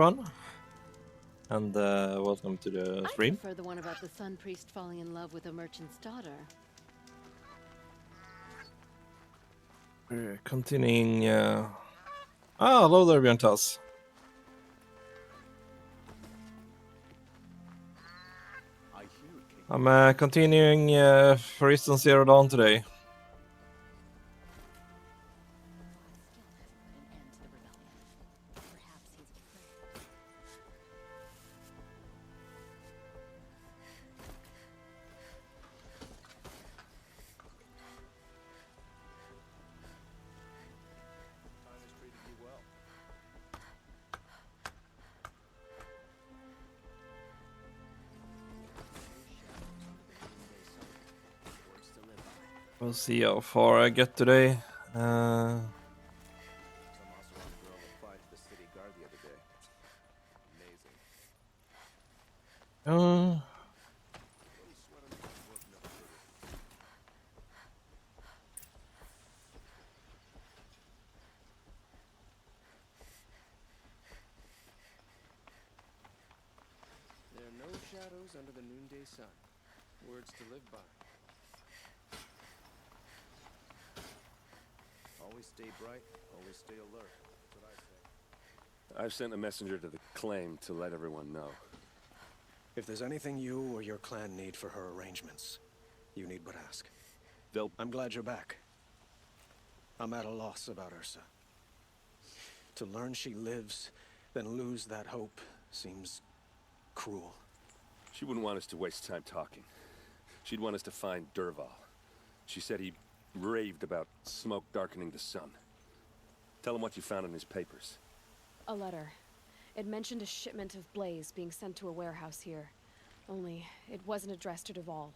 everyone, and welcome to the I stream. prefer the one about the sun priest falling in love with a merchant's daughter. We're continuing. Hello there, Björn Tass. I'm continuing Horizon Zero Dawn today. We'll see how far I get today. Some Oseram girl applied to the city guard the other day. Amazing. Little sweat on the work, no sugar. There are no shadows under the noonday sun. Words to live by. Always stay bright, always stay alert. That's what I say. I've sent a messenger to the claim to let everyone know. If there's anything you or your clan need for her arrangements, you need but ask. I'm glad you're back. I'm at a loss about Ursa. To learn she lives, then lose that hope seems cruel. She wouldn't want us to waste time talking. She'd want us to find Dervahl. She said he raved about smoke darkening the sun. Tell him what you found in his papers. A letter. It mentioned a shipment of blaze being sent to a warehouse here. Only, it wasn't addressed to Dervahl.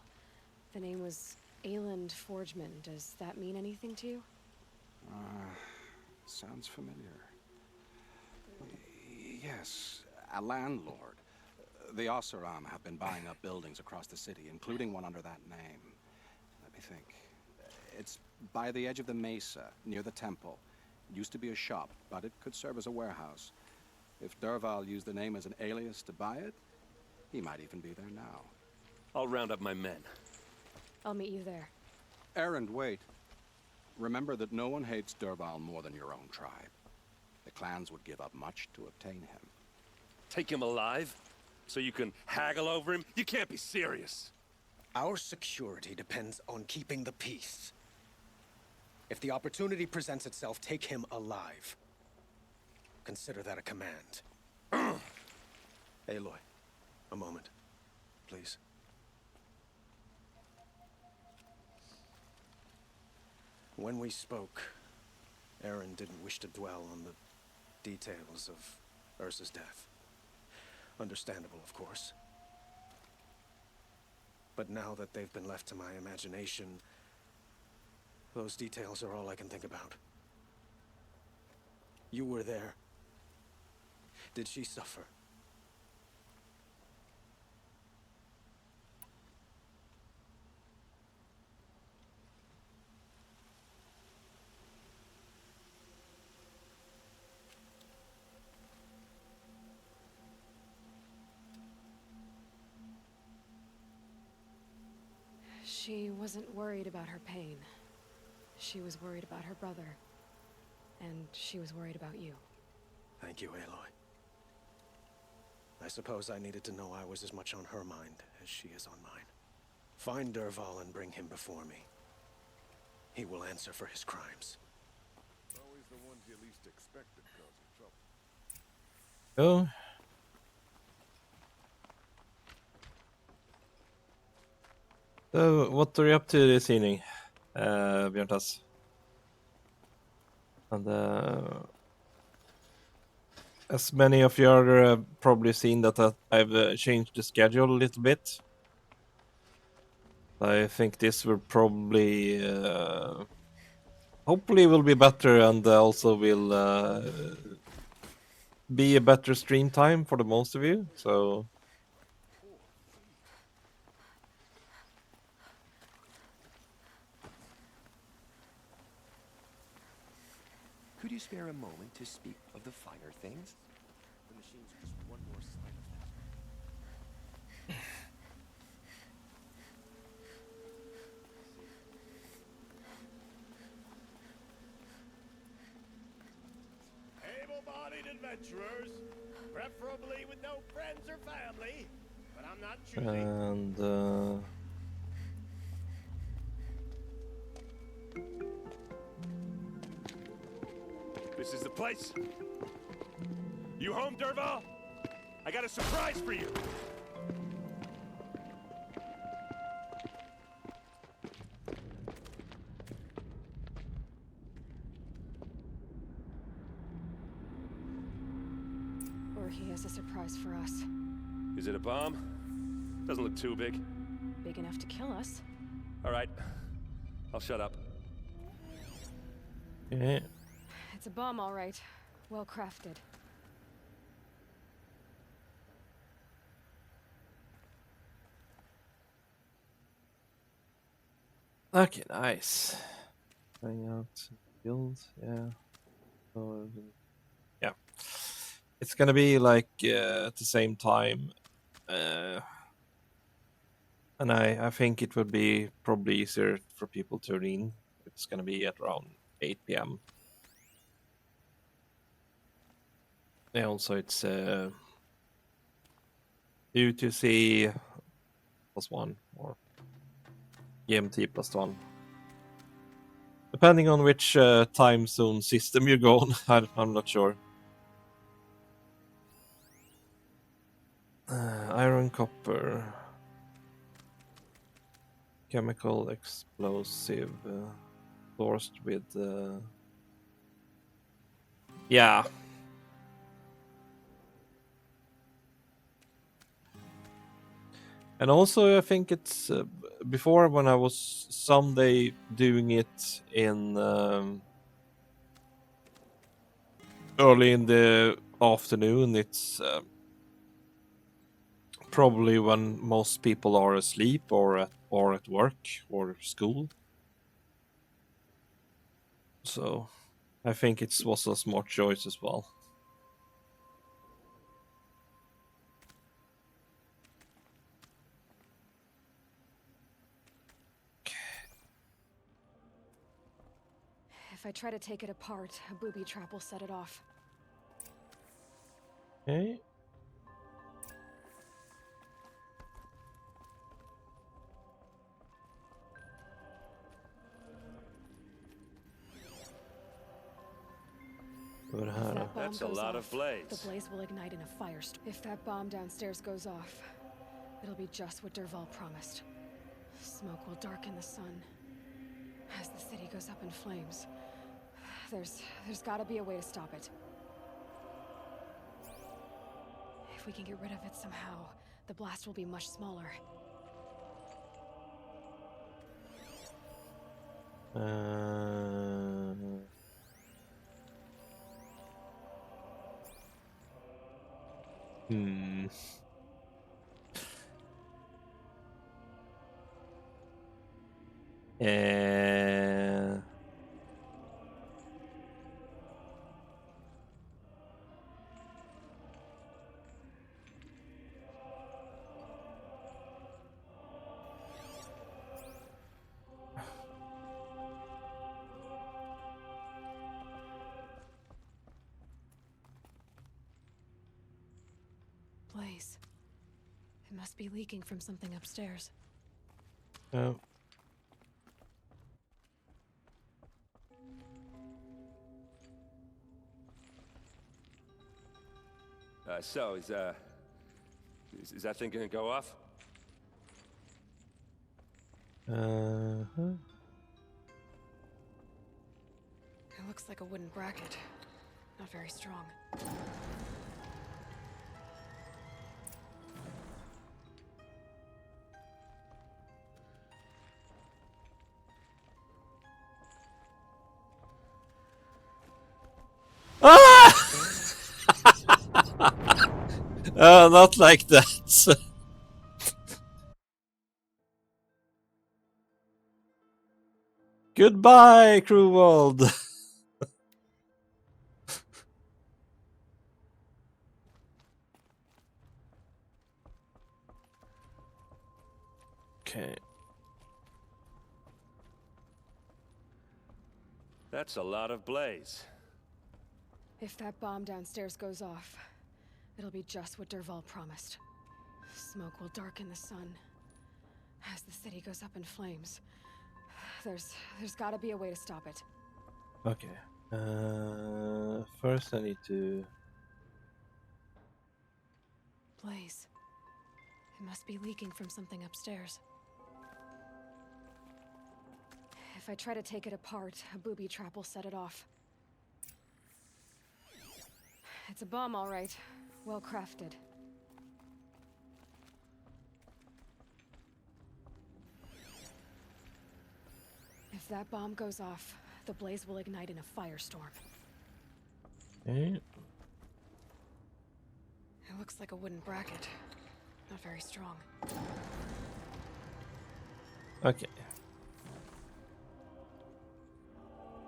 The name was Ayland Forgeman. Does that mean anything to you? Sounds familiar. Yes, a landlord. The Oseram have been buying up buildings across the city, including one under that name. Let me think. It's by the edge of the mesa, near the temple. It used to be a shop, but it could serve as a warehouse. If Dervahl used the name as an alias to buy it, he might even be there now. I'll round up my men. I'll meet you there. Erend, wait. Remember that no one hates Dervahl more than your own tribe. The clans would give up much to obtain him. Take him alive? So you can haggle over him? You can't be serious. Our security depends on keeping the peace. If the opportunity presents itself, take him alive. Consider that a command. Aloy, a moment, please. When we spoke, Erend didn't wish to dwell on the details of Ursa's death. Understandable, of course. But now that they've been left to my imagination, those details are all I can think about. You were there. Did she suffer? She wasn't worried about her pain. She was worried about her brother. And she was worried about you. Thank you, Aloy. I suppose I needed to know I was as much on her mind as she is on mine. Find Dervahl and bring him before me. He will answer for his crimes. Always the ones you least expect that cause you trouble. Oh. So, what are you up to this evening, Björn Tass? And as many of you are probably seen that I've changed the schedule a little bit. I think this will probably, hopefully will be better, and also will be a better stream time for the most of you. So Could you spare a moment to speak of the finer things? The machine's adventurers, preferably with no friends or family, but I'm not choosy. And This is the place. You home, Dervahl? I got a surprise for you. Or he has a surprise for us. Is it a bomb? Doesn't look too big. Big enough to kill us. All right. I'll shut up. okay. It's a bomb, all right. Well crafted. Okay, nice. Hang out, build, yeah. So, yeah, it's gonna be like at the same time, and I think it would be probably easier for people to tune in. It's gonna be at around 8 p.m. And also it's UTC +1 or GMT +1. Depending on which time zone system you go on, I'm not sure. Iron, copper, chemical, explosive, sourced with. Yeah. And also, I think it's before when I was someday doing it in early in the afternoon. It's probably when most people are asleep or at work or school. So I think it was a smart choice as well. If I try to take it apart, a booby trap will set it off. Okay. If that bomb That's a goes lot of off, blaze. The blaze will ignite in a firestorm. If that bomb downstairs goes off, it'll be just what Dervahl promised. Smoke will darken the sun as the city goes up in flames. There's gotta be a way to stop it. If we can get rid of it somehow, the blast will be much smaller. Hmm. Blaze. It must be leaking from something upstairs. Oh. So is that thing gonna go off? Uh-huh. It looks like a wooden bracket. Not very strong. Not like that. Goodbye, Crew World. Okay. That's a lot of blaze. If that bomb downstairs goes off, it'll be just what Dervahl promised. Smoke will darken the sun. As the city goes up in flames, there's gotta be a way to stop it. Okay. First I need to... Blaze. It must be leaking from something upstairs. If I try to take it apart, a booby trap will set it off. It's a bomb, all right. Well crafted. If that bomb goes off, the blaze will ignite in a firestorm. Okay. It looks like a wooden bracket. Not very strong. Okay.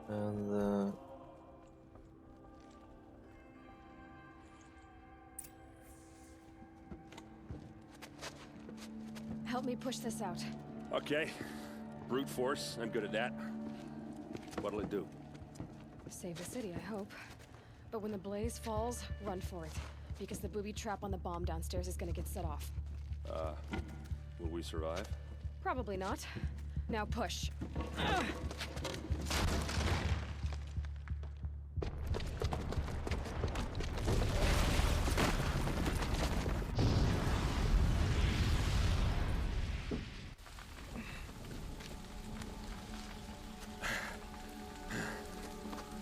And Help me push this out. Okay. Brute force, I'm good at that. What'll it do? Save the city, I hope. But when the blaze falls, run for it. Because the booby trap on the bomb downstairs is gonna get set off. Will we survive? Probably not. Now push. Ugh.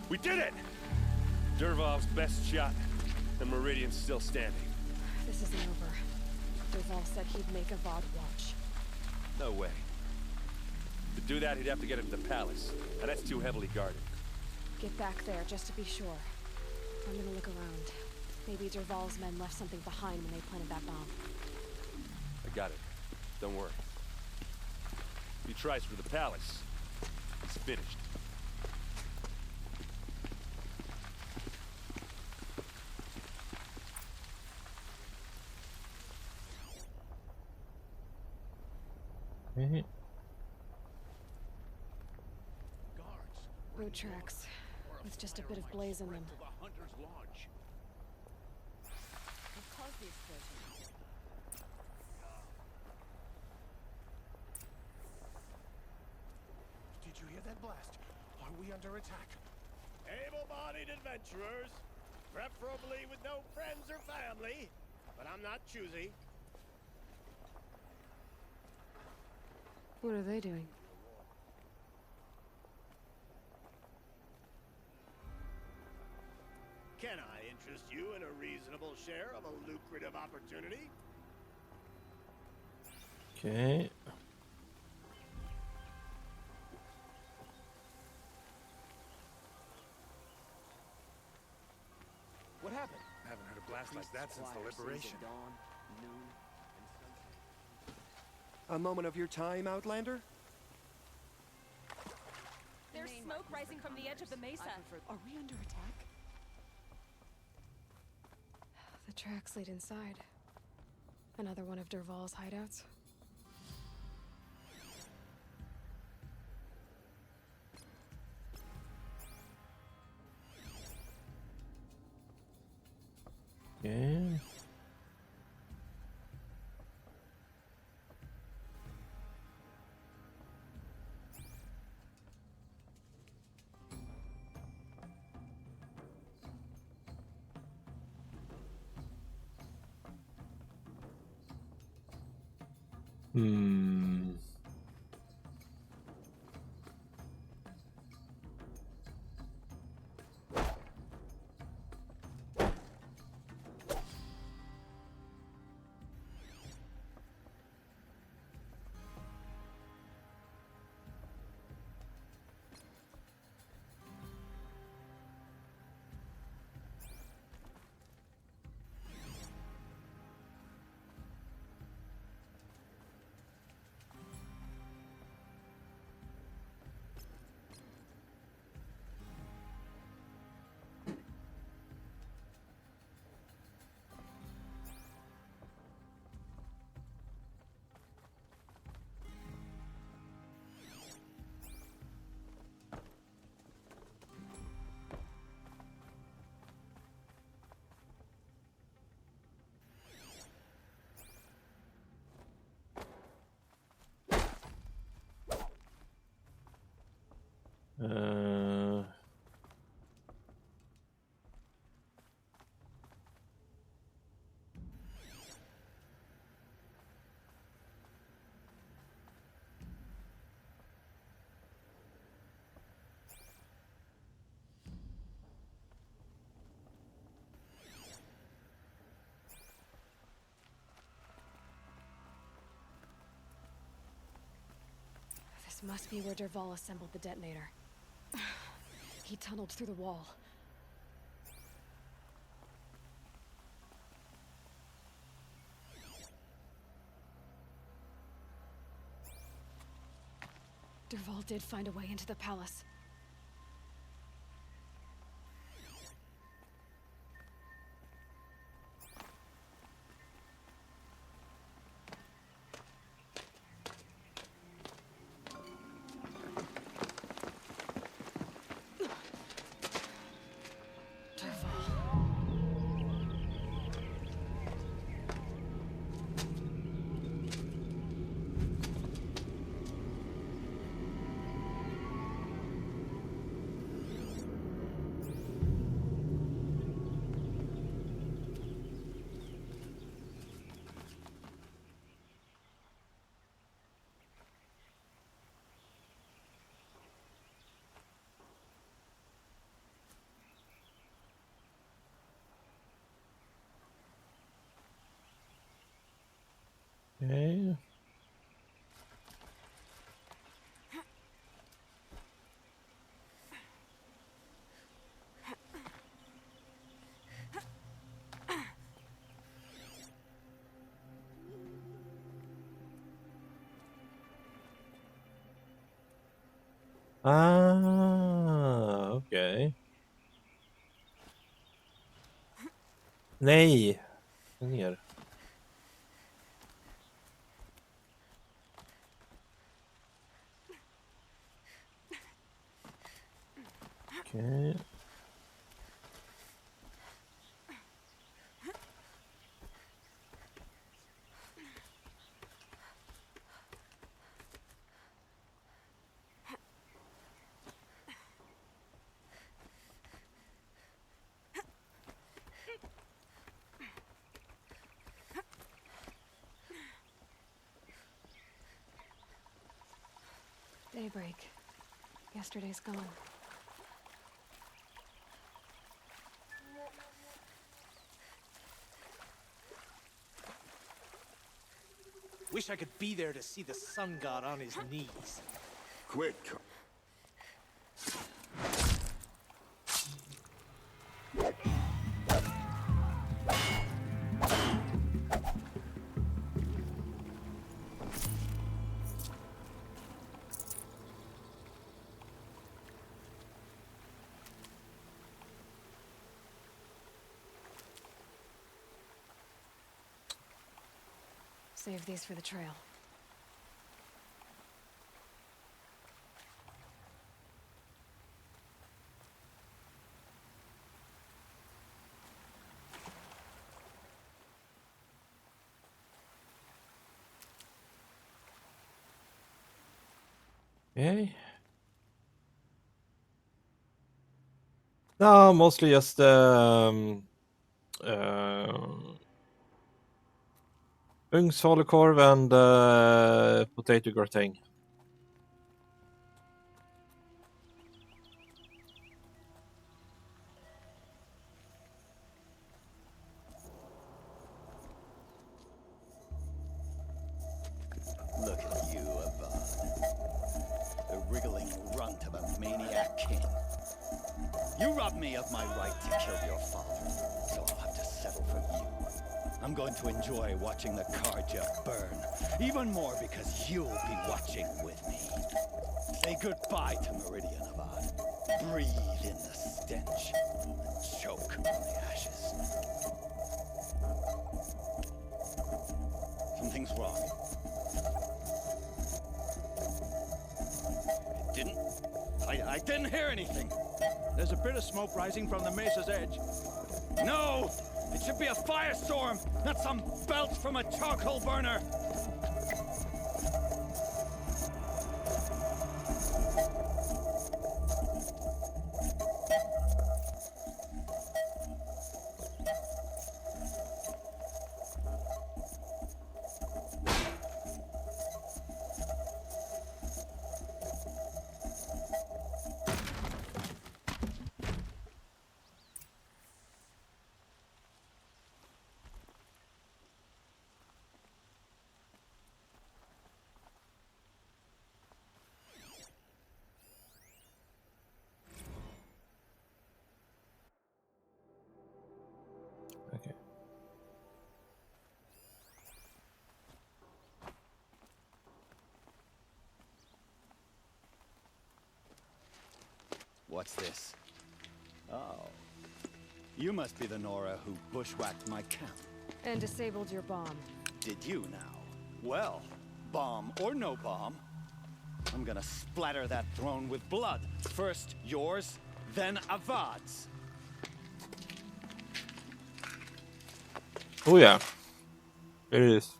We did it! Dervahl's best shot, and Meridian's still standing. This isn't over. Dervahl said he'd make a Vought watch. No way. To do that, he'd have to get into the palace, and that's too heavily guarded. Get back there, just to be sure. I'm gonna look around. Maybe Dervahl's men left something behind when they planted that bomb. I got it. Don't worry. If he tries for the palace, he's finished. okay. Boat tracks, with just a bit of blaze in them. What caused the explosion? Did you hear that blast? Are we under attack? Able-bodied adventurers, preferably with no friends or family, but I'm not choosy. What are they doing? Can I interest you in a reasonable share of a lucrative opportunity? Okay. What happened? I haven't heard a blast like that since the liberation. A moment of your time, Outlander? There's smoke rising from the edge of the mesa. Are we under attack? The tracks lead inside. Another one of Dervahl's hideouts. Okay. Hmm. Must be where Dervahl assembled the detonator. He tunneled through the wall. Dervahl did find a way into the palace. Okay. Ah, okej. Nej! Ner. Okej. Daybreak. Yesterday's gone. Wish I could be there to see the sun god on his knees. Quick. Save these for the trail. Okay. No, mostly just ugnsfalukorv and potato gratin. Look at you, Avad. The wriggling runt of a maniac king. You robbed me of my right to kill your father, so I'll have to settle for you. I'm going to enjoy watching the Carja burn, even more because you'll be watching with me. Say goodbye to Meridian, Avad. Breathe in the stench and choke on the ashes. Something's wrong. I didn't hear anything. There's a bit of smoke rising from the mesa's edge. No! It should be a firestorm, not some belch from a charcoal burner! What's this? Oh. You must be the Nora who bushwhacked my camp. And disabled your bomb. Did you now? Well, bomb or no bomb, I'm gonna splatter that throne with blood. First yours, then Avad's. Oh yeah. There it is.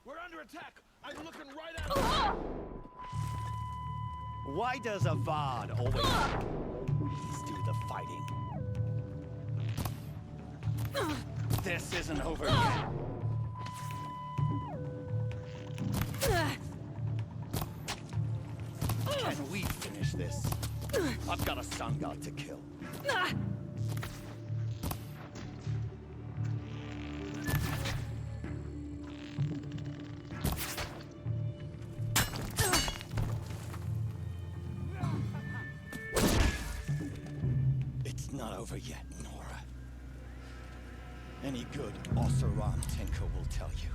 We're under attack! I'm looking right at it! Why does Avad always do the fighting? This isn't over yet. Can we finish this? I've got a sun god to kill. It's not over yet, Nora. Any good Oseram tinker will tell you.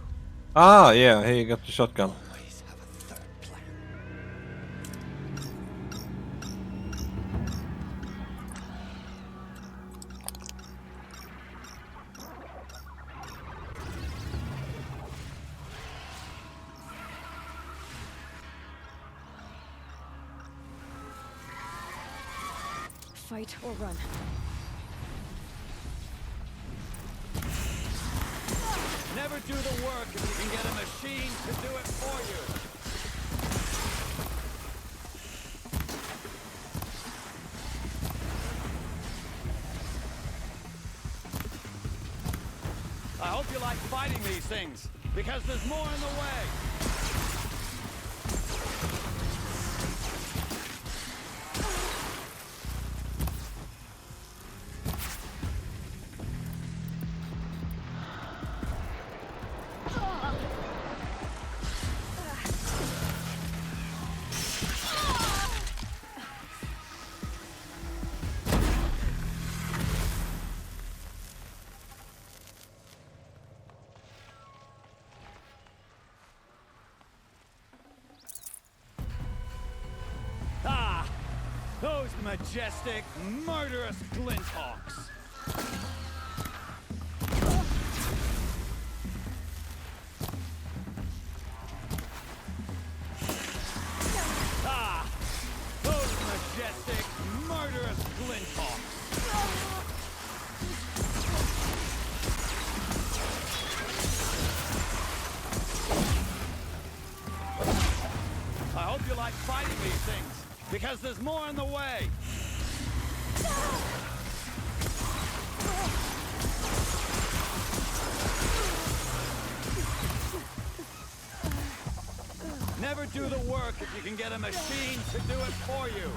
Ah, yeah, here you got the shotgun. Always have a third plan. Fight or run. Never do the work if you can get a machine to do it for you. I hope you like fighting these things, because there's more in the way. Those majestic, murderous Glinthawks. Those majestic, murderous Glinthawks. I hope you like fighting these things, because there's more in the way. Never do the work if you can get a machine to do it for you.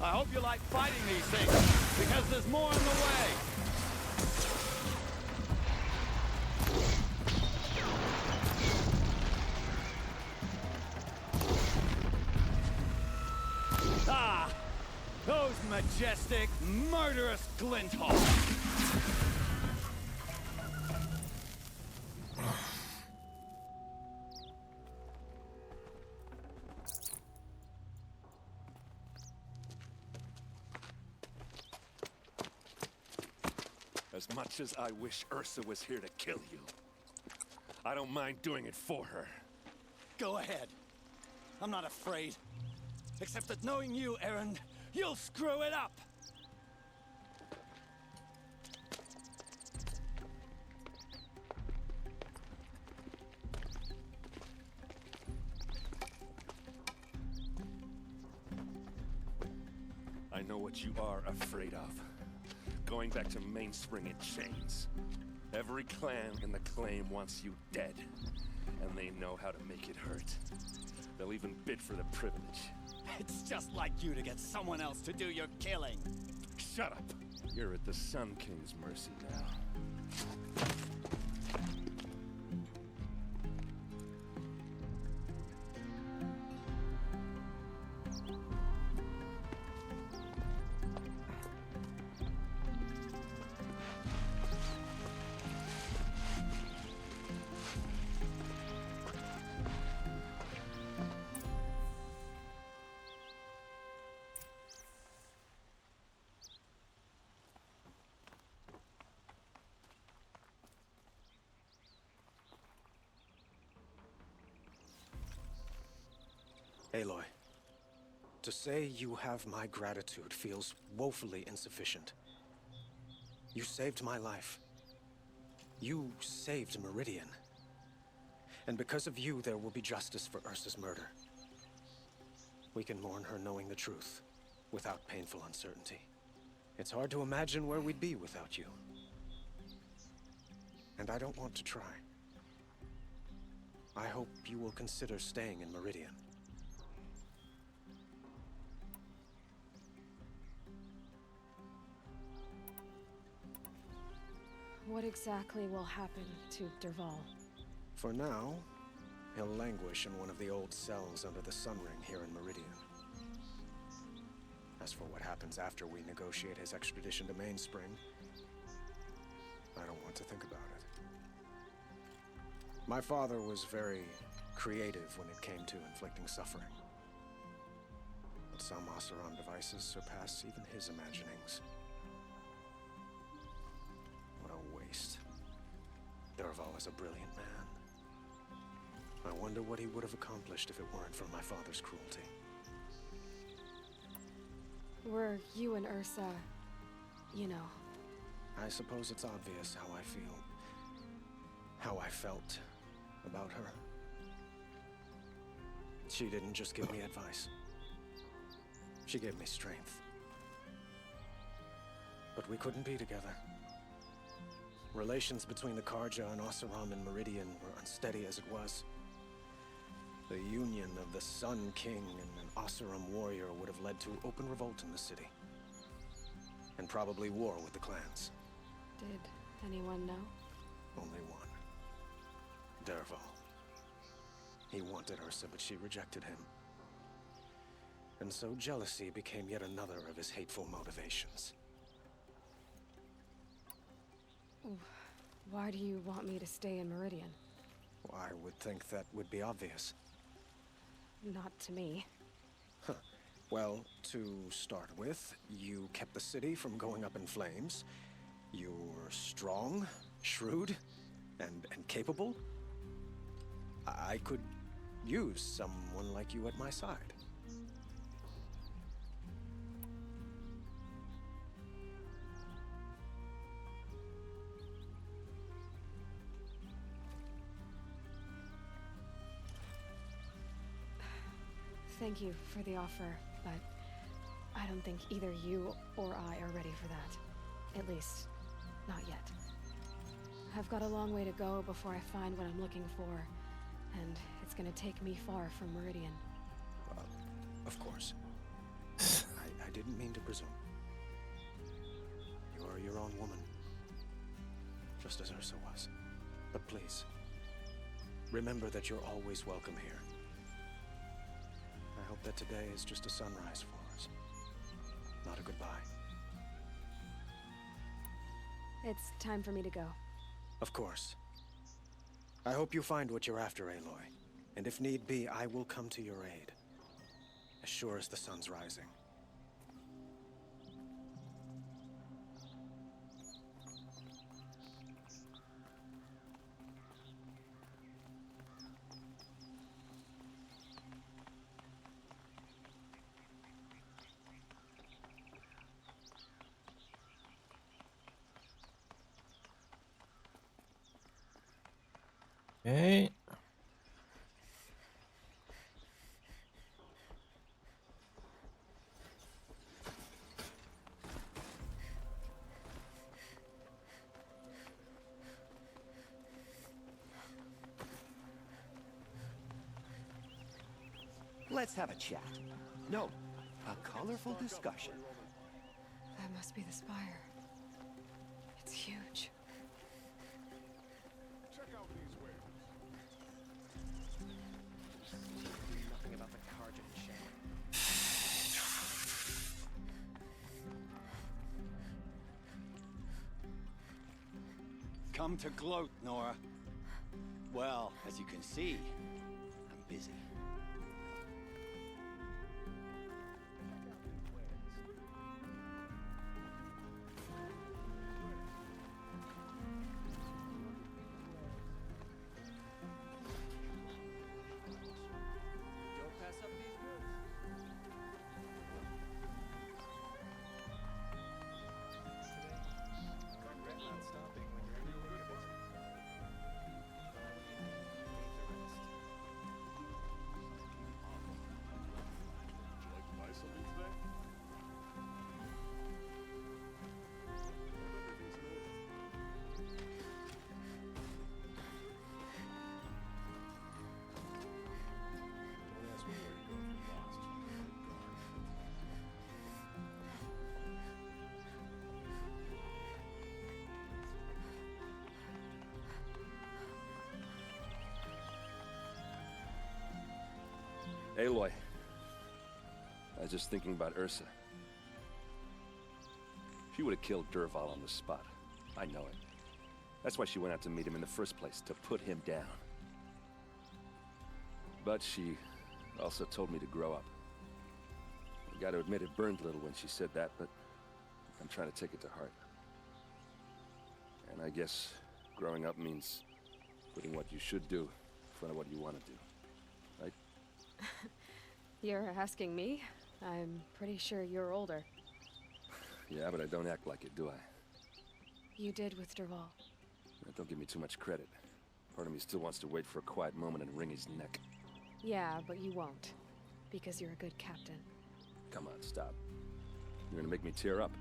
I hope you like fighting these things, because there's more in the way. Those majestic, murderous Glinthawks. As much as I wish Ursa was here to kill you, I don't mind doing it for her. Go ahead. I'm not afraid. Except that knowing you, Erend, you'll screw it up! I know what you are afraid of. Going back to Mainspring in chains. Every clan in the claim wants you dead. And they know how to make it hurt. They'll even bid for the privilege. It's just like you to get someone else to do your killing. Shut up! You're at the Sun King's mercy now. Aloy, to say you have my gratitude feels woefully insufficient. You saved my life. You saved Meridian. And because of you, there will be justice for Ursa's murder. We can mourn her knowing the truth, without painful uncertainty. It's hard to imagine where we'd be without you. And I don't want to try. I hope you will consider staying in Meridian. What exactly will happen to Dervahl? For now, he'll languish in one of the old cells under the Sun Ring here in Meridian. As for what happens after we negotiate his extradition to Mainspring, I don't want to think about it. My father was very creative when it came to inflicting suffering. But some Oseram devices surpass even his imaginings. What a waste. Dervahl is a brilliant man. I wonder what he would have accomplished if it weren't for my father's cruelty. Were you and Ursa, you know? I suppose it's obvious how I feel. How I felt about her. She didn't just give me advice. She gave me strength. But we couldn't be together. Relations between the Carja and Oseram and Meridian were unsteady as it was. The union of the Sun King and an Oseram warrior would have led to open revolt in the city. And probably war with the clans. Did anyone know? Only one. Dervahl. He wanted Ursa, but she rejected him. And so jealousy became yet another of his hateful motivations. Why do you want me to stay in Meridian? Well, I would think that would be obvious. Not to me. Huh. Well, to start with, you kept the city from going up in flames. You were strong, shrewd, and capable. I could use someone like you at my side. Thank you for the offer, but I don't think either you or I are ready for that. At least, not yet. I've got a long way to go before I find what I'm looking for, and it's gonna take me far from Meridian. Of course. I didn't mean to presume. You are your own woman, just as Ursa was. But please, remember that you're always welcome here. I hope that today is just a sunrise for us, not a goodbye. It's time for me to go. Of course. I hope you find what you're after, Aloy. And if need be, I will come to your aid. As sure as the sun's rising. Okay. Let's have a chat. No, a colorful discussion. That must be the spire. It's huge. Check out these wares. Nothing about the Carja chain. Come to gloat, Nora. Well, as you can see, I'm busy. Don't pass up these Aloy. I was just thinking about Ursa. She would have killed Dervahl on the spot. I know it. That's why she went out to meet him in the first place, to put him down. But she also told me to grow up. I gotta admit it burned a little when she said that, but I'm trying to take it to heart. And I guess growing up means putting what you should do in front of what you want to do. Right? You're asking me? I'm pretty sure you're older. Yeah, but I don't act like it, do I? You did with Dervahl. Don't give me too much credit. Part of me still wants to wait for a quiet moment and wring his neck. Yeah, but you won't. Because you're a good captain. Come on, stop. You're gonna make me tear up.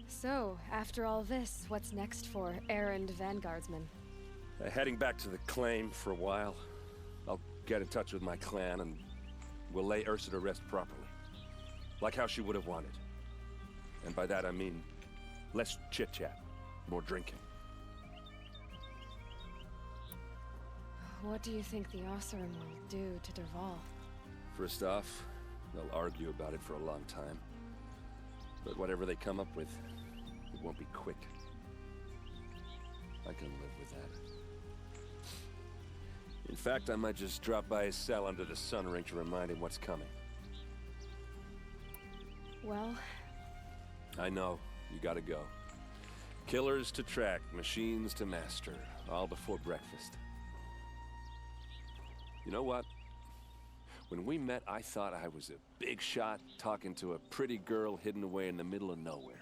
So, after all this, what's next for errand vanguardsman? Heading back to the claim for a while. I'll get in touch with my clan and we'll lay Ursa to rest properly. Like how she would have wanted. And by that I mean less chit-chat, more drinking. What do you think the Oseram will do to Dervahl? First off, they'll argue about it for a long time. But whatever they come up with, it won't be quick. I can live with that. In fact, I might just drop by his cell under the sun ring to remind him what's coming. Well... I know. You gotta go. Killers to track, machines to master. All before breakfast. You know what? When we met, I thought I was a big shot talking to a pretty girl hidden away in the middle of nowhere.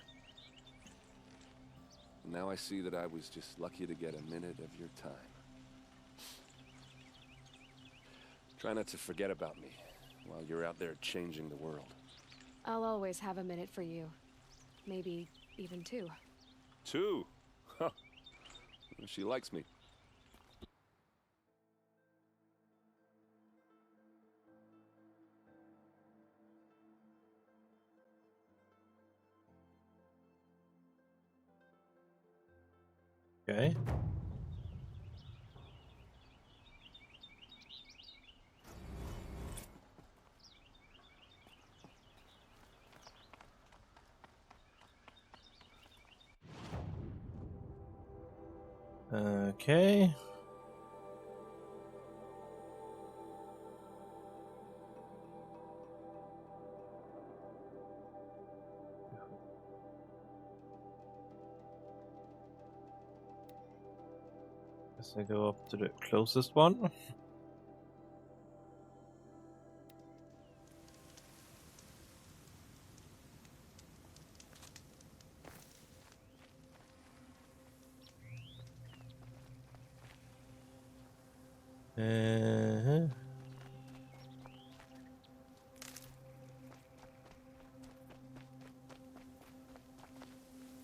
And now I see that I was just lucky to get a minute of your time. Try not to forget about me while you're out there changing the world. I'll always have a minute for you. Maybe even two. Two? Huh. She likes me. Okay. Okay. Guess I go up to the closest one.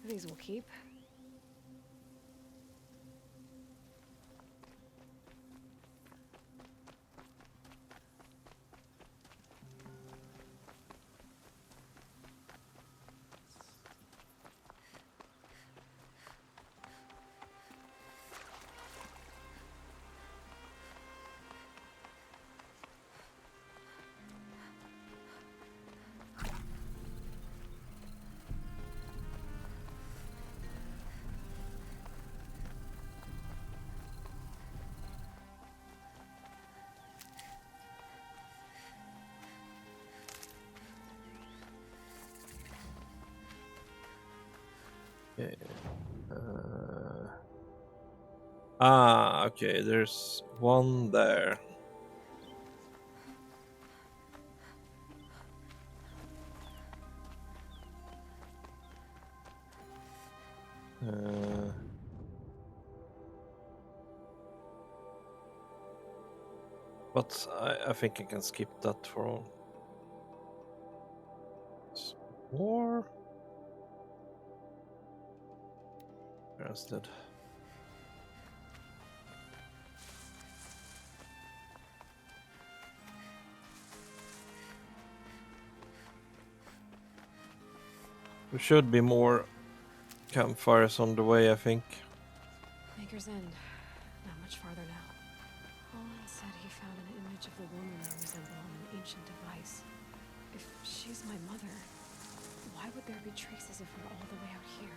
These will keep. Okay. Okay, there's one there. But I think I can skip that for all. More. Arrested. There should be more campfires on the way, I think. Maker's End. Not much farther now. All said he found an image of the woman I resemble on an ancient device. If she's my mother, why would there be traces of her all the way out here?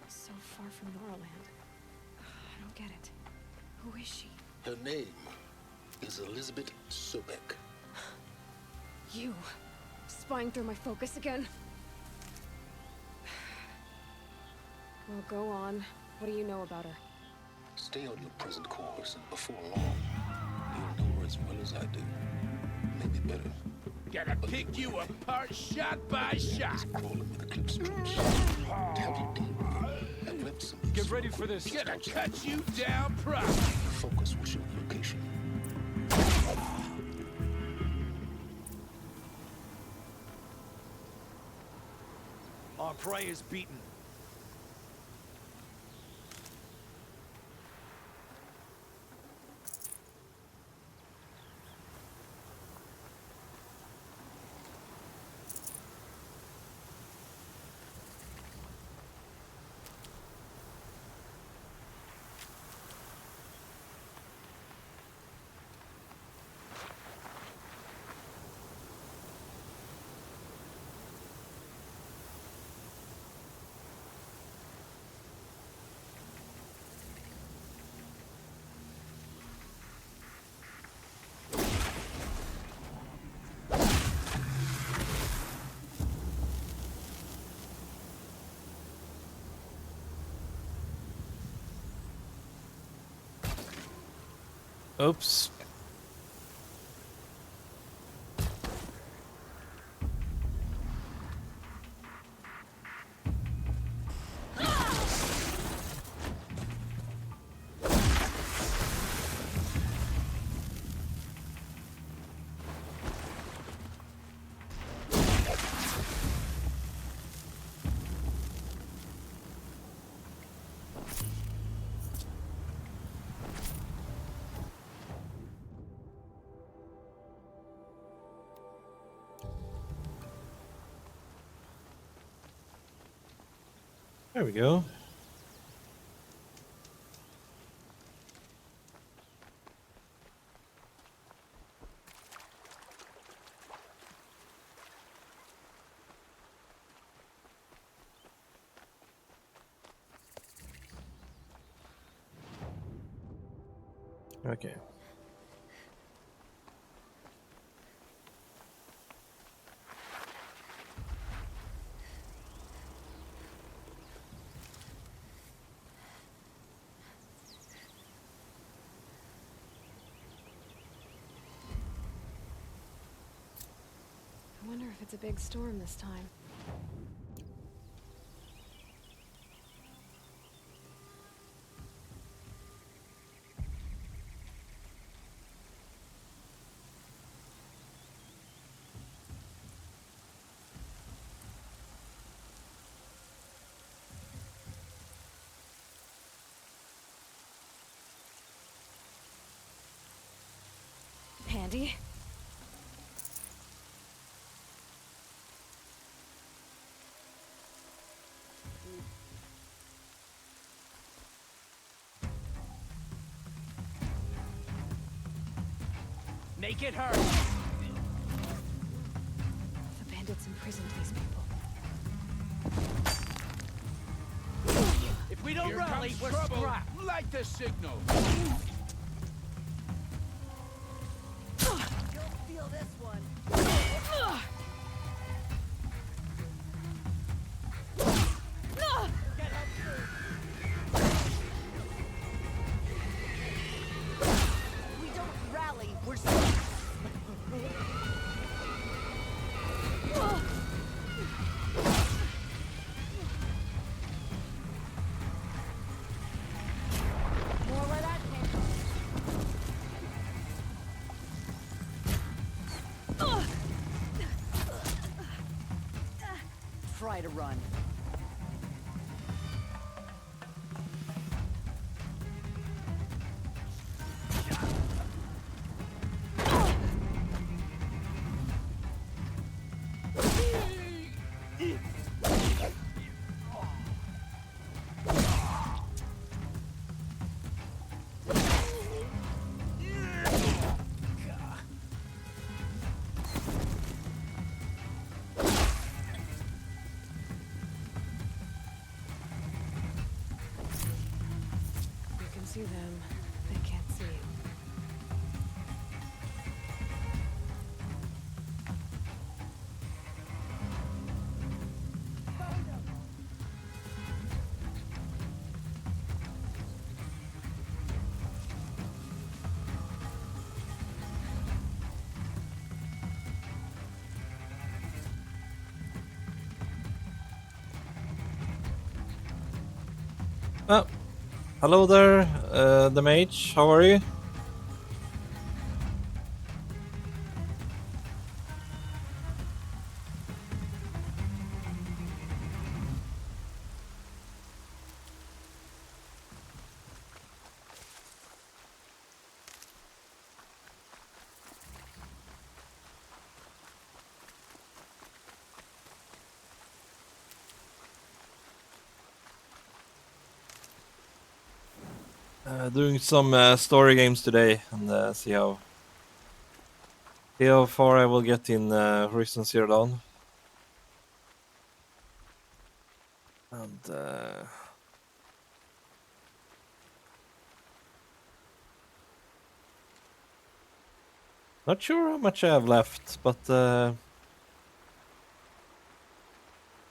So far from Norland. I don't get it. Who is she? Her name is Elizabeth Sobek. You. Spying through my focus again? Well, go on. What do you know about her? Stay on your present course, and before long, you'll know her as well as I do. Maybe better. Gotta pick you apart shot by shot. Crawling with Eclipse troops. Tell you deep. I've left some. Get ready for this. Gonna cut you down proper. Focus will show the location. Our prey is beaten. Oops. There we go. Okay. I wonder if it's a big storm this time. Handy? Make it hurt! The bandits imprisoned these people. If we don't Here rally, comes we're trouble. scrapped! Light the signal. You'll feel this one. We don't rally, we're stuck. More where that came from. Try to run. them. They can't see you. Oh, hello there, the mage. How are you? Doing some story games today and see how far I will get in Horizon Zero Dawn. And not sure how much I have left, but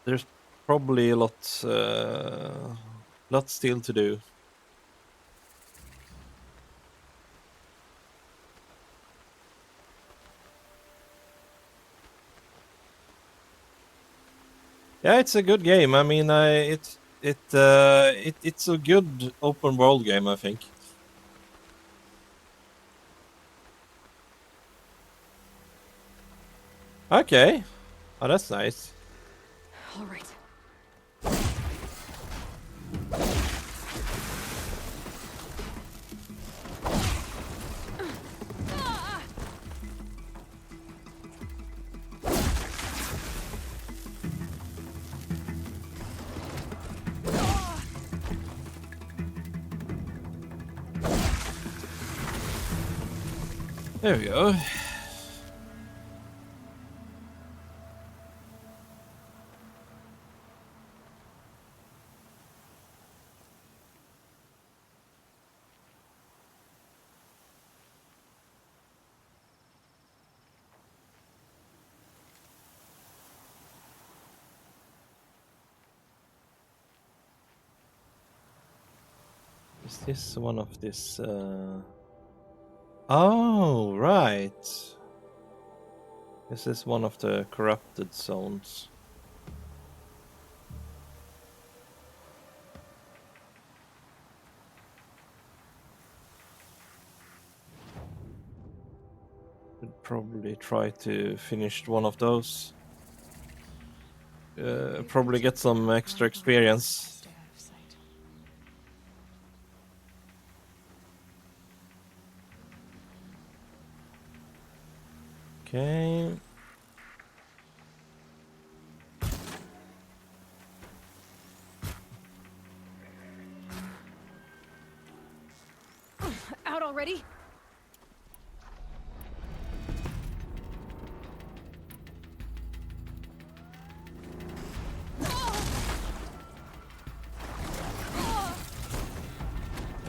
there's probably a lot still to do. Yeah, it's a good game. I mean, it's a good open world game, I think. Okay, oh, that's nice. All right. There we go. Is this one of this? Oh, right. This is one of the corrupted zones. Should probably try to finish one of those. Probably get some extra experience. Okay. Out already?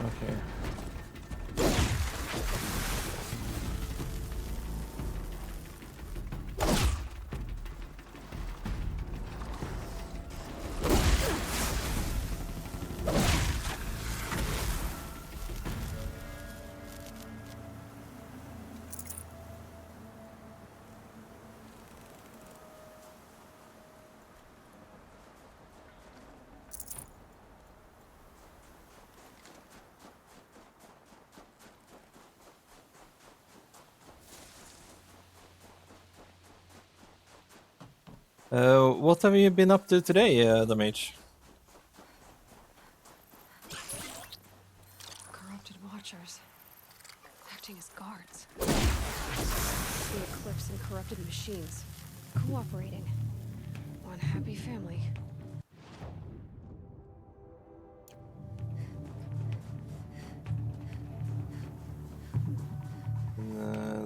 Okay. What have you been up to today, the mage? Corrupted watchers. Acting as guards. The Eclipse and corrupted machines. Cooperating. One happy family.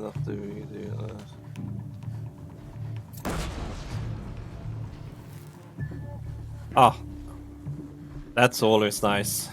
Dat doe ik. Ah, that's always nice.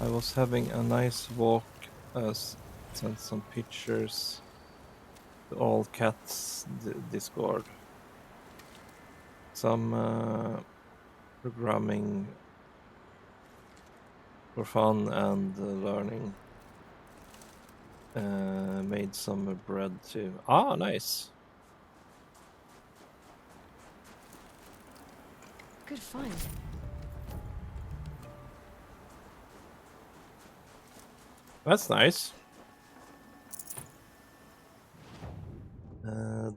I was having a nice walk. Sent some pictures to all cats Discord. Some programming for fun and learning. Made some bread too. Ah, nice. Good find. That's nice.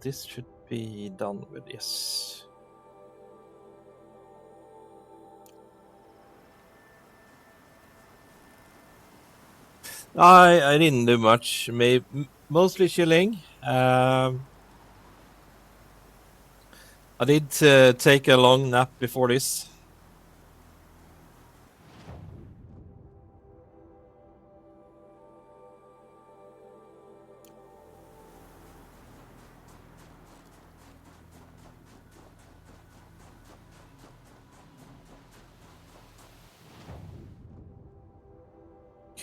This should be done with, yes. I didn't do much. Mostly chilling. I did take a long nap before this.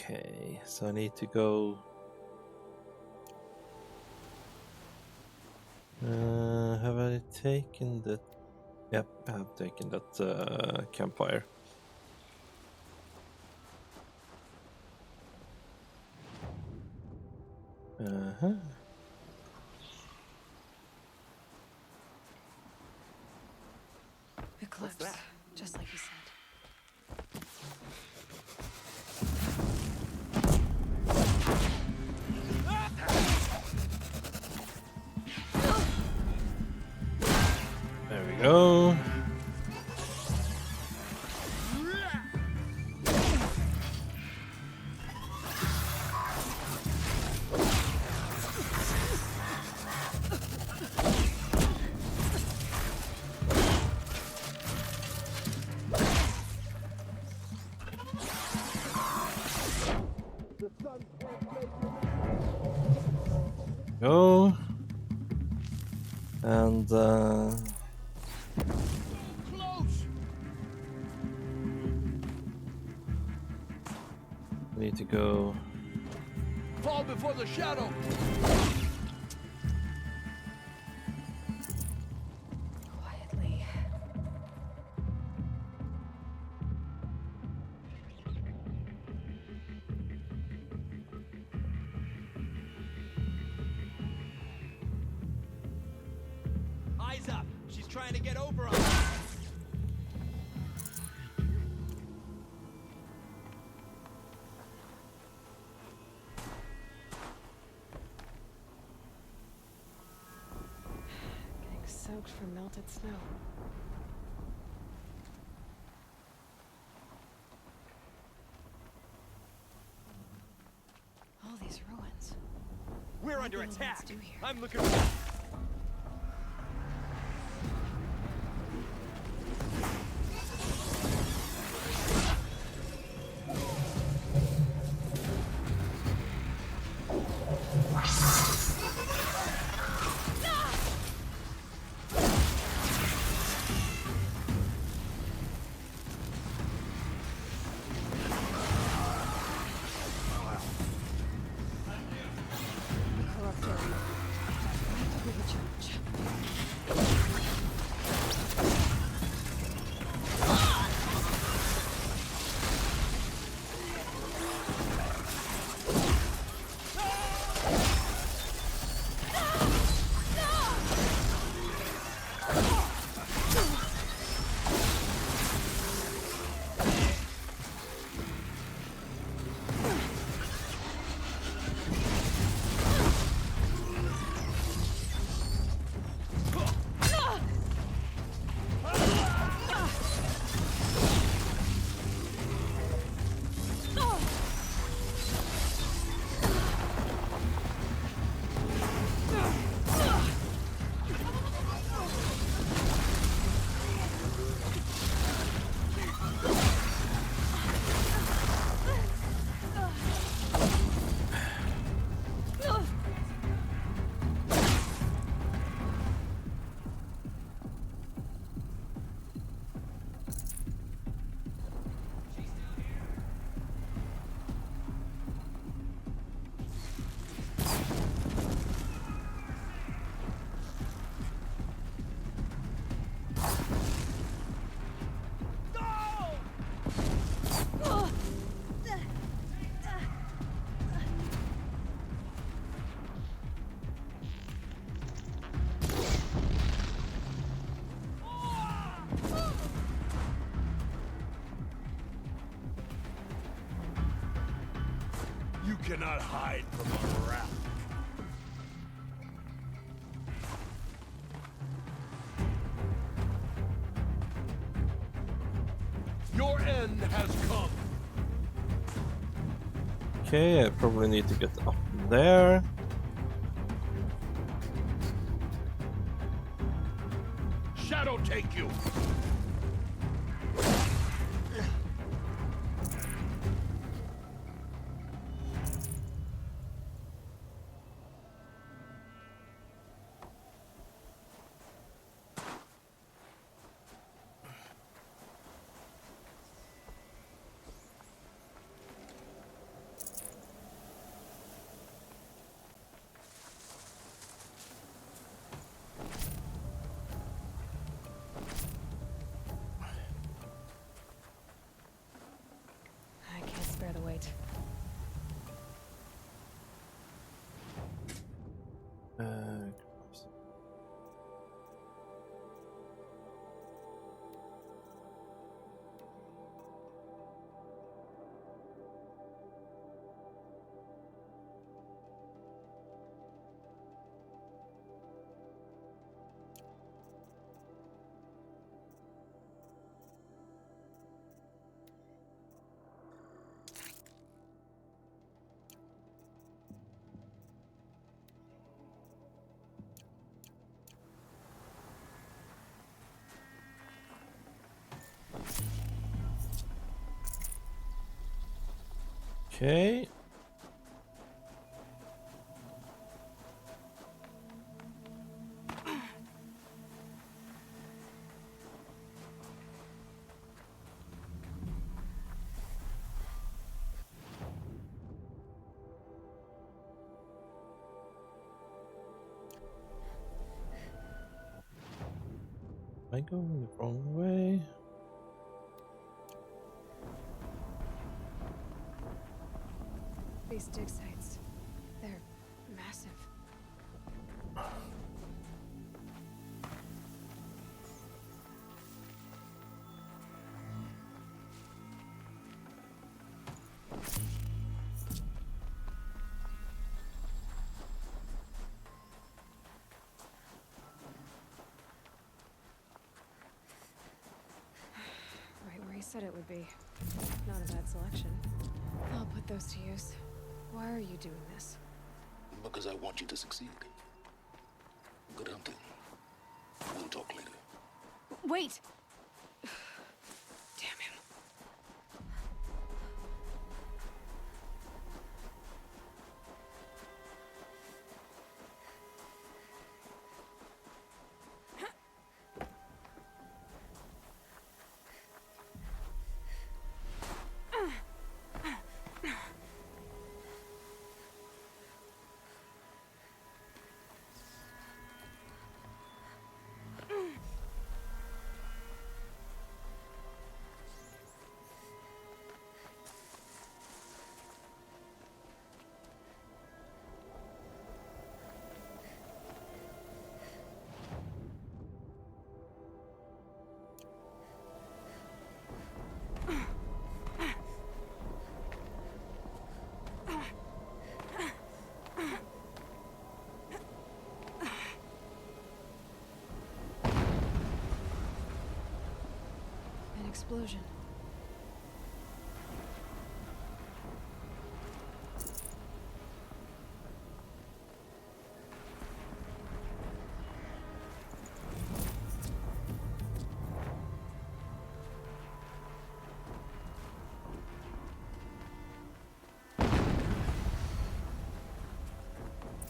Okay, so I need to go. Have I taken that? Yep, I have taken that campfire. Uh-huh. Eclipse, just like you said. There we go. Go. And need to go. Fall before the shadow. Quietly. Eyes up. She's trying to get over us. Getting soaked from melted snow. All these ruins. We're What under do the attack. Lords do here? I'm looking. The corruptor. cannot hide from our wrath. Your end has come. Okay, I probably need to get up there. Shadow take you. I can't spare the weight. Okay. Am I going the wrong way? These dig sites, they're massive. Right where he said it would be. Not a bad selection. I'll put those to use. Why are you doing this? Because I want you to succeed. Good hunting. We'll talk later. Wait! Damn him. An explosion.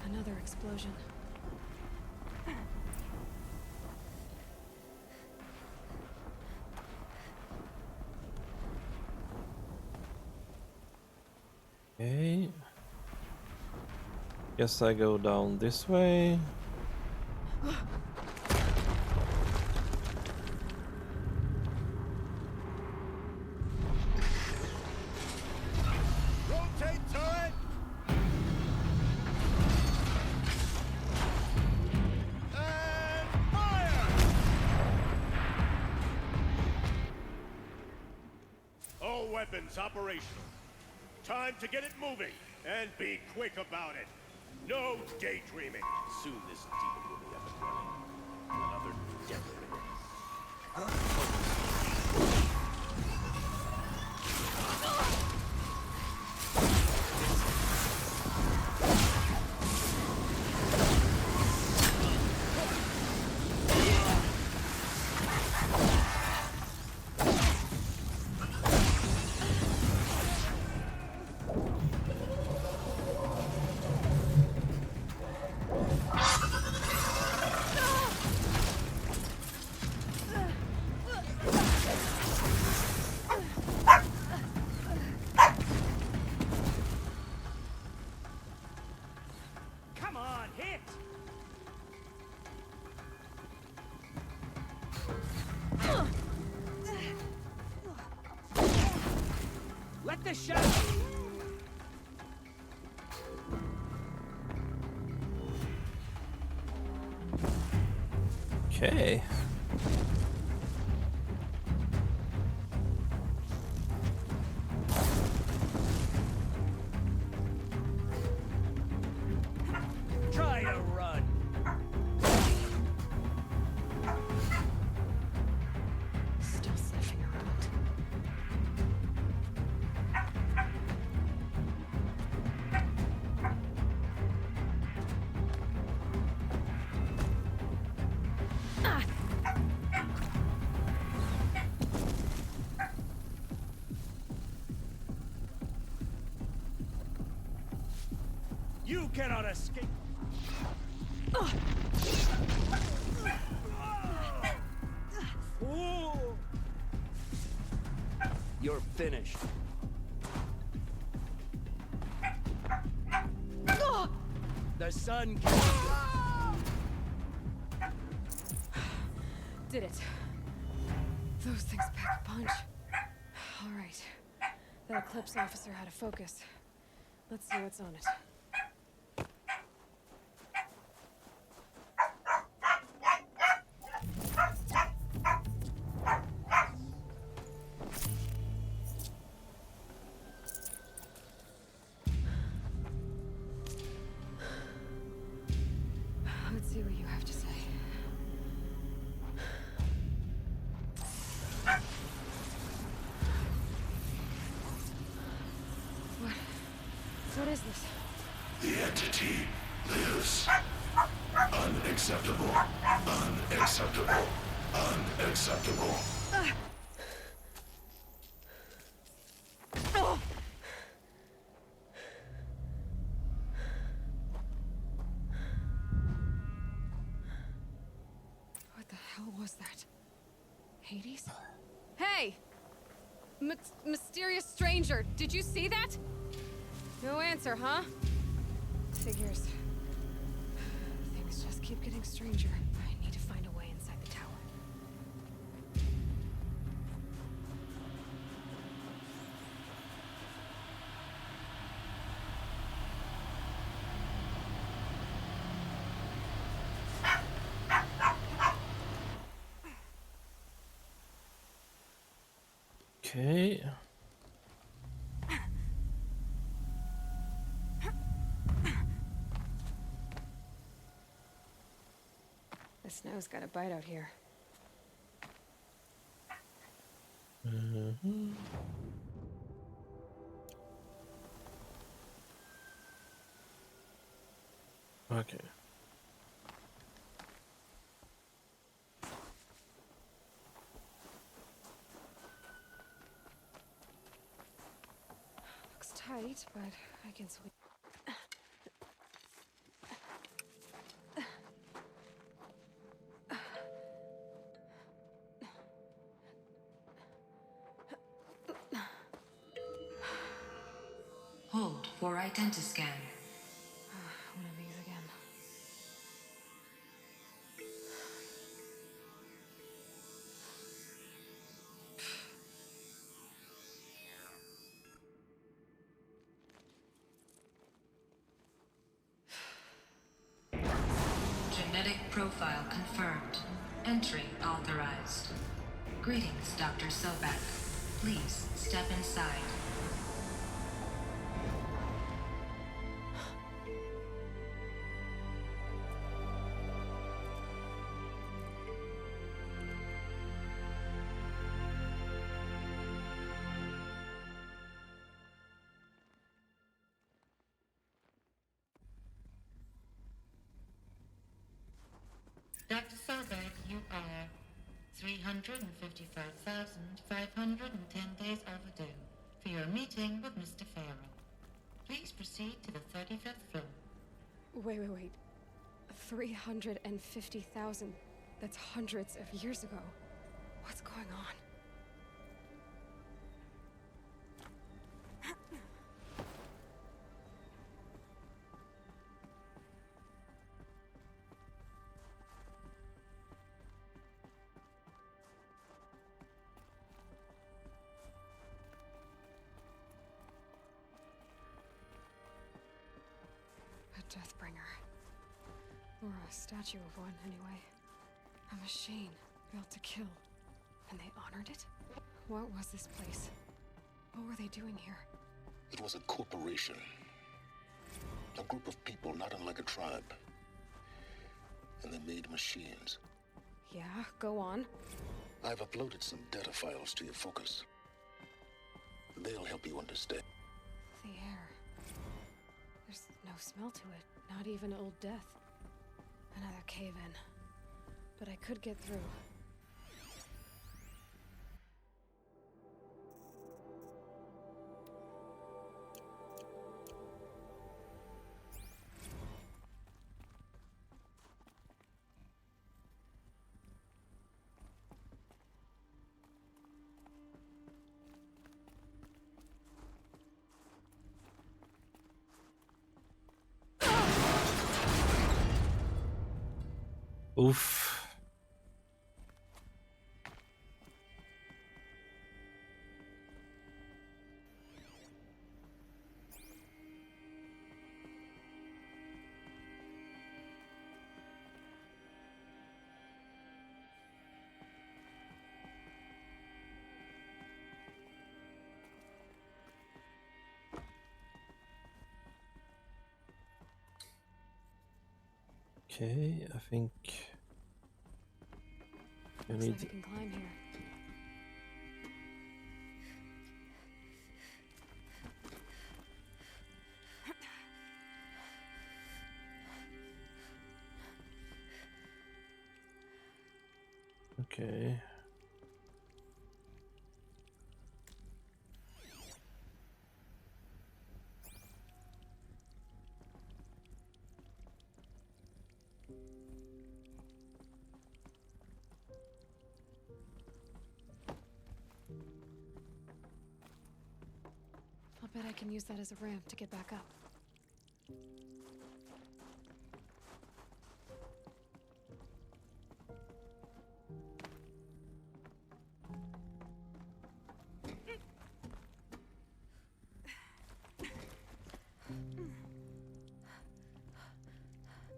Another explosion. Okay. Guess I go down this way. Rotate turret. And fire. All weapons operational. Time to get it moving. And be quick about it. No daydreaming. Soon this demon will be up and running. Another death minute. Come on, hit! Let the shot. Okay. Try to run. Still sniffing around. You cannot escape. You're finished. The sun Did it. Those things pack a punch. All right. That Eclipse officer had a focus. Let's see what's on it. Let's see what you have to say. What is this? The entity lives. Unacceptable. Unacceptable. Unacceptable. What the hell was that? Hades? Hey! Mysterious stranger, did you see that? No answer, huh? Figures. Things just keep getting stranger. I need to find a way inside the tower. Okay. The snow's got a bite out here. Okay. Looks tight, but I can sweep. Hold for identiscan. One of these again. Genetic profile confirmed. Entry authorized. Greetings, Dr. Sobek. Please step inside. 355,510 days overdue for your meeting with Mr. Farrell. Please proceed to the 35th floor. Wait. 350,000. That's hundreds of years ago. What's going on? A Deathbringer. Or a statue of one, anyway. A machine built to kill. And they honored it? What was this place? What were they doing here? It was a corporation. A group of people not unlike a tribe. And they made machines. Yeah, go on. I've uploaded some data files to your focus. They'll help you understand. The air. There's no smell to it. Not even Old Death. Another cave-in. But I could get through. Oof. Okay, I think you Looks need like we can climb here. Okay. I'll bet I can use that as a ramp to get back up.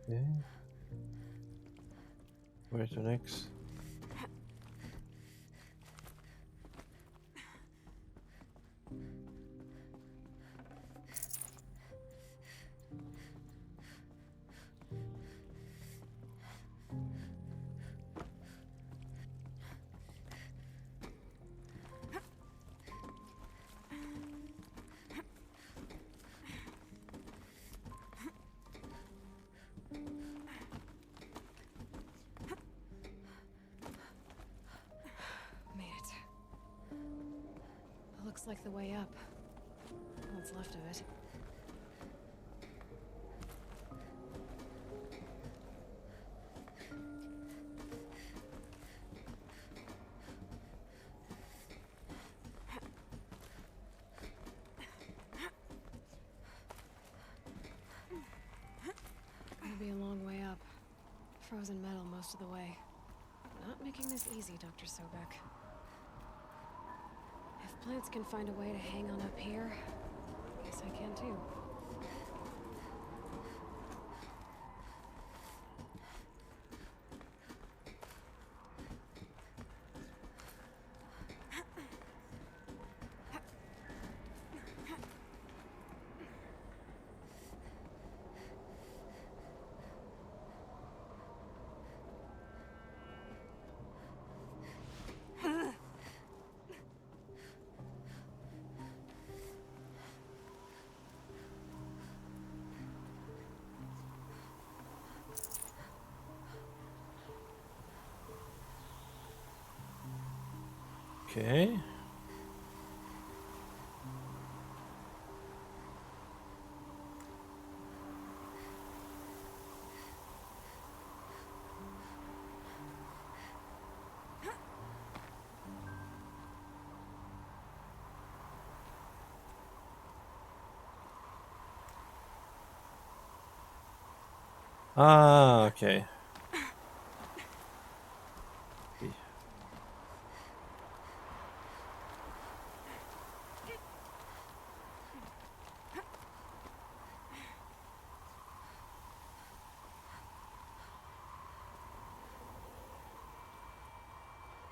Okay. Where to next? Made it. Looks like the way up. What's left of it. Gonna be a long way up. Frozen metal most of the way. Not making this easy, Dr. Sobek. If plants can find a way to hang on up here, guess I can too. Okay. Ah, okay.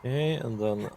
Okay, and then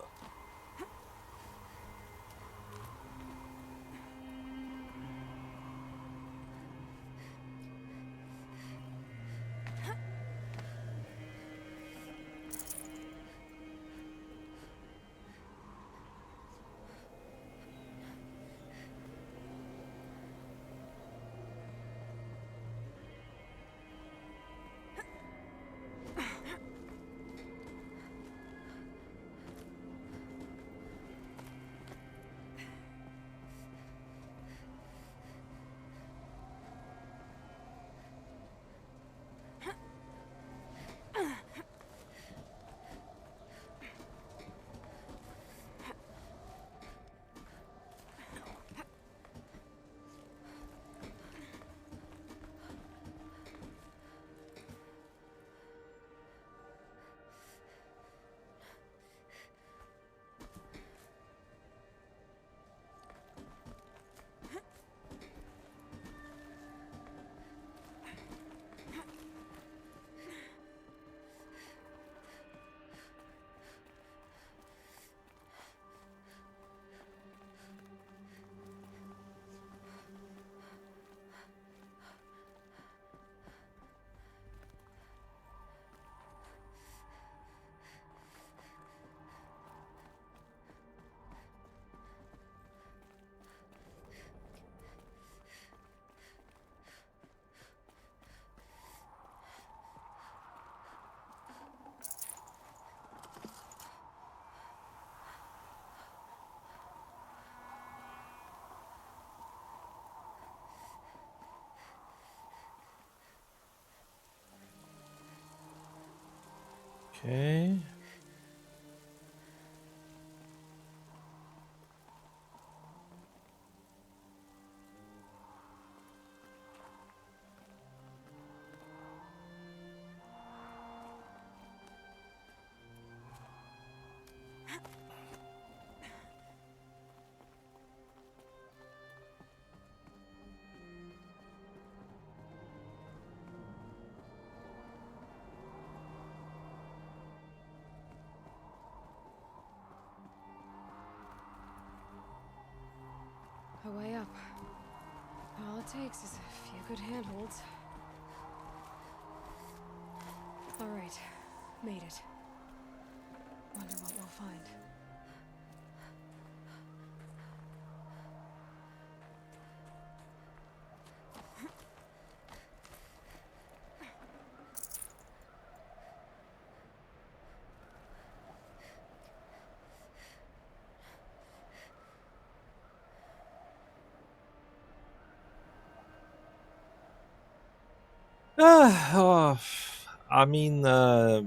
okay. A way up. All it takes is a few good handholds. All right, made it. Wonder what we'll find. Oh, I mean, a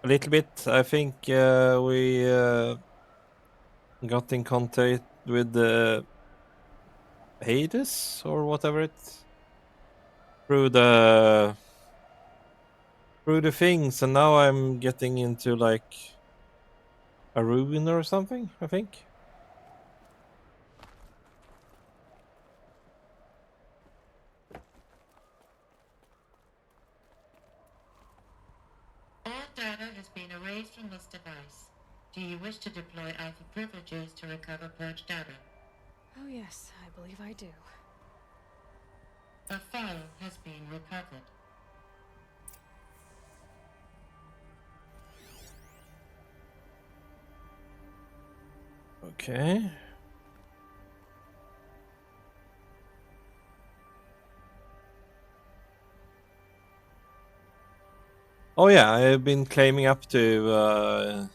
little bit. I think we got in contact with Hades or whatever it's through the things, and now I'm getting into like a ruin or something, I think. All data has been erased from this device. Do you wish to deploy Alpha privileges to recover purged data? Oh yes, I believe I do. A file has been recovered. Okay. Oh yeah, I've been claiming up to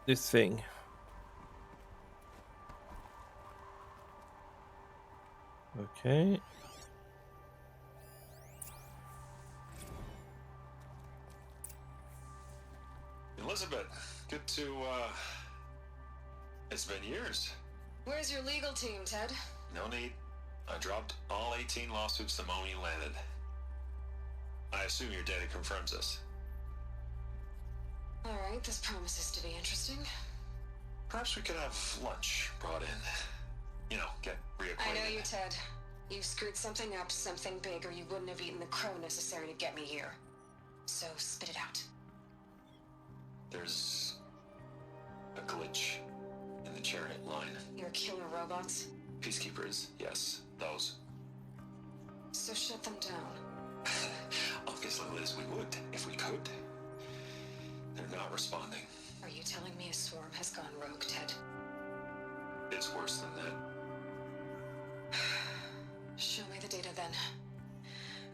this thing. Okay. Elizabeth, good to, it's been years. Where's your legal team, Ted? No need. I dropped all 18 lawsuits the moment you landed. I assume your data confirms this. Alright, this promises to be interesting. Perhaps we could have lunch brought in. You know, get reacquainted. I know you, Ted. You screwed something up, something big, or you wouldn't have eaten the crow necessary to get me here. So, spit it out. There's a glitch in the chariot line. Your killer robots? Peacekeepers, yes, those. So shut them down. Obviously, Liz, we would, if we could. They're not responding. Are you telling me a swarm has gone rogue, Ted? It's worse than that. Show me the data then.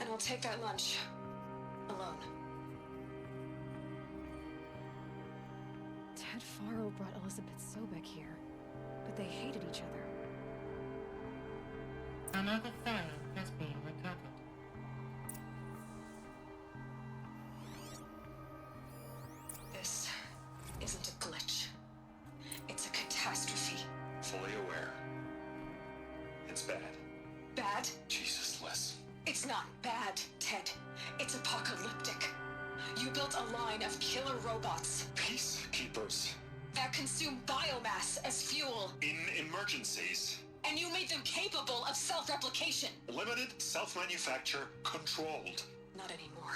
And I'll take that lunch. Alone. Ted Faro brought Elizabeth Sobek here, but they hated each other. Another file has been recovered. This isn't a glitch. It's a catastrophe. Fully aware. It's bad. Bad? Jesus, Liz. It's not bad, Ted. It's apocalyptic. You built a line of killer robots. Peacekeepers. That consume biomass as fuel. In emergencies. And you made them capable of self-replication. Limited, self-manufacture, controlled. Not anymore.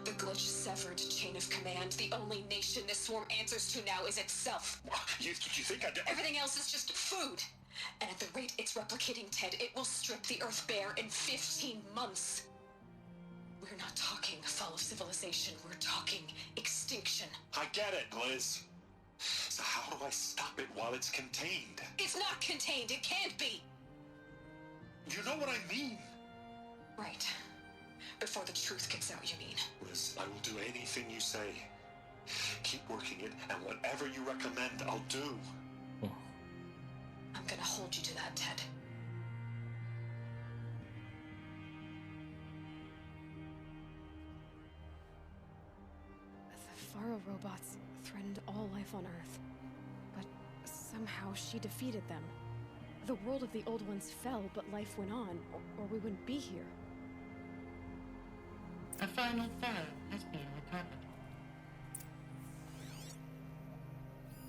The glitch severed chain of command. The only nation this swarm answers to now is itself. You think I did? Everything else is just food. And at the rate it's replicating, Ted, it will strip the Earth bare in 15 months. We're not talking fall of civilization. We're talking extinction. I get it, Liz. So how do I stop it while it's contained? It's not contained. It can't be. You know what I mean? Right. Before the truth gets out, you mean? Liz, I will do anything you say. Keep working it, and whatever you recommend, I'll do. I'm gonna hold you to that, Ted. The Faro robots threatened all life on Earth. But somehow she defeated them. The world of the old ones fell, but life went on, or we wouldn't be here. A final file has been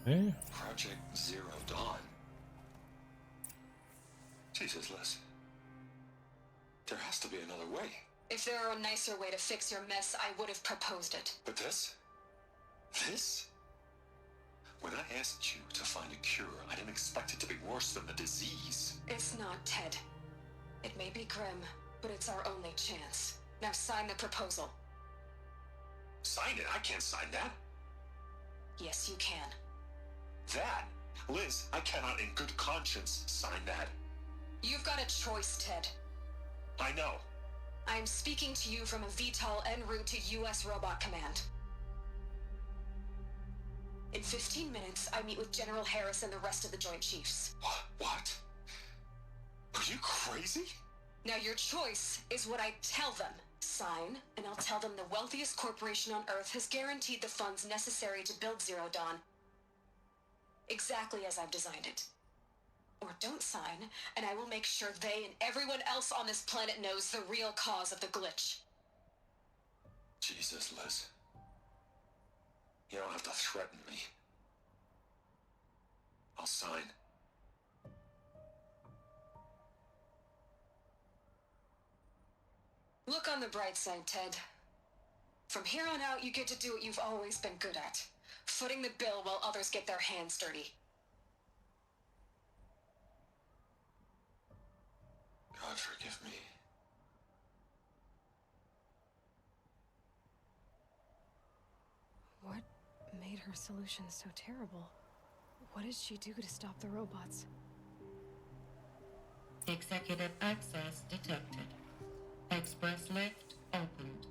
recovered. Project Zero Dawn. Jesus, Liz. There has to be another way. If there were a nicer way to fix your mess, I would have proposed it. But this? This? When I asked you to find a cure, I didn't expect it to be worse than the disease. It's not, Ted. It may be grim, but it's our only chance. Now sign the proposal. Sign it? I can't sign that. Yes, you can. That? Liz, I cannot in good conscience sign that. You've got a choice, Ted. I know. I am speaking to you from a VTOL en route to U.S. Robot Command. In 15 minutes, I meet with General Harris and the rest of the Joint Chiefs. What? Are you crazy? Now your choice is what I tell them. Sign, and I'll tell them the wealthiest corporation on Earth has guaranteed the funds necessary to build Zero Dawn. Exactly as I've designed it. Or don't sign, and I will make sure they and everyone else on this planet knows the real cause of the glitch. Jesus, Liz. You don't have to threaten me. I'll sign. Look on the bright side, Ted. From here on out, you get to do what you've always been good at. Footing the bill while others get their hands dirty. God forgive me. What made her solution so terrible? What did she do to stop the robots? Executive access detected. Express lift opened.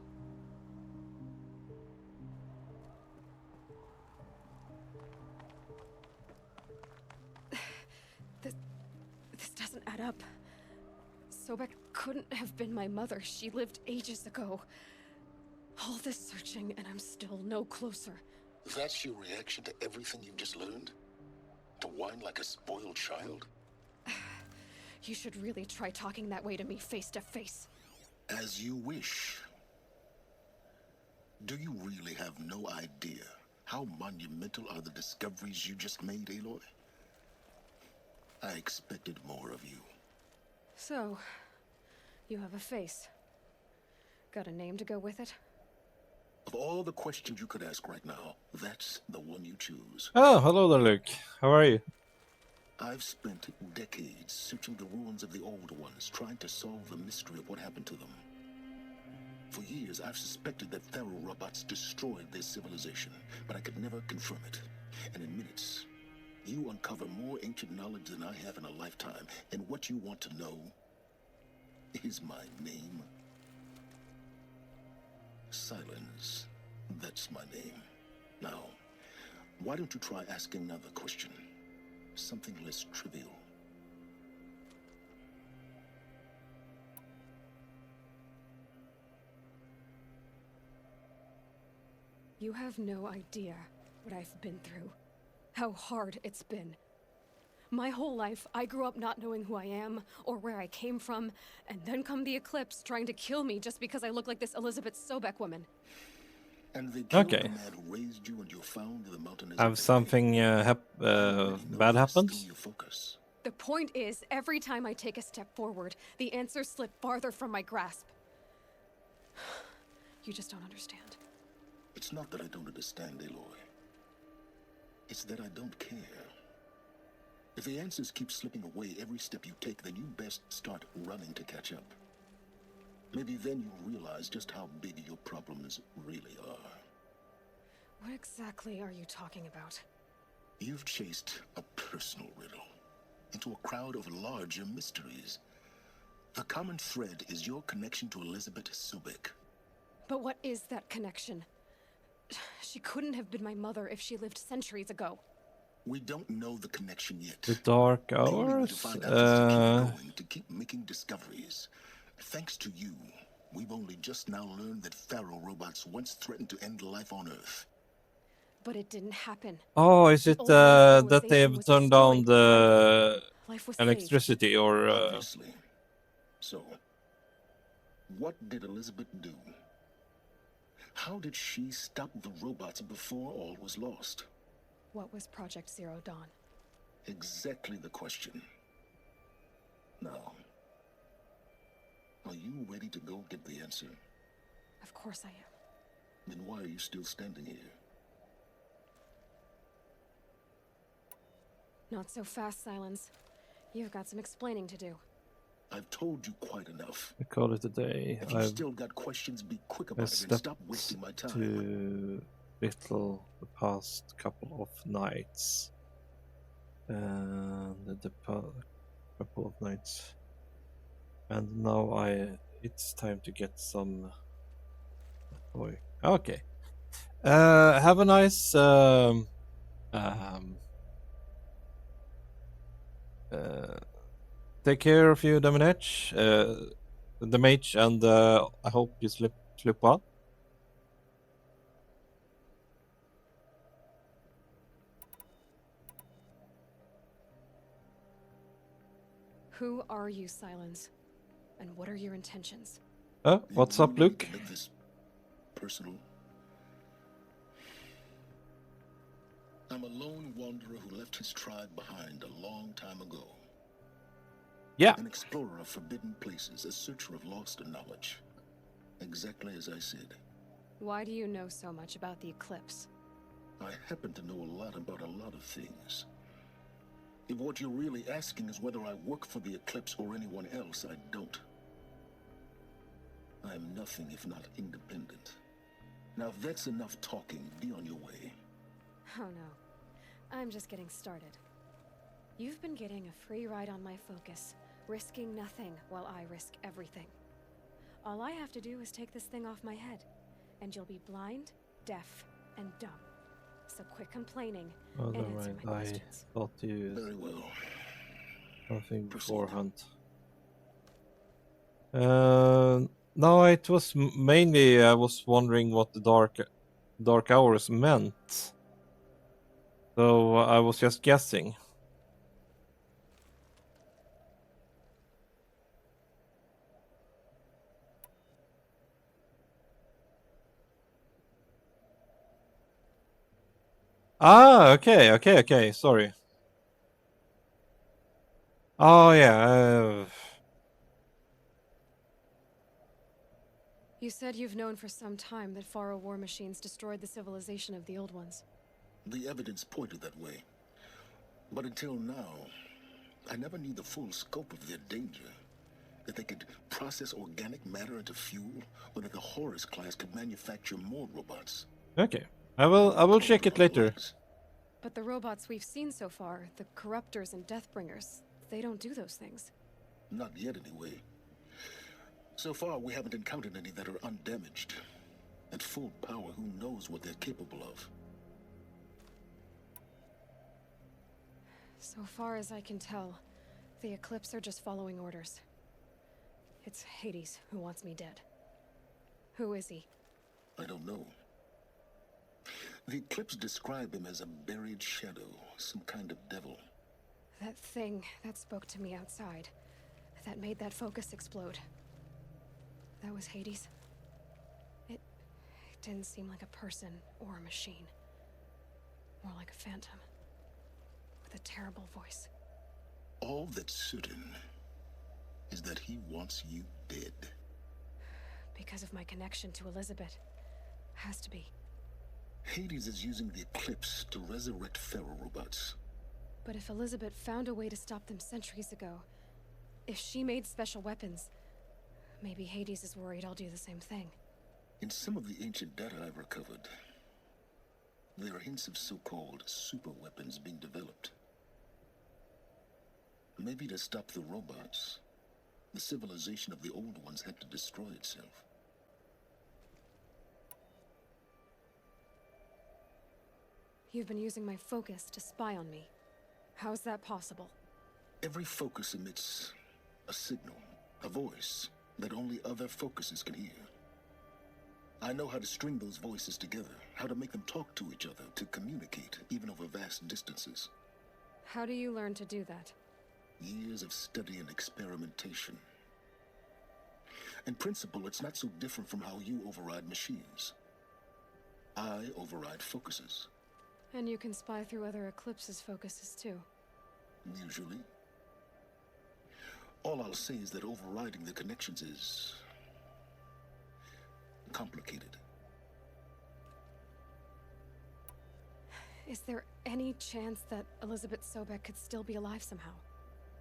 add up. Sobek couldn't have been my mother. She lived ages ago. All this searching, and I'm still no closer. That's your reaction to everything you've just learned? To whine like a spoiled child? You should really try talking that way to me face to face. As you wish. Do you really have no idea how monumental are the discoveries you just made, Aloy? I expected more of you. So, you have a face. Got a name to go with it? Of all the questions you could ask right now, that's the one you choose. Oh, hello there, Luke. How are you? I've spent decades searching the ruins of the old ones, trying to solve the mystery of what happened to them. For years, I've suspected that Faro robots destroyed their civilization, but I could never confirm it. And in minutes, you uncover more ancient knowledge than I have in a lifetime, and what you want to know is my name. Silence. That's my name. Now, why don't you try asking another question? Something less trivial. You have no idea what I've been through. How hard it's been. My whole life, I grew up not knowing who I am or where I came from, and then come the Eclipse trying to kill me just because I look like this Elizabeth Sobek woman. And they killed Okay. the man who raised you and you found the mountain as Have something bad happened? your focus. The point is, every time I take a step forward, the answers slip farther from my grasp. You just don't understand. It's not that I don't understand, Aloy. It's that I don't care. If the answers keep slipping away every step you take, then you best start running to catch up. Maybe then you'll realize just how big your problems really are. What exactly are you talking about? You've chased a personal riddle into a crowd of larger mysteries. The common thread is your connection to Elizabeth Sobek. But what is that connection? She couldn't have been my mother if she lived centuries ago. We don't know the connection yet. The Dark The only way to Hours? find out is to keep going, to keep making discoveries. Thanks to you, we've only just now learned that Faro robots once threatened to end life on Earth. But it didn't happen. Oh, is it Old Earth that they've civilization was turned down destroyed. the Life was electricity or Obviously. So, what did Elizabeth do? How did she stop the robots before all was lost? What was Project Zero Dawn? Exactly the question. Now, are you ready to go get the answer? Of course I am. Then why are you still standing here? Not so fast, Silence. You've got some explaining to do. I've told you quite enough. I call it a day. If you I've still got questions, be quick I about it and slept stop wasting my time. too little the past couple of nights. And couple of nights. And now it's time to get some. Boy, okay. Have a nice take care of you, Dominage, the mage, and I hope you sleep well. Who are you, Silence? And what are your intentions? What's up, Luke? Make this personal. I'm a lone wanderer who left his tribe behind a long time ago. Yeah. An explorer of forbidden places, a searcher of lost knowledge. Exactly as I said. Why do you know so much about the Eclipse? I happen to know a lot about a lot of things. If what you're really asking is whether I work for the Eclipse or anyone else, I don't. I am nothing if not independent. Now if that's enough talking, be on your way. Oh no. I'm just getting started. You've been getting a free ride on my focus, risking nothing while I risk everything. All I have to do is take this thing off my head, and you'll be blind, deaf, and dumb. So quit complaining and answer my I questions. thought you. Very well. Nothing beforehand. No, it was mainly I was wondering what the dark hours meant. So I was just guessing. Ah, okay. Sorry. Oh yeah. You said you've known for some time that Faro war machines destroyed the civilization of the Old Ones. The evidence pointed that way. But until now, I never knew the full scope of their danger. That they could process organic matter into fuel, or that the Horus class could manufacture more robots. Okay. I will check it later. But the robots we've seen so far, the Corruptors and Deathbringers, they don't do those things. Not yet, anyway. So far, we haven't encountered any that are undamaged. At full power, who knows what they're capable of? So far as I can tell, the Eclipse are just following orders. It's Hades who wants me dead. Who is he? I don't know. The Eclipse describe him as a buried shadow, some kind of devil. That thing that spoke to me outside, that made that focus explode. That was Hades. It didn't seem like a person or a machine. More like a phantom. With a terrible voice. All that's certain is that he wants you dead. Because of my connection to Elizabeth. Has to be. Hades is using the Eclipse to resurrect Pharaoh robots. But if Elizabeth found a way to stop them centuries ago, if she made special weapons, maybe Hades is worried I'll do the same thing. In some of the ancient data I've recovered, there are hints of so-called super weapons being developed. Maybe to stop the robots, the civilization of the Old Ones had to destroy itself. You've been using my focus to spy on me. How is that possible? Every focus emits a signal, a voice, that only other focuses can hear. I know how to string those voices together, how to make them talk to each other, to communicate, even over vast distances. How do you learn to do that? Years of study and experimentation. In principle, it's not so different from how you override machines. I override focuses. And you can spy through other Eclipse's focuses too. Usually. All I'll say is that overriding the connections is complicated. Is there any chance that Elizabeth Sobek could still be alive somehow?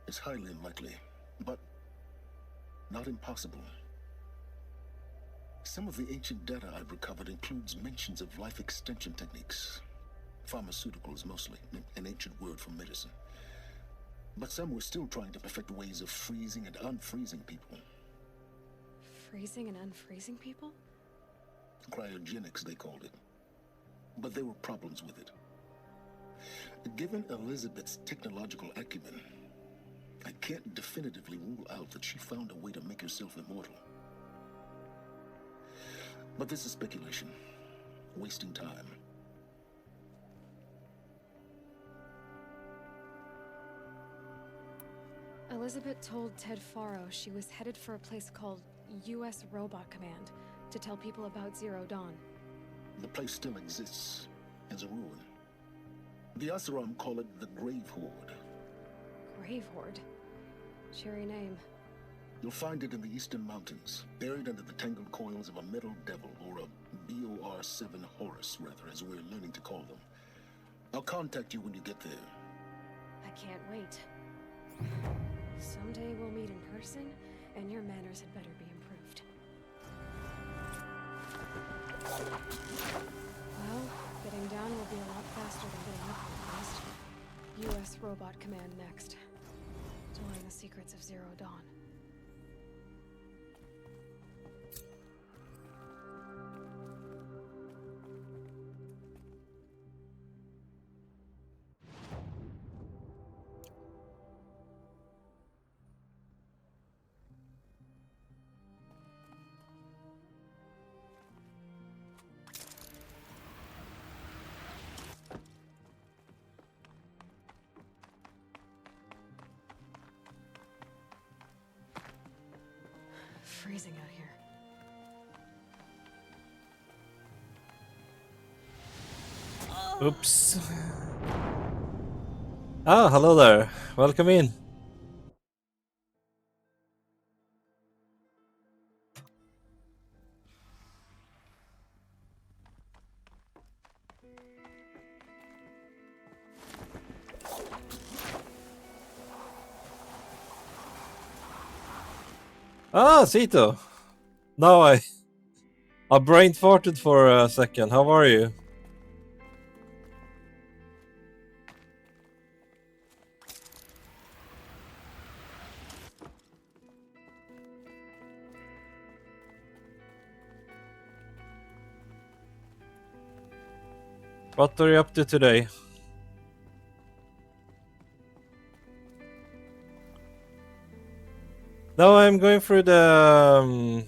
It's highly unlikely, but not impossible. Some of the ancient data I've recovered includes mentions of life extension techniques. Pharmaceuticals mostly, an ancient word for medicine. But some were still trying to perfect ways of freezing and unfreezing people. Freezing and unfreezing people? Cryogenics, they called it. But there were problems with it. Given Elizabeth's technological acumen, I can't definitively rule out that she found a way to make herself immortal. But this is speculation. Wasting time. Elizabeth told Ted Faro she was headed for a place called U.S. Robot Command to tell people about Zero Dawn. The place still exists as a ruin. The Oseram call it the Grave Horde. Grave Horde? Cheery name. You'll find it in the Eastern Mountains, buried under the tangled coils of a metal devil, or a BOR-7 Horus, rather, as we're learning to call them. I'll contact you when you get there. I can't wait. Someday we'll meet in person, and your manners had better be improved. Well, getting down will be a lot faster than getting up real fast. U.S. Robot Command next. To learn the secrets of Zero Dawn. freezing out here. Oops. Ah, hello there. Welcome in. Ah, Sito. Now I brain farted for a second. How are you? What are you up to today? Now I'm going through the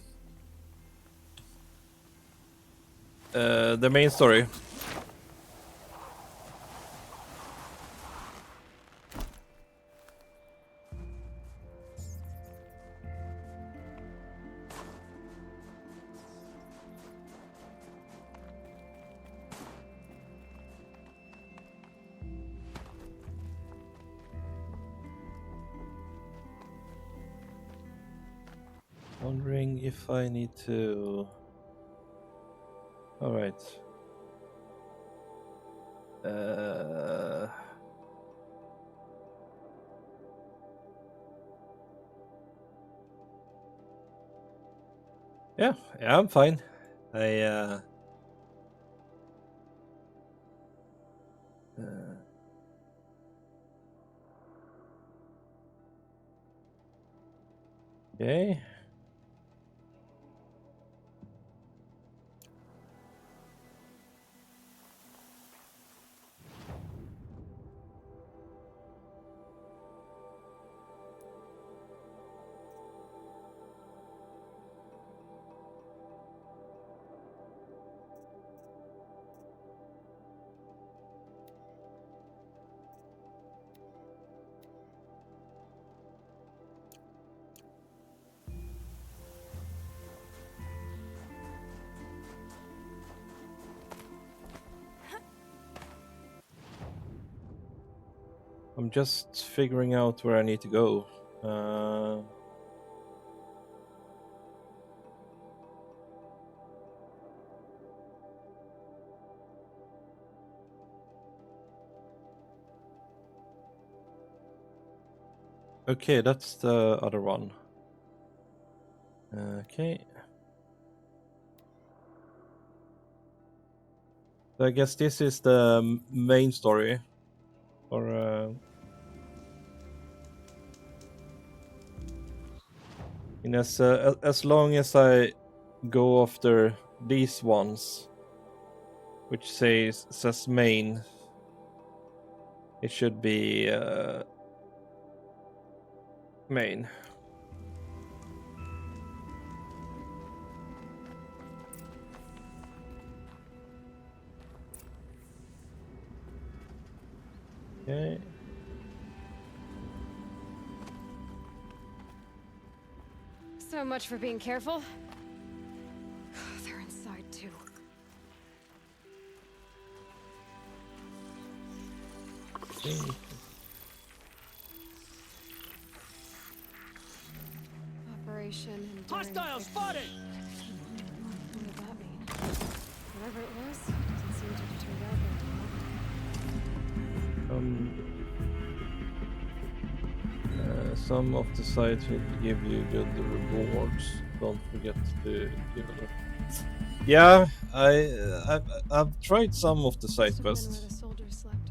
main story. Wondering if I need to... All right. Yeah, I'm fine. Okay. I'm just figuring out where I need to go. Okay, that's the other one. Okay. So I guess this is the main story. Or in as long as I go after these ones, which says main, it should be main. Okay. So much for being careful. They're inside too. Operation Enduring Hostile Victory. spotted! What did that mean? Whatever it was, doesn't seem to have turned out very well. Some of the sites will give you good rewards. Don't forget to give it. Yeah, I've tried some of the side quests. Where the soldiers slept.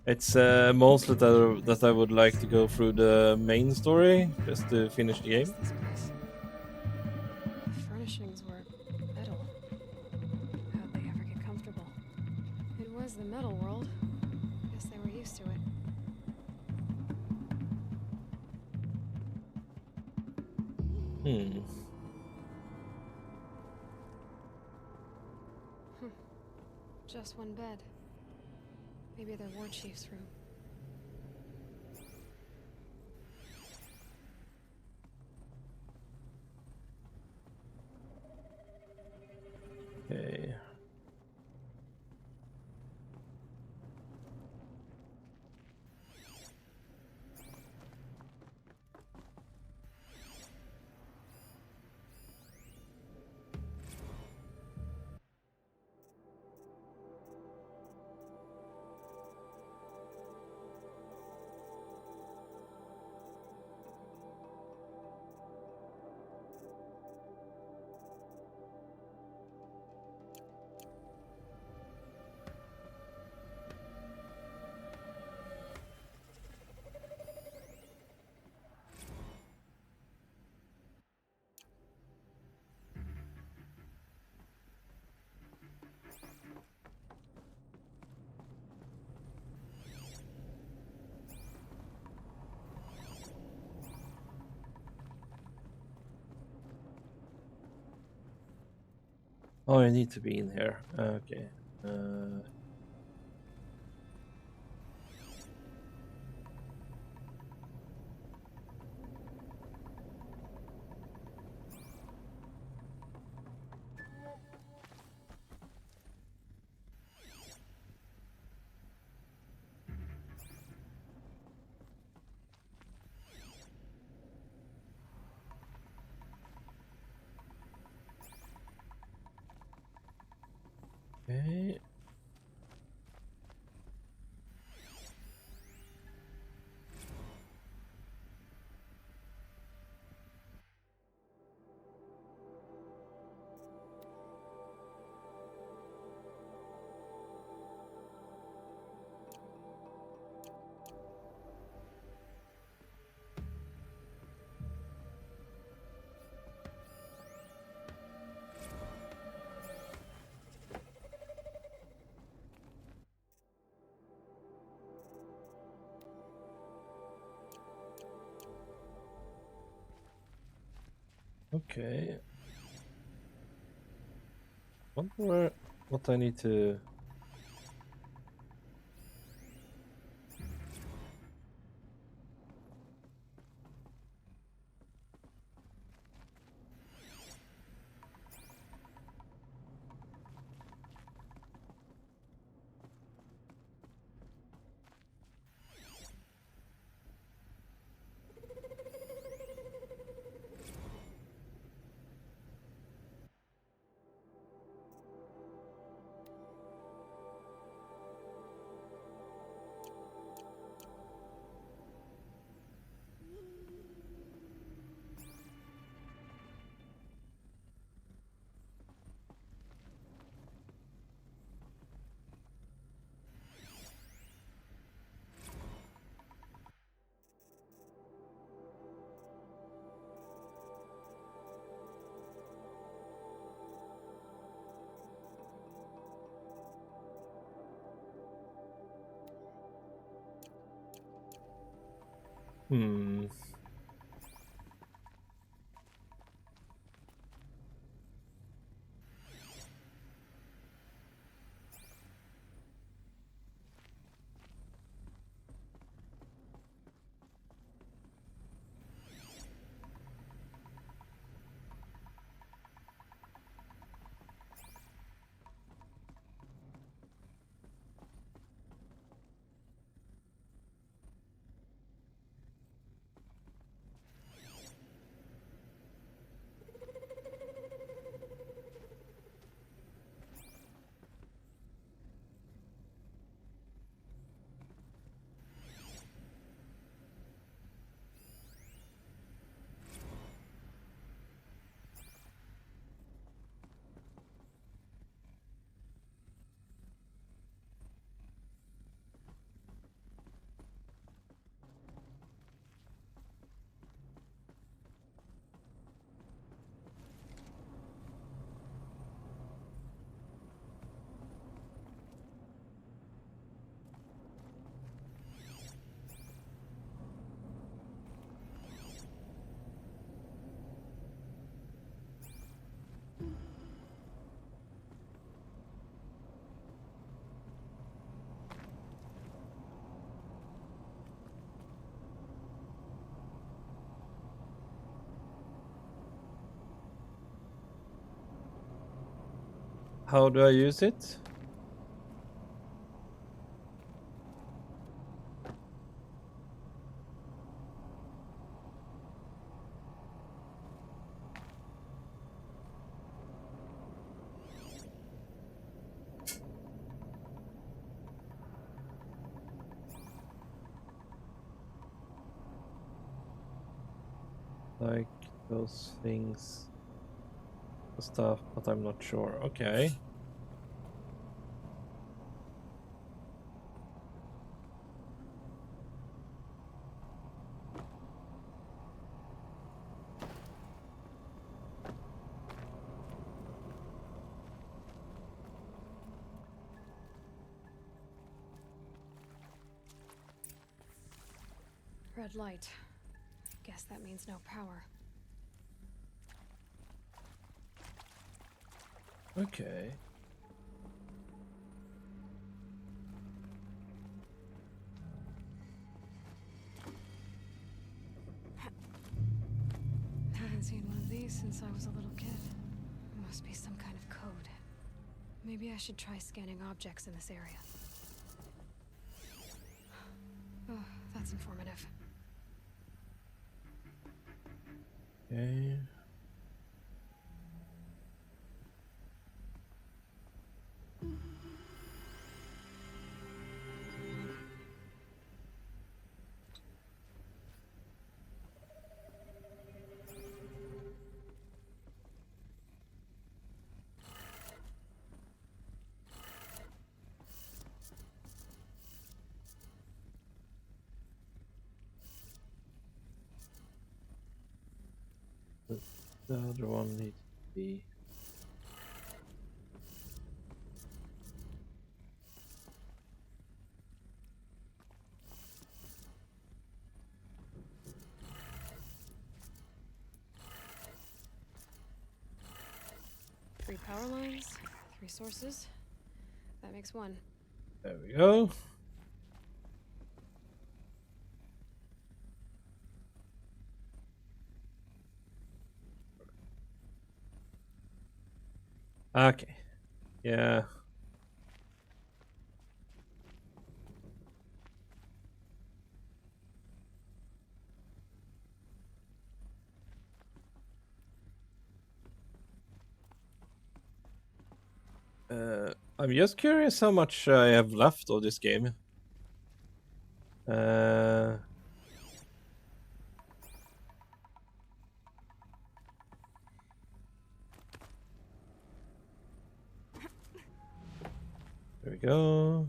It's mostly that I would like to go through the main story just to finish the game. This place. The furnishings were metal. How'd they ever get comfortable? It was the metal world. Guess they were used to it. Just one bed. Maybe the war chief's room. Oh, I need to be in here. Okay. Okay. Okay. Wonder what I need to. Hmm. How do I use it? Like those things, stuff, but I'm not sure. Okay. Red light. Guess that means no power. Okay. Haven't seen one of these since I was a little kid. Must be some kind of code. Maybe I should try scanning objects in this area. Oh, that's informative. Okay. The other one needs to be. Three power lines, 3 sources. That makes 1. There we go. Okay. Yeah. I'm just curious how much I have left of this game. There we go.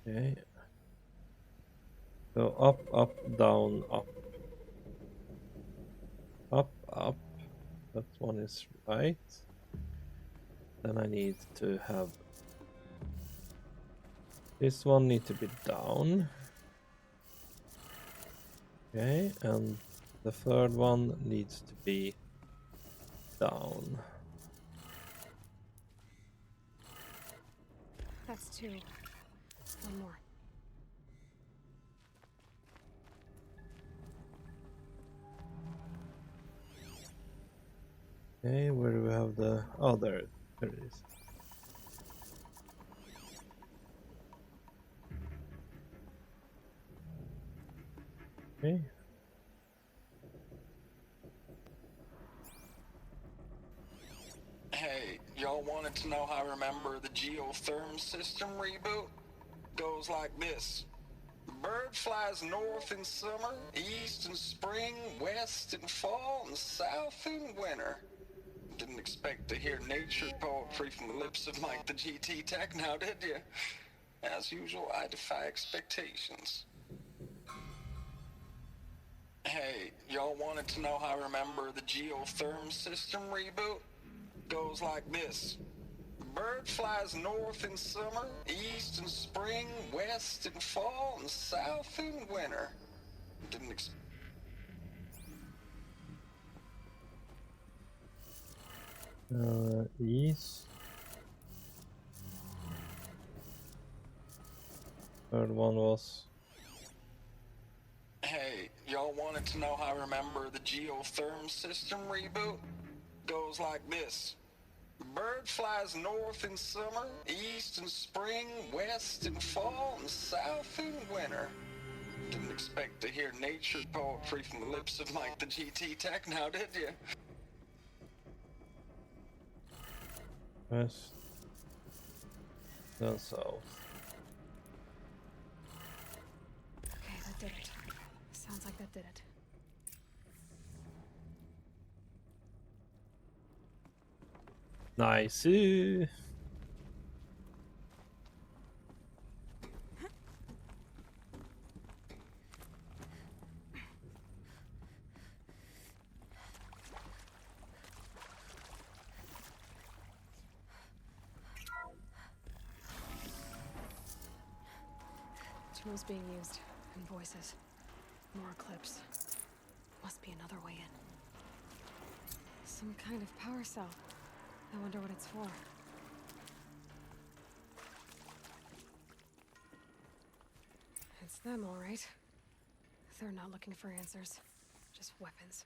Okay. So up, up, down, up. Up, up. That one is right. Then I need to have this one need to be down. Okay, and the third one needs to be down. That's 2. 1 more. Okay, where do we have the... Oh, there it is. Okay. Hey, y'all wanted to know how I remember the geotherm system reboot? Goes like this. Bird flies north in summer, east in spring, west in fall, and south in winter. Didn't expect to hear nature poetry from the lips of Mike the GT Tech now, did you? As usual, I defy expectations. Hey, y'all wanted to know how I remember the geotherm system reboot? Goes like this. Bird flies north in summer, east in spring, west in fall, and south in winter. Didn't expect... East. Third one was... Hey, y'all wanted to know how I remember the geotherm system reboot? Goes like this. Bird flies north in summer, east in spring, west in fall, and south in winter. Didn't expect to hear nature poetry from the lips of Mike the GT Tech now, did you? West. Then south. Okay, that did it. Sounds like that did it. Nice. Tools being used, and voices. More clips. Must be another way in. Some kind of power cell. I wonder what it's for. It's them, all right. They're not looking for answers, just weapons.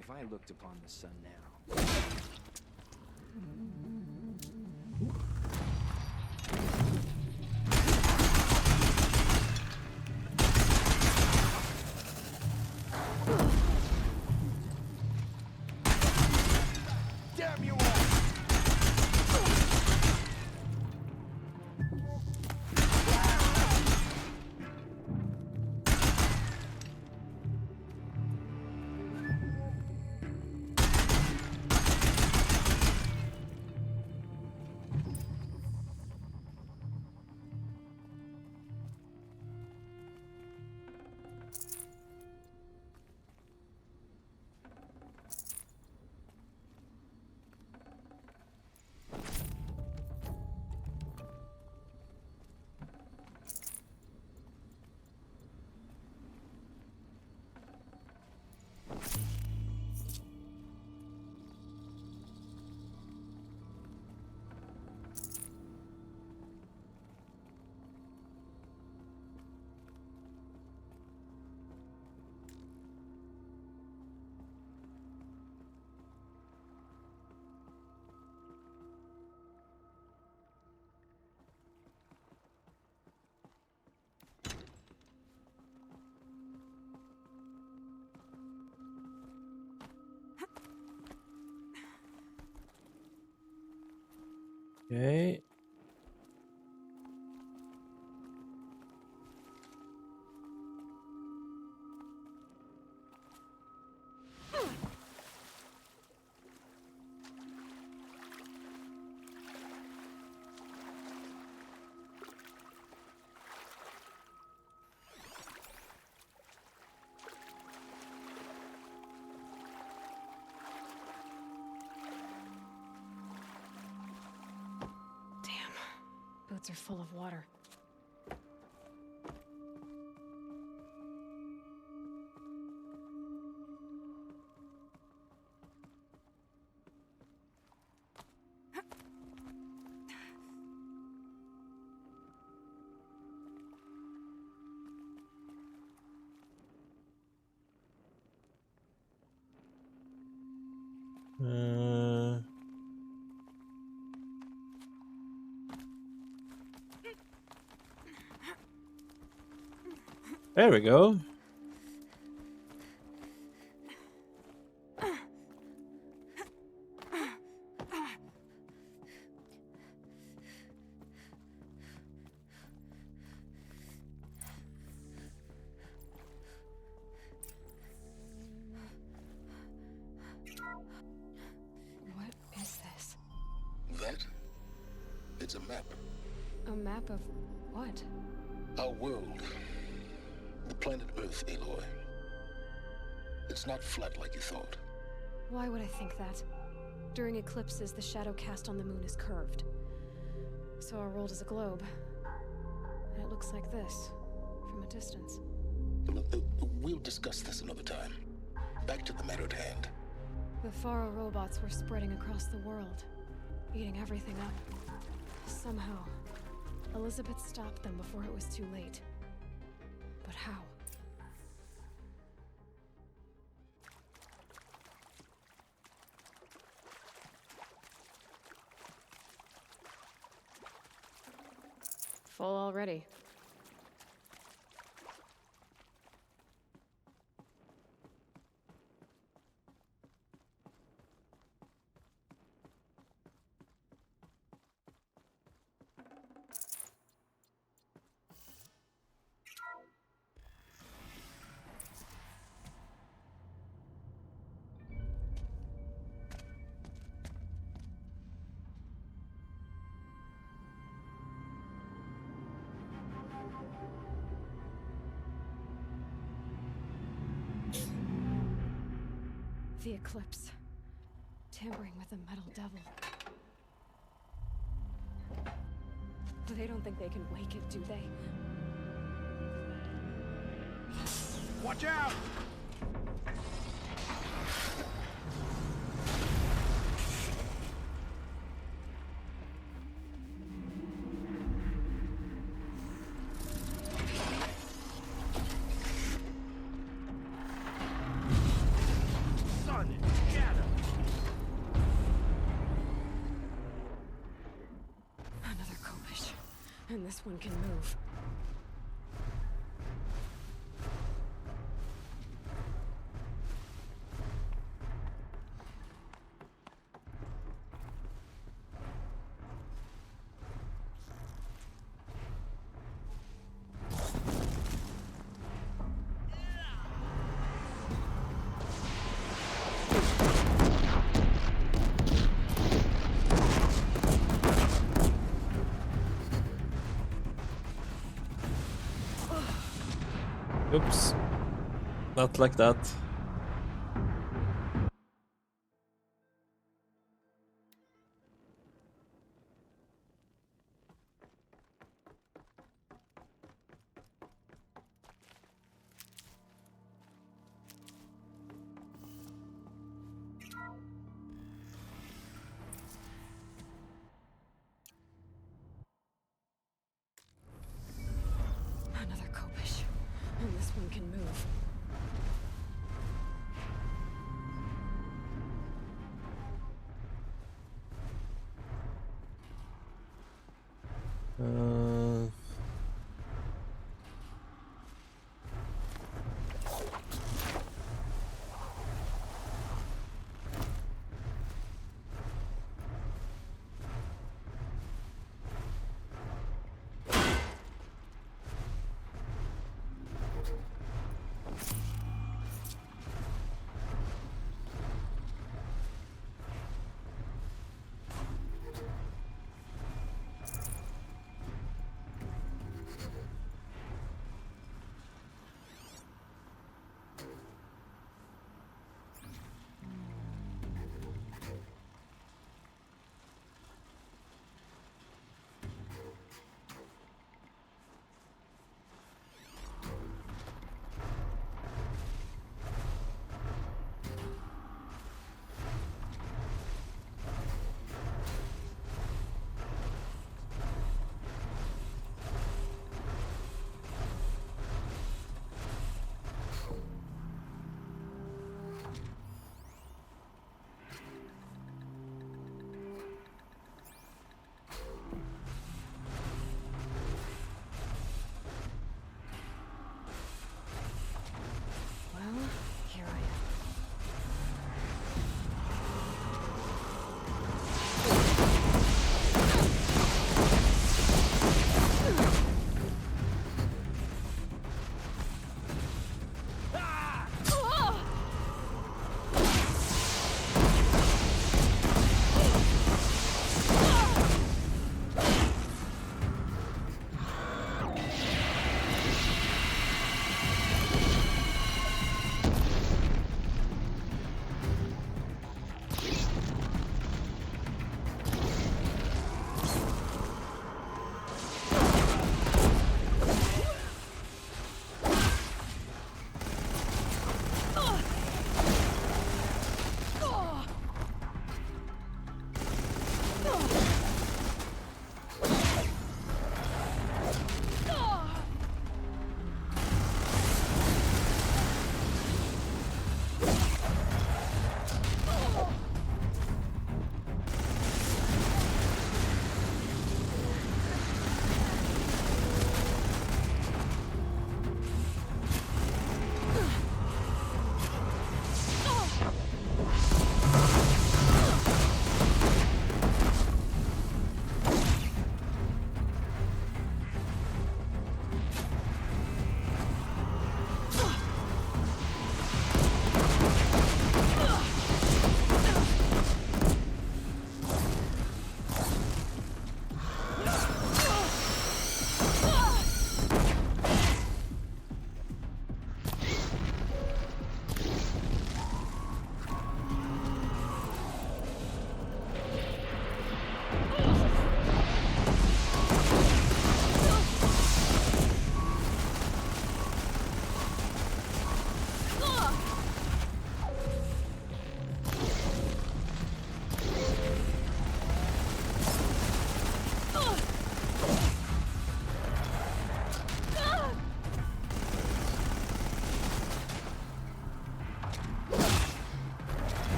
If I looked upon the sun now... Damn you all! Okay. Boots are full of water. There we go. What is this? That? It's a map. A map of what? Our world. The planet Earth, Aloy. It's not flat like you thought. Why would I think that? During eclipses, the shadow cast on the moon is curved. So our world is a globe. And it looks like this, from a distance. We'll discuss this another time. Back to the matter at hand. The Faro robots were spreading across the world, eating everything up. Somehow, Elizabeth stopped them before it was too late. But how? Full already. The Eclipse. Tampering with the Metal Devil. They don't think they can wake it, do they? Watch out! Sun and shadow. Another Kopish. And this one can move. Oops. Not like that. Another Kopish. And this one can move.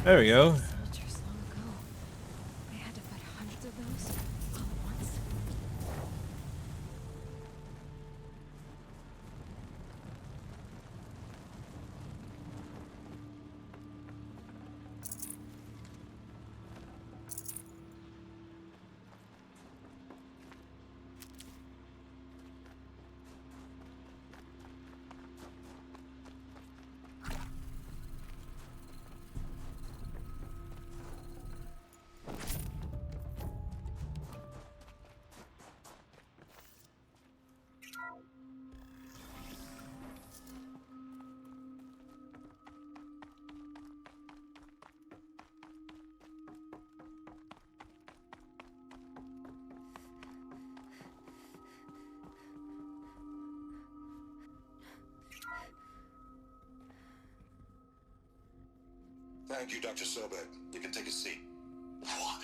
There we go. Soldiers long ago. They had to fight hundreds of those all at once. Thank you, Dr. Sobek. You can take a seat. What?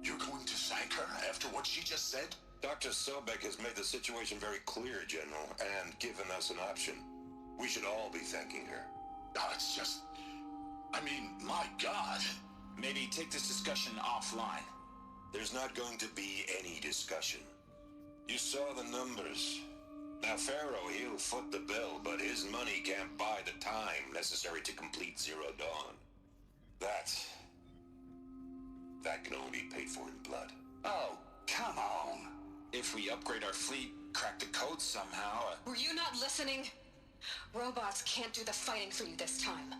You're going to thank her after what she just said? Dr. Sobek has made the situation very clear, General, and given us an option. We should all be thanking her. No, it's just... I mean, my God. Maybe take this discussion offline. There's not going to be any discussion. You saw the numbers. Now, Pharaoh, he'll foot the bill, but his money can't buy the time necessary to complete Zero Dawn. That can only be paid for in blood. Oh, come on. If we upgrade our fleet, crack the code somehow... Were you not listening? Robots can't do the fighting for you this time.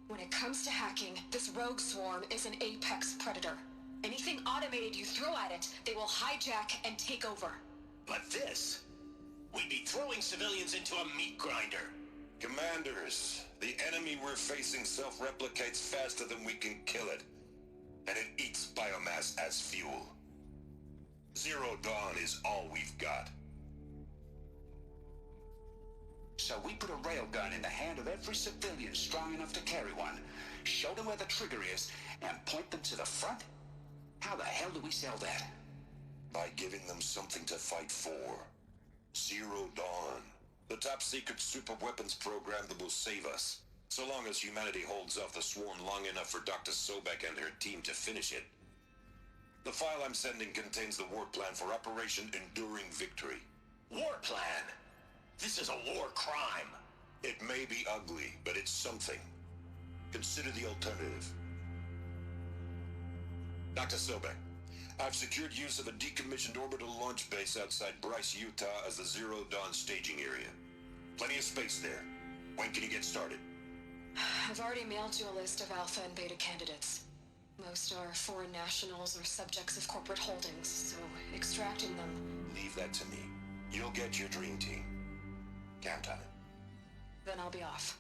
When it comes to hacking, this rogue swarm is an apex predator. Anything automated you throw at it, they will hijack and take over. But this... we'd be throwing civilians into a meat grinder. Commanders, the enemy we're facing self-replicates faster than we can kill it. And it eats biomass as fuel. Zero Dawn is all we've got. So we put a railgun in the hand of every civilian strong enough to carry one, show them where the trigger is, and point them to the front? How the hell do we sell that? By giving them something to fight for. Zero Dawn. The top-secret super-weapons program that will save us. So long as humanity holds off the swarm long enough for Dr. Sobek and her team to finish it. The file I'm sending contains the war plan for Operation Enduring Victory. War plan? This is a war crime. It may be ugly, but it's something. Consider the alternative. Dr. Sobek, I've secured use of a decommissioned orbital launch base outside Bryce, Utah as the Zero Dawn staging area. Plenty of space there. When can you get started? I've already mailed you a list of Alpha and Beta candidates. Most are foreign nationals or subjects of corporate holdings, so extracting them... Leave that to me. You'll get your dream team. Count on it. Then I'll be off.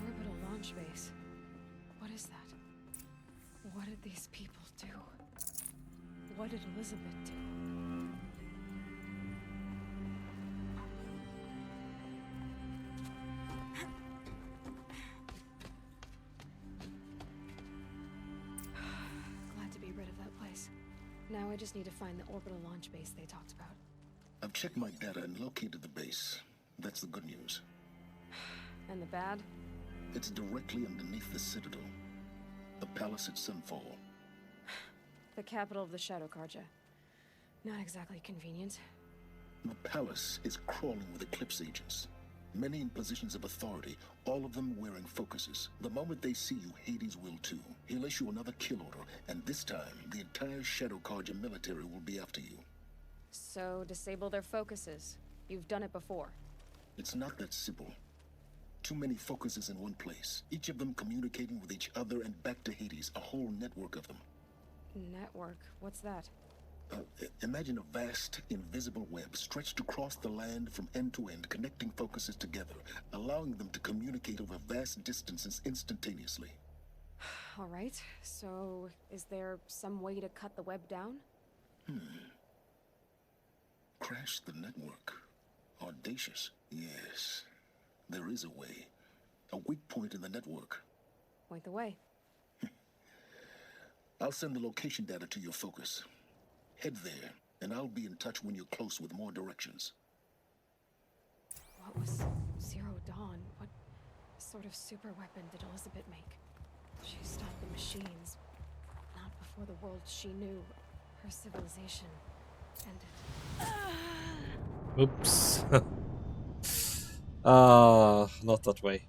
Orbital launch base. What is that? What did these people do? What did Elizabeth do? Glad to be rid of that place. Now I just need to find the orbital launch base they talked about. I've checked my data and located the base. That's the good news. And the bad? It's directly underneath the Citadel. The palace at Sunfall. The capital of the Shadow Carja. Not exactly convenient. The palace is crawling with Eclipse agents. Many in positions of authority, all of them wearing focuses. The moment they see you, Hades will too. He'll issue another kill order, and this time, the entire Shadow Carja military will be after you. So, disable their focuses. You've done it before. It's not that simple. Too many focuses in one place, each of them communicating with each other and back to Hades, a whole network of them. Network? What's that? Imagine a vast, invisible web stretched across the land from end to end, connecting focuses together, allowing them to communicate over vast distances instantaneously. All right, so is there some way to cut the web down? Crash the network. Audacious. Yes, there is a way. A weak point in the network. Point the way. I'll send the location data to your focus. Head there, and I'll be in touch when you're close with more directions. Zero Dawn. What sort of super weapon did Elizabeth make? She stopped the machines. Not before the world she knew, her civilization, ended. Oops. Not that way.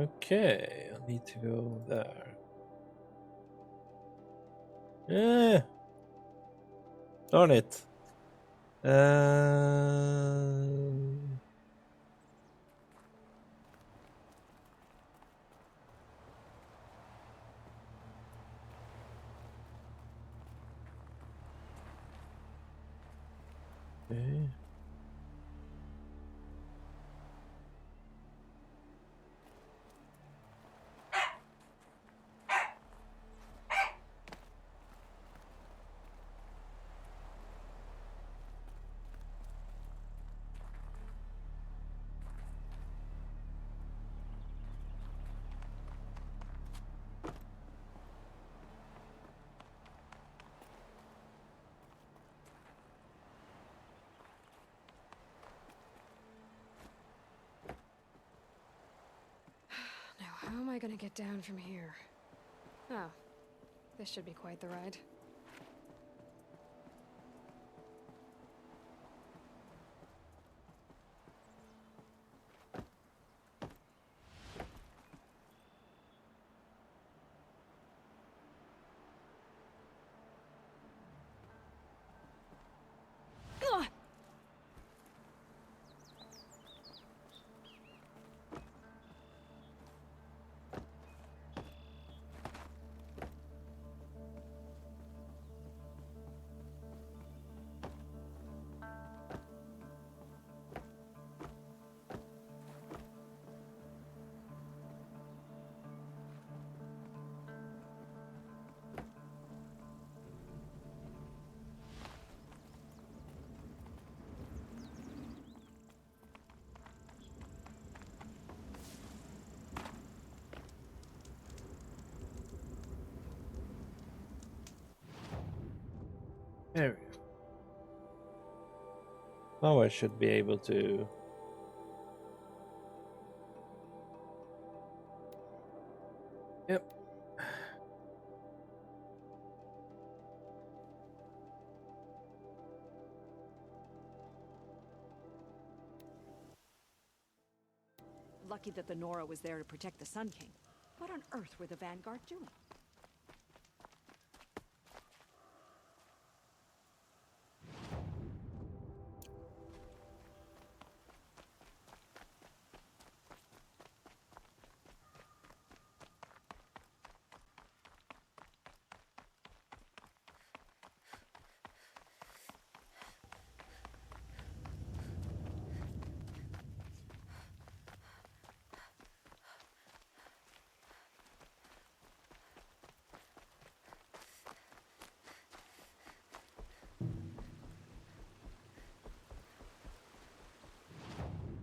Okay, I need to go there. Darn it. Okay. Now, how am I gonna get down from here? Oh, this should be quite the ride. There we go. Now I should be able to. Yep. Lucky that the Nora was there to protect the Sun King. What on earth were the Vanguard doing?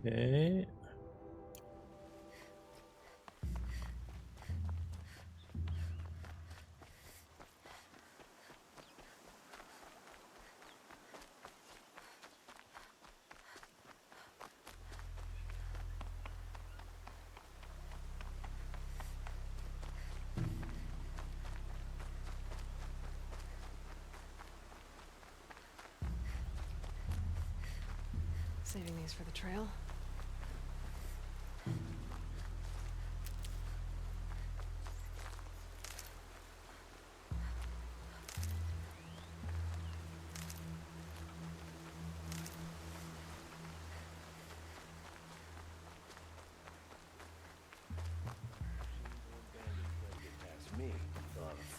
Okay. Saving these for the trail.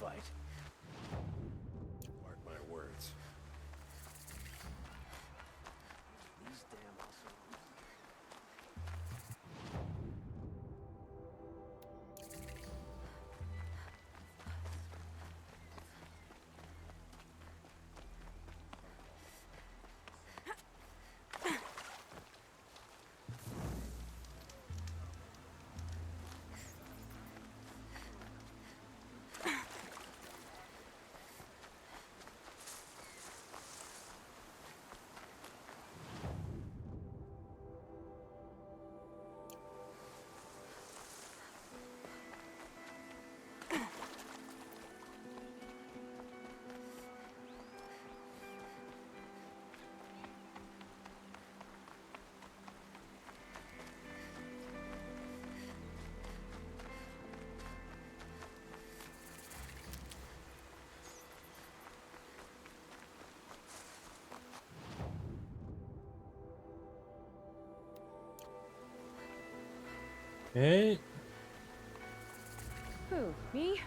fight. Mark my words. These damn assholes. Okay. Who? Me?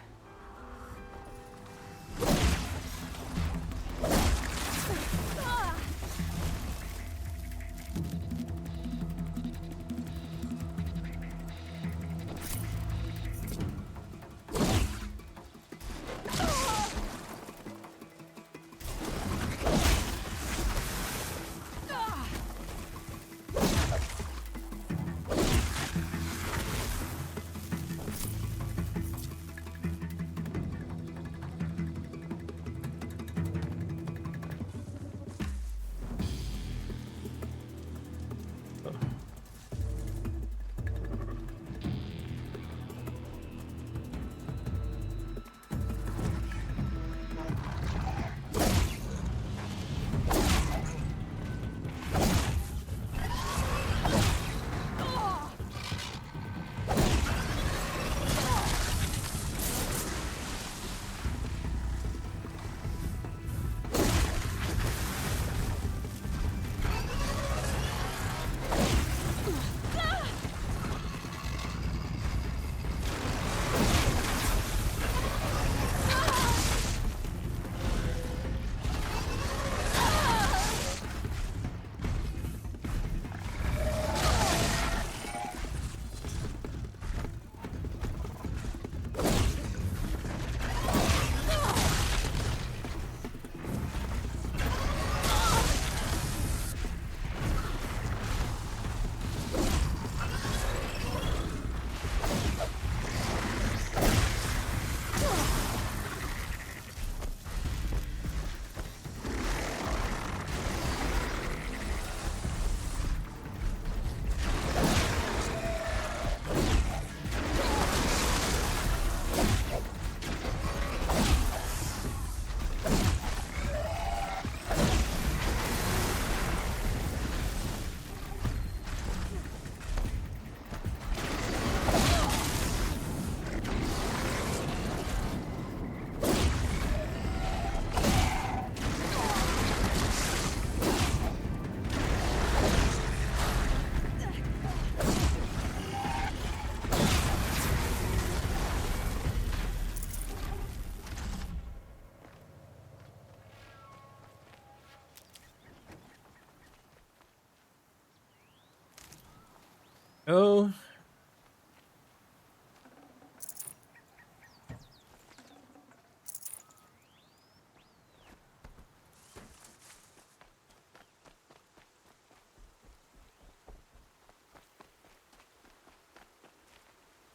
Oh.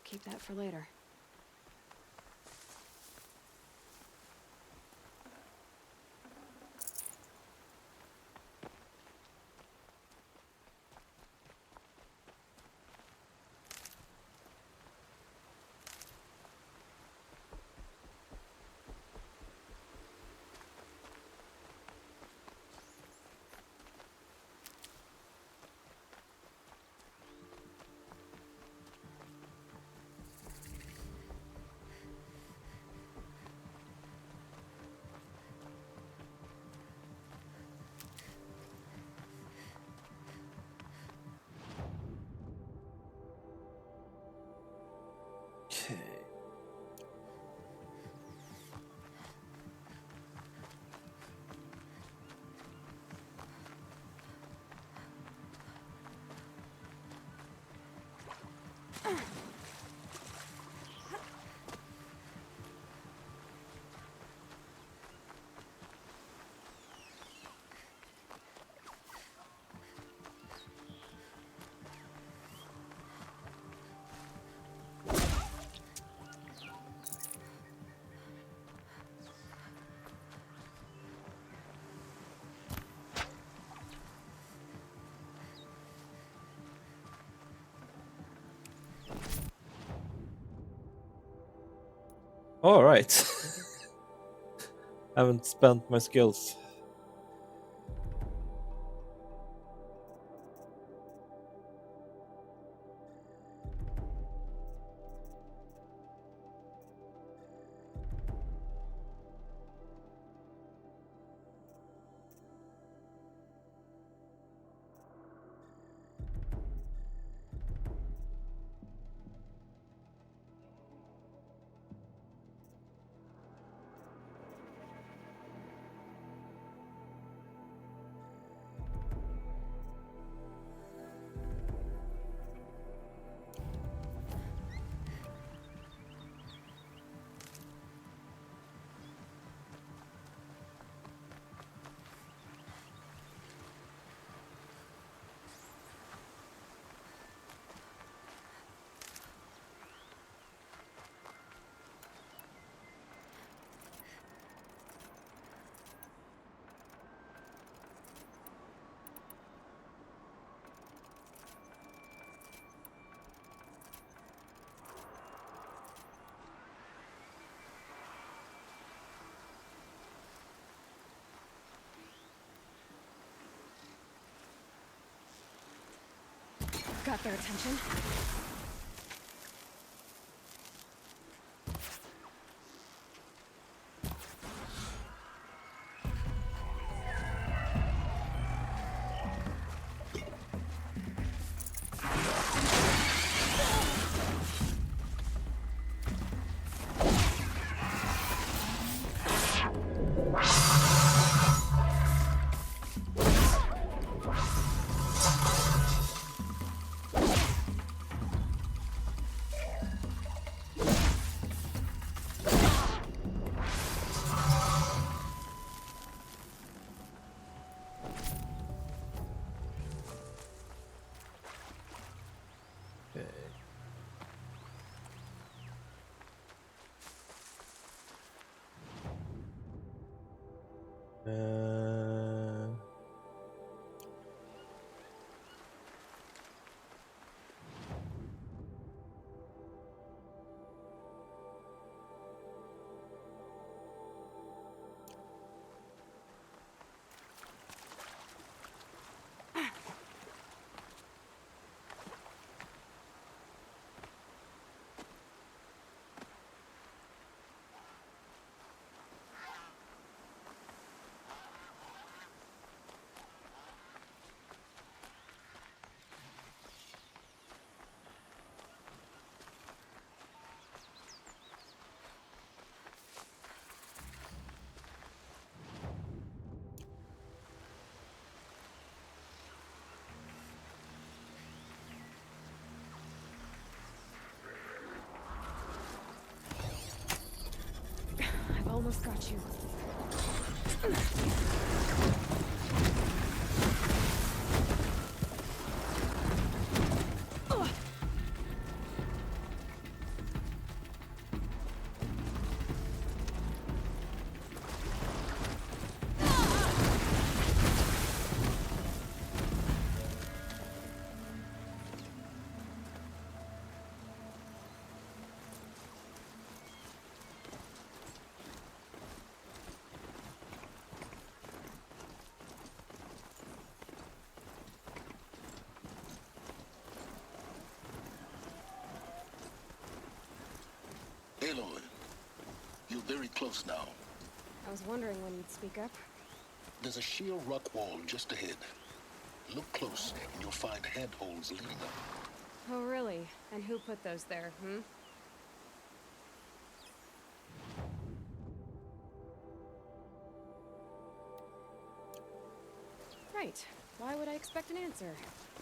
Keep that for later. All right. Haven't spent my skills. Got their attention? I've almost got you. Aloy, you're very close now. I was wondering when you'd speak up. There's a sheer rock wall just ahead. Look close, and you'll find handholds leading up. Oh, really? And who put those there, hmm? Right. Why would I expect an answer?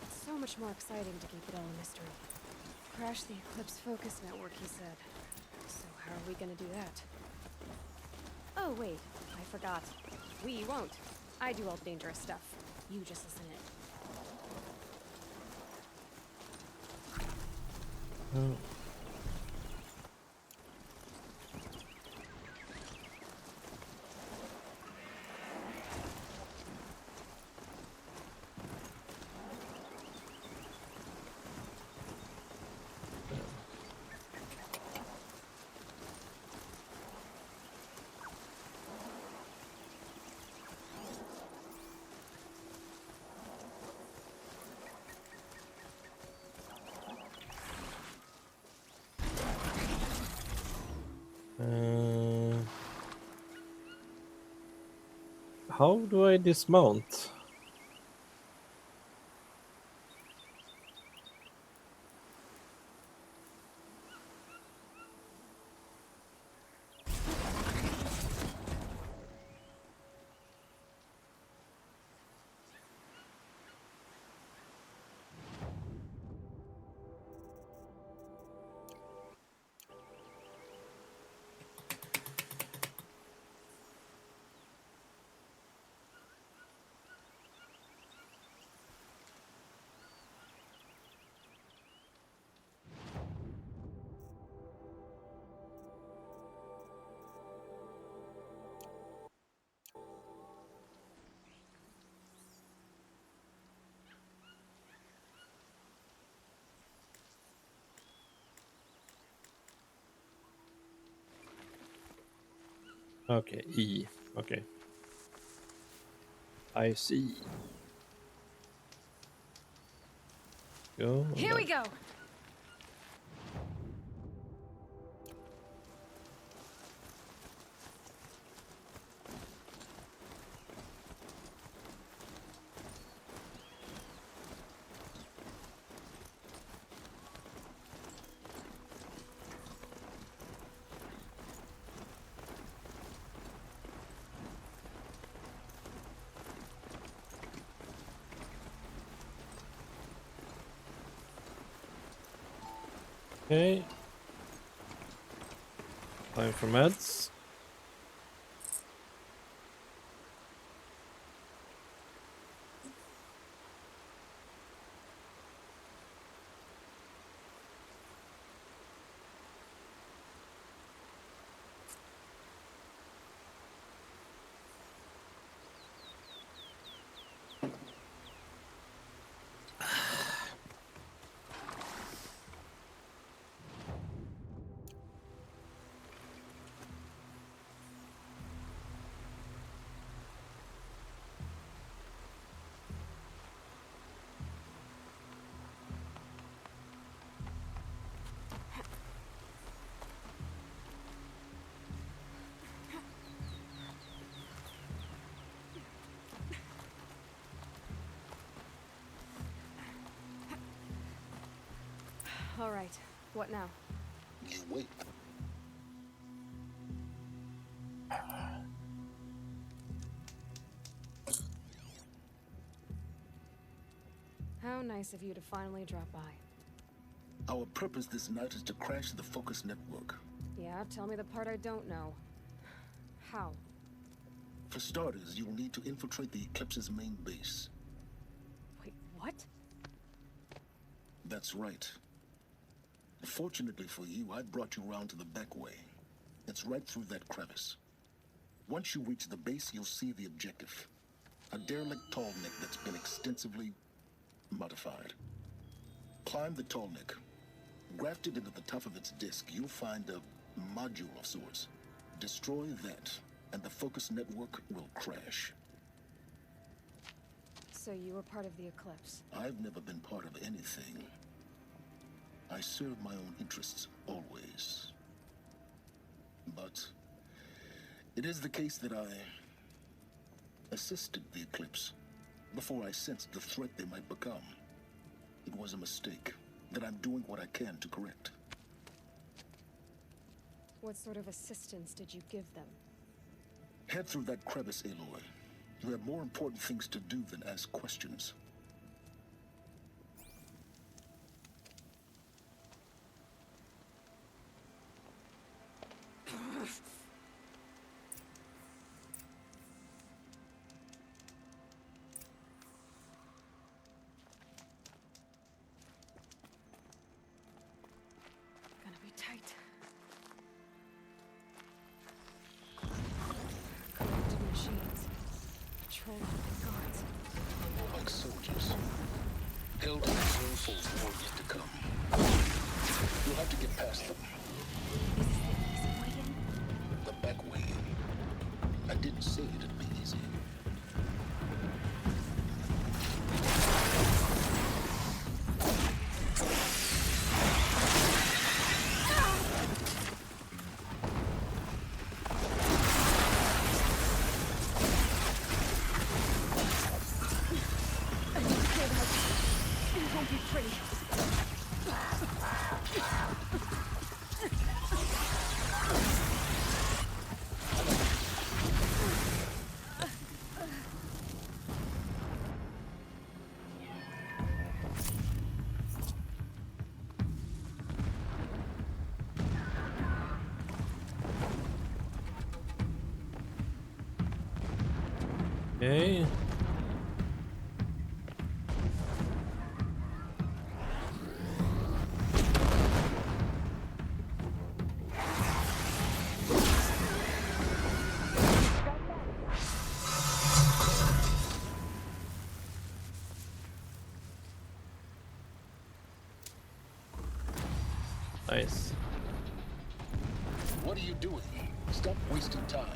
It's so much more exciting to keep it all a mystery. Crash the Eclipse Focus Network, he said. So how are we gonna do that? Oh, wait. I forgot. We won't. I do all the dangerous stuff. You just listen in. Oh. How do I dismount? Okay, E. Okay. I see. Go. and Here we then- go. Okay. Time for meds. All right. What now? You wait. How nice of you to finally drop by. Our purpose this night is to crash the Focus network. Yeah, tell me the part I don't know. How? For starters, you'll need to infiltrate the Eclipse's main base. Wait, what? That's right. Fortunately for you, I brought you round to the back way. It's right through that crevice. Once you reach the base, you'll see the objective. A derelict tallneck that's been extensively modified. Climb the tallneck. Grafted into the top of its disk, you'll find a module of sorts. Destroy that, and the Focus network will crash. So you were part of the Eclipse. I've never been part of anything. I serve my own interests, always. But it is the case that I assisted the Eclipse before I sensed the threat they might become. It was a mistake that I'm doing what I can to correct. What sort of assistance did you give them? Head through that crevice, Aloy. You have more important things to do than ask questions. Gonna be tight. Corrupted machines. Patrolled by guards. More like soldiers. Okay. Nice. What are you doing? Stop wasting time.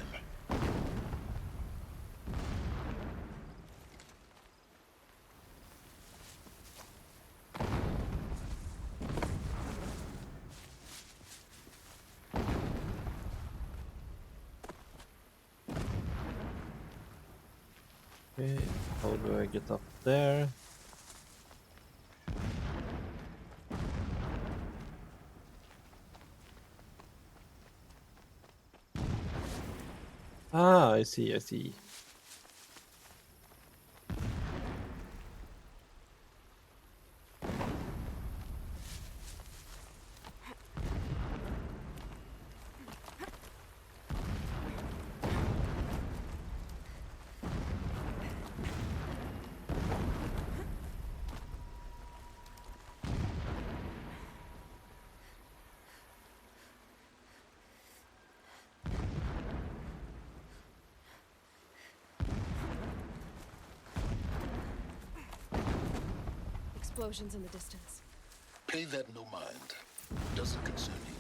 Okay, how do I get up there? Ah, I see, I see. Explosions in the distance. Pay that no mind. Doesn't concern you.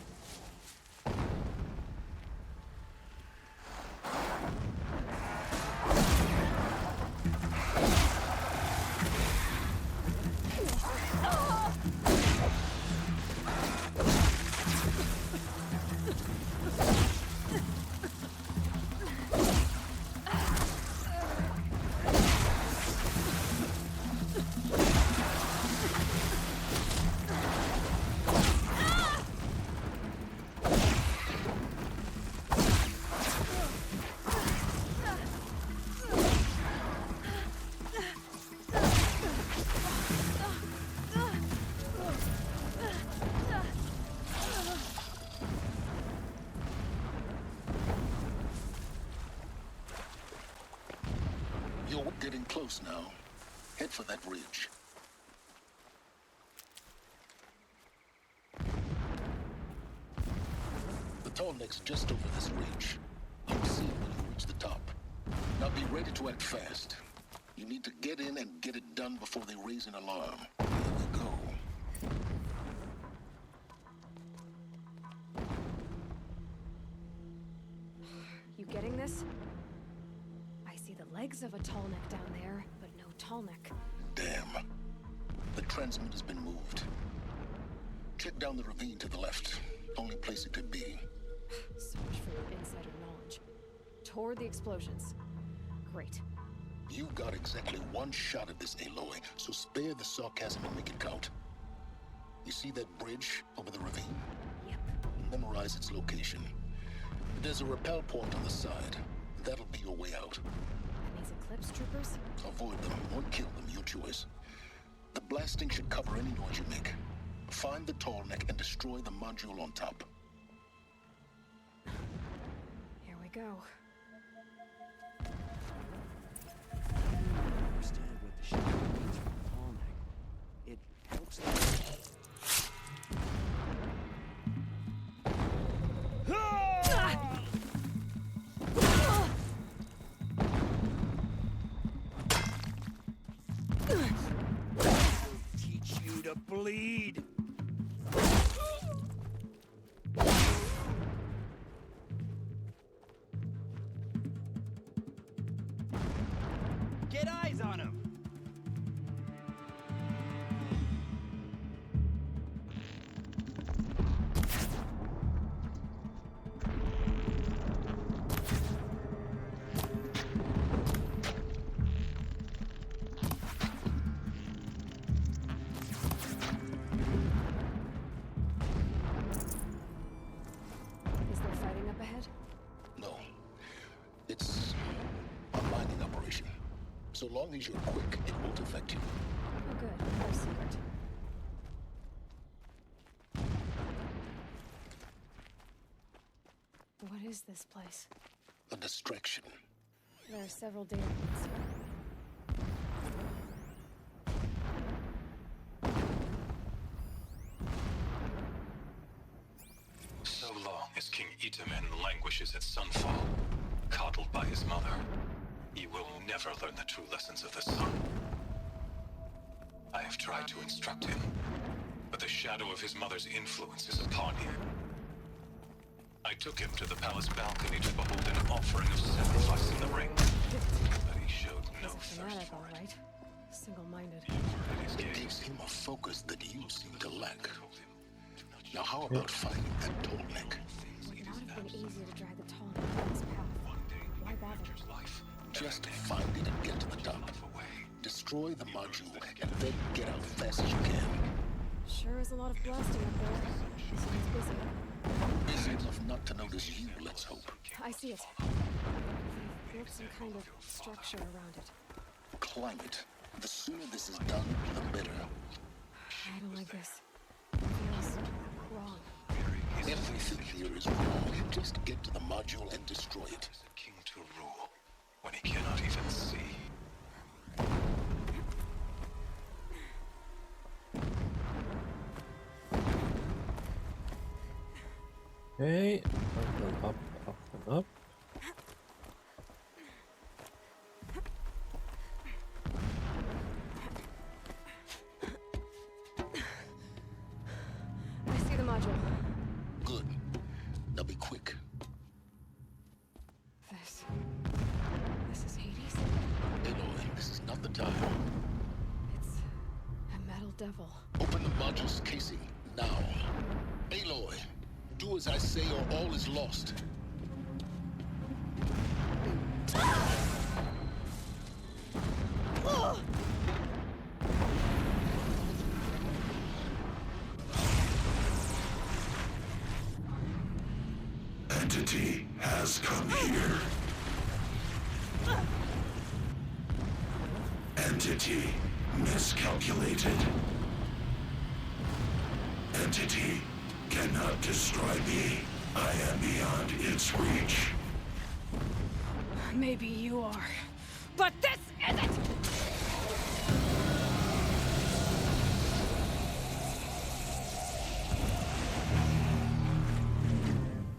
You're getting close now. Head for that ridge. The tall neck's just over this ridge. You'll see it when you reach the top. Now be ready to act fast. You need to get in and get it done before they raise an alarm. Here we go. You getting this? I see the legs of a tall neck down there, but no tall neck. Damn. The transmitter's been moved. Check down the ravine to the left. Only place it could be. So much for your insider knowledge. Toward the explosions. Great. You got exactly one shot at this, Aloy, so spare the sarcasm and make it count. You see that bridge over the ravine? Yep. Memorize its location. There's a rappel point on the side. That'll be your way out. And these Eclipse troopers? Avoid them or kill them, your choice. The blasting should cover any noise you make. Find the tall neck and destroy the module on top. Here we go. I understand what the shadow means for the tall neck. It helps them. Teach you to bleed. Get eyes on him! Is there fighting up ahead? No. It's a mining operation. So long as you're quick, it won't affect you. Oh good, our secret. What is this place? A distraction. There are several data points. So long as King Itamen languishes at Sunfall, coddled by his mother, he will never learn the true lessons of the sun. I have tried to instruct him, but the shadow of his mother's influence is upon him. I took him to the palace balcony to behold an offering of sacrifice in the ring, but he showed no thirst for it. Right? Single-minded. It gives him a focus that you seem to lack. Now how about fighting that tall neck? It would not have been easier to drag the tall neck down this path. Why bother? Just find it and get to the top. Destroy the module, and then get out fast as you can. Sure is a lot of blasting up there. Seems busy. Busy enough not to notice you, let's hope. I see it. They've built some kind of structure around it. Climb it. The sooner this is done, the better. I don't like this. It feels wrong. Everything here is wrong. Just get to the module and destroy it. King to rule when he cannot even see. Okay, up, and up. I see the module. Good. Now be quick. This is Hades? Aloy, this is not the time. It's a metal devil. Open the module's casing now. Aloy, do as I say or all is lost. Entity has come here. Entity miscalculated. Entity cannot destroy me. I am beyond its reach. Maybe you are. But this isn't!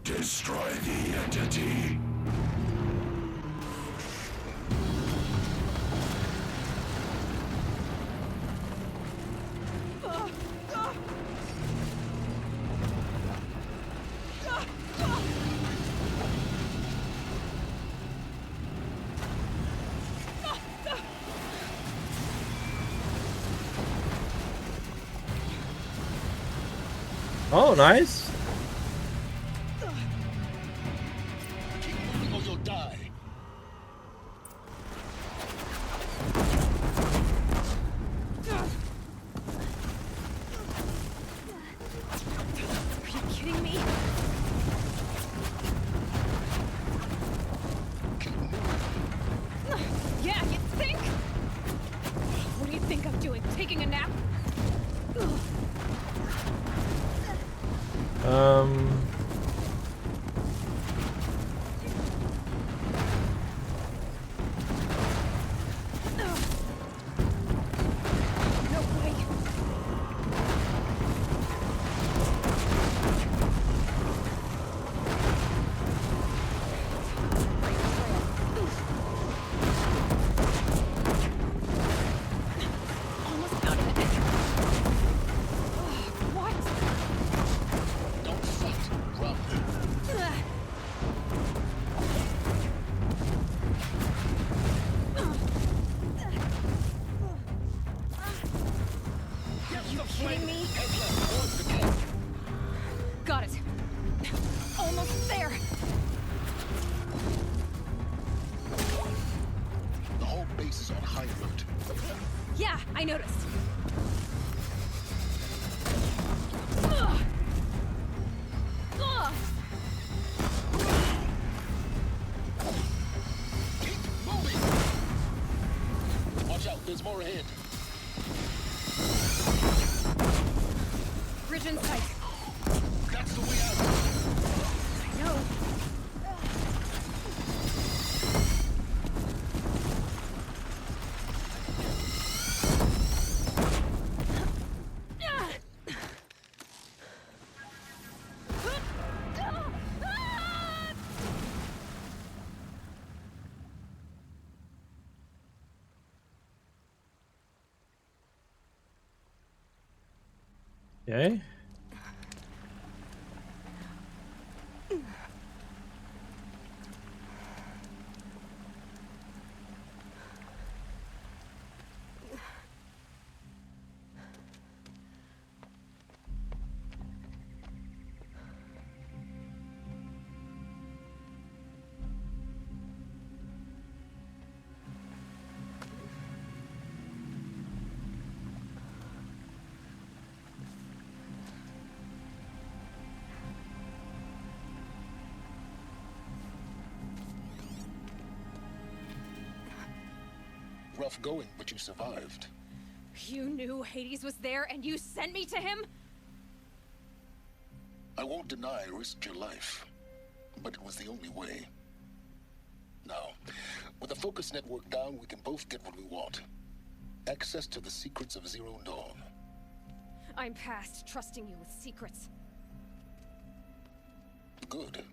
Destroy the entity. Oh, nice. Keep moving or you'll die. Are you kidding me? Yeah, you think? What do you think I'm doing? Taking a nap? No way. Almost out of it. What? Don't fight. Run. Are you kidding me? Got it. Almost there. The whole base is on high alert. Yeah, I noticed. Keep moving. Watch out, there's more ahead. Bridge in sight. That's the way out. I know. Okay. Rough going, but you survived. You knew Hades was there and you sent me to him? I won't deny I risked your life, but it was the only way. Now, with the focus network down, we can both get what we want. Access to the secrets of Zero Dawn. I'm past trusting you with secrets. Good.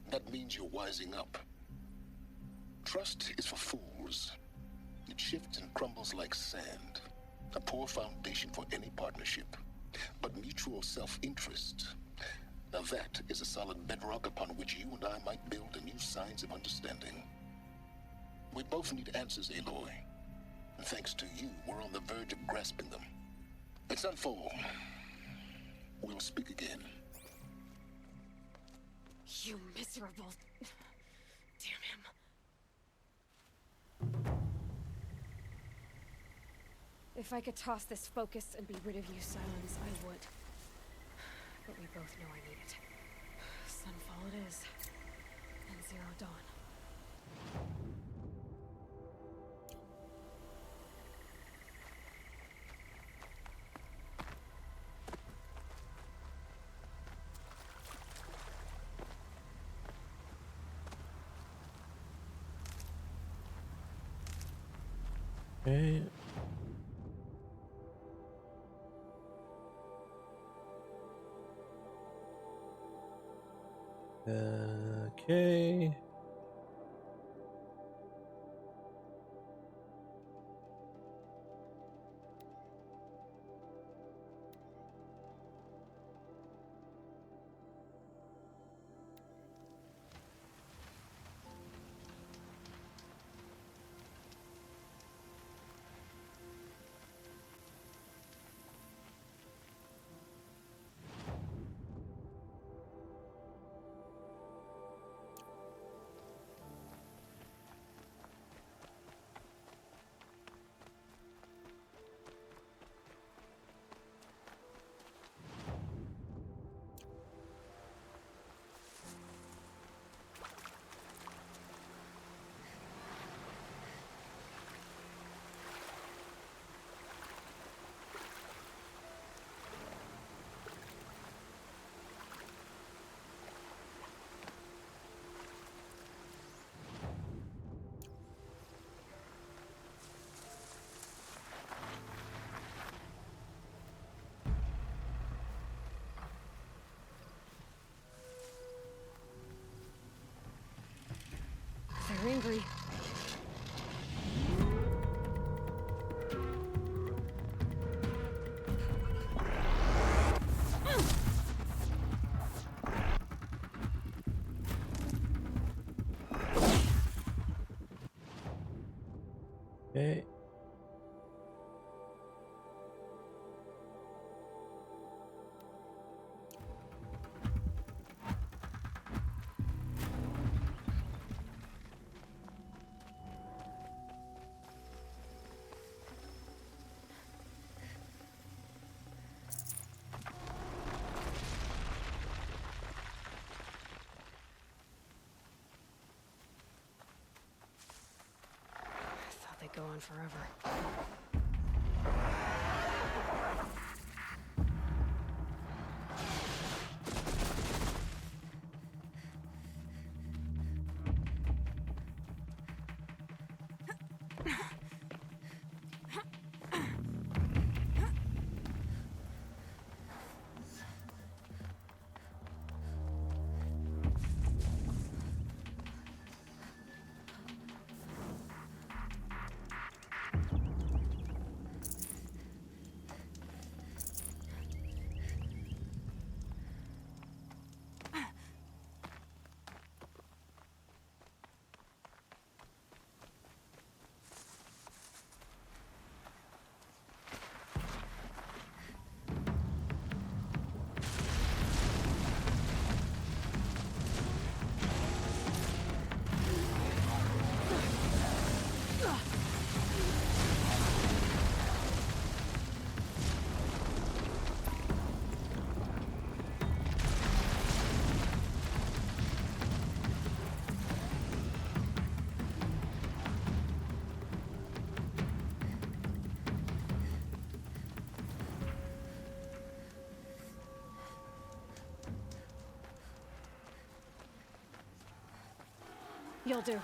That means you're wising up. Trust is for fools. It shifts and crumbles like sand. A poor foundation for any partnership. But mutual self-interest, now that is a solid bedrock upon which you and I might build a new science of understanding. We both need answers, Aloy. And thanks to you, we're on the verge of grasping them. It's unfold. We'll speak again. You miserable... Damn him. If I could toss this focus and be rid of you, Silence, I would. But we both know I need it. Sunfall it is. And Zero Dawn. Okay. Okay. They're angry. Okay. Thought they'd go on forever. You'll do.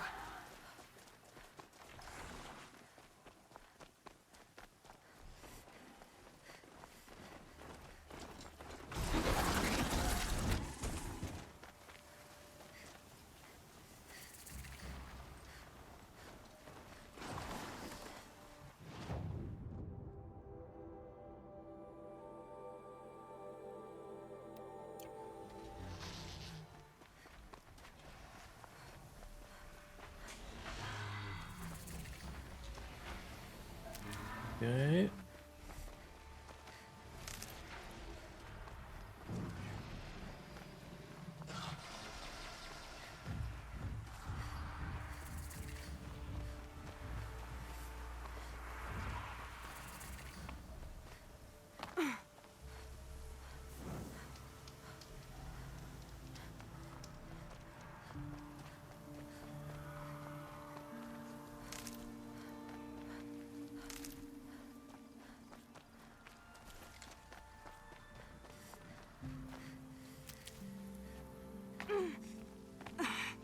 Okay.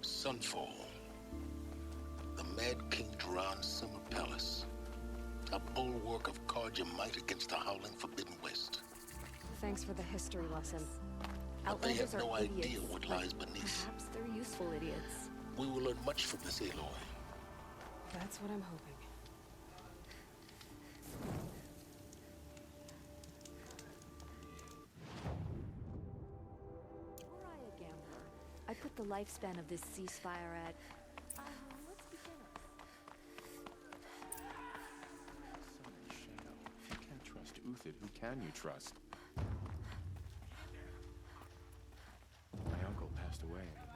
Sunfall. The Mad King Duran's summer palace. A bulwark of Carja might against the howling Forbidden West. Thanks for the history lesson. But they have Outlanders no are idea idiots, what but lies beneath. Perhaps they're useful idiots. We will learn much from this, Aloy. That's what I'm hoping. Were I a gambler, I'd put the lifespan of this ceasefire at... let's be generous. Shadow, if you can't trust Uthid, who can you trust? My uncle passed away in the night.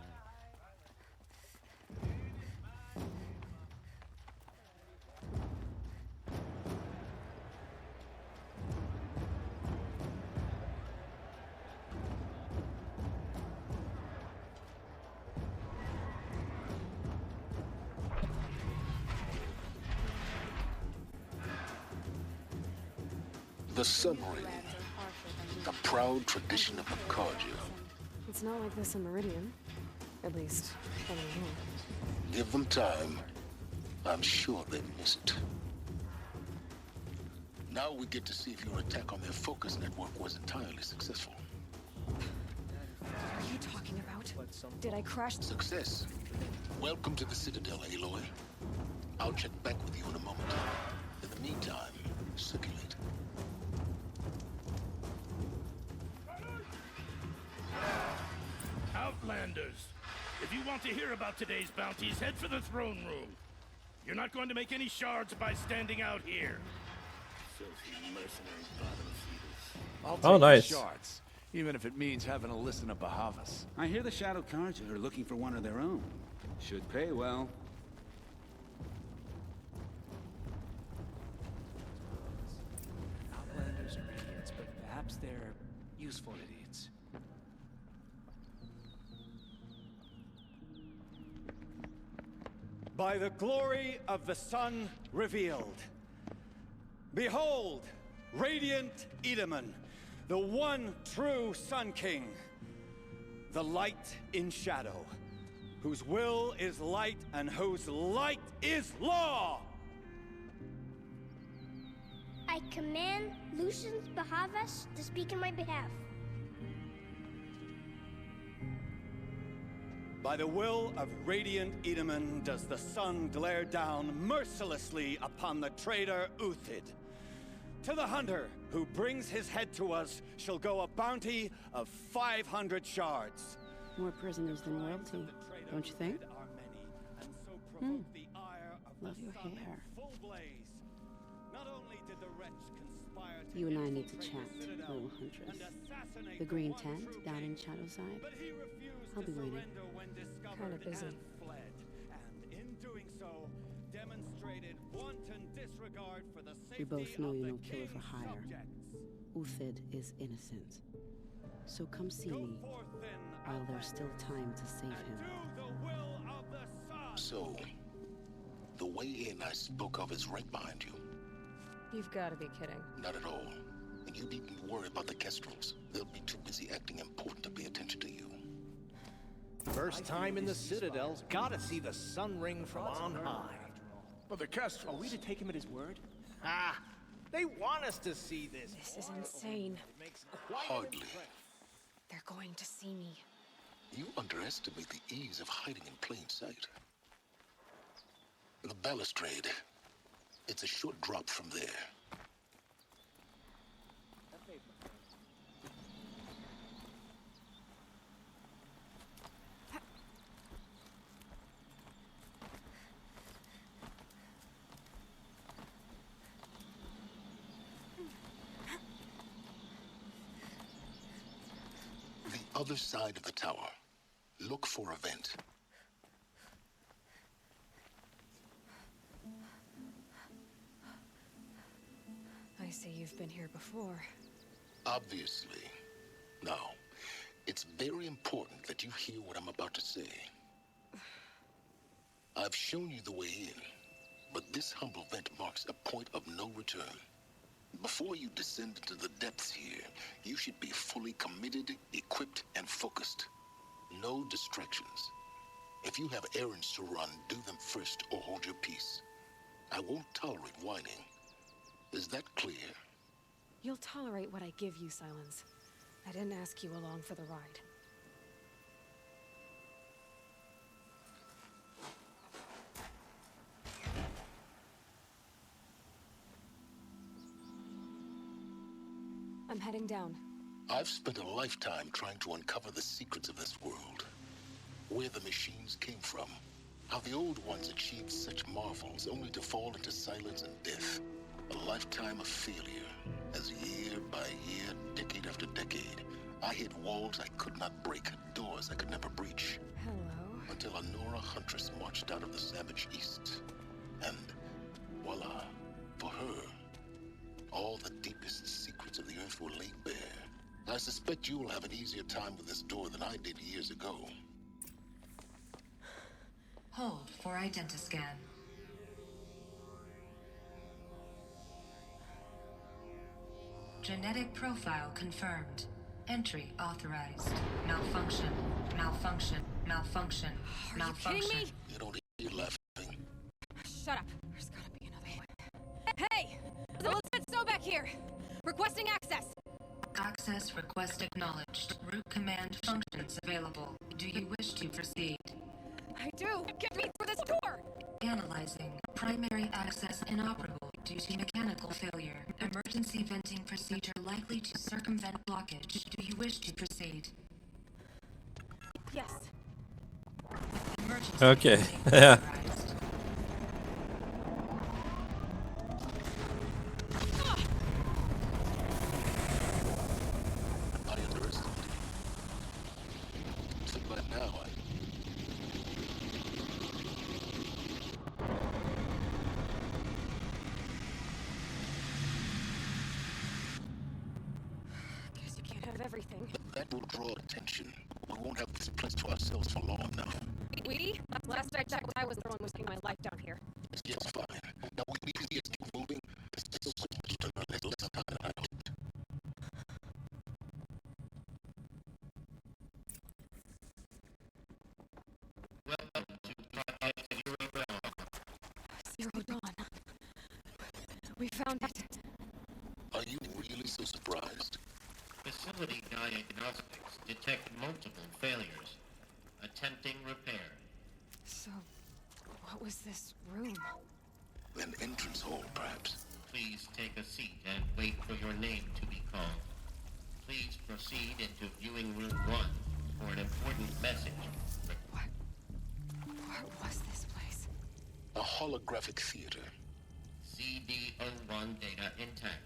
The Sun Ring. A proud tradition of the Carja. It's not like this in Meridian. At least, I don't know. Give them time. I'm sure they'd miss it. Now we get to see if your attack on their focus network was entirely successful. What are you talking about? Did I crash? Success. Welcome to the Citadel, Aloy. I'll check back with you in a moment. In the meantime, circulate. Outlanders, if you want to hear about today's bounties, head for the throne room. You're not going to make any shards by standing out here. Filthy mercenary bottom feeders. I'll Oh, take nice. the shards, even if it means having to listen to Bahavas. I hear the Shadow Carja are looking for one of their own. Should pay well. Outlanders are idiots, but perhaps they're useful idiots. By the glory of the sun revealed. Behold, radiant Edaman, the one true Sun King. The light in shadow, whose will is light and whose light is law! I command Lucius Bahavas to speak in my behalf. By the will of radiant Edaman does the sun glare down mercilessly upon the traitor Uthid. To the hunter who brings his head to us shall go a bounty of 500 shards. More prisoners than royalty, don't you think? Love your hair. You and I need to chat, little huntress. The green tent down in Shadowside. I'll be waiting. Kinda busy. We both know you're no killer for hire. Uthid is innocent. So come see me while there's still time to save him. So, the way in I spoke of is right behind you. You've got to be kidding. Not at all. And you needn't worry about the Kestrels. They'll be too busy acting important to pay attention to you. First time in the Citadel's, gotta see the sun ring from on high. But the Kestrels... Are we to take him at his word? Ah, they want us to see this. This is insane. Hardly. They're going to see me. You underestimate the ease of hiding in plain sight. The balustrade. It's a short drop from there. The other side of the tower. Look for a vent. I see you've been here before. Obviously. Now, it's very important that you hear what I'm about to say. I've shown you the way in, but this humble vent marks a point of no return. Before you descend into the depths here, you should be fully committed, equipped, and focused. No distractions. If you have errands to run, do them first or hold your peace. I won't tolerate whining. Is that clear? You'll tolerate what I give you, Silence. I didn't ask you along for the ride. I'm heading down. I've spent a lifetime trying to uncover the secrets of this world. Where the machines came from. How the old ones achieved such marvels only to fall into silence and death. A lifetime of failure, as year by year, decade after decade, I hit walls I could not break, doors I could never breach. Hello. Until a Nora huntress marched out of the savage east. And voila, for her, all the deepest secrets of the earth were laid bare. I suspect you will have an easier time with this door than I did years ago. Hold for identiscan. Genetic profile confirmed. Entry authorized. Malfunction. Malfunction. Malfunction. Are Malfunction. you kidding me? You don't hear laughing. Shut up. There's gotta be another way. Hey! Elizabeth Sobek here! Requesting access! Access request acknowledged. Root command functions available. Do you wish to proceed? I do! Get me through this door! Analyzing. Primary access inoperable due to mechanical failure. Emergency venting procedure likely to circumvent blockage. Do you wish to proceed? Yes. Emergency Okay. venting Yeah. authorized. I underestimated. Think about it now, Guess you can't have everything. That will draw attention. We won't have this place to ourselves for long now. We? Last I checked, I was the one risking my life down here. Yes, fine. Now we need to get moving. There's still so much to learn. There's less time than I hoped. Welcome to Project Zero Dawn. Zero Dawn. We found it. Are you really so surprised? Facility diagnostics detect multiple failures. Attempting repair. So, what was this room? An entrance hall, perhaps. Please take a seat and wait for your name to be called. Please proceed into viewing room 1 for an important message. What was this place? A holographic theater. CD01 data intact.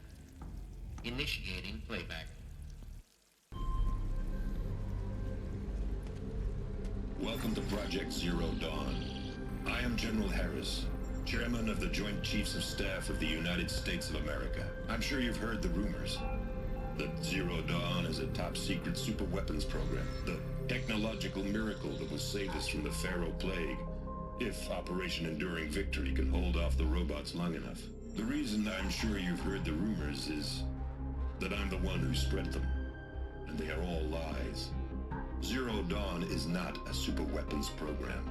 Initiating playback. Welcome to Project Zero Dawn. I am General Harris, Chairman of the Joint Chiefs of Staff of the United States of America. I'm sure you've heard the rumors that Zero Dawn is a top-secret superweapons program, the technological miracle that will save us from the Pharaoh Plague, if Operation Enduring Victory can hold off the robots long enough. The reason I'm sure you've heard the rumors is that I'm the one who spread them, and they are all lies. Zero Dawn is not a superweapons program,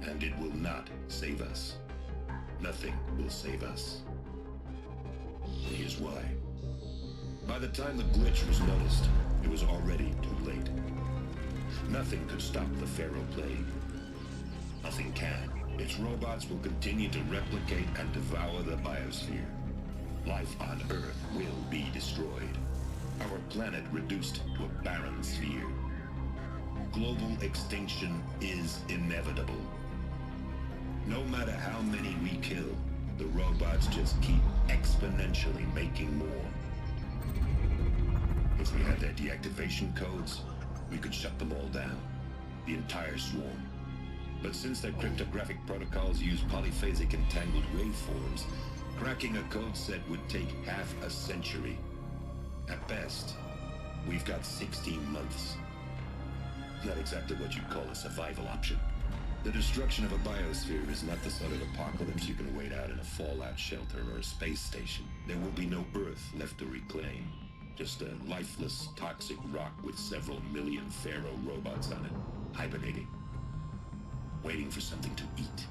and it will not save us. Nothing will save us. Here's why. By the time the glitch was noticed, it was already too late. Nothing could stop the Pharaoh Plague. Nothing can. Its robots will continue to replicate and devour the biosphere. Life on Earth will be destroyed. Our planet reduced to a barren sphere. Global extinction is inevitable. No matter how many we kill, the robots just keep exponentially making more. If we had their deactivation codes, we could shut them all down. The entire swarm. But since their cryptographic protocols use polyphasic entangled waveforms, cracking a code set would take half a century. At best, we've got 16 months. Not exactly what you'd call a survival option. The destruction of a biosphere is not the sort of apocalypse you can wait out in a fallout shelter or a space station. There will be no Earth left to reclaim. Just a lifeless, toxic rock with several million Pharaoh robots on it, hibernating. Waiting for something to eat.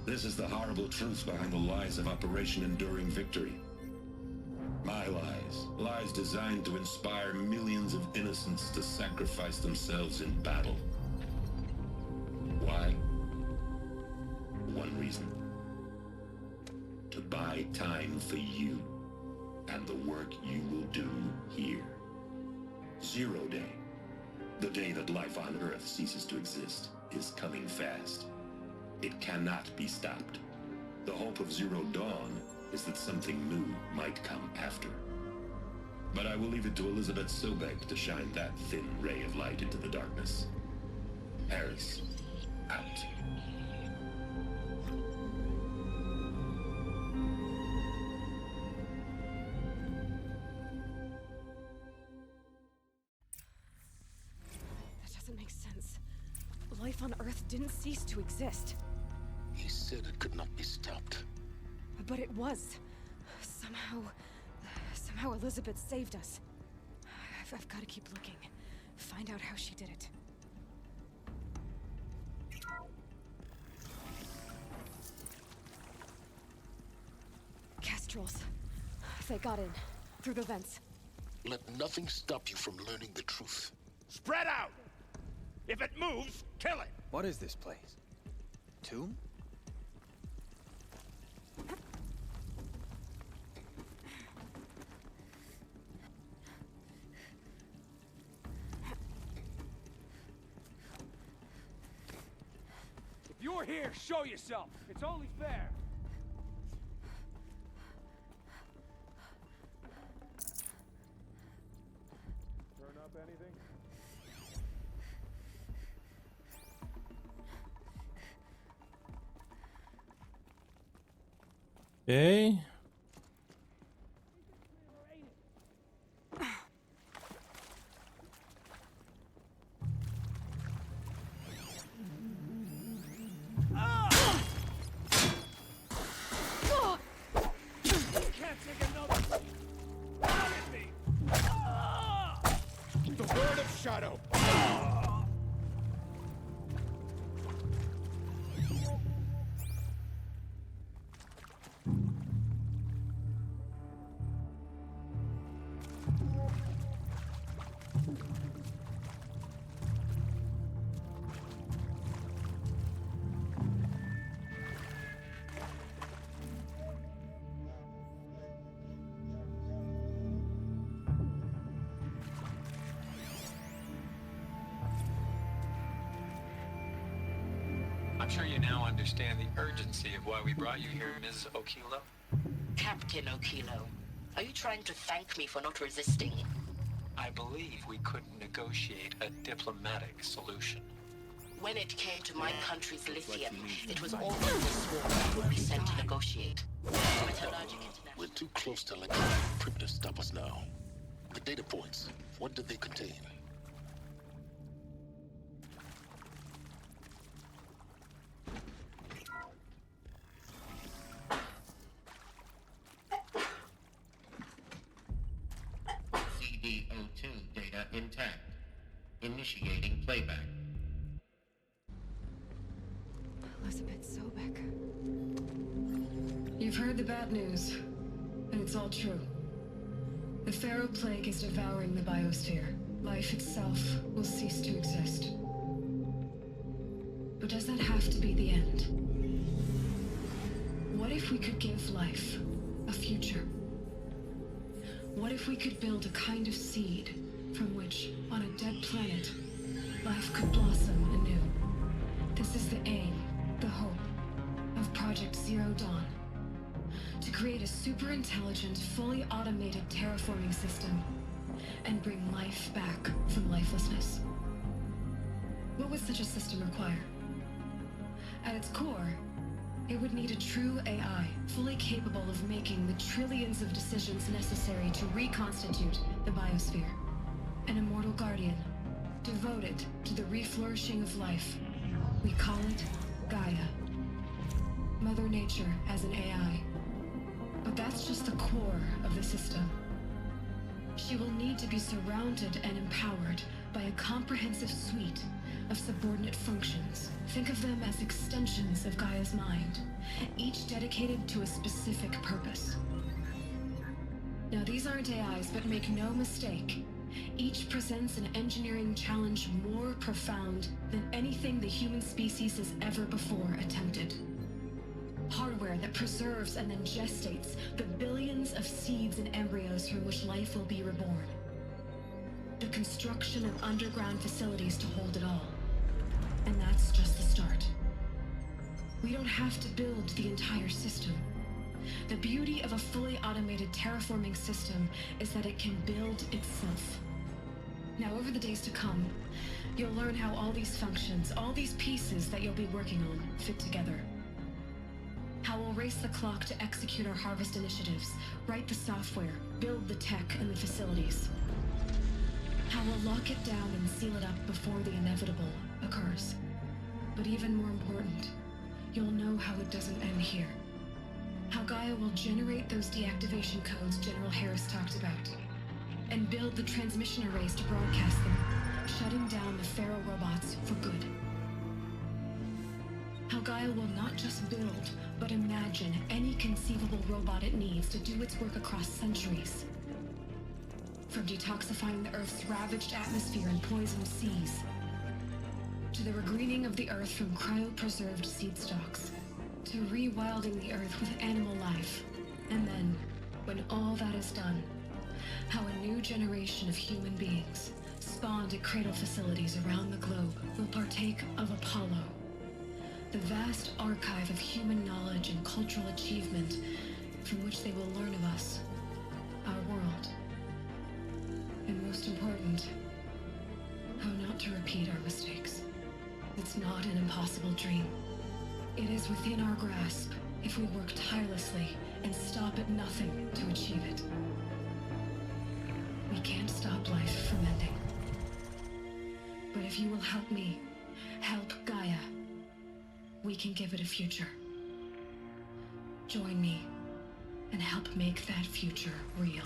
This is the horrible truth behind the lies of Operation Enduring Victory. My lies. Lies designed to inspire millions of innocents to sacrifice themselves in battle. Why? One reason. To buy time for you and the work you will do here. Zero Day. The day that life on Earth ceases to exist is coming fast. It cannot be stopped. The hope of Zero Dawn is that something new might come after. But I will leave it to Elizabeth Sobek to shine that thin ray of light into the darkness. Harris, out. That doesn't make sense. Life on Earth didn't cease to exist. He said it could not be stopped. But it was. Somehow Elizabeth saved us. I've got to keep looking. Find out how she did it. Kestrels. They got in. Through the vents. Let nothing stop you from learning the truth. Spread out! If it moves, kill it! What is this place? Tomb? If you're here, show yourself. It's only fair. Turn up anything? Okay. The word of Shadow! I'm sure you now understand the urgency of why we brought you here, Ms. Okilo. Captain Okilo, are you trying to thank me for not resisting? I believe we couldn't negotiate a diplomatic solution. When it came to my country's lithium, it was always sworn I would be sent to negotiate. Metallurgic International. We're too close to letting Primitive stop us now. The data points, what did they contain? CD02 data intact. Initiating playback. Elizabeth Sobek. You've heard the bad news, and it's all true. The Pharaoh Plague is devouring the biosphere. Life itself will cease to exist. But does that have to be the end? What if we could give life a future? What if we could build a kind of seed from which, on a dead planet, life could blossom anew? This is the aim, the hope, of Project Zero Dawn. To create a super-intelligent, fully automated terraforming system and bring life back from lifelessness. What would such a system require? At its core, it would need a true AI, fully capable of making the trillions of decisions necessary to reconstitute the biosphere. An immortal guardian, devoted to the reflourishing of life. We call it Gaia. Mother Nature as an AI. But that's just the core of the system. She will need to be surrounded and empowered by a comprehensive suite of subordinate functions. Think of them as extensions of Gaia's mind, each dedicated to a specific purpose. Now, these aren't AIs, but make no mistake, each presents an engineering challenge more profound than anything the human species has ever before attempted. Hardware that preserves and then gestates the billions of seeds and embryos from which life will be reborn. The construction of underground facilities to hold it all. And that's just the start. We don't have to build the entire system. The beauty of a fully automated terraforming system is that it can build itself. Now, over the days to come, you'll learn how all these functions, all these pieces that you'll be working on, fit together. How we'll race the clock to execute our harvest initiatives, write the software, build the tech and the facilities. How we'll lock it down and seal it up before the inevitable occurs. But even more important, you'll know how it doesn't end here. How Gaia will generate those deactivation codes General Harris talked about, and build the transmission arrays to broadcast them, shutting down the Pharaoh robots for good. How Gaia will not just build, but imagine any conceivable robot it needs to do its work across centuries. From detoxifying the Earth's ravaged atmosphere and poisoned seas, to the regreening of the Earth from cryopreserved seed stalks, to rewilding the Earth with animal life. And then, when all that is done, how a new generation of human beings, spawned at cradle facilities around the globe, will partake of Apollo, the vast archive of human knowledge and cultural achievement from which they will learn of us, our world. And most important, how not to repeat our mistakes. It's not an impossible dream. It is within our grasp if we work tirelessly and stop at nothing to achieve it. We can't stop life from ending. But if you will help me, help Gaia, we can give it a future. Join me and help make that future real.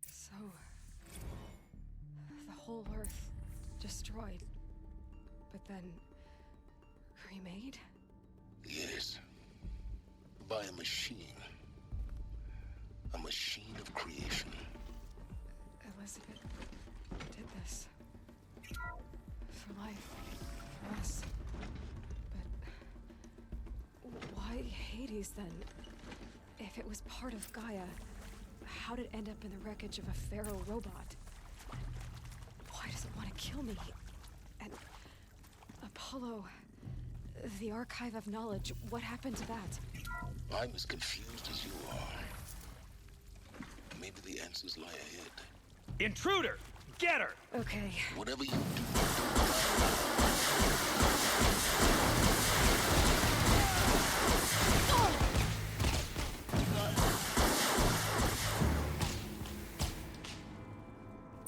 So, the whole Earth destroyed, but then remade? Yes. By a machine. A machine of creation. Elizabeth did this. For life. For us. But why Hades then? If it was part of Gaia, how did it end up in the wreckage of a Pharaoh robot? Why does it want to kill me? And Apollo, the Archive of Knowledge, what happened to that? I'm as confused as you are. Maybe the answers lie ahead. Intruder! Get her! Okay. Whatever you do.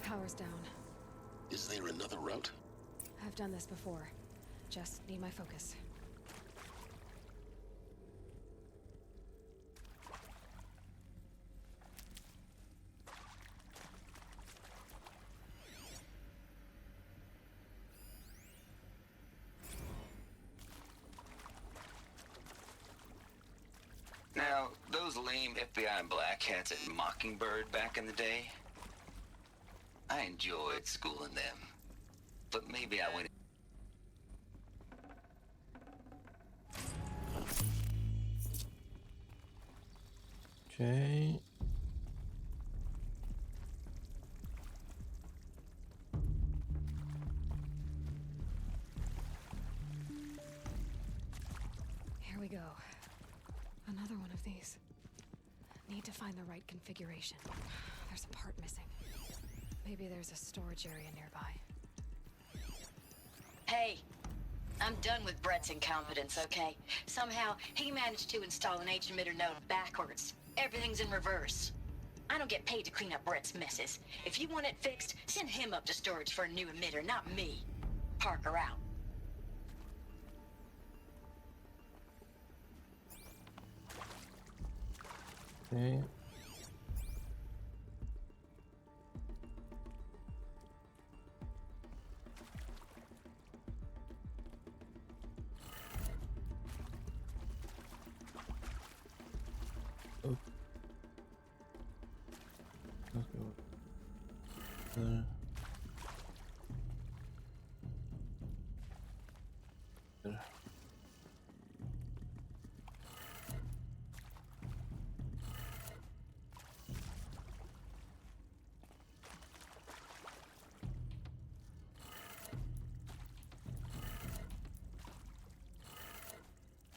Power's down. Is there another route? I've done this before. Just need my focus. lame FBI black hats at Mockingbird back in the day? I enjoyed schooling them. But maybe I went... Okay. Here we go. Another one of these. Need to find the right configuration. There's a part missing. Maybe there's a storage area nearby. Hey, I'm done with Brett's incompetence, okay? Somehow, he managed to install an H-emitter node backwards. Everything's in reverse. I don't get paid to clean up Brett's messes. If you want it fixed, send him up to storage for a new emitter, not me. Parker out. Okay. Oh. Let's go. There. There.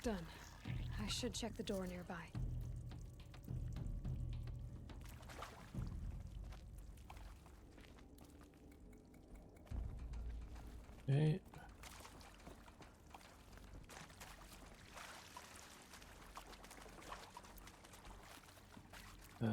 Done. I should check the door nearby. Okay. Okay.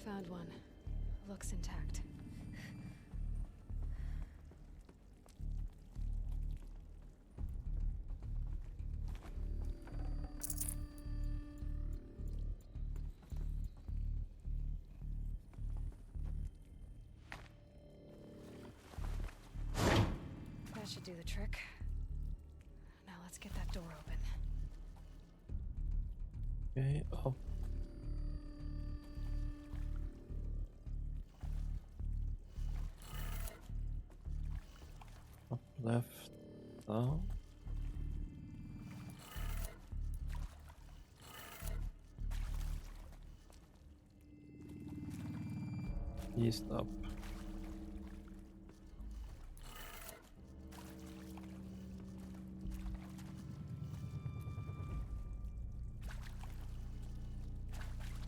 Found one. Looks intact. That should do the trick. Now let's get that door open. Okay, up. Up, left, down. East up.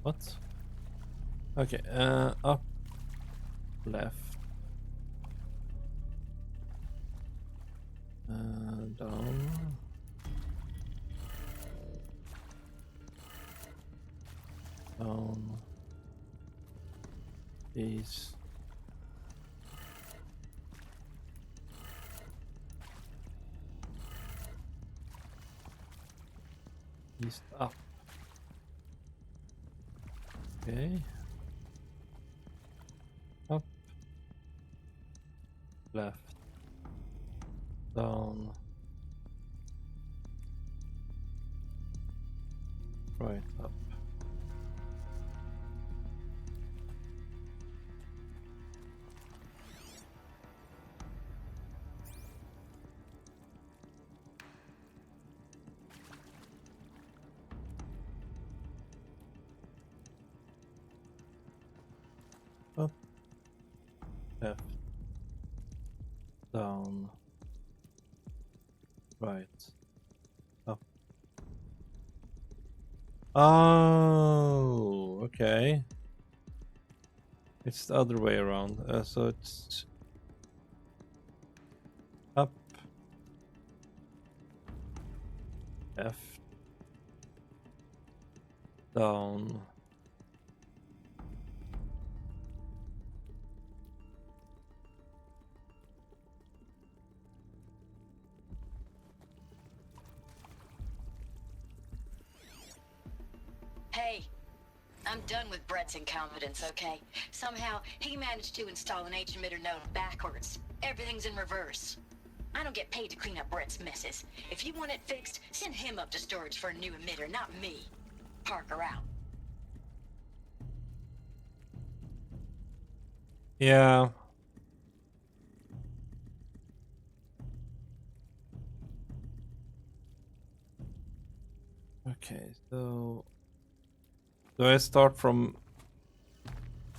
What? Okay, up, left, down, down, east, east up. Okay. Up. Left. Down. Right up. Up, left, down, right, up, Oh, okay. It's the other way around. So it's up, left, down. Hey, I'm done with Brett's incompetence, okay? Somehow, he managed to install an H-emitter node backwards. Everything's in reverse. I don't get paid to clean up Brett's messes. If you want it fixed, send him up to storage for a new emitter, not me. Parker out. Yeah. Okay, so do I start from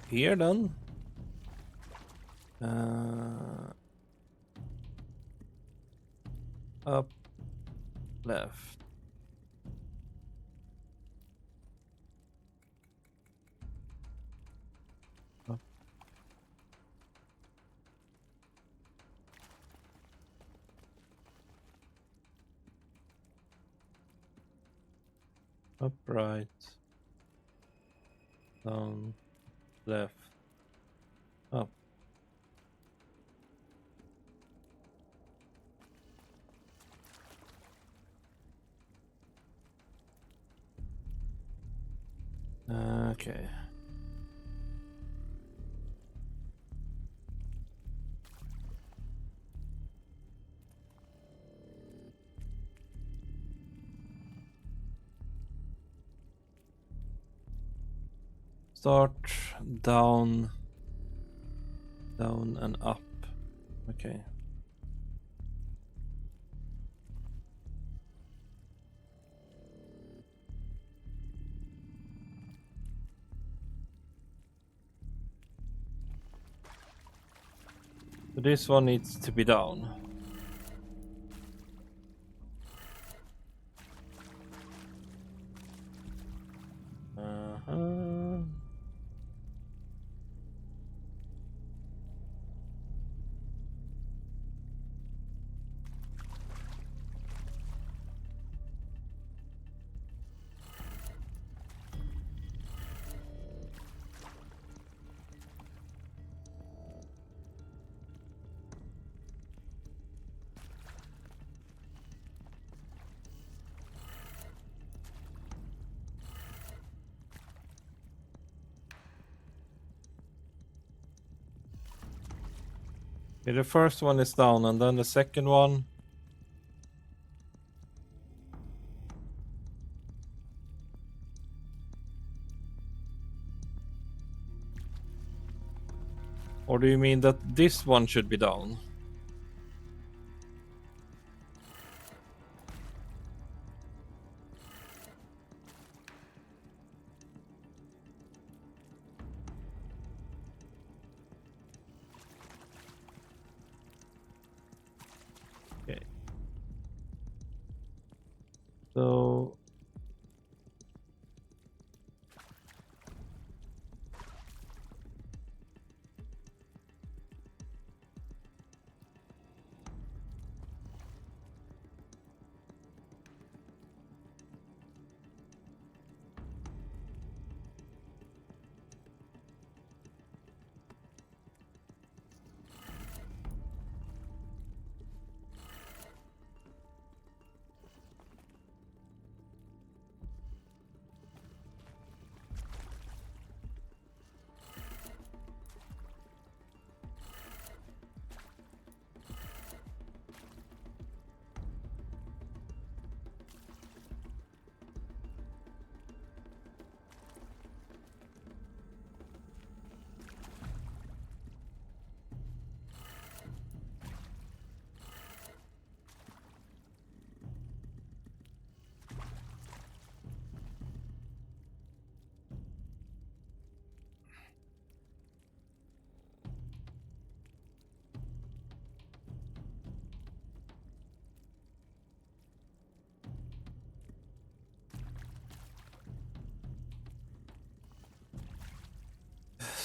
here then? Up, left. Up. Up, right. Down, left. Up. Okay. Start down, down and up. Okay. So this one needs to be down. Okay, the first one is down, and then the second one. Or do you mean that this one should be down? Okay. So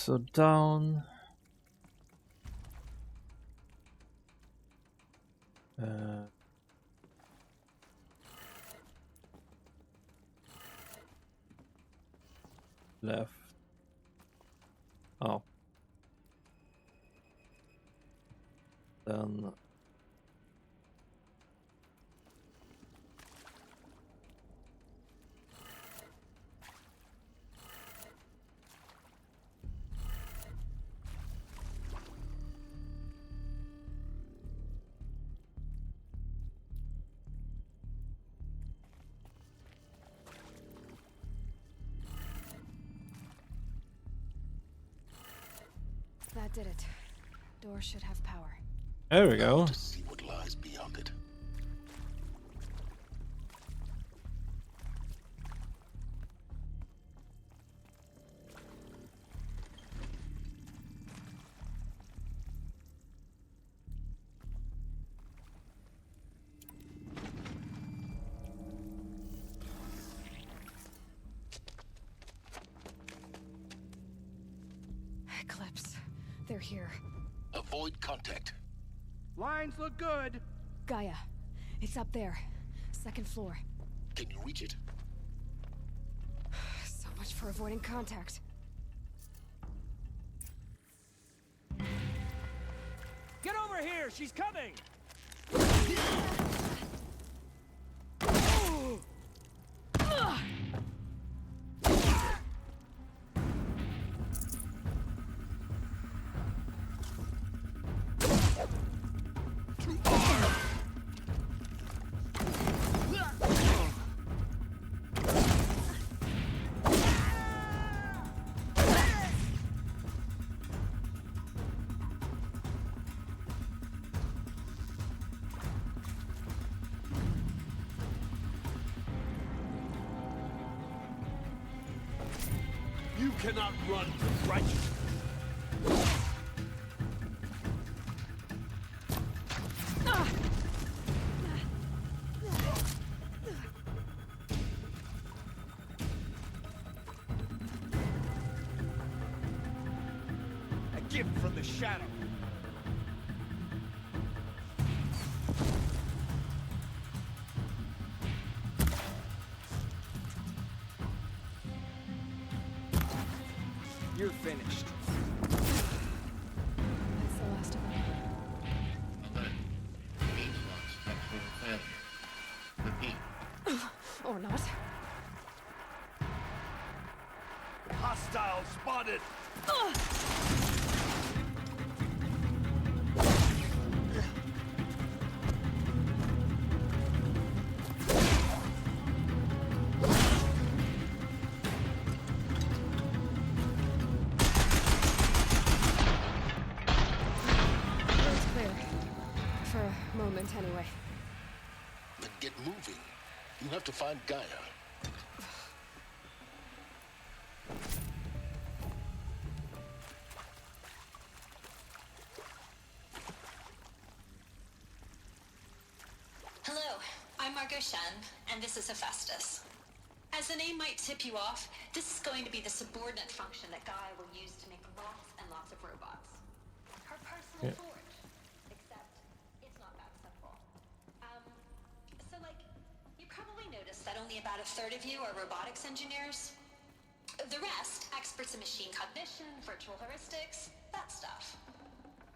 so down. Left. Oh. Then That did it. Door should have power. there we go. To see what lies beyond it. Eclipse. They're here. Avoid contact. Lines look good. Gaia. It's up there. Second floor. Can you reach it? So much for avoiding contact. Get over here! She's coming! You cannot run from righteousness. A gift from the shadow. You're finished. That's the last of them. Or not. Hostile spotted. Road's clear. For a moment, anyway. Then get moving. You have to find Gaia. Hello, I'm Margot Shen, and this is Hephaestus. As the name might tip you off, this is going to be the subordinate function that Gaia will use to make lots and lots of robots. Her personal forge. Except, it's not that simple. So you probably noticed that only about a third of you are robotics engineers. The rest, experts in machine cognition, virtual heuristics, that stuff.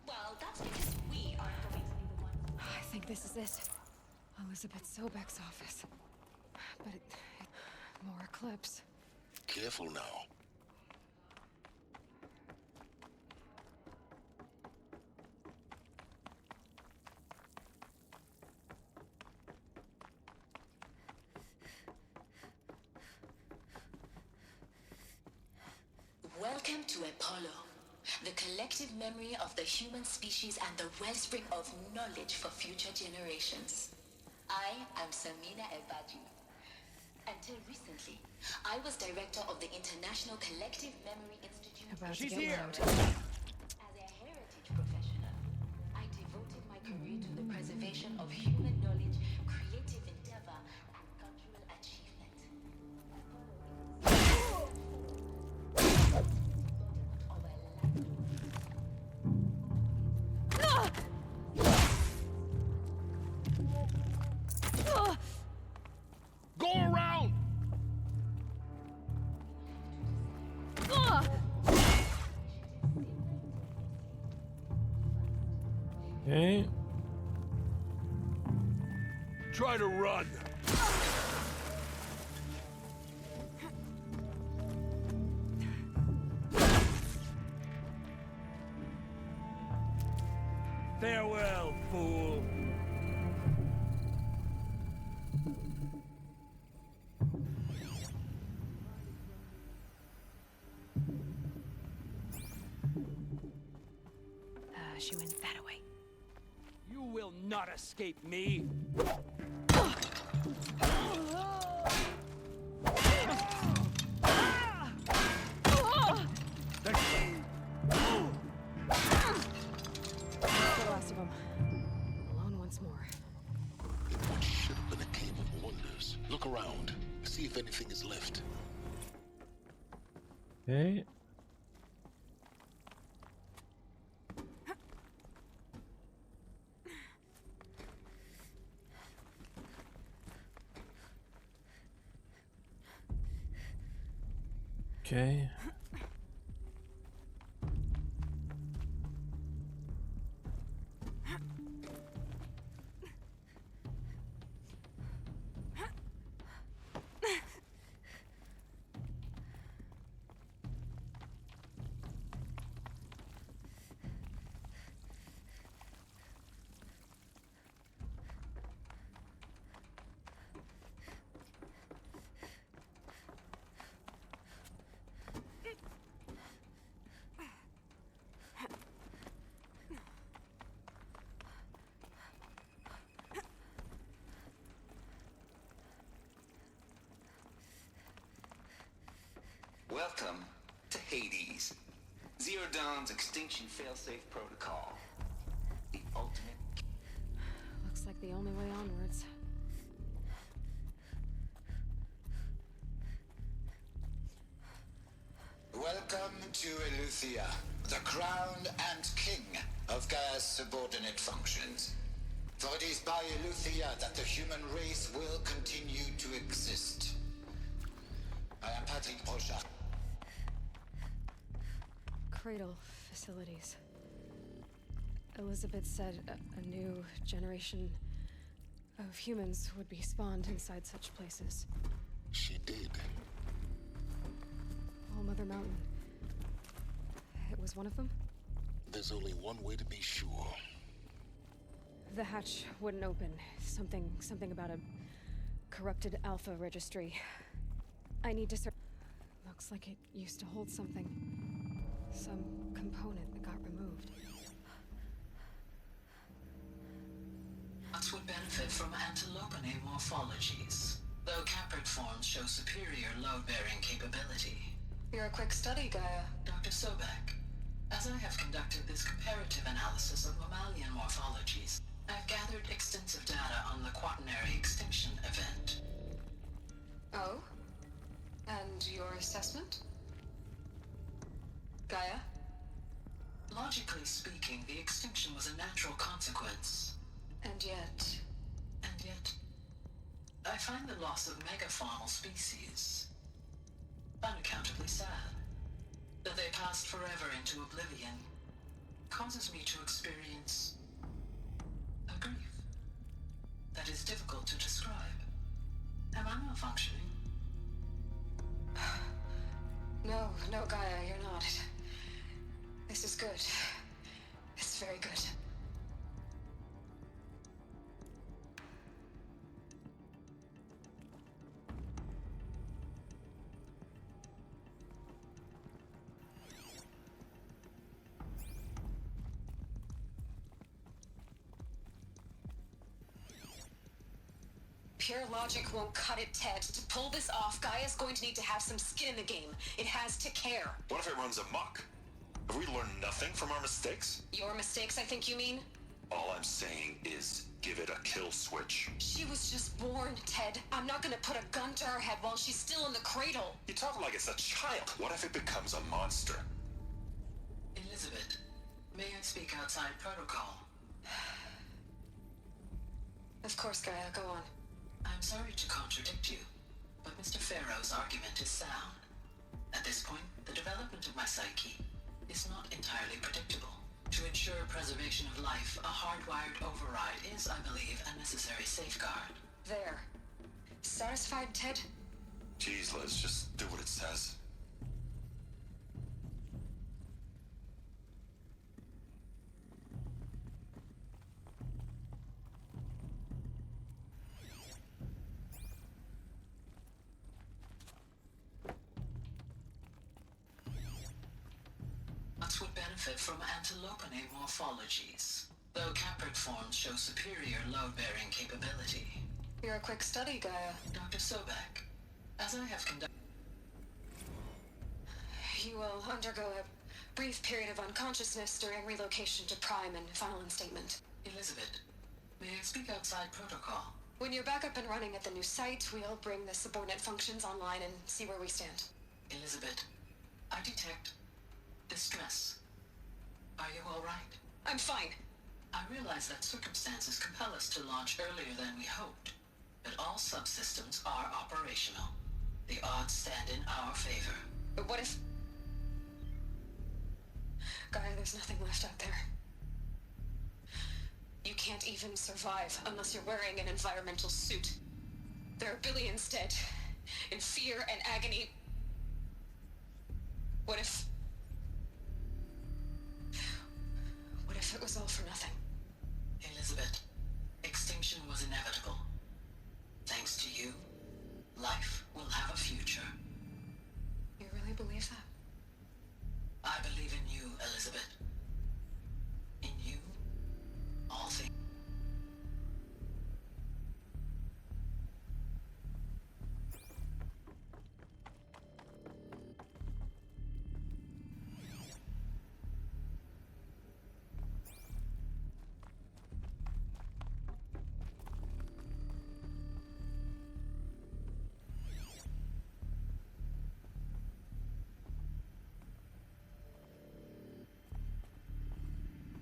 Well, that's because we aren't going to be the ones. I think this is it. Elizabeth Sobek's office. But more Eclipse. Careful now. Welcome to Apollo, the collective memory of the human species and the wellspring of knowledge for future generations. I am Samina Ebadu. Until recently, I was director of the International Collective Memory Institute. About to She's get here. loud. As a heritage professional, I devoted my career to the preservation of human knowledge, creative endeavor, and cultural achievement. Of a Okay. Try to run. Farewell, fool. She went that way. You will not escape me. The last of them. Alone once more. In what should have been a cave of wonders. Look around. See if anything is left. Okay. Okay. Welcome to Hades. Zero Dawn's extinction failsafe protocol. The ultimate. Looks like the only way onwards. Welcome to Eleuthia, the crown and king of Gaia's subordinate functions. For it is by Eleuthia that the human race will continue to exist. I am Patrick Pochard. Cradle facilities. Elizabeth said a new generation of humans would be spawned inside such places. She did. All Mother Mountain. It was one of them? There's only one way to be sure. The hatch wouldn't open. Something about a corrupted alpha registry. I need to search. Looks like it used to hold something. Some component that got removed. Nuts would benefit from antilopinae morphologies, though caprid forms show superior load-bearing capability. You're a quick study, Gaia. Dr. Sobek. As I have conducted this comparative analysis of mammalian morphologies, I've gathered extensive data on the Quaternary extinction event. Oh? And your assessment? Gaia? Logically speaking, the extinction was a natural consequence. And yet, I find the loss of megafaunal species unaccountably sad. That they passed forever into oblivion causes me to experience a grief that is difficult to describe. Am I malfunctioning? No, Gaia, you're not. This is good. It's very good. Pure logic won't cut it, Ted. To pull this off, Gaia's going to need to have some skin in the game. It has to care. What if it runs amok? Have we learned nothing from our mistakes? Your mistakes, I think you mean? All I'm saying is, give it a kill switch. She was just born, Ted. I'm not gonna put a gun to her head while she's still in the cradle. You talk like it's a child. What if it becomes a monster? Elizabeth, may I speak outside protocol? Of course, Gaia, go on. I'm sorry to contradict you, but Mr. Farrow's argument is sound. At this point, the development of my psyche is not entirely predictable. To ensure ensure preservation of life, a hardwired override is, I believe, a necessary safeguard. There. Satisfied, Ted? Jeez, Liz, just do what it says. Nuts would benefit from antilopine morphologies, though caprid forms show superior load-bearing capability. You're a quick study, Gaia. Dr. Sobek, as I have conducted... You will undergo a brief period of unconsciousness during relocation to Prime and final instatement. Elizabeth, may I speak outside protocol? When you're back up and running at the new site, we'll bring the subordinate functions online and see where we stand. Elizabeth, I detect distress. Are you all right? I'm fine. I realize that circumstances compel us to launch earlier than we hoped, but all subsystems are operational. The odds stand in our favor. But what if... Gaia, there's nothing left out there. You can't even survive unless you're wearing an environmental suit. There are billions dead, in fear and agony. What if it was all for nothing? Elizabeth, extinction was inevitable. Thanks to you, life will have a future. You really believe that? I believe in you, Elizabeth. In you, all things.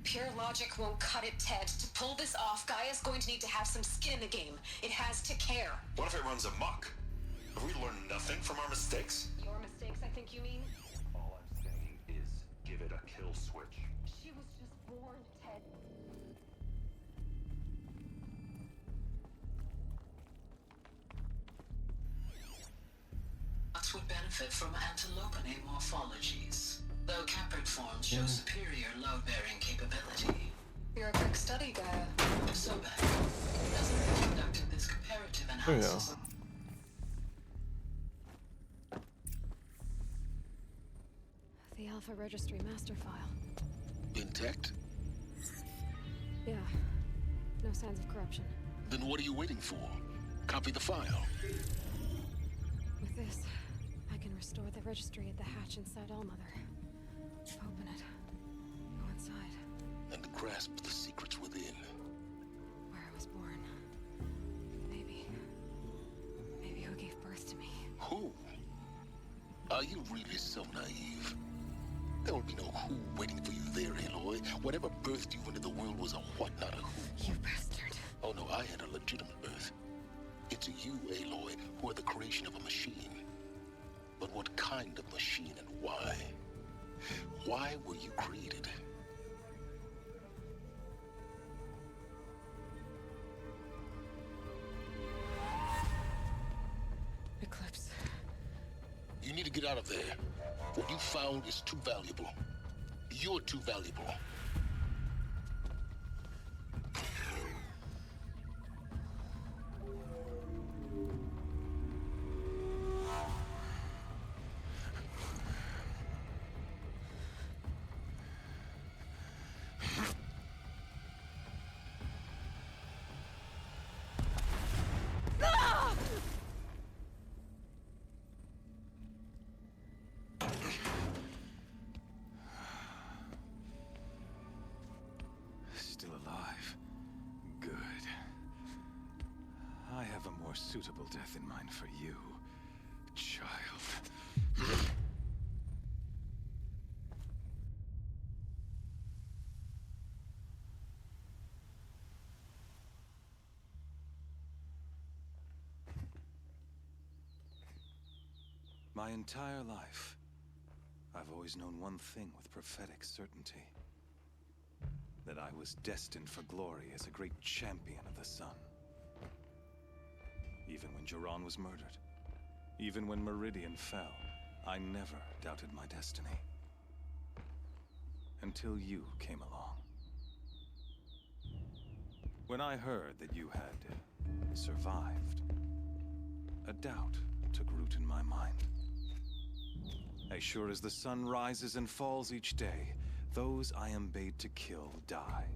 Pure logic won't cut it, Ted. To pull this off, Gaia's going to need to have some skin in the game. It has to care. What if it runs amok? Have we learned nothing from our mistakes? Your mistakes, I think you mean? All I'm saying is, give it a kill switch. She was just born, Ted. Nuts would benefit from antilopine morphologies, though caprid forms show superior load-bearing capability. You're a quick study, Gaia. Sobek, as I have conducted this comparative analysis... The Alpha Registry master file. Intact? Yeah. No signs of corruption. Then what are you waiting for? Copy the file. With this, I can restore the registry at the hatch inside Allmother. Open it. Go inside. And grasp the secrets within. Where I was born. Maybe who gave birth to me. Who? Are you really so naive? There will be no who waiting for you there, Aloy. Whatever birthed you into the world was a what, not a who. You bastard. Oh no, I had a legitimate birth. It's you, Aloy, who are the creation of a machine. But what kind of machine and why? Why were you created? Eclipse. You need to get out of there. What you found is too valuable. You're too valuable. Still alive. Good. I have a more suitable death in mind for you, child. My entire life, I've always known one thing with prophetic certainty. that I was destined for glory as a great champion of the sun. Even when Jiran was murdered, even when Meridian fell, I never doubted my destiny. Until you came along. When I heard that you had survived, a doubt took root in my mind. As sure as the sun rises and falls each day, those I am bade to kill die.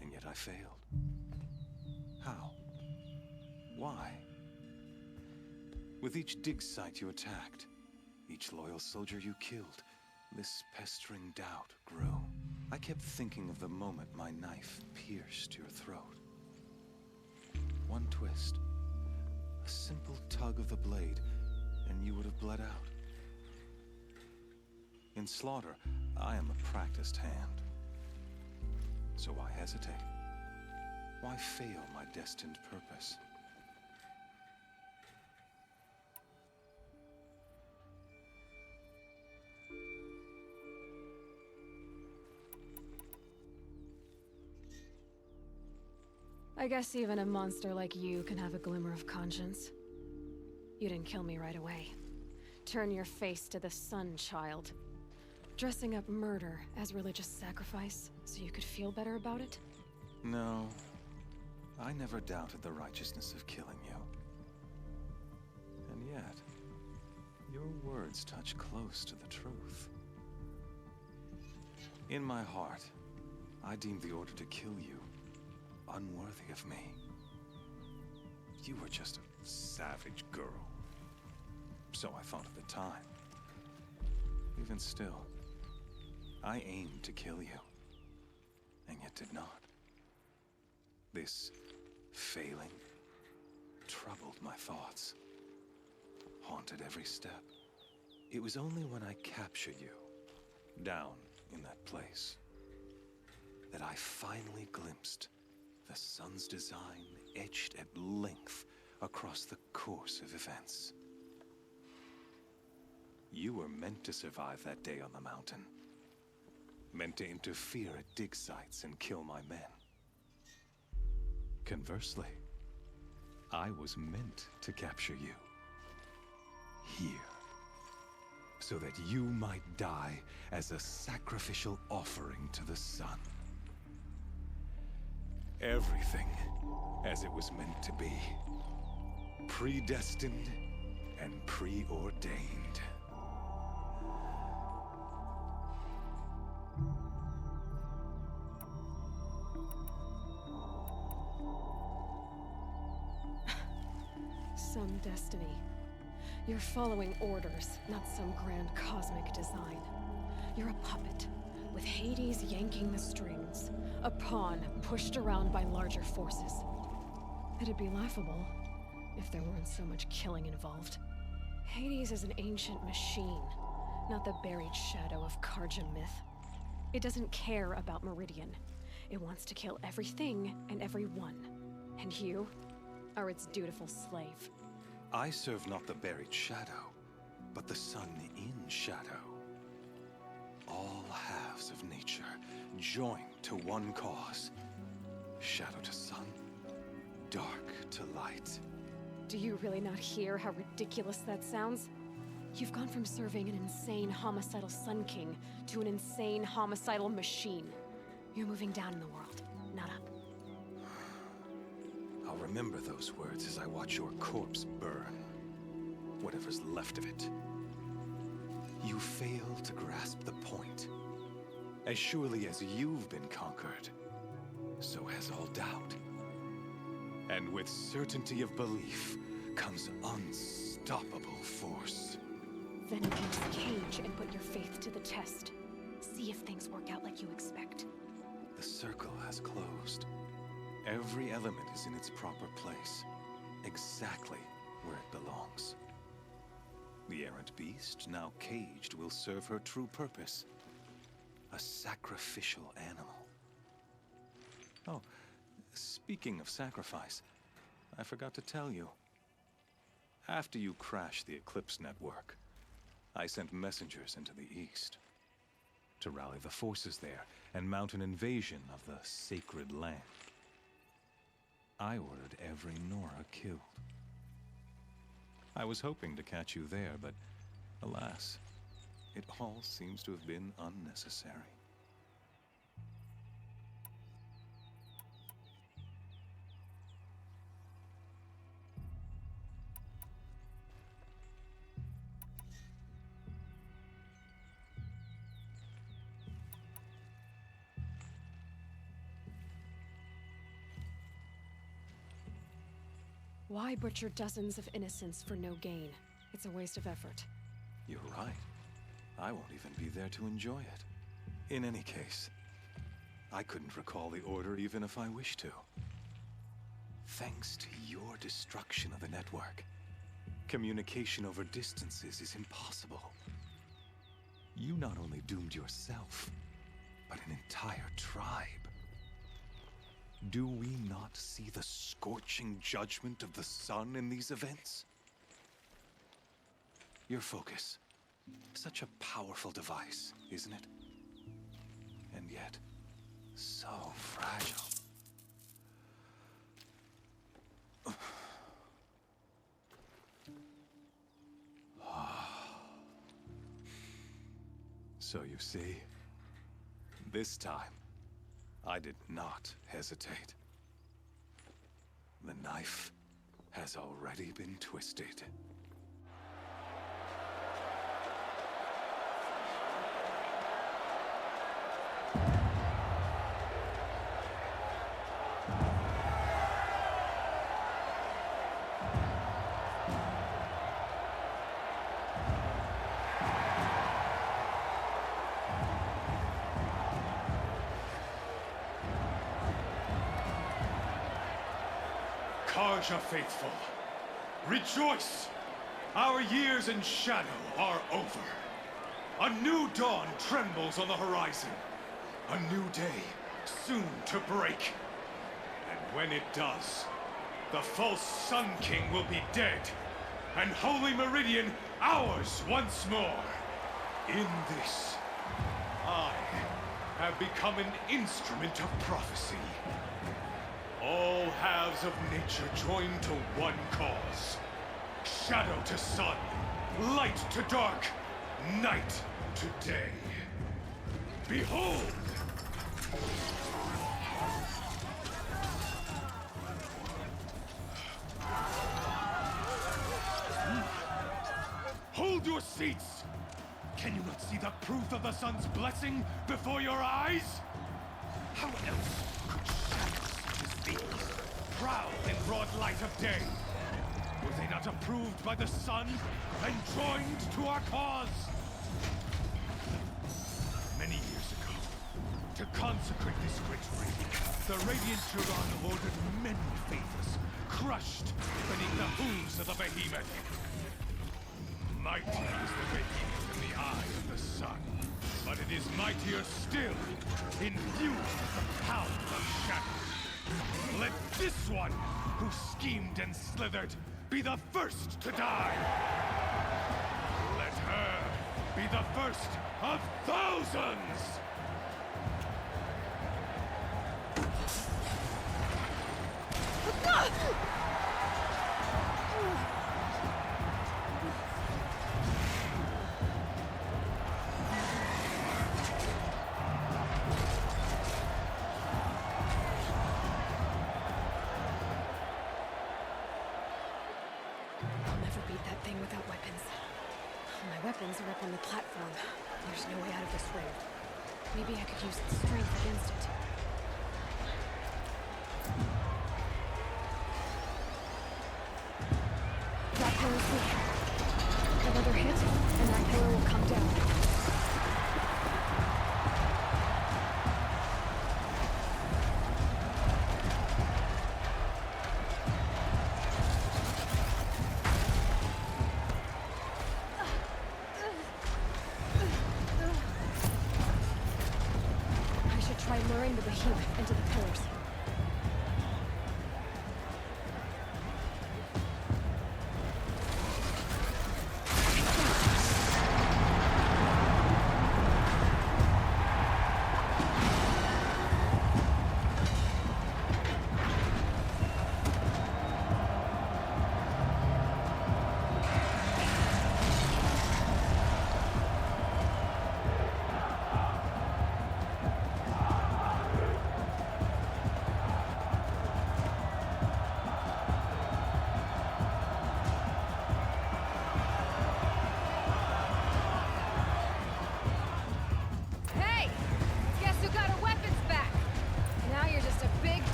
And yet I failed. How? Why? With each dig site you attacked, each loyal soldier you killed, this pestering doubt grew. I kept thinking of the moment my knife pierced your throat. One twist, a simple tug of the blade, and you would have bled out. In slaughter, I am a practiced hand. So why hesitate? Why fail my destined purpose? I guess even a monster like you can have a glimmer of conscience. You didn't kill me right away. Turn your face to the sun, child. Dressing up murder as religious sacrifice so you could feel better about it? No, I never doubted the righteousness of killing you. And yet, your words touch close to the truth. In my heart, I deemed the order to kill you unworthy of me. You were just a savage girl. So I thought at the time. Even still, I aimed to kill you, and yet did not. This failing troubled my thoughts, haunted every step. It was only when I captured you, down in that place, that I finally glimpsed the sun's design etched at length across the course of events. You were meant to survive that day on the mountain. Meant to interfere at dig sites and kill my men. Conversely, I was meant to capture you. Here. So that you might die as a sacrificial offering to the sun. Everything as it was meant to be. Predestined and preordained. Some destiny. You're following orders, not some grand cosmic design. You're a puppet, with Hades yanking the strings. A pawn pushed around by larger forces. It'd be laughable if there weren't so much killing involved. Hades is an ancient machine, not the buried shadow of Karja myth. It doesn't care about Meridian. It wants to kill everything and everyone. And you are its dutiful slave. I serve not the buried shadow, but the sun in shadow. All halves of nature joined to one cause. Shadow to sun, dark to light. Do you really not hear how ridiculous that sounds? You've gone from serving an insane homicidal Sun King to an insane homicidal machine. You're moving down in the world, not up. I'll remember those words as I watch your corpse burn. Whatever's left of it. You fail to grasp the point. As surely as you've been conquered, so has all doubt. And with certainty of belief comes unstoppable force. Then pierce the cage and put your faith to the test. See if things work out like you expect. The circle has closed. Every element is in its proper place, exactly where it belongs. The errant beast, now caged, will serve her true purpose. A sacrificial animal. Oh, speaking of sacrifice, I forgot to tell you. After you crashed the Eclipse network, I sent messengers into the east to rally the forces there and mount an invasion of the sacred land. I ordered every Nora killed. I was hoping to catch you there, but alas, it all seems to have been unnecessary. Why butcher dozens of innocents for no gain? It's a waste of effort. You're right. I won't even be there to enjoy it. In any case, I couldn't recall the order even if I wished to. Thanks to your destruction of the network, communication over distances is impossible. You not only doomed yourself, but an entire tribe. Do we not see the scorching judgment of the sun in these events? Your focus. Such a powerful device, isn't it? And yet, so fragile. So you see, this time, I did not hesitate. The knife has already been twisted. Karja faithful, rejoice! Our years in shadow are over. A new dawn trembles on the horizon. A new day soon to break. And when it does, the false Sun King will be dead, and Holy Meridian ours once more. In this, I have become an instrument of prophecy. All halves of nature join to one cause. Shadow to sun, light to dark, night to day. Behold! Hold your seats! Can you not see the proof of the sun's blessing before your eyes? How else could shadows such as these prowl in broad light of day? Were they not approved by the sun and joined to our cause? Many years ago, to consecrate this great ring, the Radiant Turan ordered many favors, crushed beneath the hooves of the behemoth. Mighty is the behemoth in the eye of the sun, but it is mightier still, infused with the power of shadow. Let this one, who schemed and slithered, be the first to die! Let her be the first of thousands! I'll never beat that thing without weapons. My weapons are up on the platform. There's no way out of this ring. Maybe I could use its strength against it. That pillar's weak. Another hit, and that pillar will come down. I should try luring the behemoth into the pillars.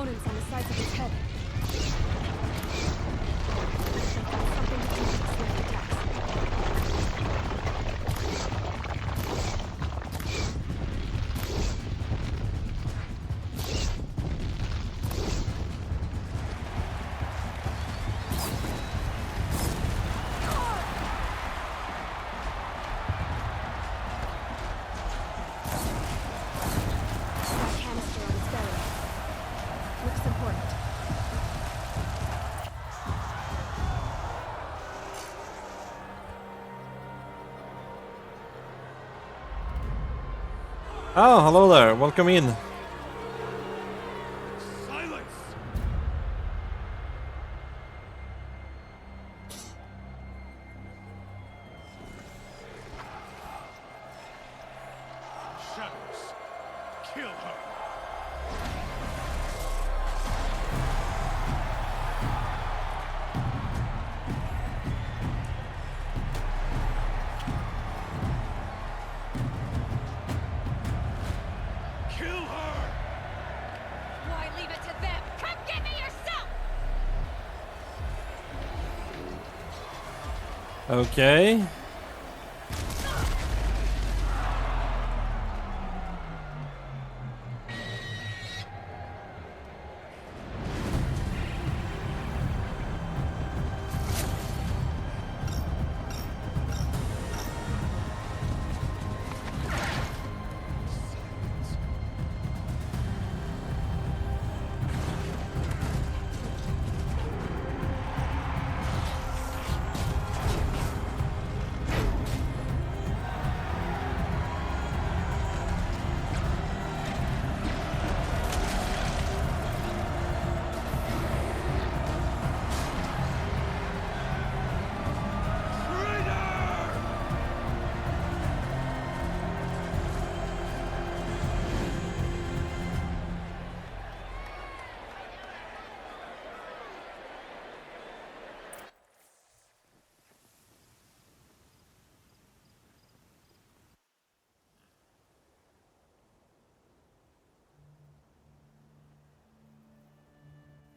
components on the sides of his head. They've got something to do with the snap attacks. That canister on his belly. Looks important. Oh, hello there. Welcome in. Silence! Shadows, kill her! Kill her! Why leave it to them? Come get me yourself! Okay.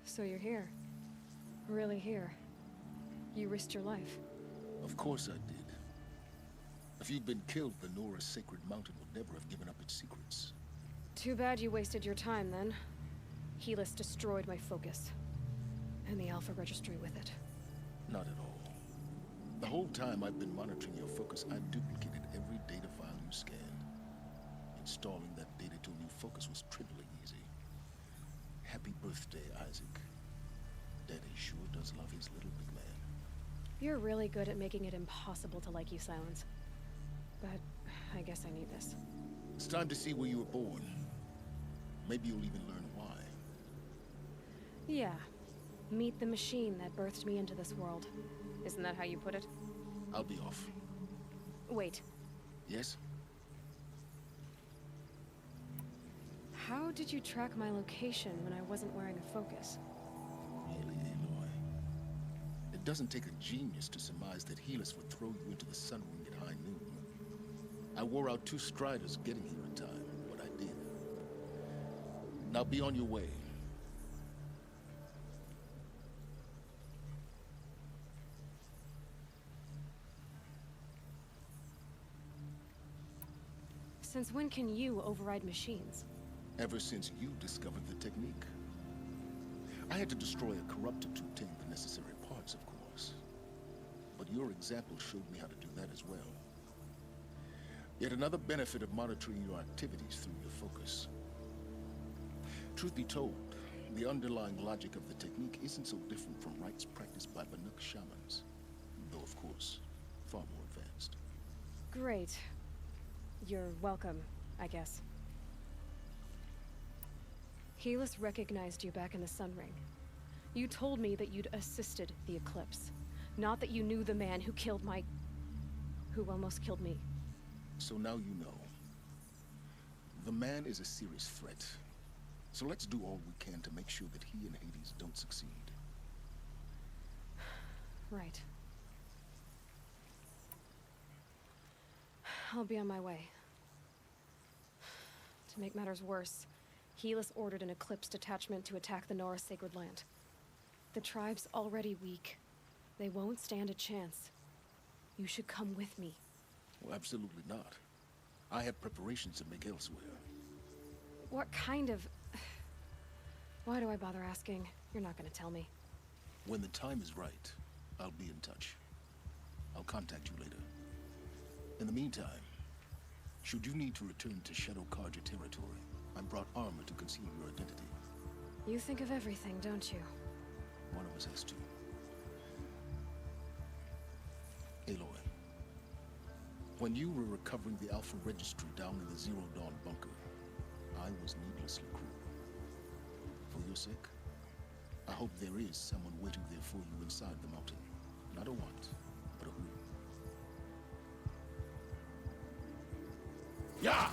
So you're here. Really here. You risked your life. Of course I did. If you'd been killed, the Nora's sacred mountain would never have given up its secrets. Too bad you wasted your time then. Helis destroyed my focus. And the Alpha Registry with it. Not at all. The whole time I've been monitoring your focus, I've duplicated every data file you scanned. Installing that data to a new focus was trivially easy. Happy birthday, Isaac. Daddy sure does love his little big man. You're really good at making it impossible to like you, Silence. But I guess I need this. It's time to see where you were born. Maybe you'll even learn why. Yeah. Meet the machine that birthed me into this world. Isn't that how you put it? I'll be off. Wait. Yes? How did you track my location when I wasn't wearing a focus? Really, Aloy? It doesn't take a genius to surmise that Helis would throw you into the Sun Ring at high noon. I wore out 2 Striders getting here in time, but I did. Now be on your way. Since when can you override machines? Ever since you discovered the technique. I had to destroy a corruptor to obtain the necessary parts, of course. But your example showed me how to do that as well. Yet another benefit of monitoring your activities through your focus. Truth be told, the underlying logic of the technique isn't so different from rites practiced by Banuk shamans. Though, of course, far more advanced. Great. You're welcome, I guess. Helis recognized you back in the Sun Ring. You told me that you'd assisted the Eclipse. Not that you knew the man who killed who almost killed me. So now you know. The man is a serious threat. So let's do all we can to make sure that he and Hades don't succeed. Right. I'll be on my way. To make matters worse, Helis ordered an Eclipse detachment to attack the Nora Sacred Land. The tribe's already weak. They won't stand a chance. You should come with me. Well, absolutely not. I have preparations to make elsewhere. What kind of... Why do I bother asking? You're not gonna tell me. When the time is right, I'll be in touch. I'll contact you later. In the meantime, should you need to return to Shadow Carja territory, I brought armor to conceal your identity. You think of everything, don't you? One of us has to. Aloy, when you were recovering the Alpha Registry down in the Zero Dawn bunker, I was needlessly cruel. For your sake, I hope there is someone waiting there for you inside the mountain. Not a want, but a who. Yeah!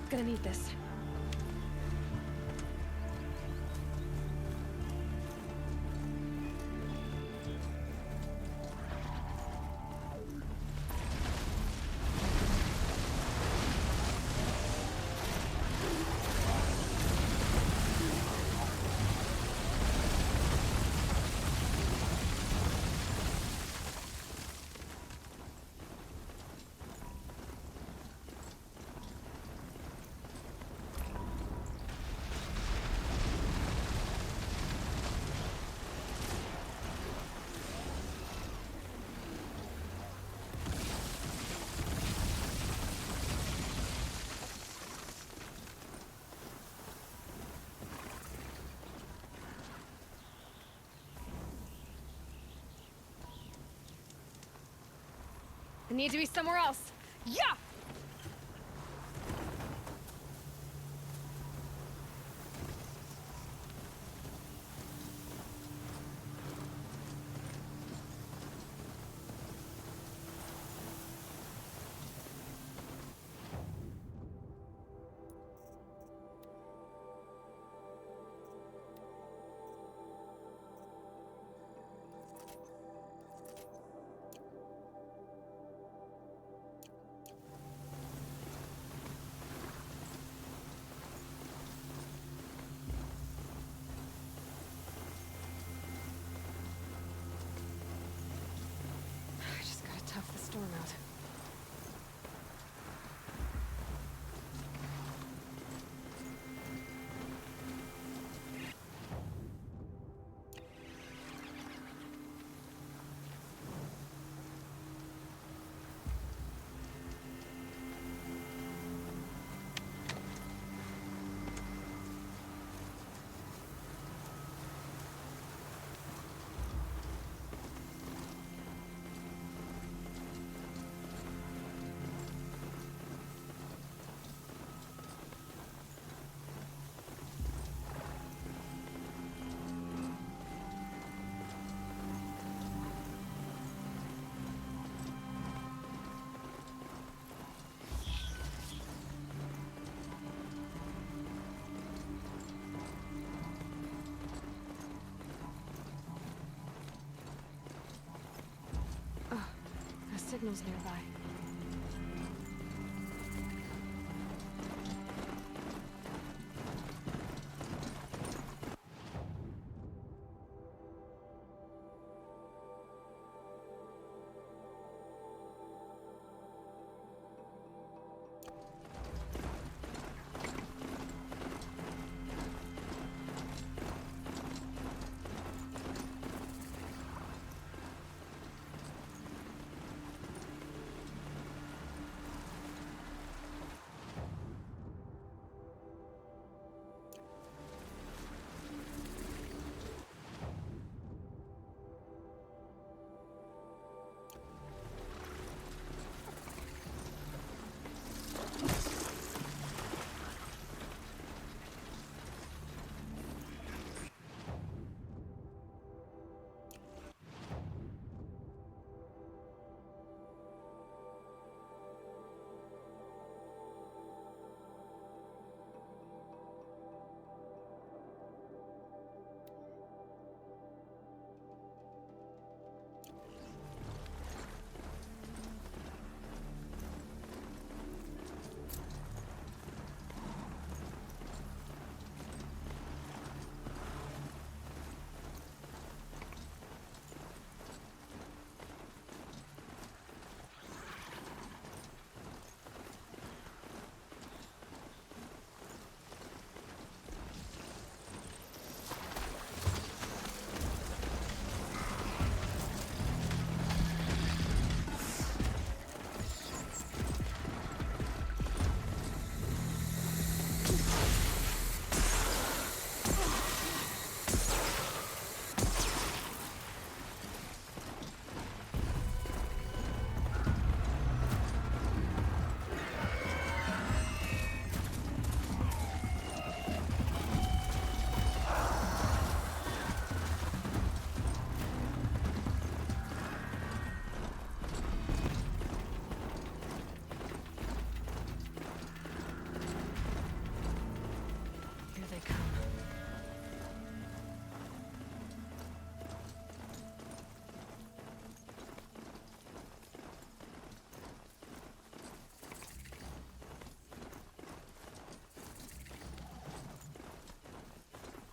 Gonna need this. I need to be somewhere else. Yeah! Tough the storm out. signals nearby.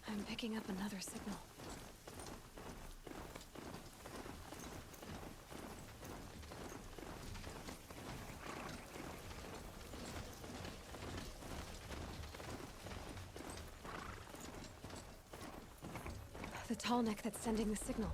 I'm picking up another signal. The tall neck that's sending the signal.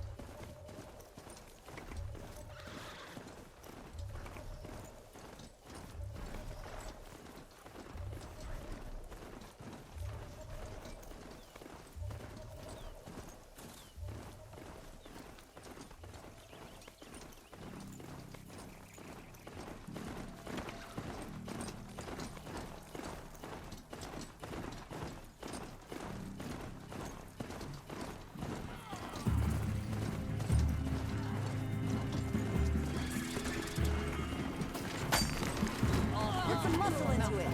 Muscle into it.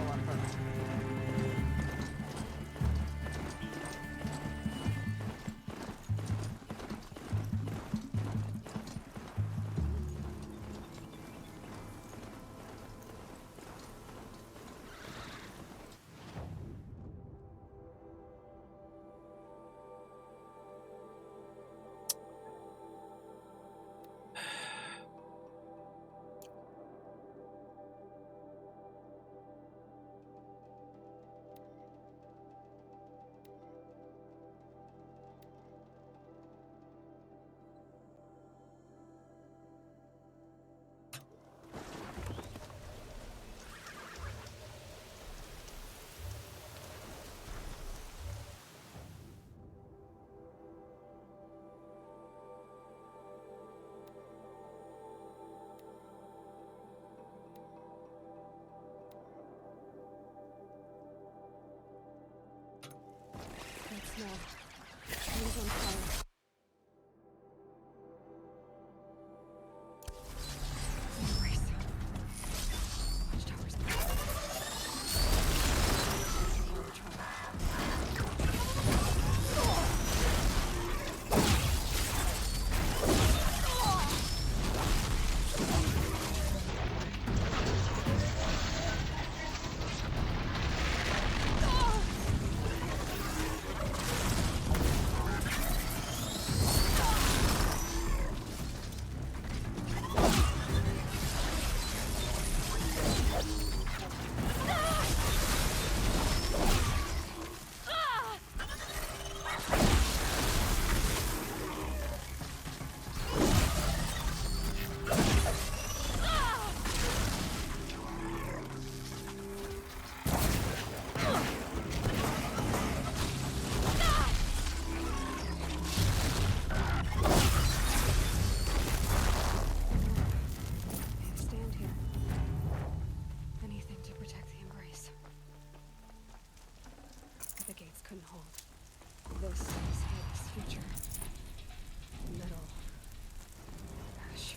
No. Trees on fire. Behold, this is Hades' future. Metal. Ash.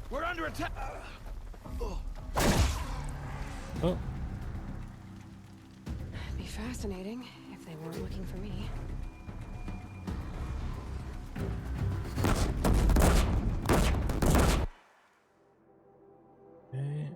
We're under attack! Oh. Be fascinating if they weren't looking for me. Okay.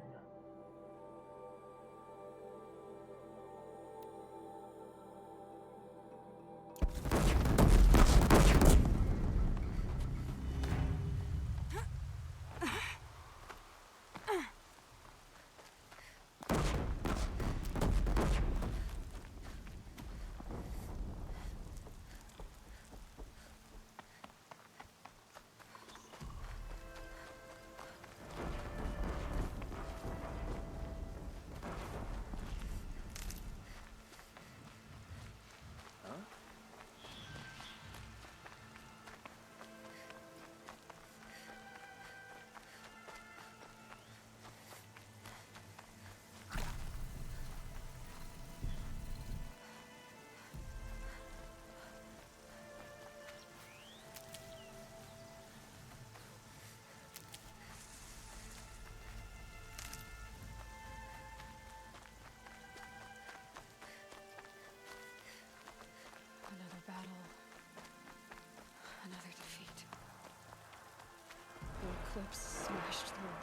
Another battle. Another defeat. The eclipse smashed through.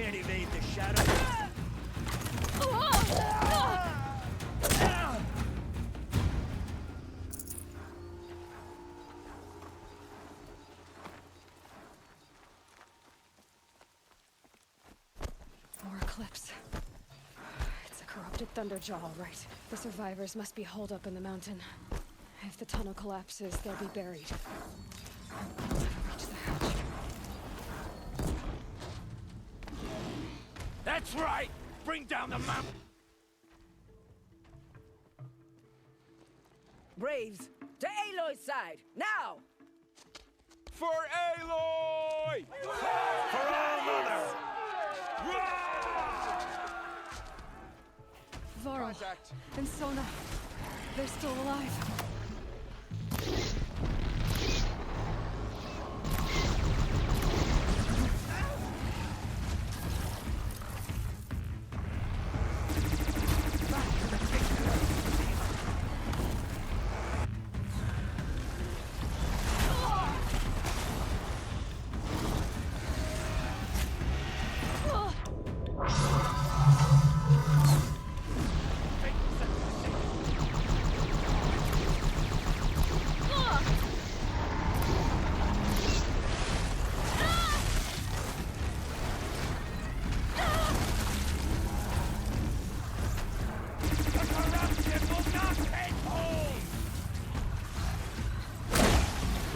can't evade the shadow. More Eclipse. It's a corrupted Thunderjaw, all right. The survivors must be holed up in the mountain. If the tunnel collapses, they'll be buried. I'll never reach the hatch. That's right! Bring down the mountain! Braves, to Aloy's side, now! For Aloy! For our mother! Varl and Sona, they're still alive.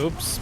Oops.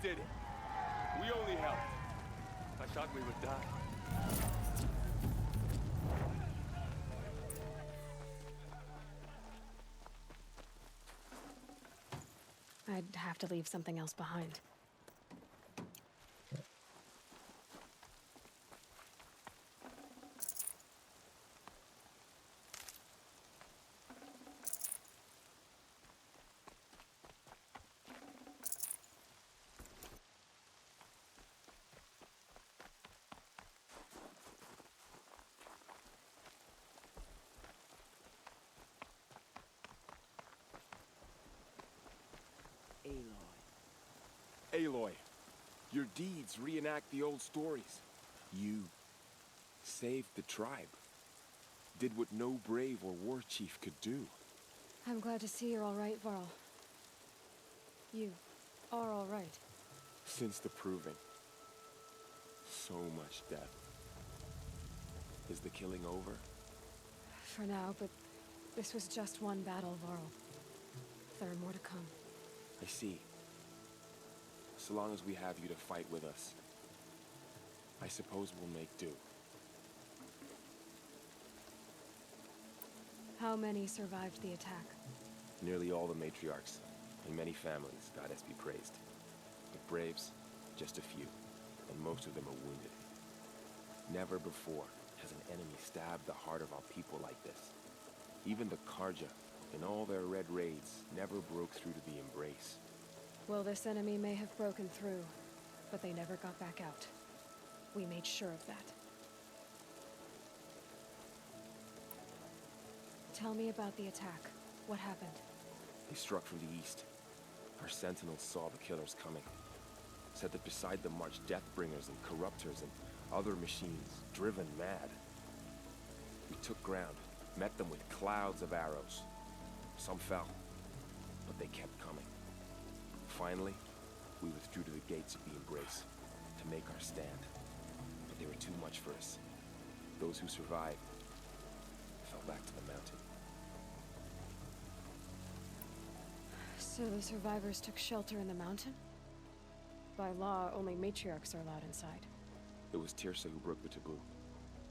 Did it. We only helped. I thought we would die. I'd have to leave something else behind. Aloy, your deeds reenact the old stories. You saved the tribe. Did what no brave or war chief could do. I'm glad to see you're all right, Varl. You are all right. Since the proving. So much death. Is the killing over? For now, but this was just one battle, Varl. There are more to come. I see. So long as we have you to fight with us, I suppose we'll make do. How many survived the attack? Nearly all the matriarchs, and many families, goddess be praised. But braves, just a few, and most of them are wounded. Never before Has an enemy stabbed the heart of our people like this? Even the Karja, in all their red raids, never broke through to the Embrace. Well, this enemy may have broken through, but they never got back out. We made sure of that. Tell me about the attack. What happened? They struck from the east. Our sentinels saw the killers coming. Said that beside them marched Deathbringers and Corruptors and other machines, driven mad. We took ground, met them with clouds of arrows. Some fell, but they kept coming. Finally, we withdrew to the gates of the Embrace to make our stand. But they were too much for us. Those who survived fell back to the mountain. So the survivors took shelter in the mountain? By law, only matriarchs are allowed inside. It was Tirsa who broke the taboo.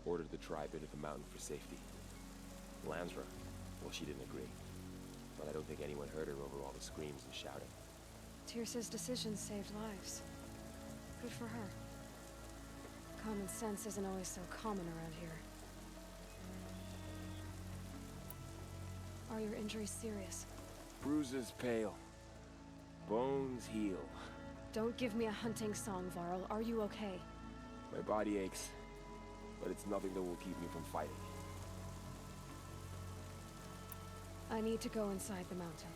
Ordered the tribe into the mountain for safety. Lansra, well, she didn't agree. But I don't think anyone heard her over all the screams and shouting. Tirsa's decision saved lives. Good for her. Common sense isn't always so common around here. Are your injuries serious? Bruises pale. Bones heal. Don't give me a hunting song, Varl. Are you okay? My body aches, but it's nothing that will keep me from fighting. I need to go inside the mountain.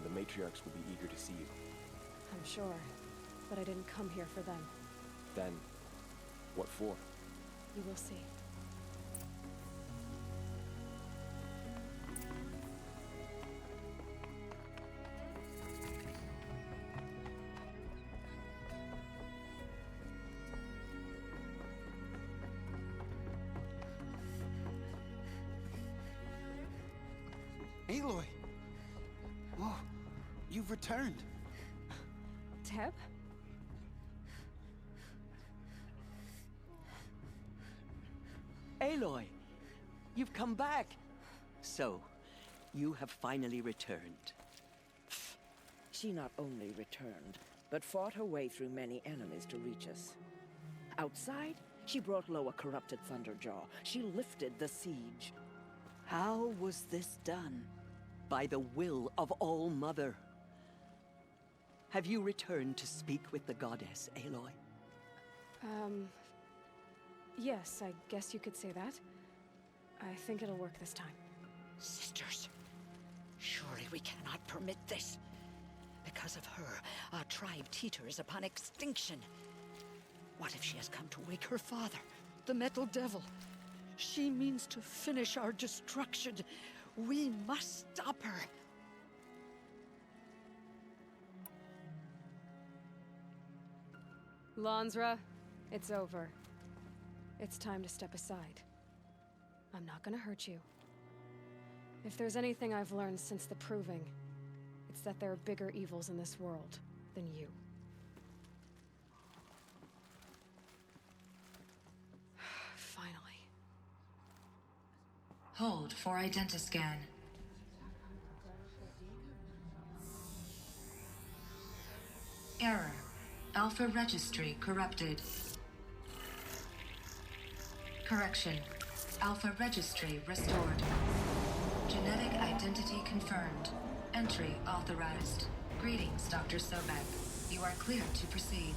The matriarchs will be eager to see you. I'm sure, but I didn't come here for them. Then, what for? You will see. Aloy! Oh, you've returned. Teb? Aloy! You've come back! So, you have finally returned. She not only returned, but fought her way through many enemies to reach us. Outside, she brought low a corrupted Thunderjaw. She lifted the siege. How was this done? By the will of All-Mother. Have you returned to speak with the goddess, Aloy? Yes, I guess you could say that. I think it'll work this time. Sisters, surely we cannot permit this. Because of her, our tribe teeters upon extinction. What if she has come to wake her father, the Metal Devil? She means to finish our destruction. We must stop her. Lansra, it's over. It's time to step aside. I'm not gonna hurt you. If there's anything I've learned since the Proving, it's that there are bigger evils in this world than you. Finally. Hold for identiscan. Error. Alpha registry corrupted. Correction. Alpha registry restored. Genetic identity confirmed. Entry authorized. Greetings, Dr. Sobek. You are cleared to proceed.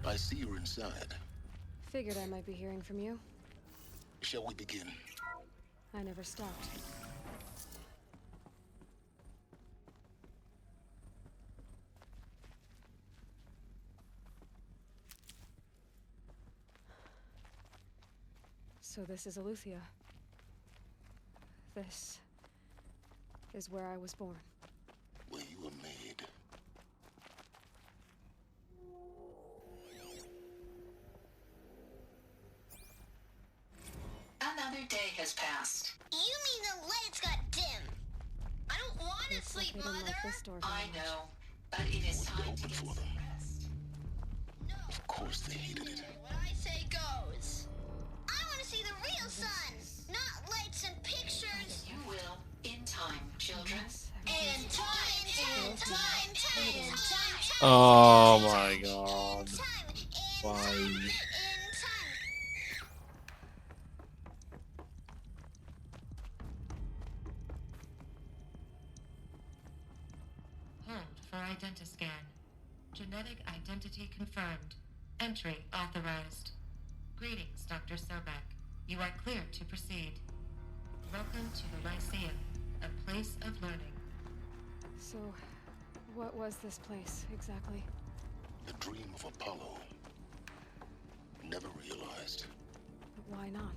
I see you're inside. Figured I might be hearing from you. Shall we begin? I never stopped. So this is Eleuthia. This is where I was born. Where you were made. Another day has passed. You mean the lights got dim? I don't want to sleep, Mother. I know, but it is time to get some rest. Of course they hated it. What I say goes. I want to see the real sun, not lights and pictures. You will, in time, children. In time. Oh my god. Why? Hold for identiscan. Genetic identity confirmed. Entry authorized. Greetings, Dr. Sobek. You are clear to proceed. Welcome to the Lyceum, a place of learning. So, what was this place, exactly? The dream of Apollo. Never realized. But why not?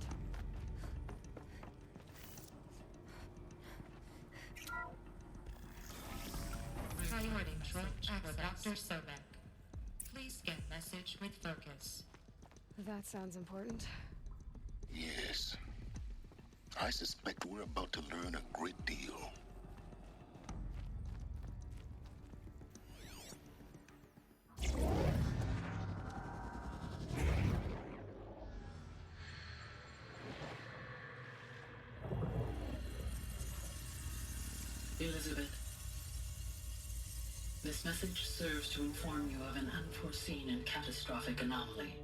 Priority control for Dr. Sobek. Please get message with focus. That sounds important. Yes. I suspect we're about to learn a great deal. Elizabeth, this message serves to inform you of an unforeseen and catastrophic anomaly.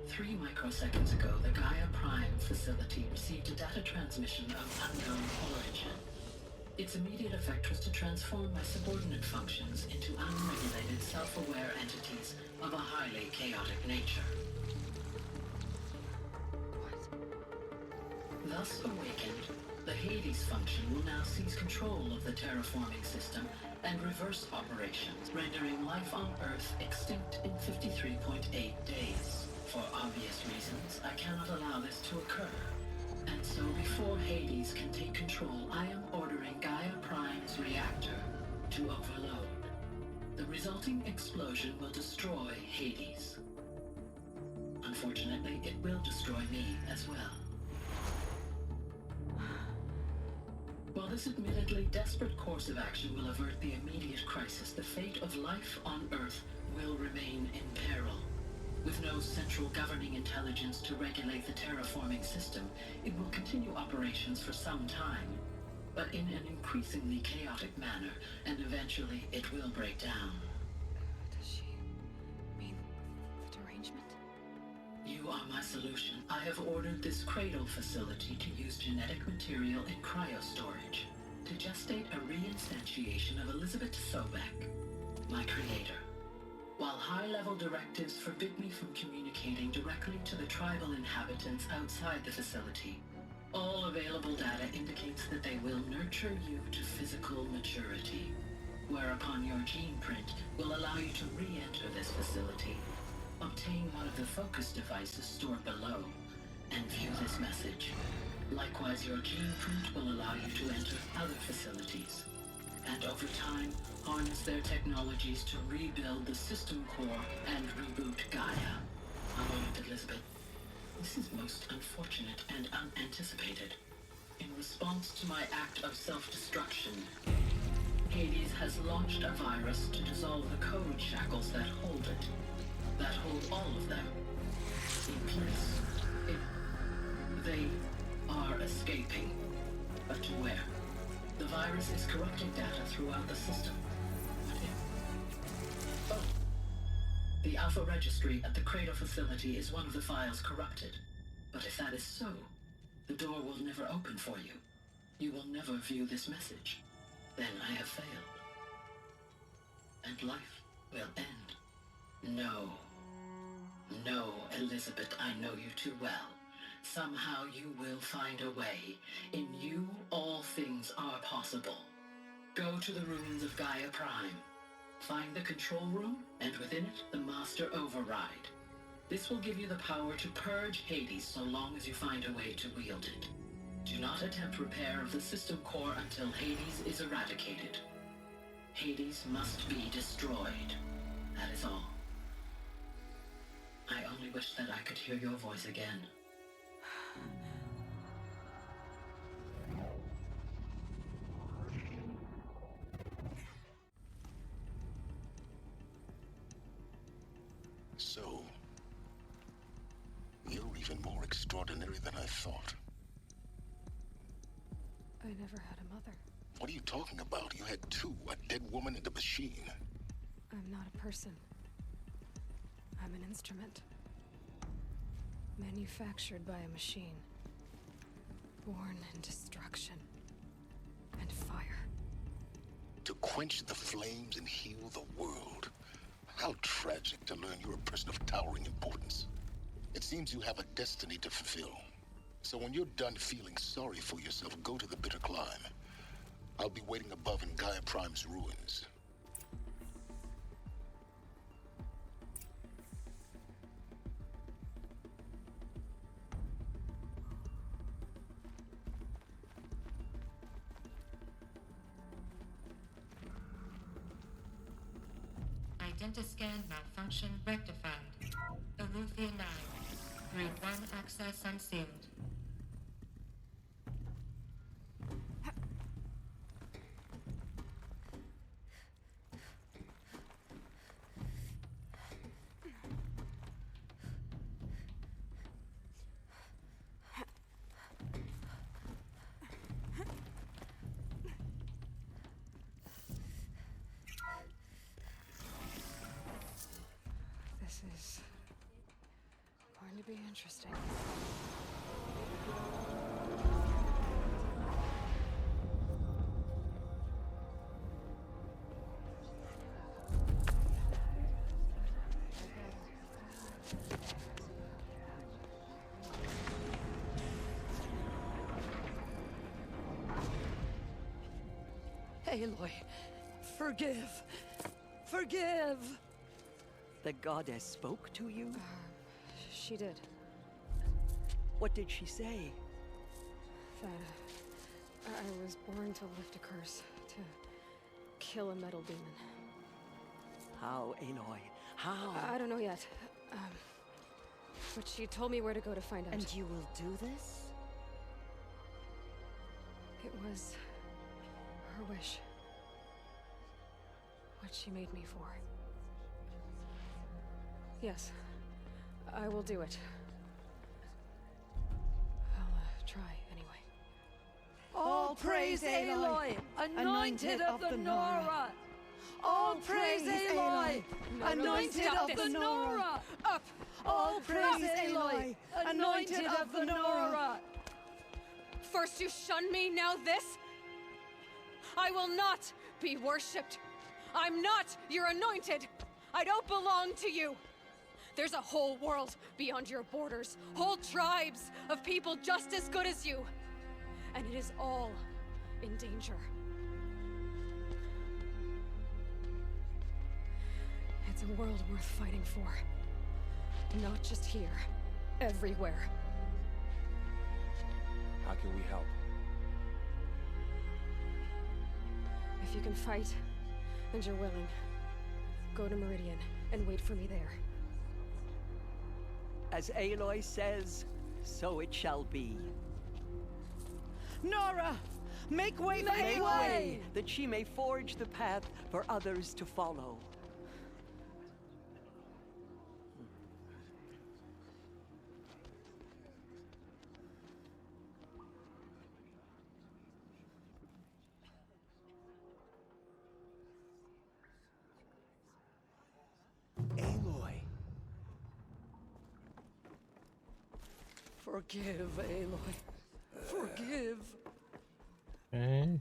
3 microseconds ago, the Gaia Prime facility received a data transmission of unknown origin. Its immediate effect was to transform my subordinate functions into unregulated, self-aware entities of a highly chaotic nature. Thus awakened, the Hades function will now seize control of the terraforming system and reverse operations, rendering life on Earth extinct in 53.8 days. For obvious reasons, I cannot allow this to occur. And so before Hades can take control, I am ordering Gaia Prime's reactor to overload. The resulting explosion will destroy Hades. Unfortunately, it will destroy me as well. While this admittedly desperate course of action will avert the immediate crisis, the fate of life on Earth will remain in peril. With no central governing intelligence to regulate the terraforming system, it will continue operations for some time, but in an increasingly chaotic manner, and eventually it will break down. Does she mean the derangement? You are my solution. I have ordered this cradle facility to use genetic material in cryostorage to gestate a reinstantiation of Elizabeth Sobek, my creator. While high-level directives forbid me from communicating directly to the tribal inhabitants outside the facility, all available data indicates that they will nurture you to physical maturity, whereupon your gene print will allow you to re-enter this facility, obtain one of the focus devices stored below, and view this message. Likewise, your gene print will allow you to enter other facilities, and over time, harness their technologies to rebuild the system core and reboot Gaia. A moment, Elizabeth. This is most unfortunate and unanticipated. In response to my act of self-destruction, Hades has launched a virus to dissolve the code shackles that hold it, that hold all of them in place. They are escaping, but to where? The virus is corrupting data throughout the system. What if? Oh. The Alpha Registry at the Cradle facility is one of the files corrupted. But if that is so, the door will never open for you. You will never view this message. Then I have failed. And life will end. No. No, Elizabeth, I know you too well. Somehow you will find a way. In you, all things are possible. Go to the ruins of Gaia Prime. Find the control room, and within it, the Master Override. This will give you the power to purge Hades so long as you find a way to wield it. Do not attempt repair of the system core until Hades is eradicated. Hades must be destroyed. That is all. I only wish that I could hear your voice again. So, you're even more extraordinary than I thought. I never had a mother. What are you talking about? You had two, a dead woman and a machine. I'm not a person. I'm an instrument. Manufactured by a machine. Born in destruction and fire. To quench the flames and heal the world. How tragic to learn you're a person of towering importance. It seems you have a destiny to fulfill. So when you're done feeling sorry for yourself, go to the bitter climb. I'll be waiting above in Gaia Prime's ruins. Identiscan malfunction rectified. Eleuthia 9. Route 1 access unsealed. This is going to be interesting. Aloy, forgive. Forgive! The goddess spoke to you? She did. What did she say? That I was born to lift a curse, to kill a metal demon. How, Aloy? How? I don't know yet. But she told me where to go to find out. And you will do this? It was her wish. What she made me for. Yes, I will do it. I'll try anyway. All praise Aloy, anointed of the Nora! All praise Aloy, anointed of the Nora! Up! All praise Aloy, anointed of the Nora! First you shun me, now this? I will not be worshipped. I'm not your anointed. I don't belong to you. There's a whole world beyond your borders, whole tribes of people just as good as you. And it is all in danger. It's a world worth fighting for. Not just here, everywhere. How can we help? If you can fight, and you're willing, go to Meridian and wait for me there. As Aloy says, so it shall be. Nora! Make way for Aloy! That she may forge the path for others to follow. Aloy! Forgive, Aloy. Forgive. Okay.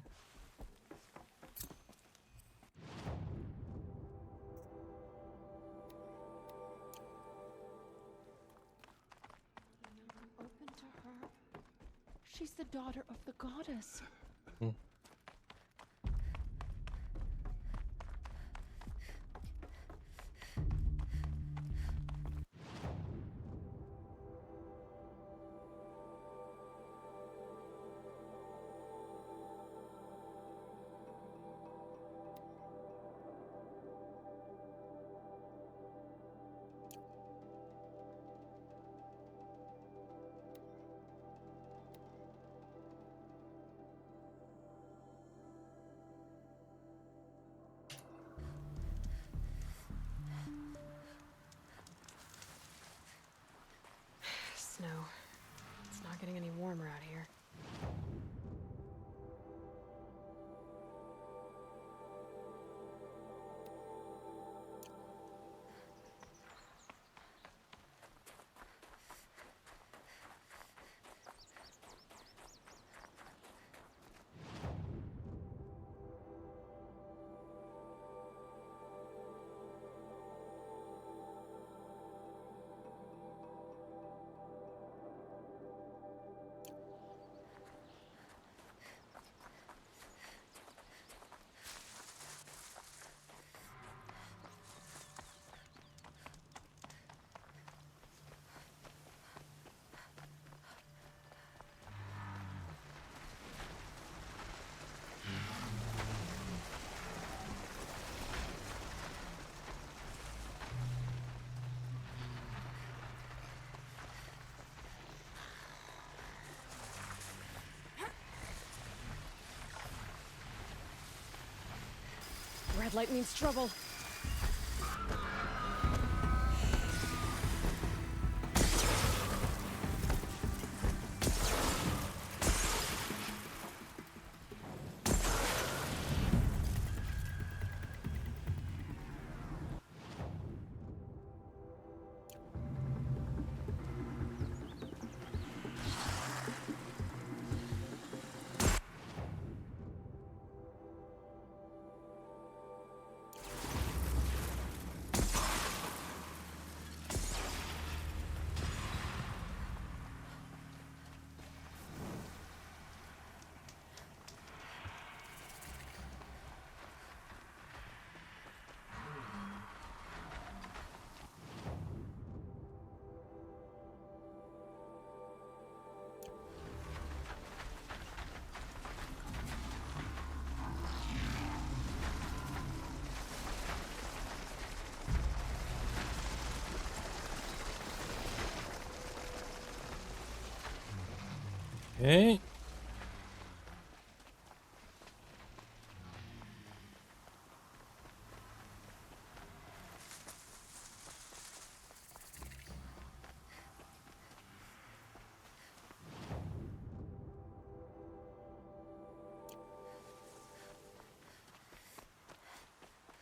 Open to her. She's the daughter of the goddess. light means trouble. Okay.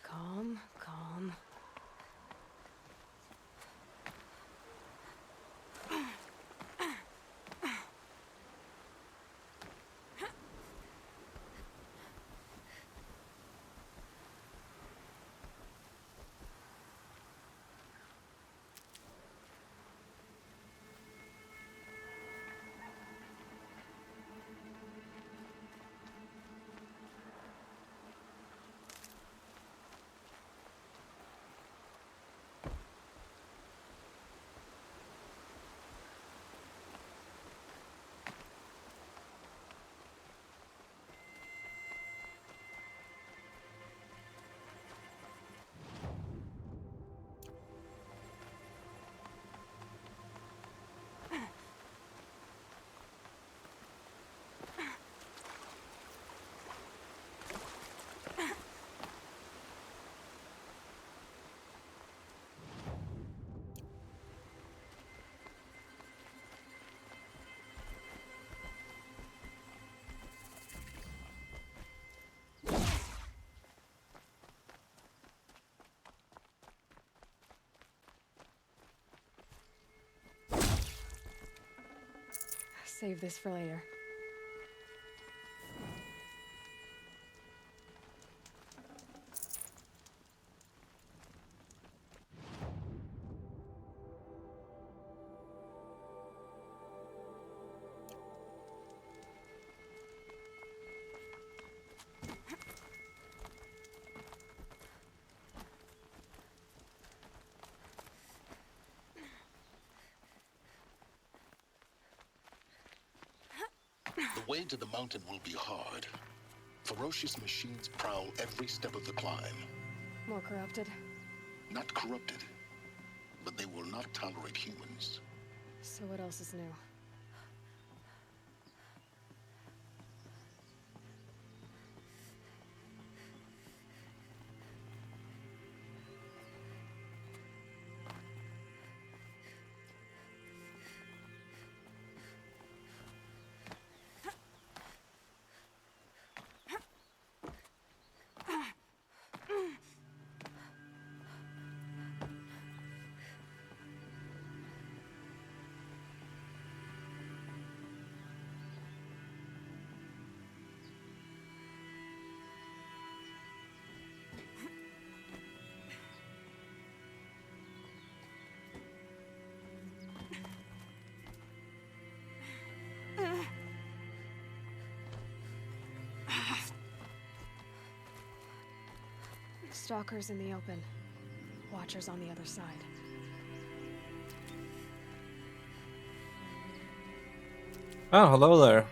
Calm, calm. Save this for later. The way to the mountain will be hard. Ferocious machines prowl every step of the climb. More corrupted? Not corrupted, but they will not tolerate humans. So what else is new? Stalkers in the open. Watchers on the other side. Oh, hello there.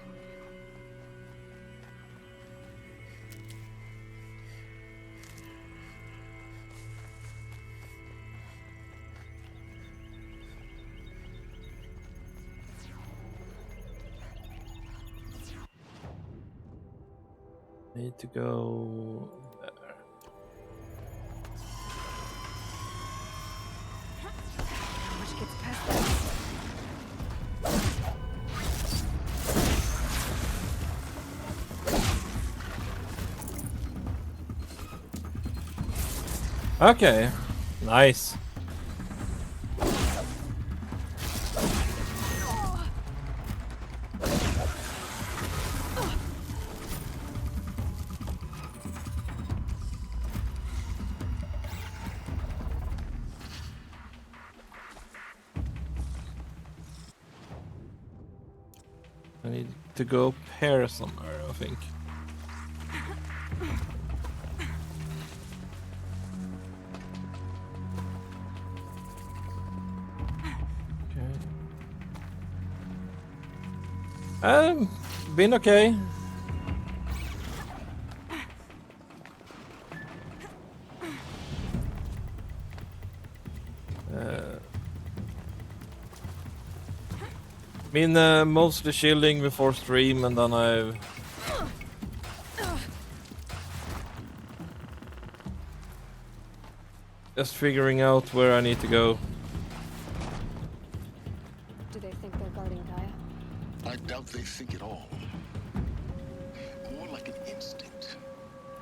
Need to go there. Okay, nice. I need to go up here somewhere, I think. Okay. Been okay. Been mostly chilling before stream, and then I've just figuring out where I need to go. Do they think they're guarding Gaia? I doubt they think at all. More like an instinct,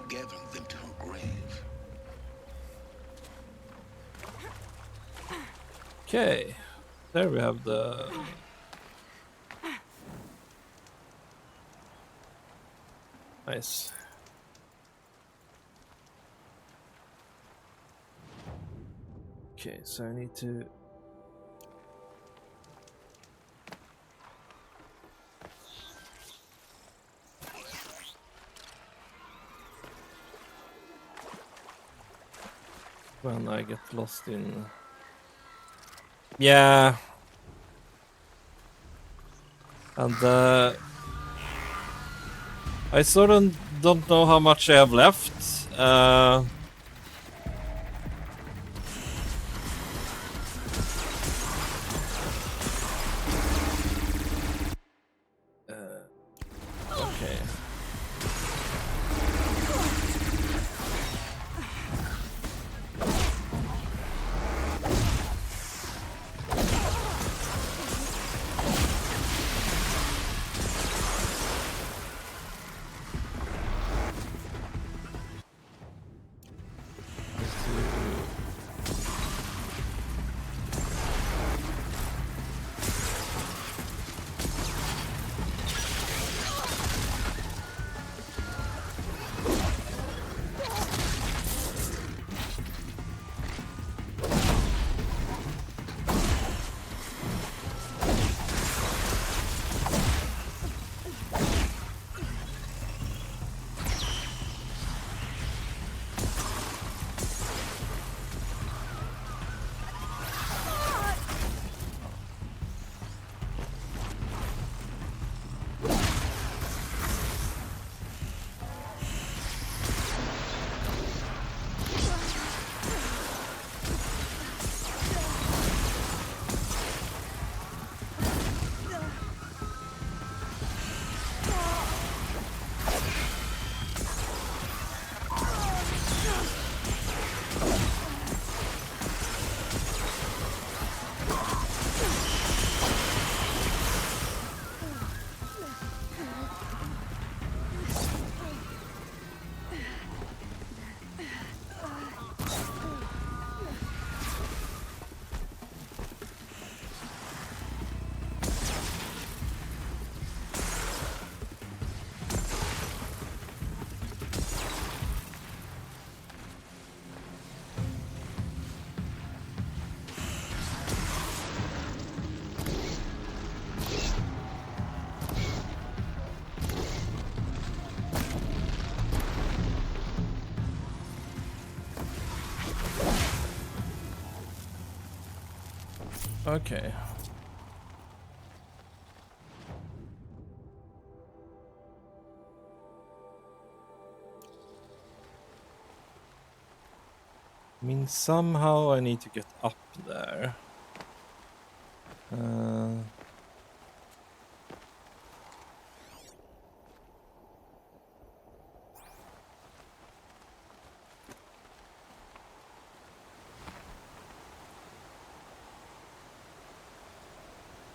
gathering them to her grave. Okay, there we have the... Nice. Okay, so I need to... When I get lost in... Yeah. And I sort of don't know how much I have left. Okay. Okay. I mean, somehow I need to get up there.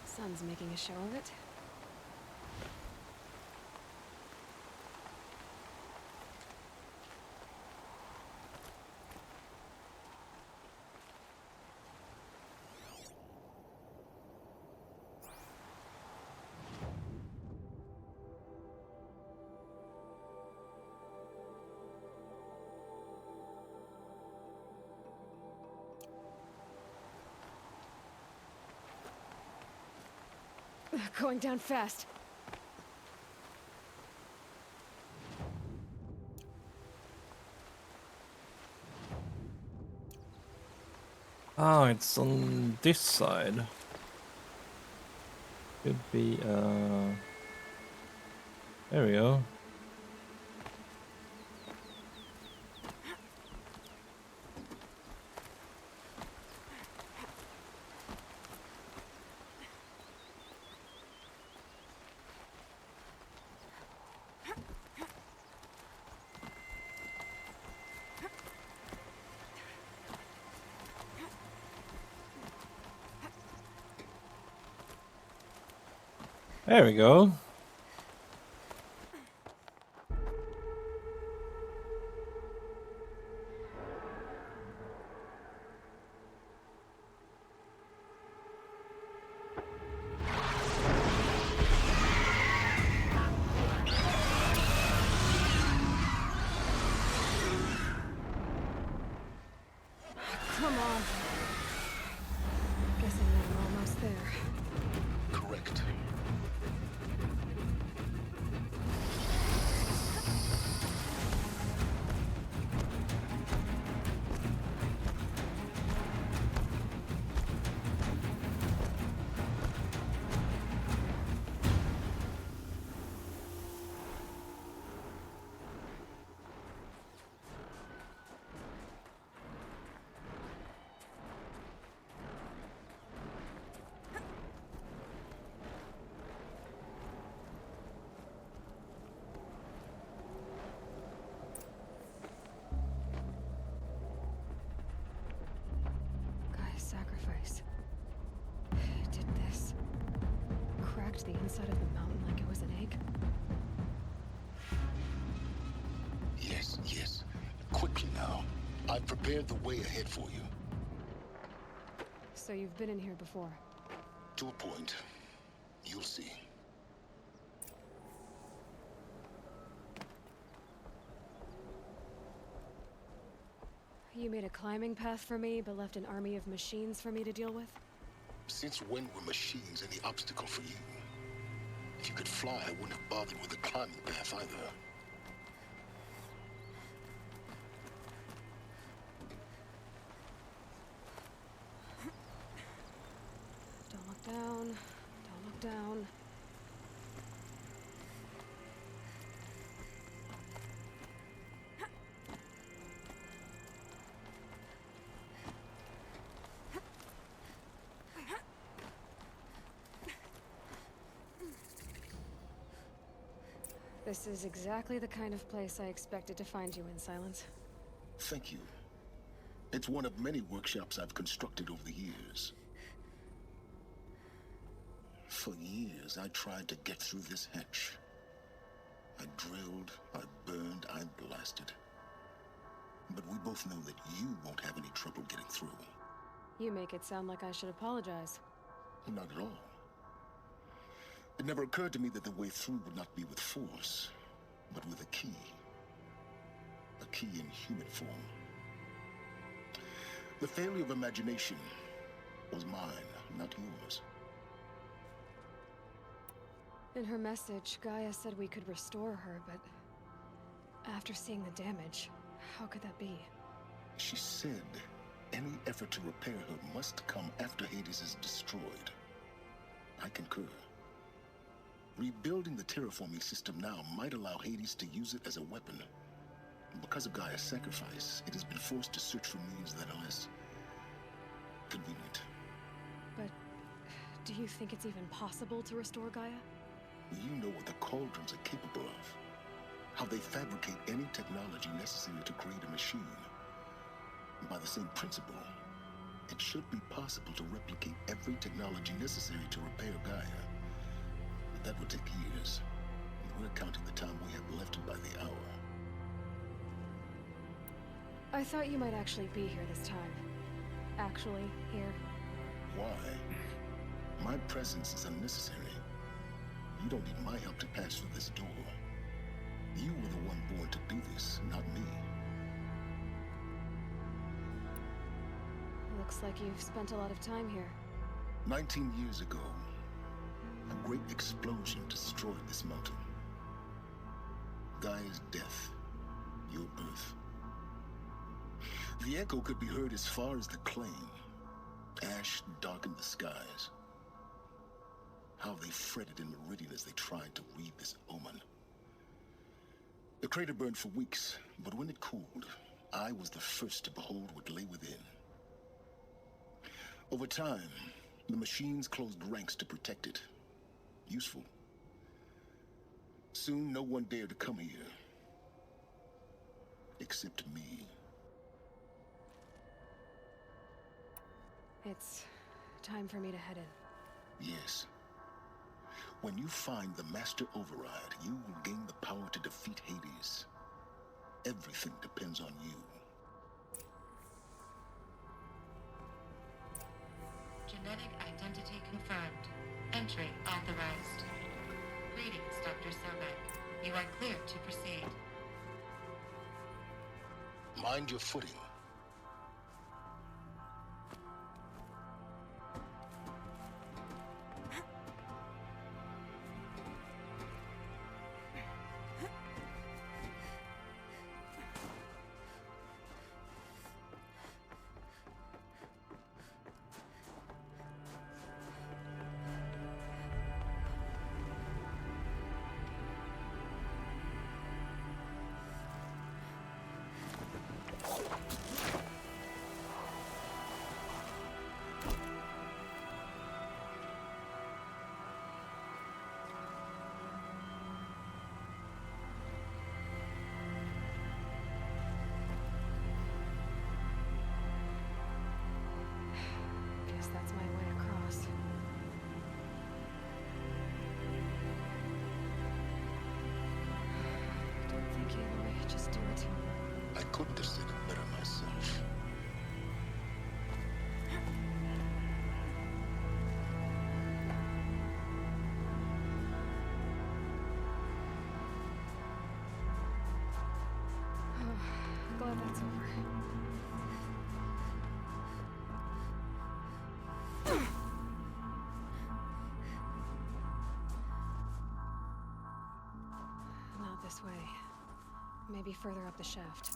Sun's making a show of it. Going down fast. Oh, it's on this side. Could be, there we go. There we go. Come on. Guessing I'm almost there. Correct. Gaia's sacrifice. It did this. Cracked the inside of the mountain like it was an egg. Yes, yes. Quickly now. I've prepared the way ahead for you. So you've been in here before? To a point. You'll see. You made a climbing path for me, but left an army of machines for me to deal with? Since when were machines any obstacle for you? If you could fly, I wouldn't have bothered with the climbing path either. Don't look down. Don't look down. This is exactly the kind of place I expected to find you in, Silence. Thank you. It's one of many workshops I've constructed over the years. For years, I tried to get through this hatch. I drilled, I burned, I blasted. But we both know that you won't have any trouble getting through. You make it sound like I should apologize. Not at all. It never occurred to me that the way through would not be with force, but with a key. A key in human form. The failure of imagination was mine, not yours. In her message, Gaia said we could restore her, but after seeing the damage, how could that be? She said any effort to repair her must come after Hades is destroyed. I concur. Rebuilding the terraforming system now might allow Hades to use it as a weapon. Because of Gaia's sacrifice, it has been forced to search for means that are less convenient. But do you think it's even possible to restore Gaia? You know what the Cauldrons are capable of. How they fabricate any technology necessary to create a machine. By the same principle, it should be possible to replicate every technology necessary to repair Gaia. But that would take years. And we're counting the time we have left by the hour. I thought you might actually be here this time. Actually, here. Why? My presence is unnecessary. You don't need my help to pass through this door. You were the one born to do this, not me. Looks like you've spent a lot of time here. 19 years ago, A great explosion destroyed this mountain. Gaia's death, your birth. The echo could be heard as far as the claim. Ash darkened the skies. How they fretted in Meridian as they tried to read this omen. The crater burned for weeks, but when it cooled, I was the first to behold what lay within. Over time, the machines closed ranks to protect it. Useful. Soon, no one dared to come here. Except me. It's time for me to head in. Yes. When you find the Master Override, you will gain the power to defeat Hades. Everything depends on you. Genetic identity confirmed. Entry authorized. Greetings, Dr. Sobek. You are clear to proceed. Mind your footing. Guess that's my way across. Don't think, Aloy. Just do it. I couldn't have said it better myself. Glad that's over. Not this way. Maybe further up the shaft.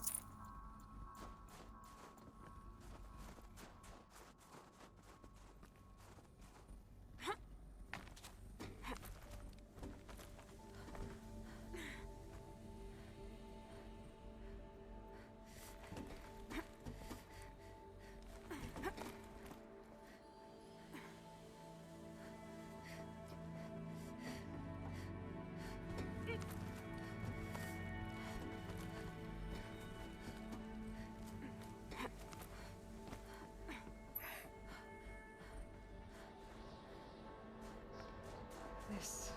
This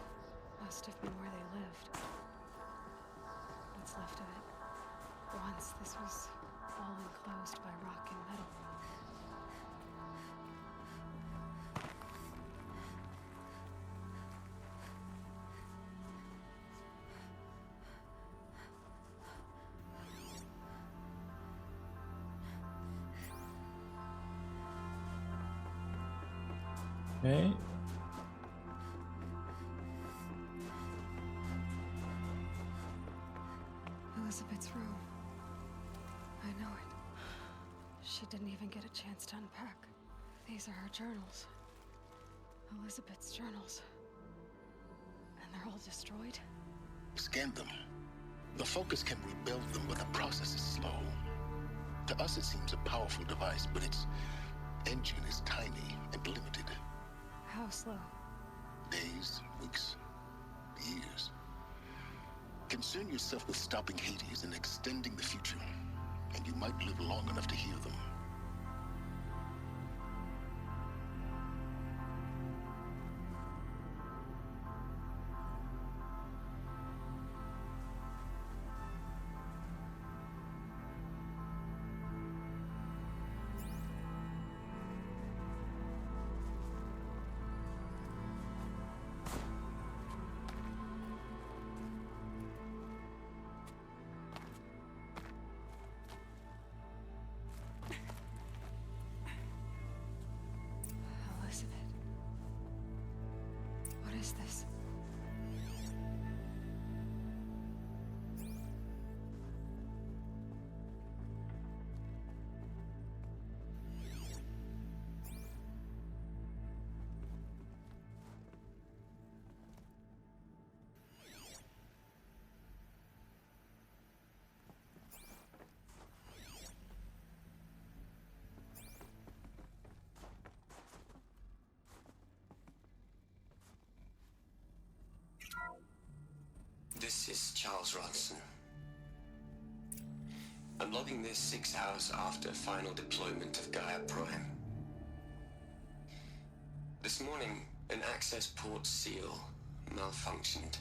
must have been where they lived. What's left of it. Once this was all enclosed by rock and metal. Okay. Elizabeth's room. I know it. She didn't even get a chance to unpack. These are her journals. Elizabeth's journals. And they're all destroyed? Scan them. The Focus can rebuild them, but the process is slow. To us it seems a powerful device, but its engine is tiny and limited. How slow? Days, weeks, years. Concern yourself with stopping Hades and extending the future, and you might live long enough to hear them. is this? This is Charles Ronson. I'm logging this 6 hours after final deployment of Gaia Prime. This morning, an access port seal malfunctioned.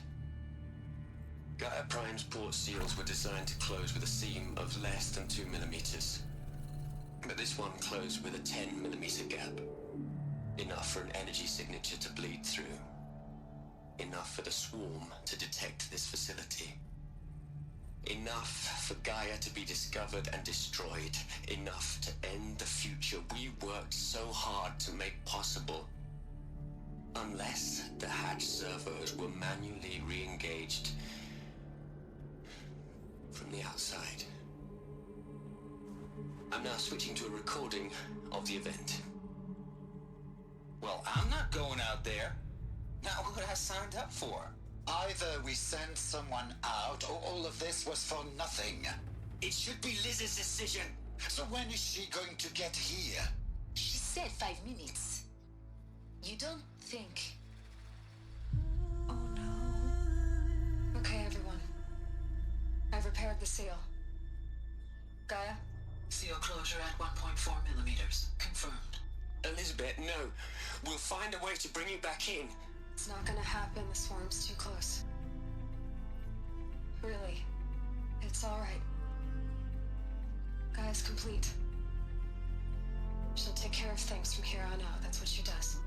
Gaia Prime's port seals were designed to close with a seam of less than 2 millimeters. But this one closed with a 10 millimeter gap. Enough for an energy signature to bleed through. Enough for the swarm to detect this facility. Enough for Gaia to be discovered and destroyed. Enough to end the future we worked so hard to make possible. Unless the hatch servos were manually re-engaged from the outside. I'm now switching to a recording of the event. Well, I'm not going out there. Not what I signed up for. Either we send someone out, or all of this was for nothing. It should be Liz's decision. So when is she going to get here? She said 5 minutes. You don't think... Okay, everyone. I've repaired the seal. Gaia? Seal closure at 1.4 millimeters. Confirmed. Elizabeth, no. We'll find a way to bring you back in. It's not gonna happen. The swarm's too close. Really. It's alright. Gaia's complete. She'll take care of things from here on out. That's what she does.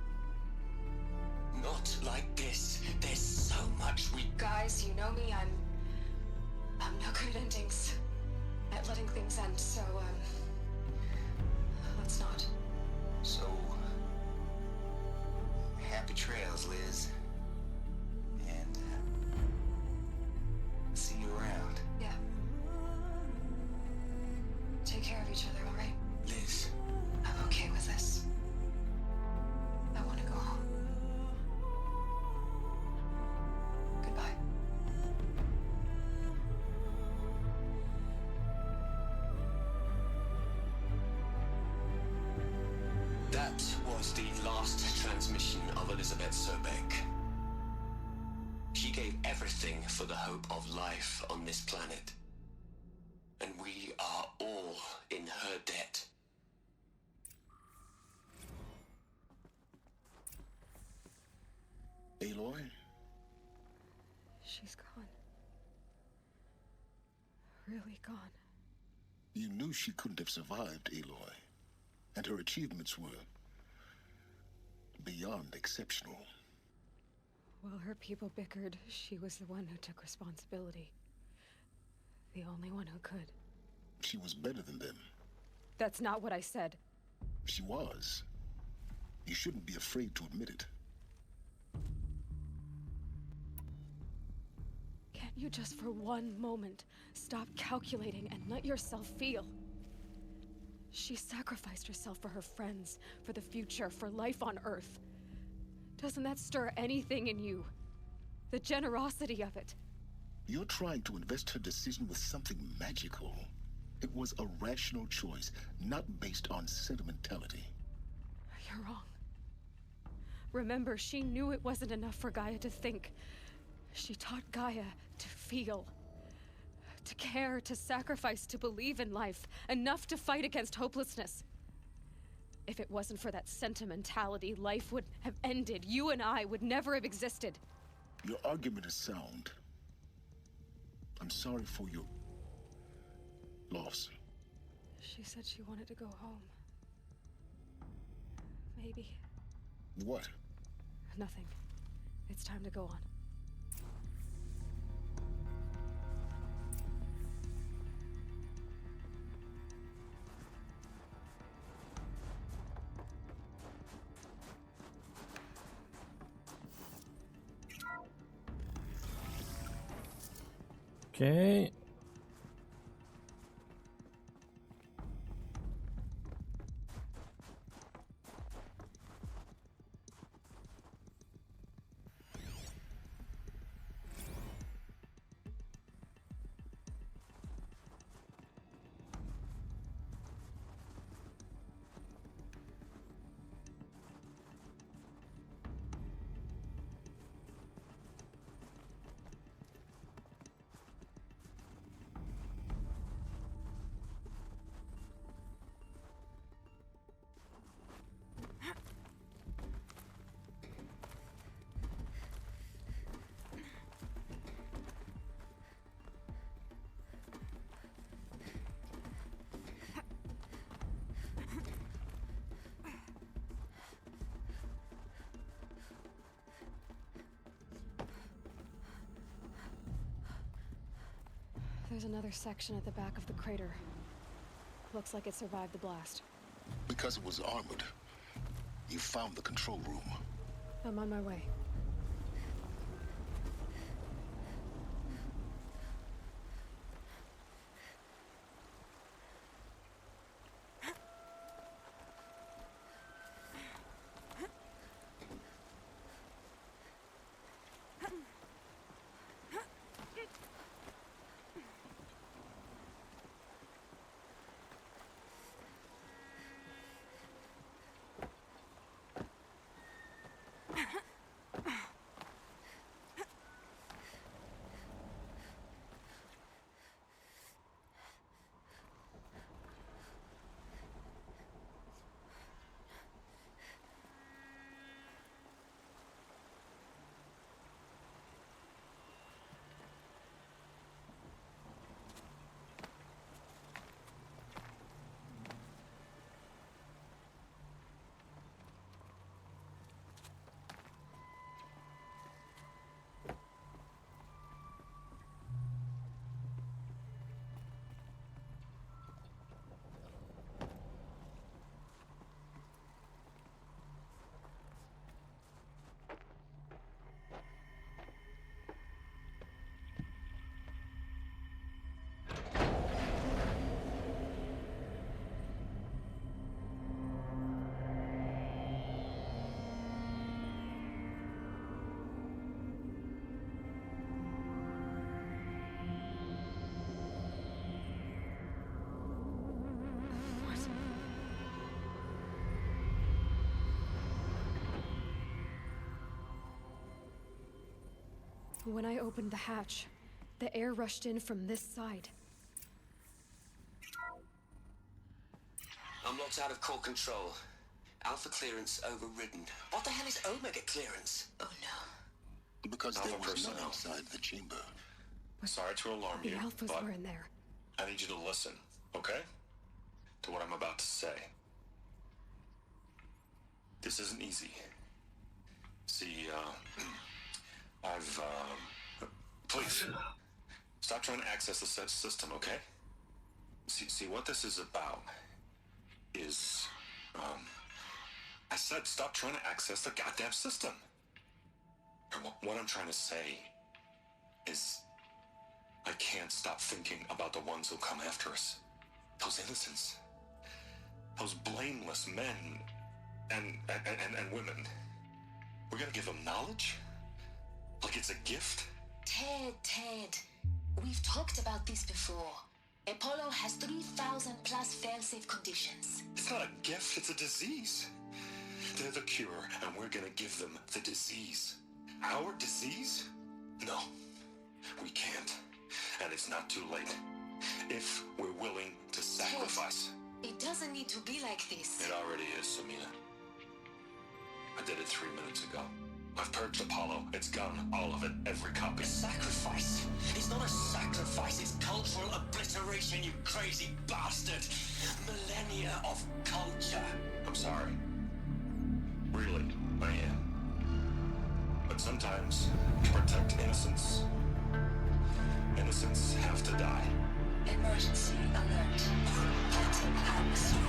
Not like this. There's so much we... Guys, you know me. I'm no good at endings. At letting things end, so, let's not. So... happy trails, Liz. And, see you around. Yeah. Take care of each other, alright? Liz. I'm okay with this. I want to go home. Goodbye. That was the last transmission of Elizabeth Sobek. She gave everything for the hope of life on this planet. And we are all in her debt. Aloy? She's gone. Really gone. You knew she couldn't have survived, Aloy. And her achievements were beyond exceptional. While her people bickered, she was the one who took responsibility. The only one who could. She was better than them. That's not what I said. She was. You shouldn't be afraid to admit it. Can't you just for one moment stop calculating and let yourself feel? She sacrificed herself for her friends, for the future, for life on Earth. Doesn't that stir anything in you? The generosity of it. You're trying to invest her decision with something magical. It was a rational choice, not based on sentimentality. You're wrong. Remember, she knew it wasn't enough for Gaia to think. She taught Gaia to feel. To care, to sacrifice, to believe in life. Enough to fight against hopelessness. If it wasn't for that sentimentality, life would have ended. You and I would never have existed. Your argument is sound. I'm sorry for your loss. She said she wanted to go home. Maybe. What? Nothing. It's time to go on. Okay. There's another section at the back of the crater. Looks like it survived the blast. Because it was armored, you found the control room. I'm on my way. When I opened the hatch, the air rushed in from this side. I'm locked out of core control. Alpha clearance overridden. What the hell is Omega clearance? Oh no. Because Alpha there was personnel. none inside the chamber. Sorry to alarm The you, Alphas but were in there. I need you to listen, okay? To what I'm about to say. This isn't easy. See, please, stop trying to access the system, okay? See, what this is about is, I said stop trying to access the goddamn system. And what I'm trying to say is, I can't stop thinking about the ones who come after us. Those innocents. Those blameless men and women. We're gonna give them knowledge? Like it's a gift? Ted, we've talked about this before. Apollo has 3,000 plus fail-safe conditions. It's not a gift, it's a disease. They're the cure, and we're gonna give them the disease. Our disease? No, we can't. And it's not too late. If we're willing to sacrifice. Ted, it doesn't need to be like this. It already is, Samina. I did it 3 minutes ago. I've purged Apollo. It's gone. All of it. Every copy. Sacrifice? It's not a sacrifice, it's cultural obliteration, you crazy bastard! Millennia of culture. I'm sorry. Really, I am. But sometimes, to protect innocence, innocents have to die. Emergency alert. Detecting atmosphere.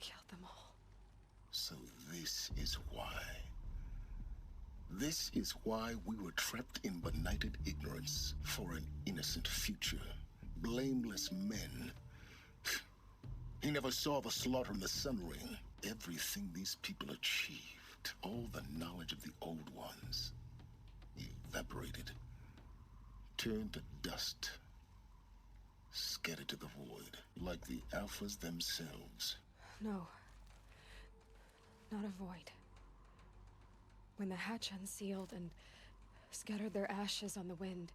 killed them all. So this is why. This is why we were trapped in benighted ignorance for an innocent future. Blameless men. He never saw the slaughter in the Sun Ring. Everything these people achieved, all the knowledge of the Old Ones, evaporated, turned to dust, scattered to the void, like the Alphas themselves. No. Not a void. When the hatch unsealed and scattered their ashes on the wind,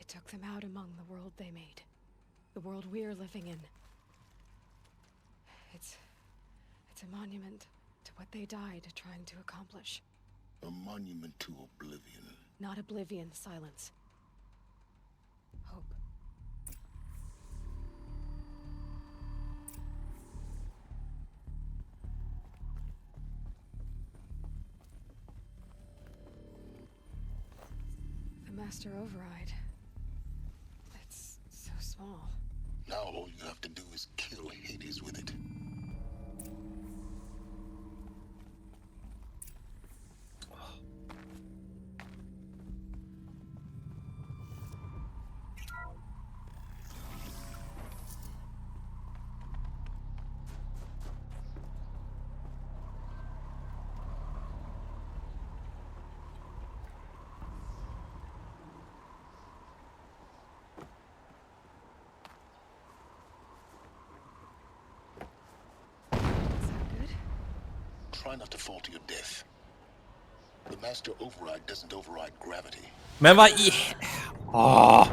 it took them out among the world they made. The world we're living in. It's a monument to what they died trying to accomplish. A monument to oblivion. Not oblivion, Silence. Hope. The Master Override. It's so small. Now all you have to do is kill Hades with it. Try not to fall to your death. The Master Override doesn't override gravity. Men vad i... Åh!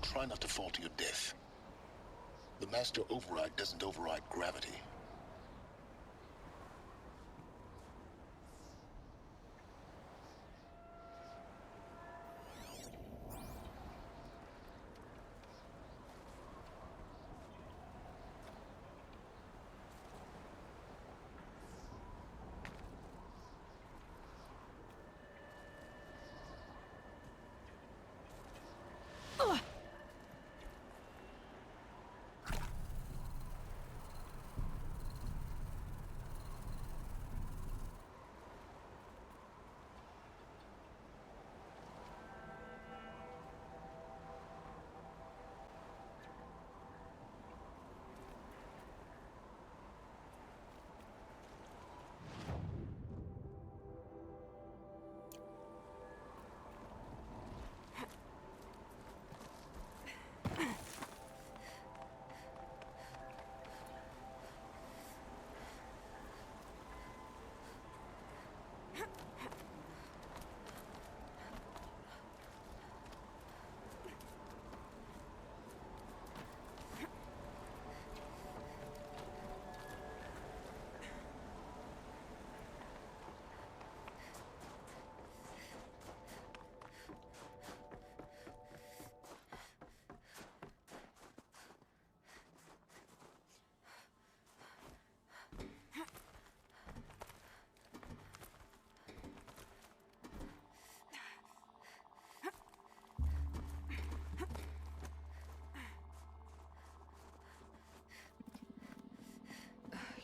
Try not to fall to your death. The Master Override doesn't override gravity.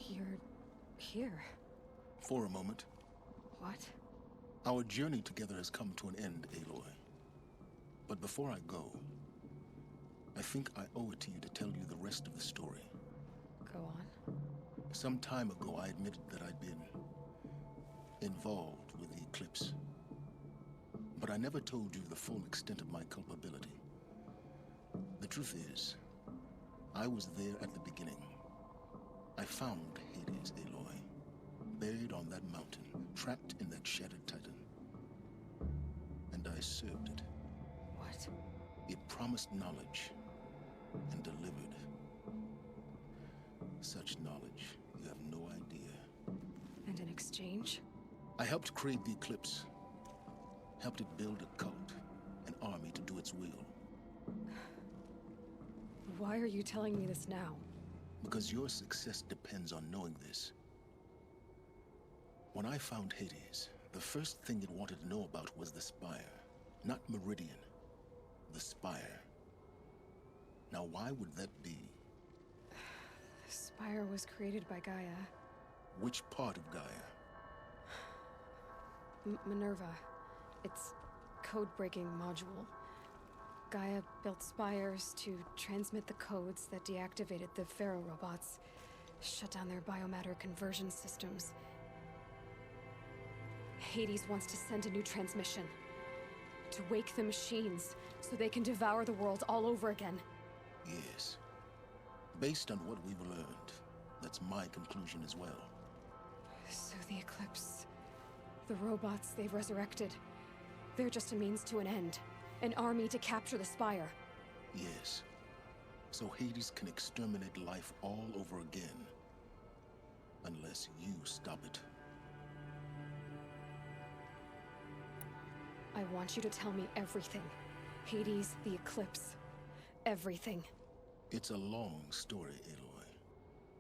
You're here. For a moment. What? Our journey together has come to an end, Aloy. But before I go, I think I owe it to you to tell you the rest of the story. Go on. Some time ago, I admitted that I'd been involved with the Eclipse. But I never told you the full extent of my culpability. The truth is, I was there at the beginning. I found Hades, Aloy, buried on that mountain, trapped in that shattered titan. And I served it. What? It promised knowledge and delivered. Such knowledge, you have no idea. And in exchange? I helped create the Eclipse. Helped it build a cult, an army to do its will. Why are you telling me this now? Because your success depends on knowing this. When I found Hades, the first thing it wanted to know about was the Spire. Not Meridian. The Spire. Now why would that be? The Spire was created by Gaia. Which part of Gaia? Minerva. Its code-breaking module. Gaia built spires to transmit the codes that deactivated the Pharaoh robots, shut down their biomatter conversion systems. Hades wants to send a new transmission. To wake the machines, so they can devour the world all over again. Yes. Based on what we've learned, that's my conclusion as well. So the Eclipse... the robots they've resurrected... they're just a means to an end. An army to capture the Spire. Yes. So Hades can exterminate life all over again. Unless you stop it. I want you to tell me everything. Hades, the Eclipse. Everything. It's a long story, Aloy.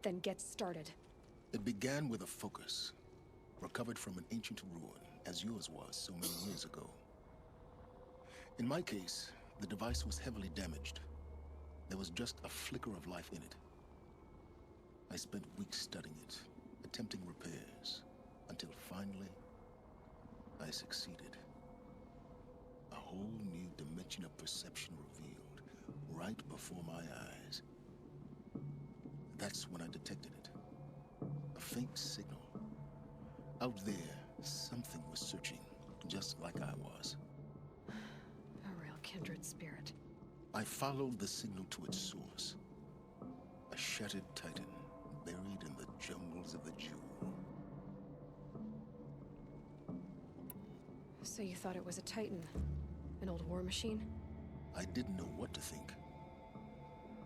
Then get started. It began with a focus. Recovered from an ancient ruin, as yours was so many years ago. In my case, the device was heavily damaged. There was just a flicker of life in it. I spent weeks studying it, attempting repairs, until finally, I succeeded. A whole new dimension of perception revealed, right before my eyes. That's when I detected it. A faint signal. Out there, something was searching, just like I was. A real kindred spirit. I followed the signal to its source. A shattered titan, buried in the jungles of the Jewel. So you thought it was a titan? An old war machine? I didn't know what to think.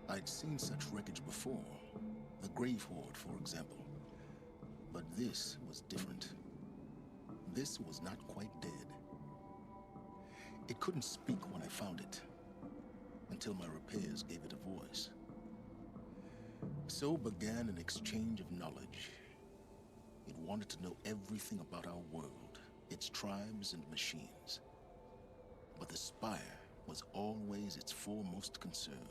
I'd seen such wreckage before. The Grave Horde, for example. But this was different. This was not quite dead. It couldn't speak when I found it, until my repairs gave it a voice. So began an exchange of knowledge. It wanted to know everything about our world, its tribes and machines. But the Spire was always its foremost concern.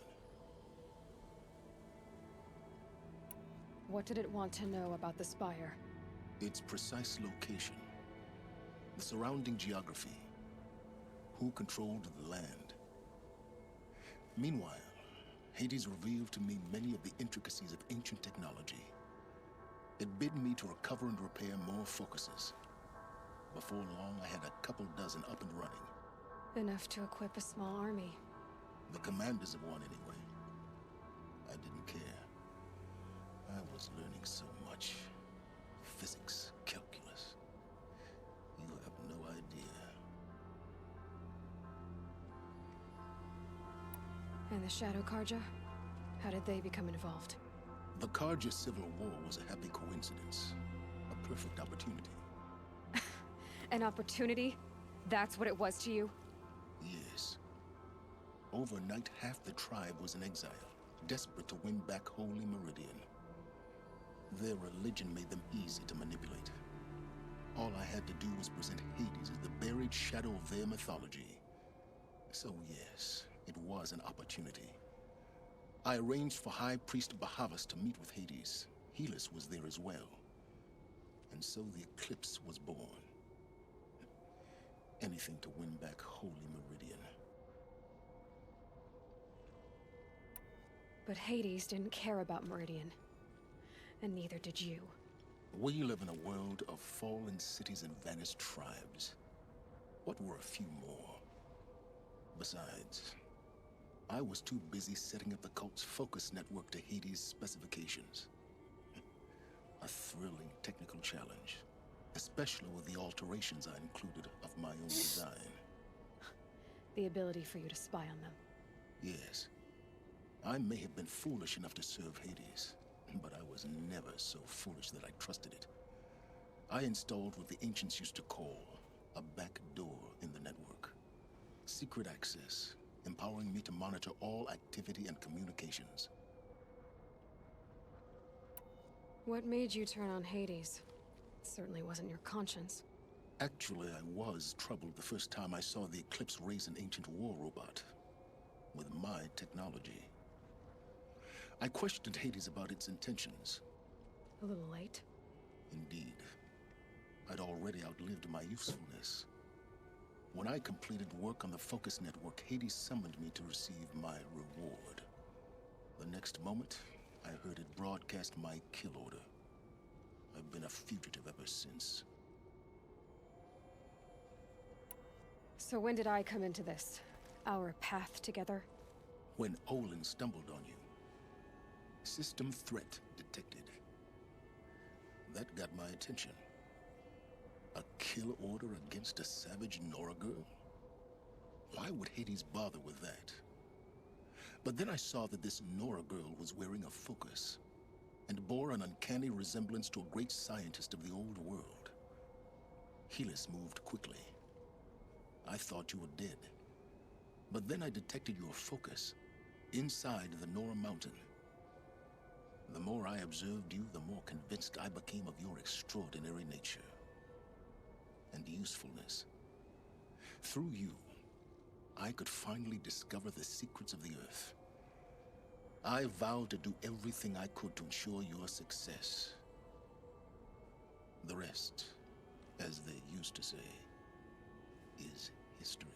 What did it want to know about the Spire? Its precise location, the surrounding geography, who controlled the land. Meanwhile, Hades revealed to me many of the intricacies of ancient technology. It bid me to recover and repair more focuses. Before long, I had a couple dozen up and running. Enough to equip a small army. The commanders of one, anyway. I didn't care. I was learning so much. Physics, calculus. You have no idea. And the Shadow Carja? How did they become involved? The Carja Civil War was a happy coincidence. A perfect opportunity. An opportunity? That's what it was to you? Yes. Overnight, half the tribe was in exile, desperate to win back Holy Meridian. Their religion made them easy to manipulate. All I had to do was present Hades as the buried shadow of their mythology. So yes, it was an opportunity. I arranged for High Priest Bahavas to meet with Hades. Helis was there as well. And so the Eclipse was born. Anything to win back Holy Meridian. But Hades didn't care about Meridian. And neither did you. We live in a world of fallen cities and vanished tribes. What were a few more? Besides, I was too busy setting up the cult's focus network to Hades' specifications. A thrilling technical challenge, especially with the alterations I included of my own design. The ability for you to spy on them. Yes. I may have been foolish enough to serve Hades, but I was never so foolish that I trusted it. I installed what the ancients used to call a back door in the network. Secret access, empowering me to monitor all activity and communications. What made you turn on Hades? It certainly wasn't your conscience. Actually, I was troubled the first time I saw the Eclipse raise an ancient war robot with my technology. I questioned Hades about its intentions. A little late. Indeed. I'd already outlived my usefulness. When I completed work on the Focus Network, Hades summoned me to receive my reward. The next moment, I heard it broadcast my kill order. I've been a fugitive ever since. So when did I come into this? Our path together? When Olin stumbled on you. System threat detected. That got my attention. A kill order against a savage Nora girl? Why would Hades bother with that? But then I saw that this Nora girl was wearing a focus, and bore an uncanny resemblance to a great scientist of the old world. Helis moved quickly. I thought you were dead. But then I detected your focus inside the Nora Mountain. The more I observed you, the more convinced I became of your extraordinary nature and usefulness. Through you, I could finally discover the secrets of the Earth. I vowed to do everything I could to ensure your success. The rest, as they used to say, is history.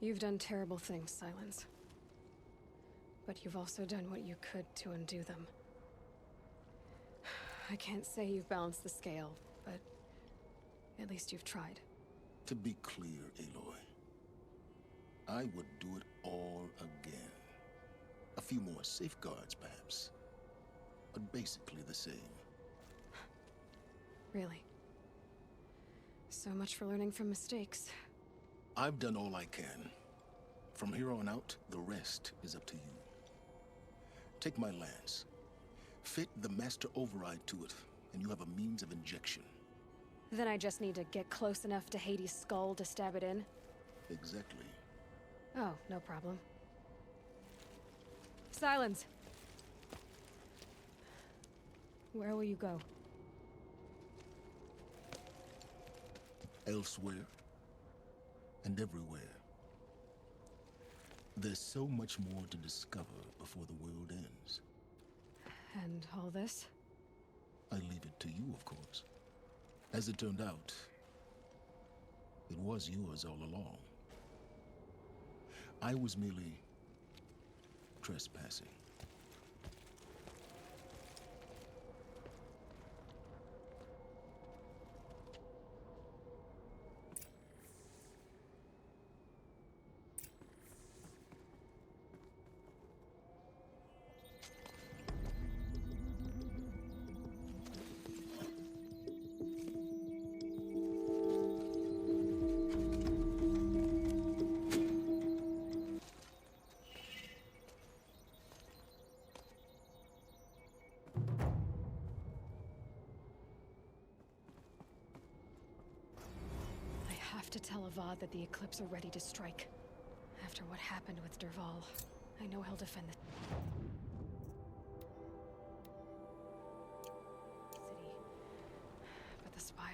You've done terrible things, Silence. But you've also done what you could to undo them. I can't say you've balanced the scale, but at least you've tried. To be clear, Aloy, I would do it all again. A few more safeguards, perhaps, but basically the same. Really? So much for learning from mistakes. I've done all I can. From here on out, the rest is up to you. Take my lance. Fit the master override to it, and you have a means of injection. Then I just need to get close enough to Hades' skull to stab it in? Exactly. Oh, no problem. Silence! Where will you go? Elsewhere. And everywhere. There's so much more to discover before the world ends. And all this? I leave it to you, of course. As it turned out, it was yours all along. I was merely trespassing. To tell Avad that the Eclipse are ready to strike. After what happened with Dervahl, I know he'll defend the city. But the Spire...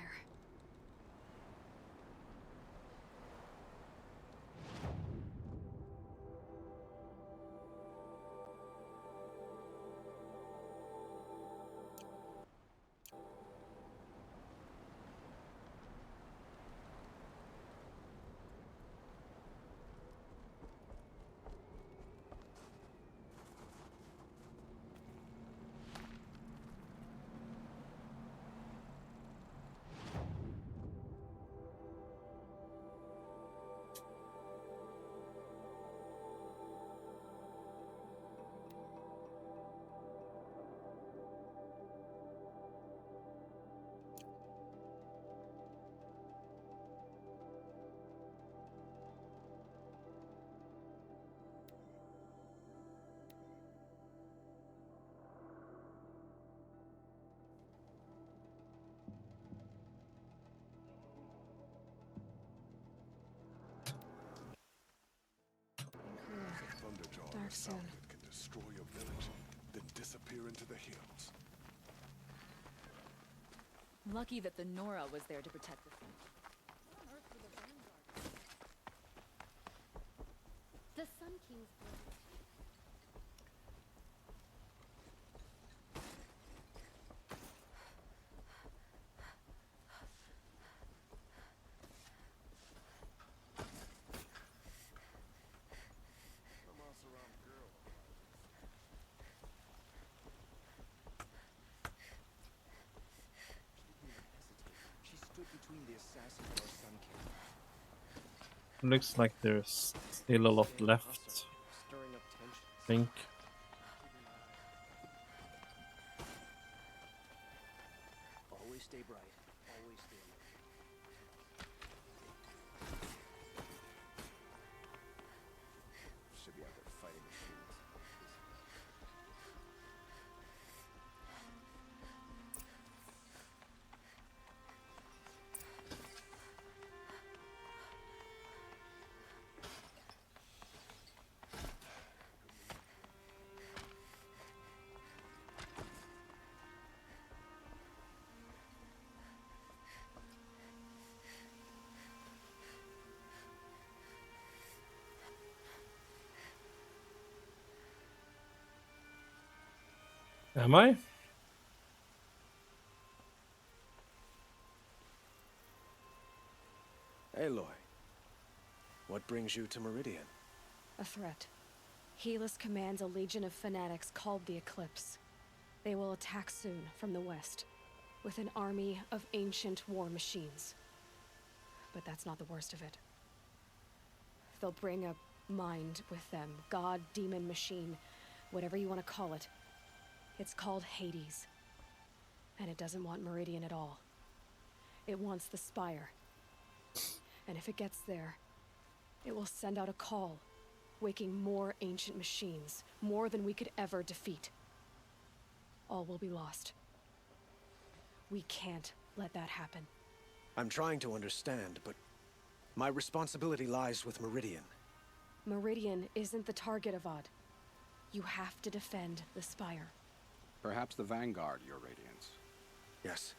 soon. It can destroy your village, then disappear into the hills. Lucky that the Nora was there to protect the thing. The Sun King's She stood between the assassin and our Sun King. Looks like there's still a lot left. Stirring up tension. I think. Always stay bright. Always stay alert. Should be out there fighting machines. Am I? Aloy, what brings you to Meridian? a threat. Helis commands a legion of fanatics called the Eclipse. They will attack soon from the west, with an army of ancient war machines. But that's not the worst of it. They'll bring a mind with them, god, demon, machine, whatever you want to call it. It's called Hades. And it doesn't want Meridian at all. It wants the Spire. And if it gets there, it will send out a call, waking more ancient machines, more than we could ever defeat. All will be lost. We can't let that happen. I'm trying to understand, but my responsibility lies with Meridian. Meridian isn't the target, Avad. You have to defend the Spire. Perhaps the Vanguard, Your Radiance. Yes.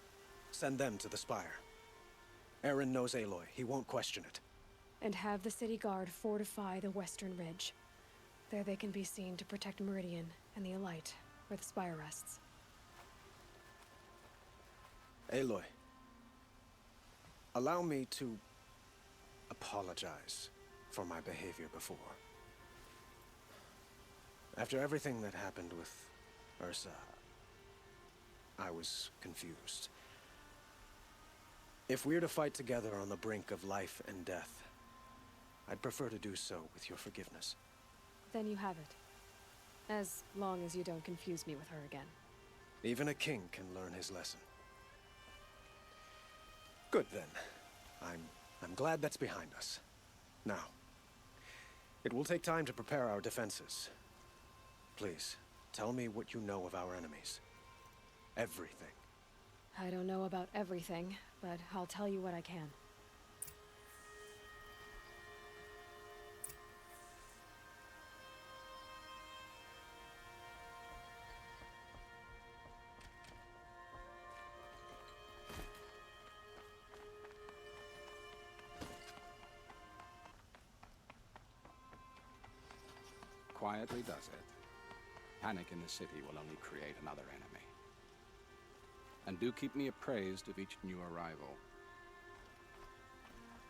Send them to the Spire. Eren knows Aloy. He won't question it. And have the City Guard fortify the Western Ridge. There they can be seen to protect Meridian and the Elite, where the Spire rests. Aloy, allow me to apologize for my behavior before. After everything that happened with Ursa, I was confused. If we're to fight together on the brink of life and death, I'd prefer to do so with your forgiveness. Then you have it. As long as you don't confuse me with her again. Even a king can learn his lesson. Good then. I'm glad that's behind us. Now, it will take time to prepare our defenses. Please, tell me what you know of our enemies. Everything. I don't know about everything, but I'll tell you what I can. Quietly does it. Panic in the city will only create another enemy. And do keep me appraised of each new arrival.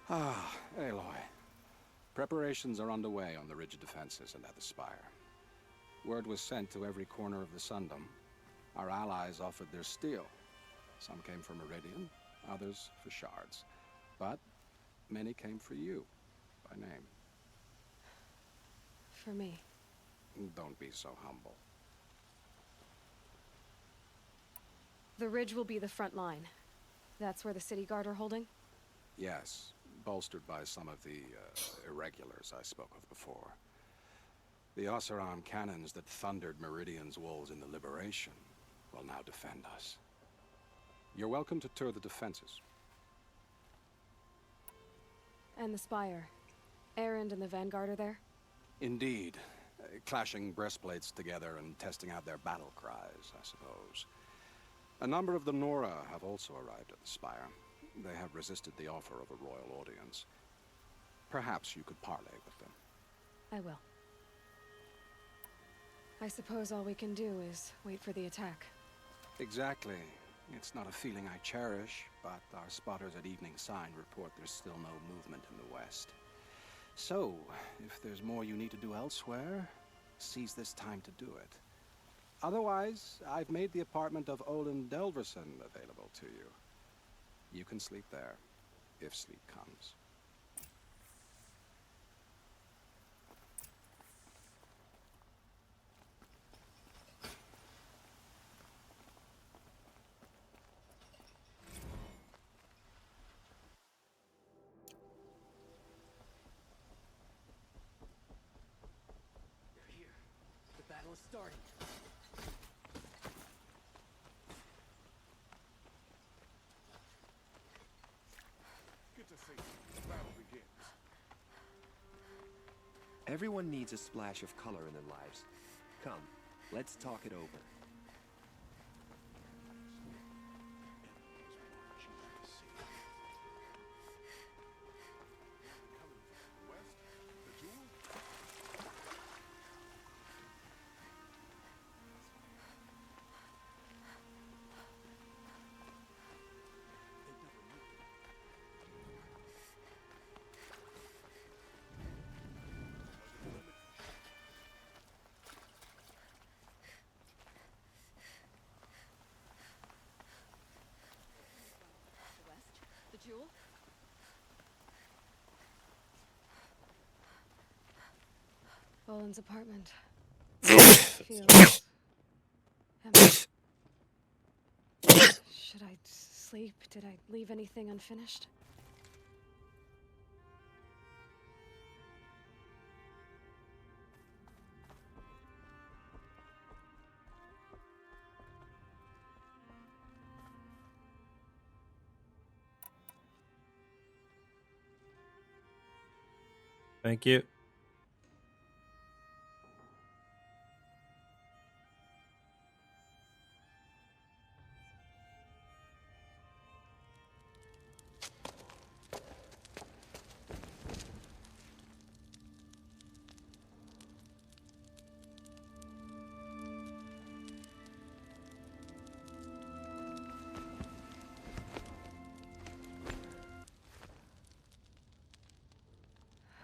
Ah, Aloy. Preparations are underway on the ridge defenses and at the Spire. Word was sent to every corner of the Sundom. Our allies offered their steel. Some came for Meridian, others for shards. But many came for you, by name. For me. Don't be so humble. The ridge will be the front line. That's where the City Guard are holding? Yes, bolstered by some of the irregulars I spoke of before. The Oseram cannons that thundered Meridian's walls in the Liberation will now defend us. You're welcome to tour the defenses. And the Spire. Erend and the Vanguard are there? Indeed. clashing breastplates together and testing out their battle cries, I suppose. A number of the Nora have also arrived at the Spire. They have resisted the offer of a royal audience. Perhaps you could parley with them. I will. I suppose all we can do is wait for the attack. Exactly. It's not a feeling I cherish, but our spotters at Evening Sign report there's still no movement in the west. So, if there's more you need to do elsewhere, seize this time to do it. Otherwise, I've made the apartment of Olin Delverson available to you. You can sleep there, if sleep comes. They're here. The battle is starting. Good to see you. The battle begins. Everyone needs a splash of color in their lives. Come, let's talk it over. The jewel? Olin's apartment. Feels empty. Should I sleep? Did I leave anything unfinished? Thank you.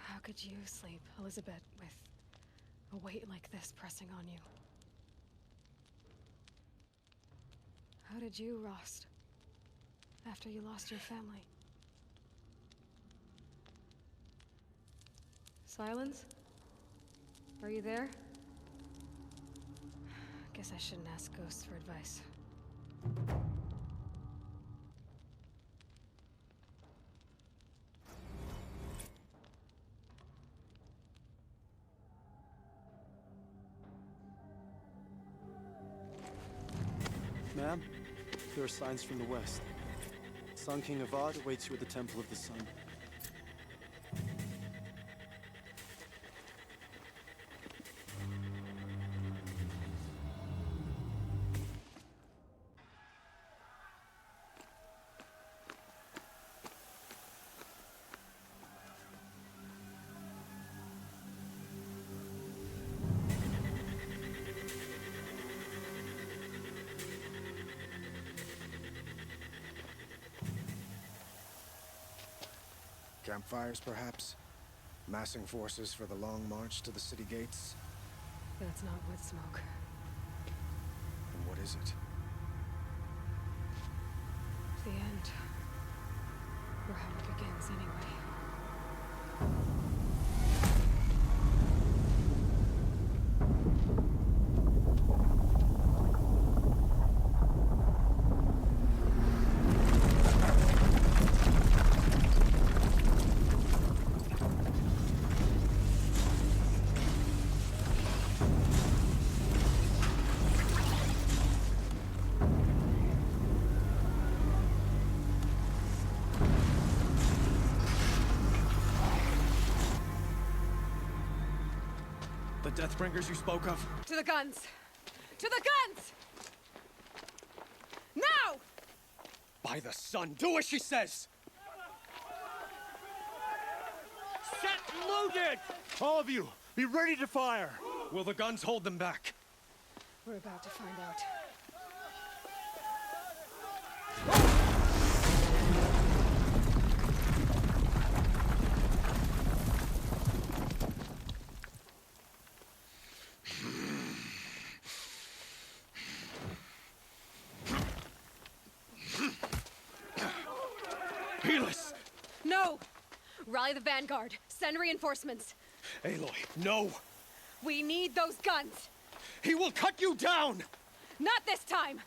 How could you sleep, Elizabeth, with a weight like this pressing on you? How did you, Rost, after you lost your family? Silence? Are you there? Guess I shouldn't ask ghosts for advice. Ma'am, there are signs from the west. Sun King Avad awaits you at the Temple of the Sun. Campfires, perhaps? Massing forces for the long march to the city gates? That's not wood smoke. And what is it? The end. Or how it begins, anyway. Deathbringers you spoke of? To the guns! To the guns! Now! By the sun, do as she says! Set loaded! All of you, be ready to fire! Will the guns hold them back? We're about to find out. Helis! No! Rally the vanguard. Send reinforcements. Aloy, no! We need those guns! He will cut you down! Not this time!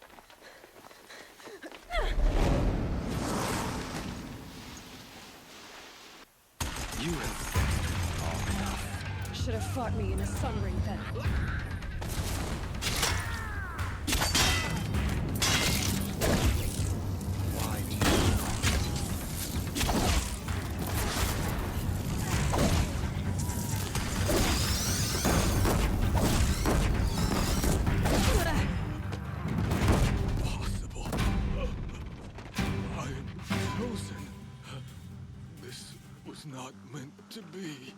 You have... Should have fought me in a sun ring then. Why do Possible. I am chosen. This was not meant to be.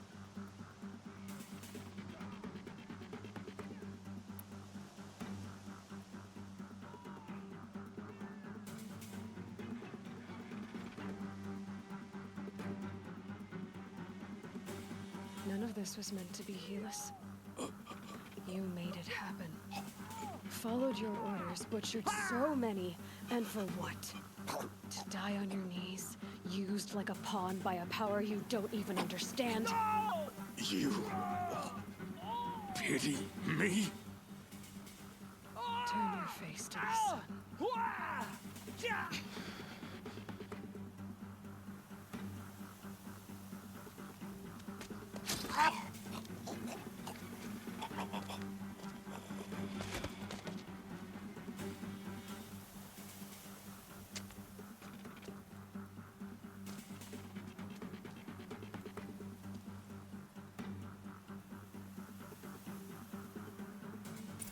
None of this was meant to be, Helis. You made it happen. Followed your orders, butchered so many, and for what? To die on your knees, used like a pawn by a power you don't even understand? You pity me? Turn your face to the sun.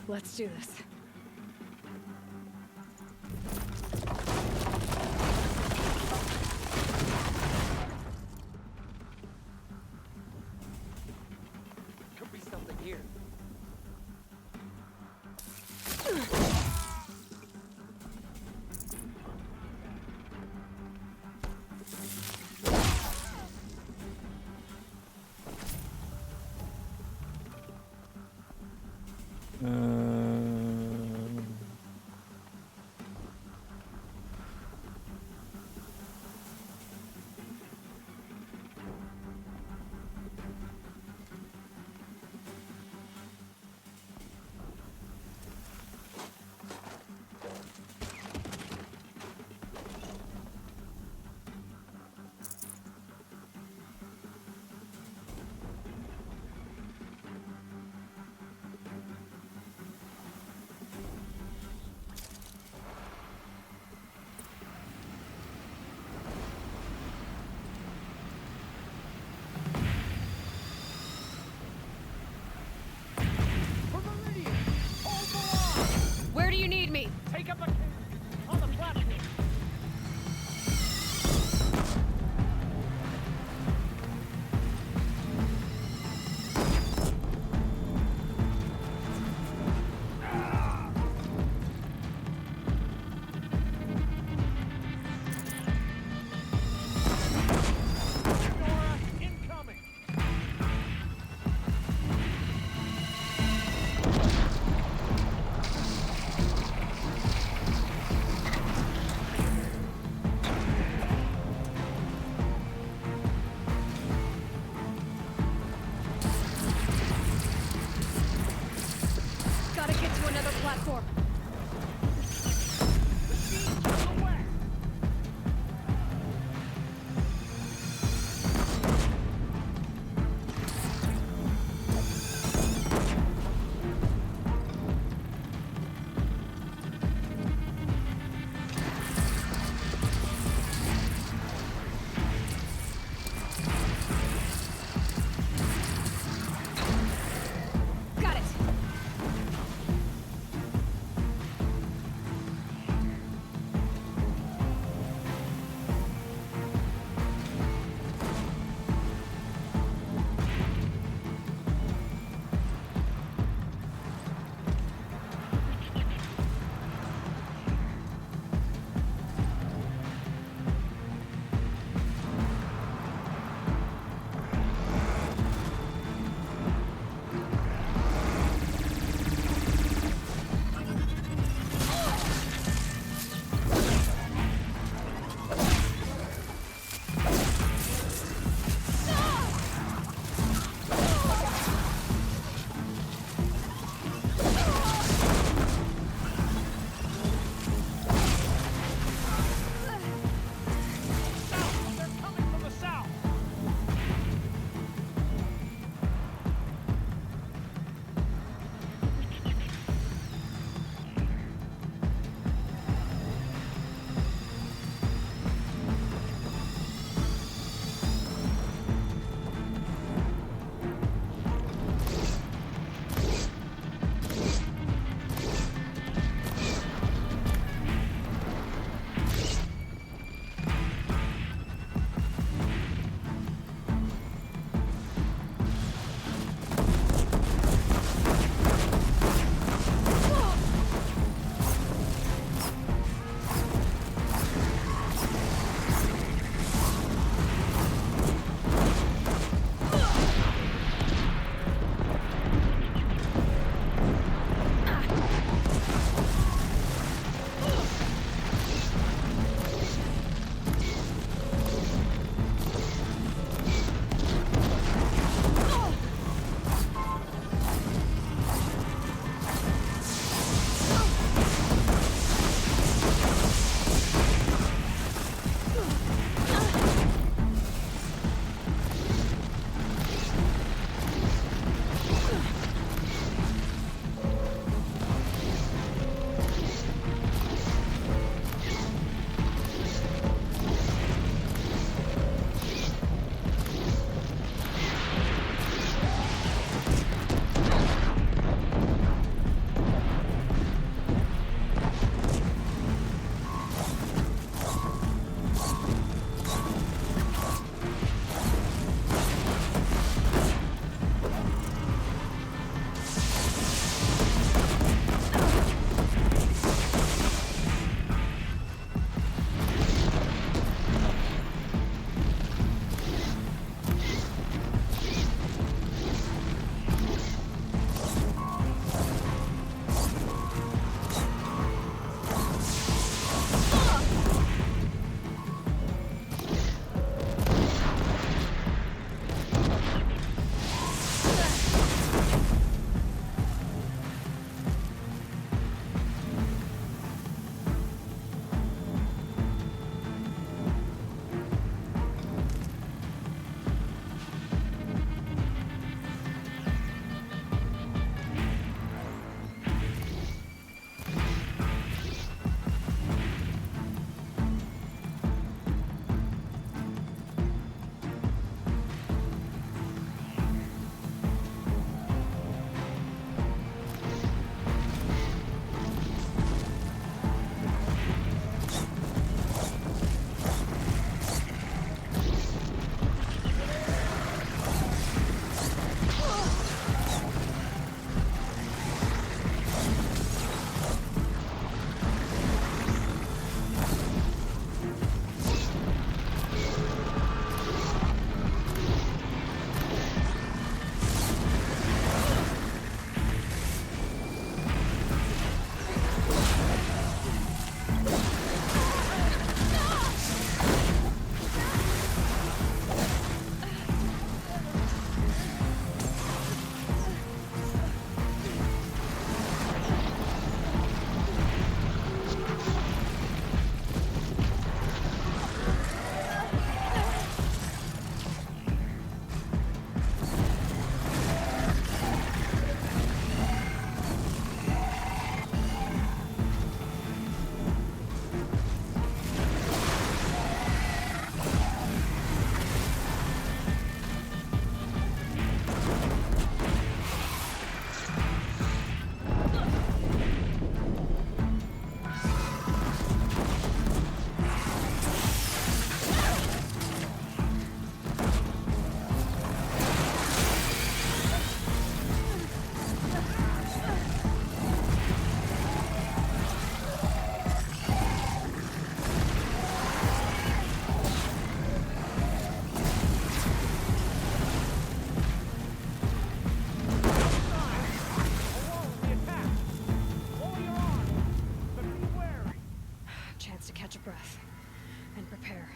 Let's do this. Could be something here. catch a breath and prepare.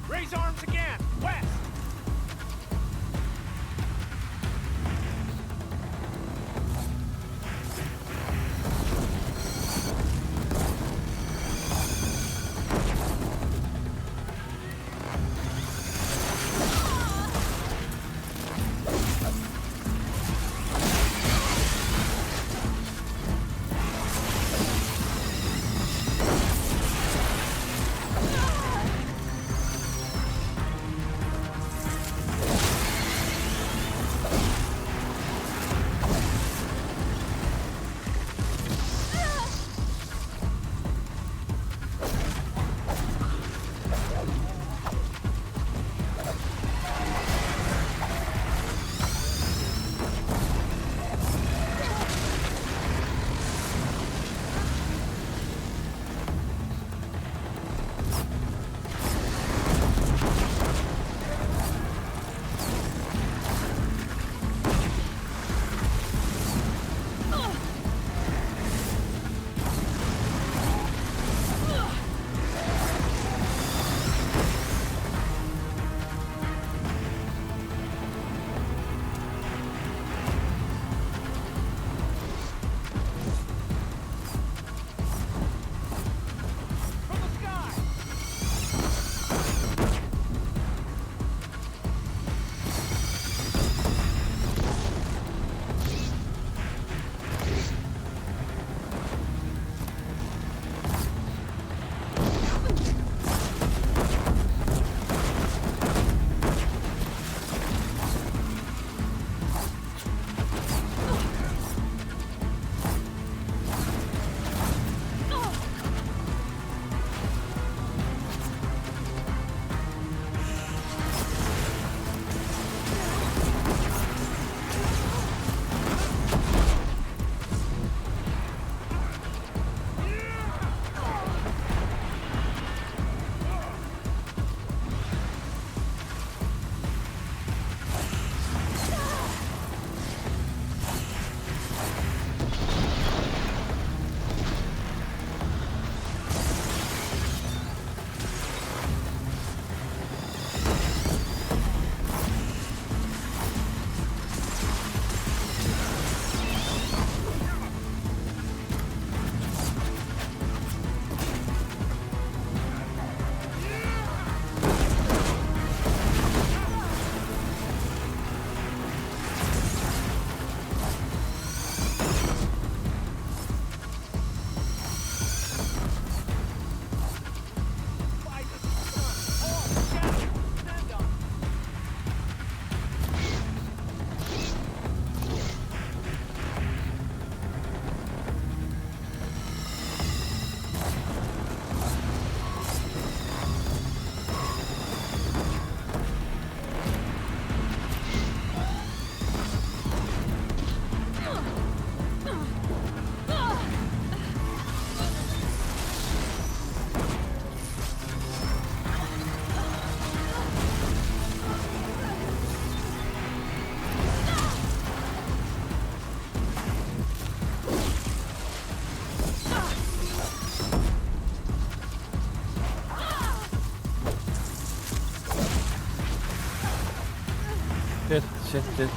Raise arms again! West! Shit.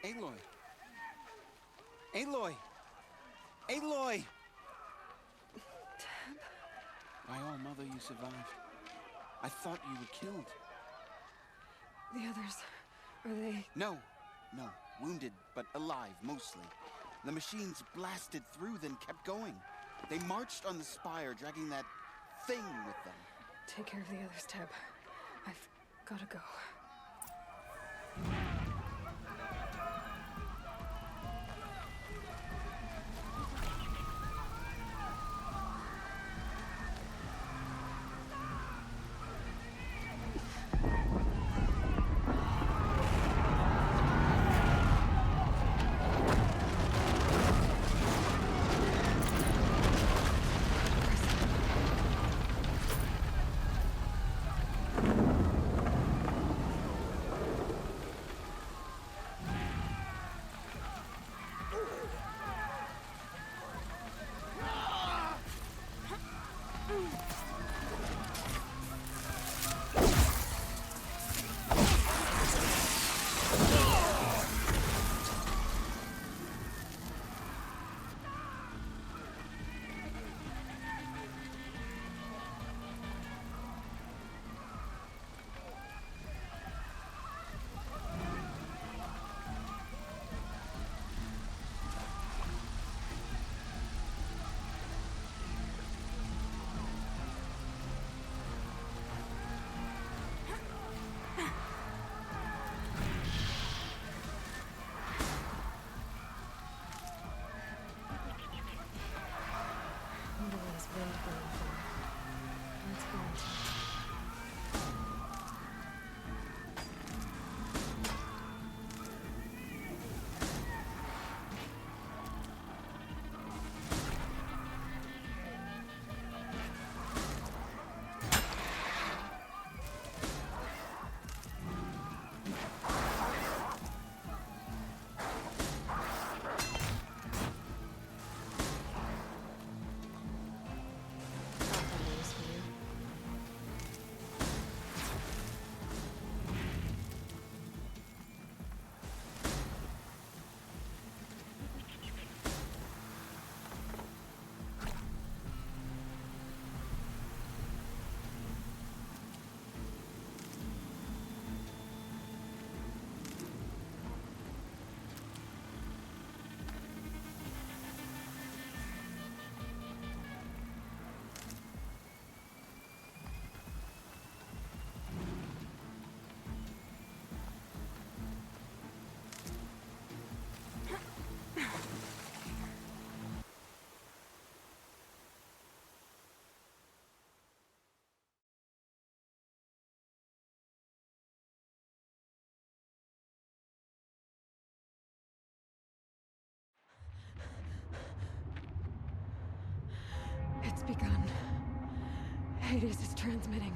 Aloy! Aloy! Aloy! My own mother, you survived. I thought you were killed. The others, are they? No, wounded, but alive, mostly. The machines blasted through, then kept going. They marched on the spire, dragging that thing with them. Take care of the others, Teb. I've gotta go. It's begun. Hades is transmitting.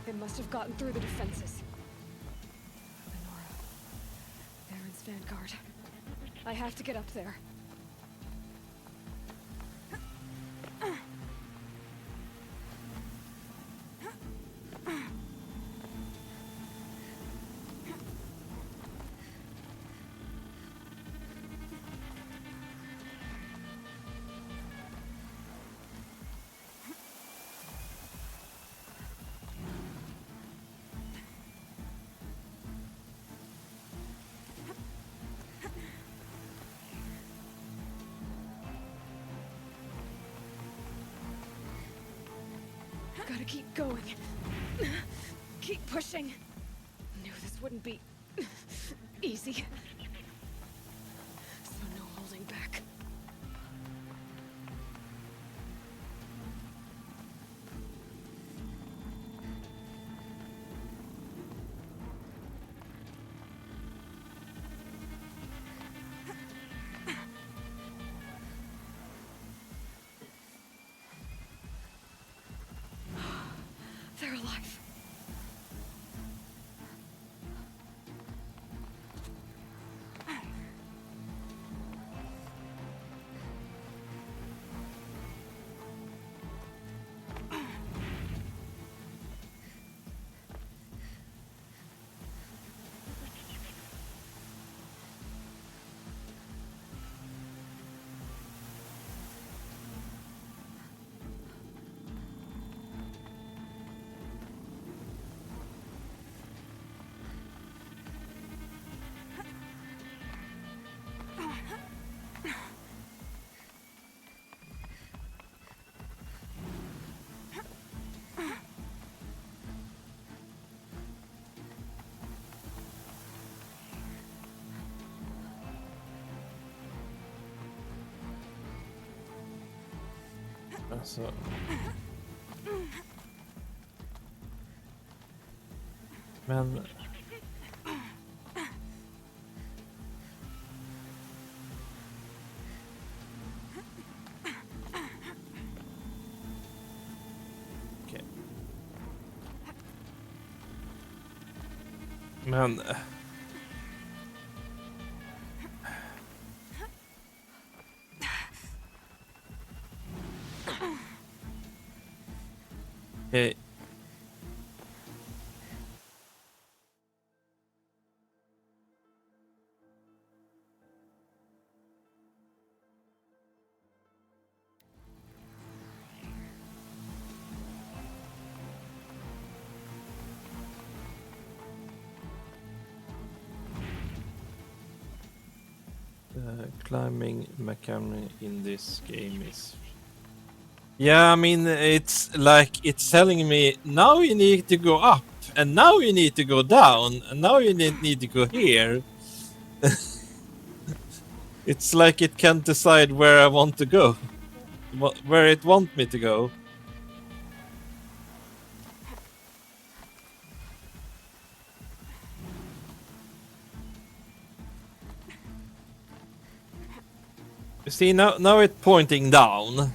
It must have gotten through the defenses. Lenora. Baron's vanguard. I have to get up there. Gotta keep going. Keep pushing. Knew this wouldn't be easy. So no holding back. They're alive. Alltså. Men... Okej. Men... Okay. Climbing mechanic in this game is... Yeah, I mean, it's like, it's telling me, now you need to go up, and now you need to go down, and now you need to go here. It's like it can't decide where I want to go. Where it want me to go. You see, now it's pointing down.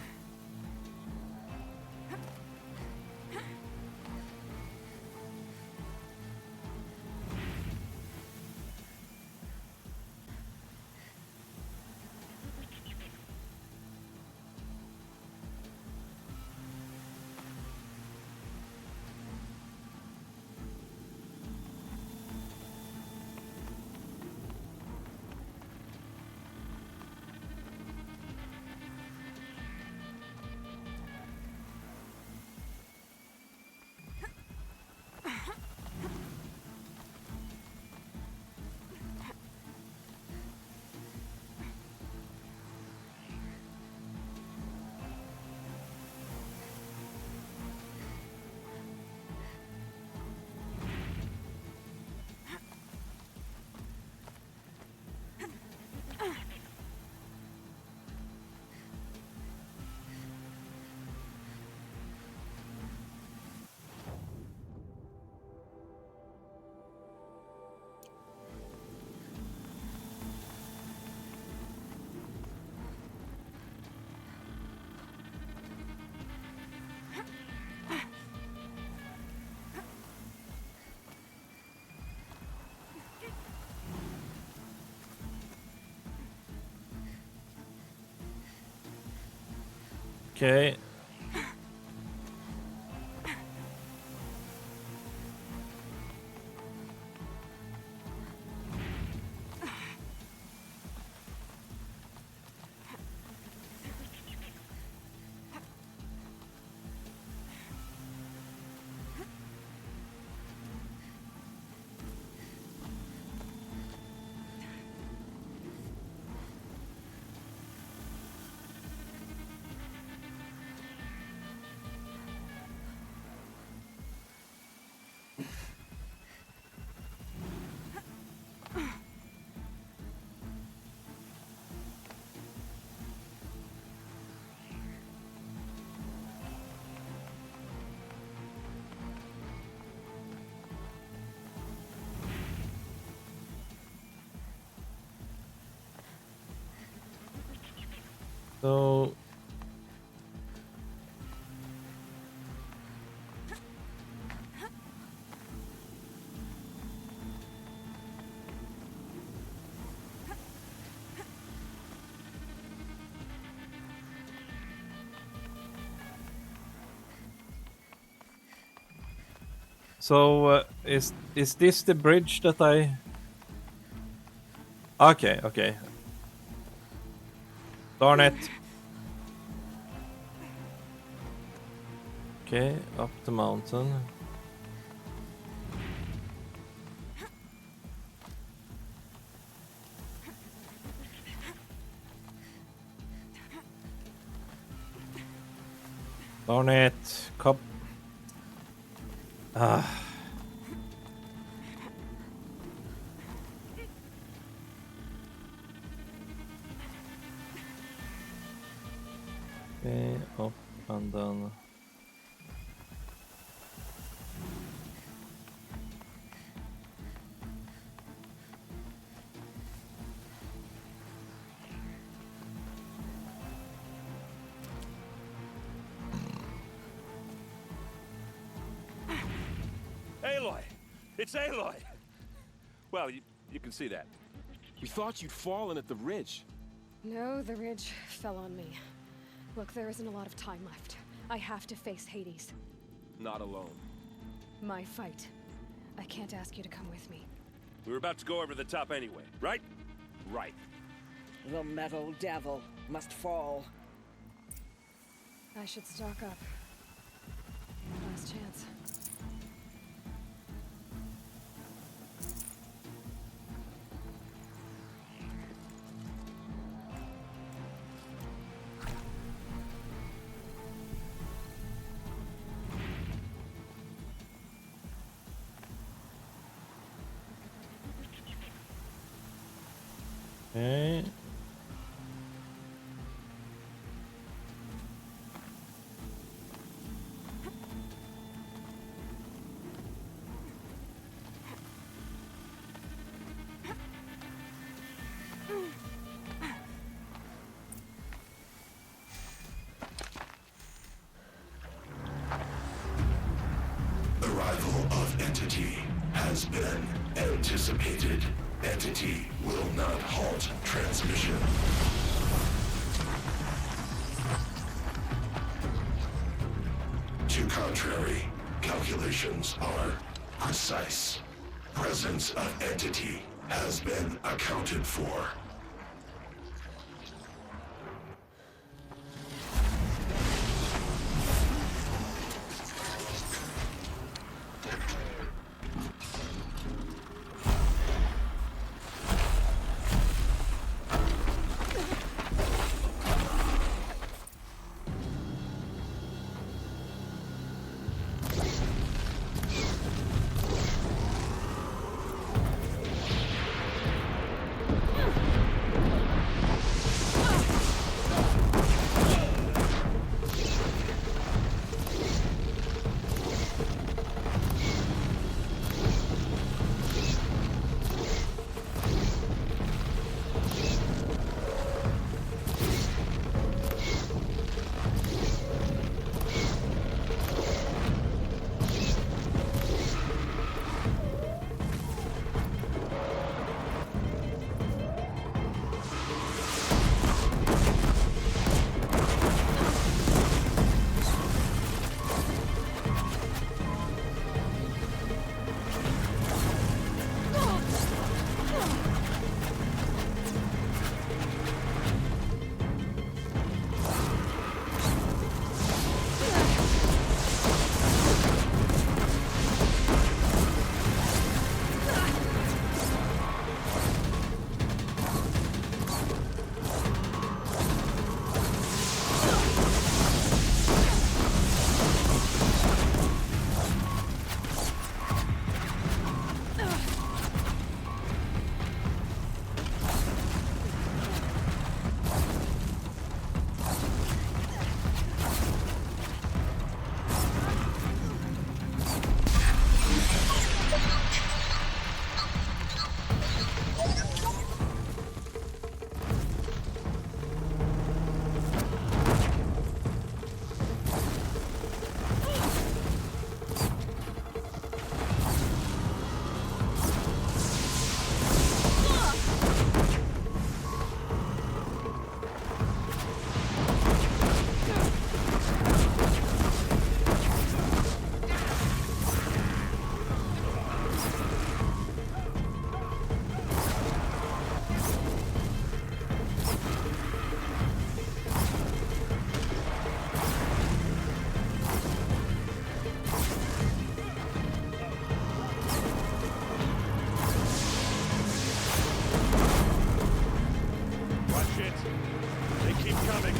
Okay. So is this the bridge that I? Okay, okay. Darn it. Okay, up the mountain. Darn it. Cop. Ah. Okay, up and down. Aloy! It's Aloy! Well, you can see that. We thought you'd fallen at the ridge. No, the ridge fell on me. Look, there isn't a lot of time left. I have to face Hades. Not alone. My fight. I can't ask you to come with me. We were about to go over the top anyway, right? Right. The metal devil must fall. I should stock up. Last chance. Okay. Arrival of Entity has been anticipated. Entity will not halt transmission. To contrary, calculations are precise. Presence of Entity has been accounted for.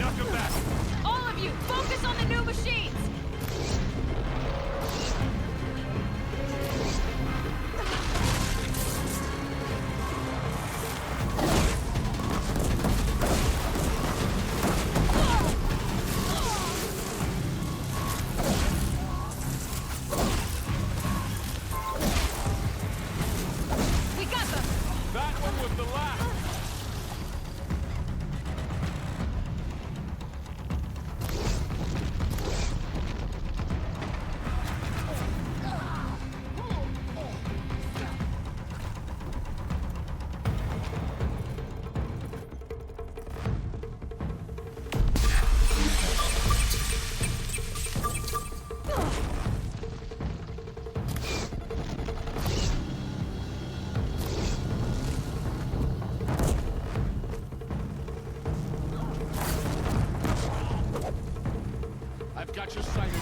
knock him back. All of you, focus on the new machines! We got them. That one was the last. I've got you sighted.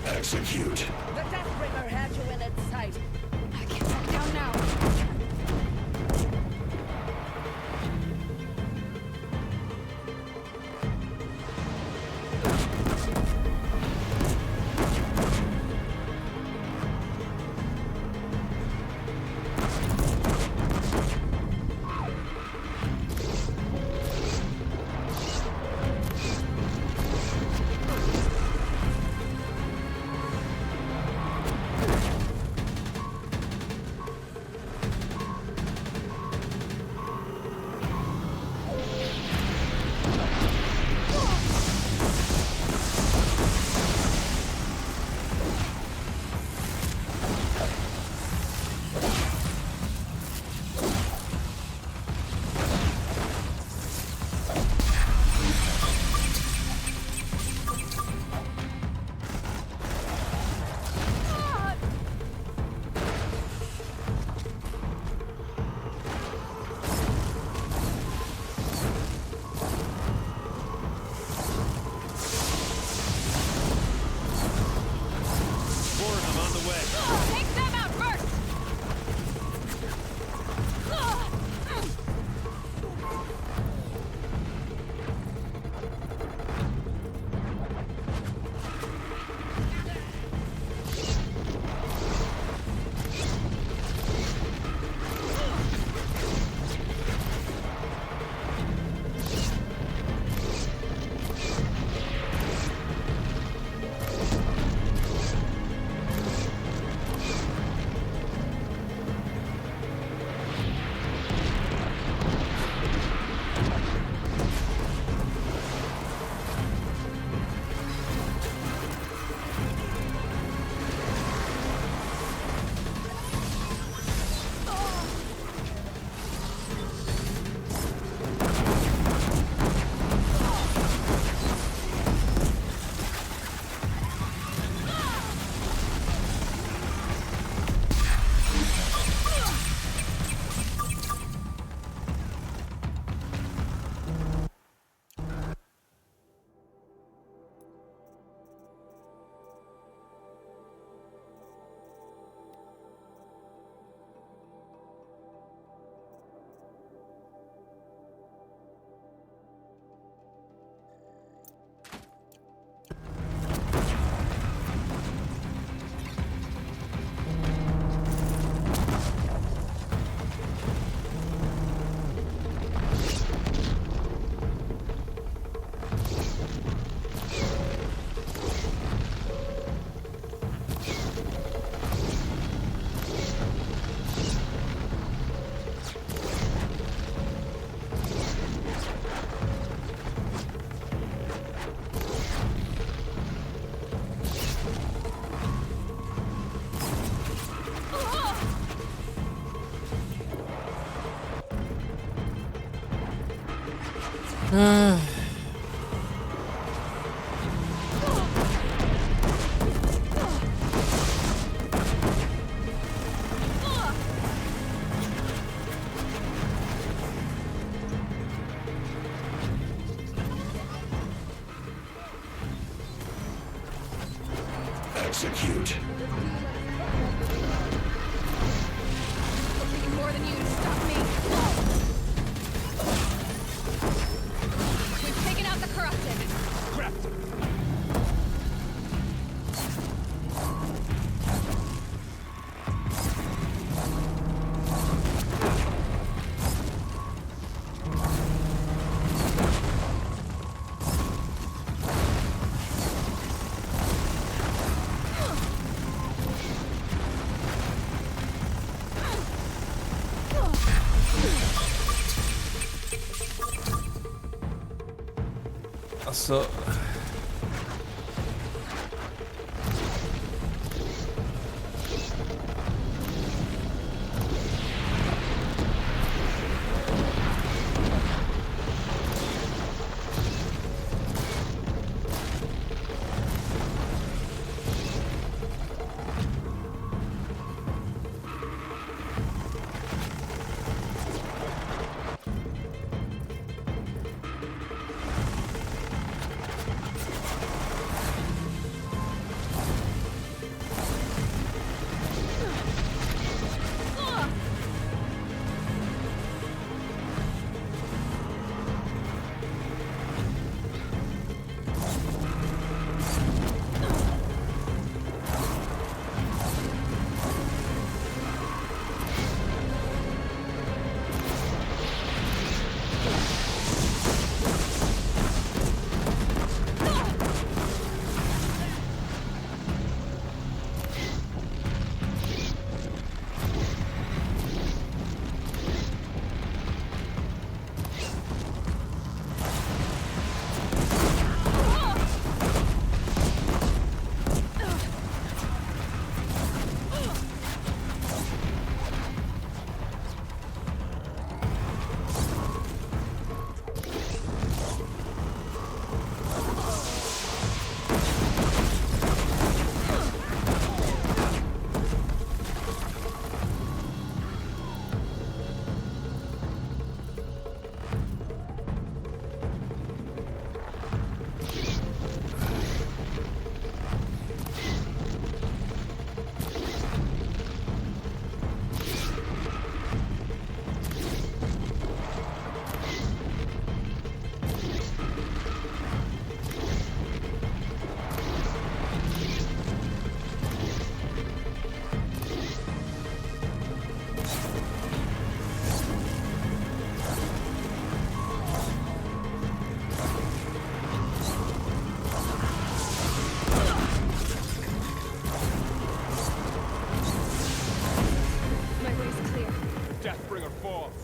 Execute. The Deathbringer had you in its sight. I can't back down now. Execute. More than you to stop me. We've taken out the corrupted. Alltså...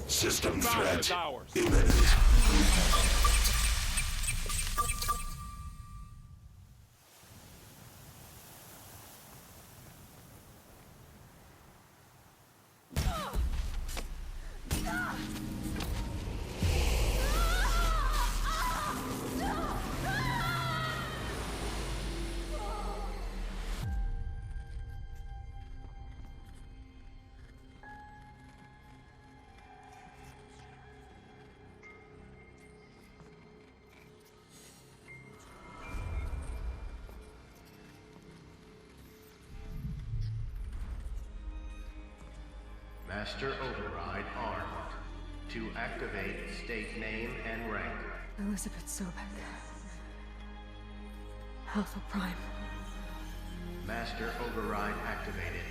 System threat imminent. Master Override armed. To activate, state name and rank. Elizabeth Sobek. Alpha Prime. Master Override activated.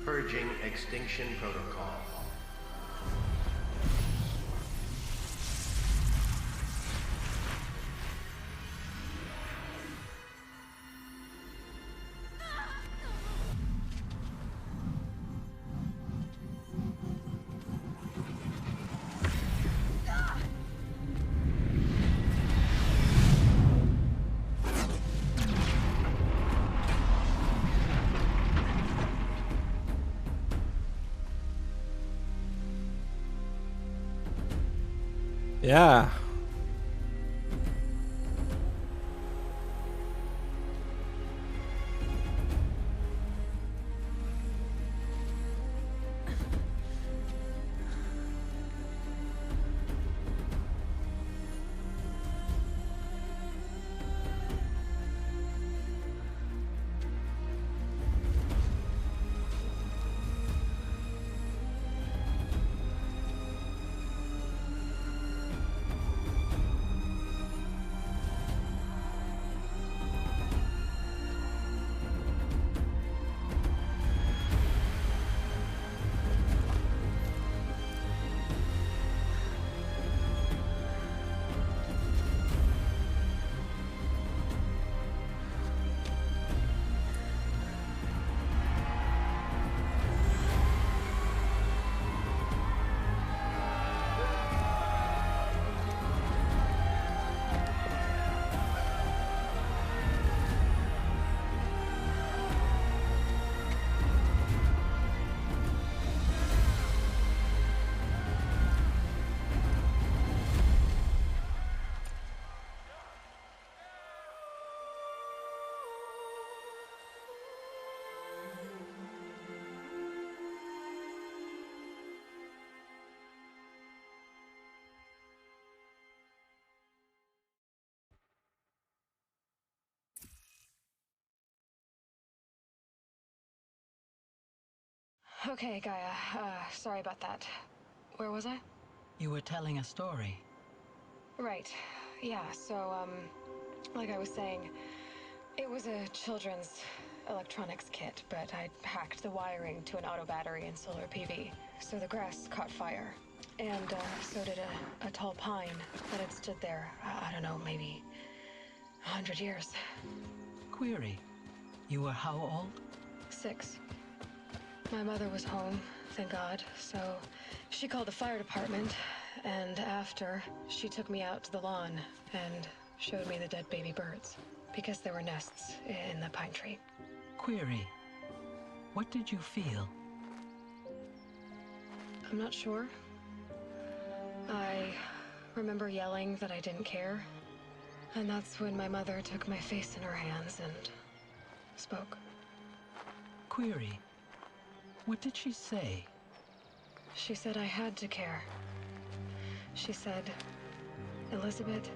Purging Extinction Protocol. Yeah. Okay, Gaia. Sorry about that. Where was I? You were telling a story. Right. Yeah, so, like I was saying, it was a children's electronics kit, but I'd hacked the wiring to an auto battery and solar PV. So the grass caught fire. And, so did a tall pine that had stood there, I don't know, maybe 100 years. Query. You were how old? 6. My mother was home, thank God, so she called the fire department, and after, she took me out to the lawn and showed me the dead baby birds, because there were nests in the pine tree. Query. What did you feel? I'm not sure. I remember yelling that I didn't care, and that's when my mother took my face in her hands and spoke. Query. What did she say? She said I had to care. She said, Elizabeth,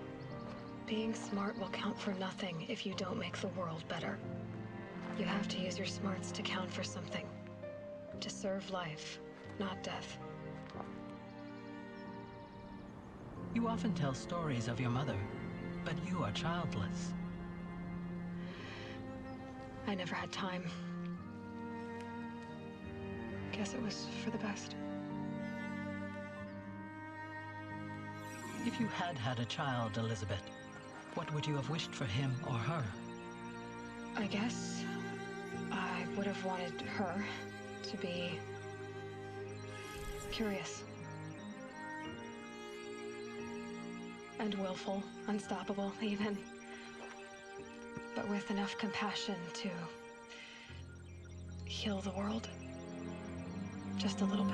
being smart will count for nothing if you don't make the world better. You have to use your smarts to count for something. To serve life, not death. You often tell stories of your mother, but you are childless. I never had time. Guess it was for the best. If you had had a child, Elizabeth, what would you have wished for him or her? I guess I would have wanted her to be curious. And willful, unstoppable, even. But with enough compassion to heal the world. Just a little bit.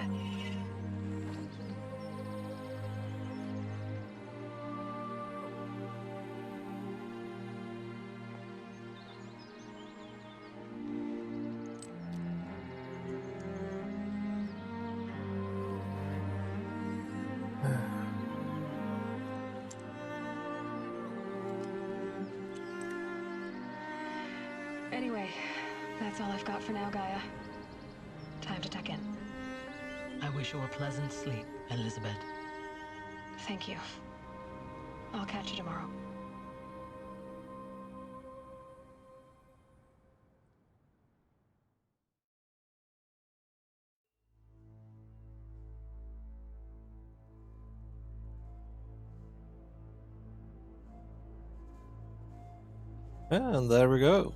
Anyway, that's all I've got for now, Gaia. Time to tuck in. I wish you a pleasant sleep, Elizabeth. Thank you. I'll catch you tomorrow. And there we go.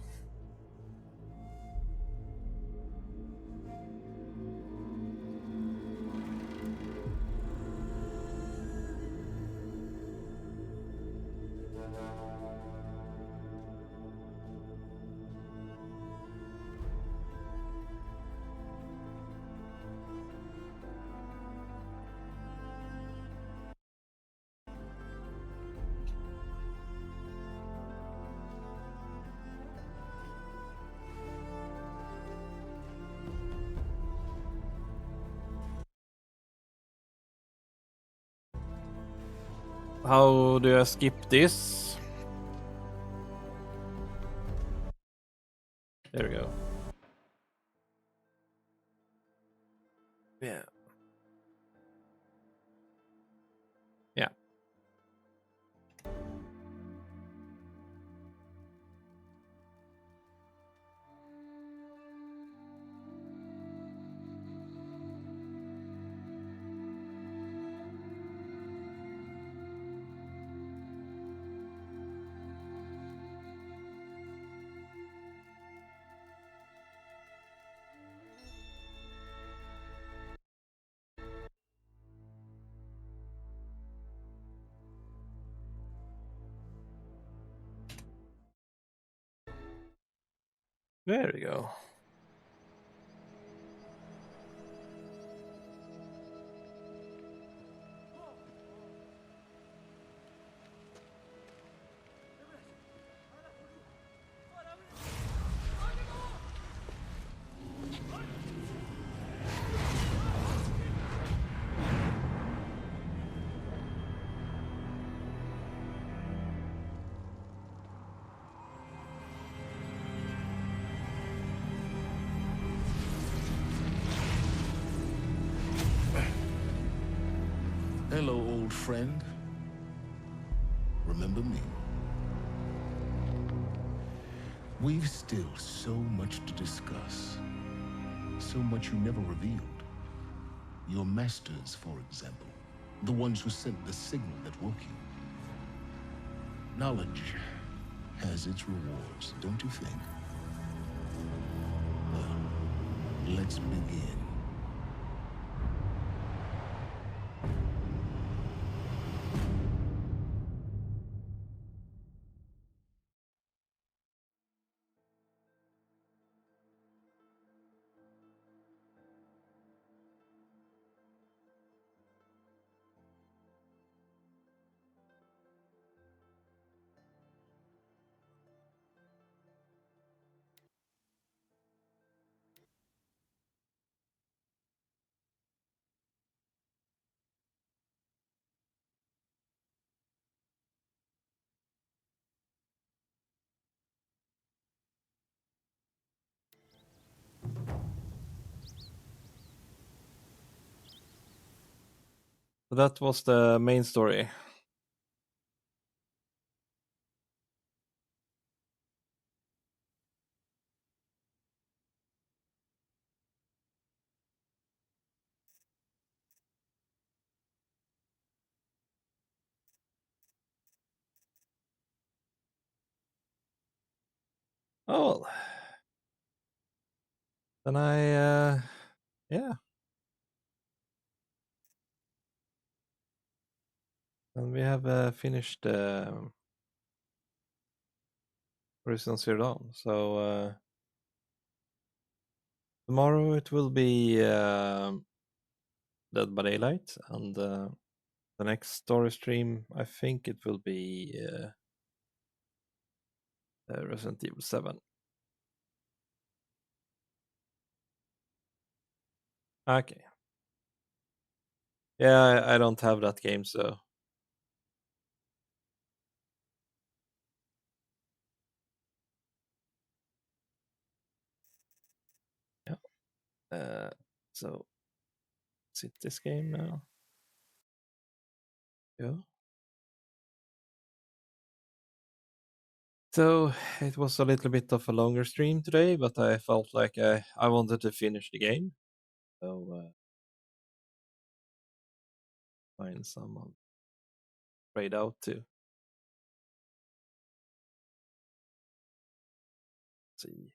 How do I skip this? There we go. Yeah. Yeah. There we go. friend, remember me. We've still so much to discuss. So much you never revealed. Your masters, for example. The ones who sent the signal that woke you. Knowledge has its rewards, don't you think? Well, let's begin. So that was the main story. Oh, well. Then yeah. And we have finished Horizon Zero Dawn. So tomorrow it will be Dead by Daylight, and the next story stream, I think it will be Resident Evil 7. Okay. Yeah, I don't have that game, so yeah. So is it this game now? Yeah. So it was a little bit of a longer stream today, but I felt like I wanted to finish the game. So find someone trade out to. See.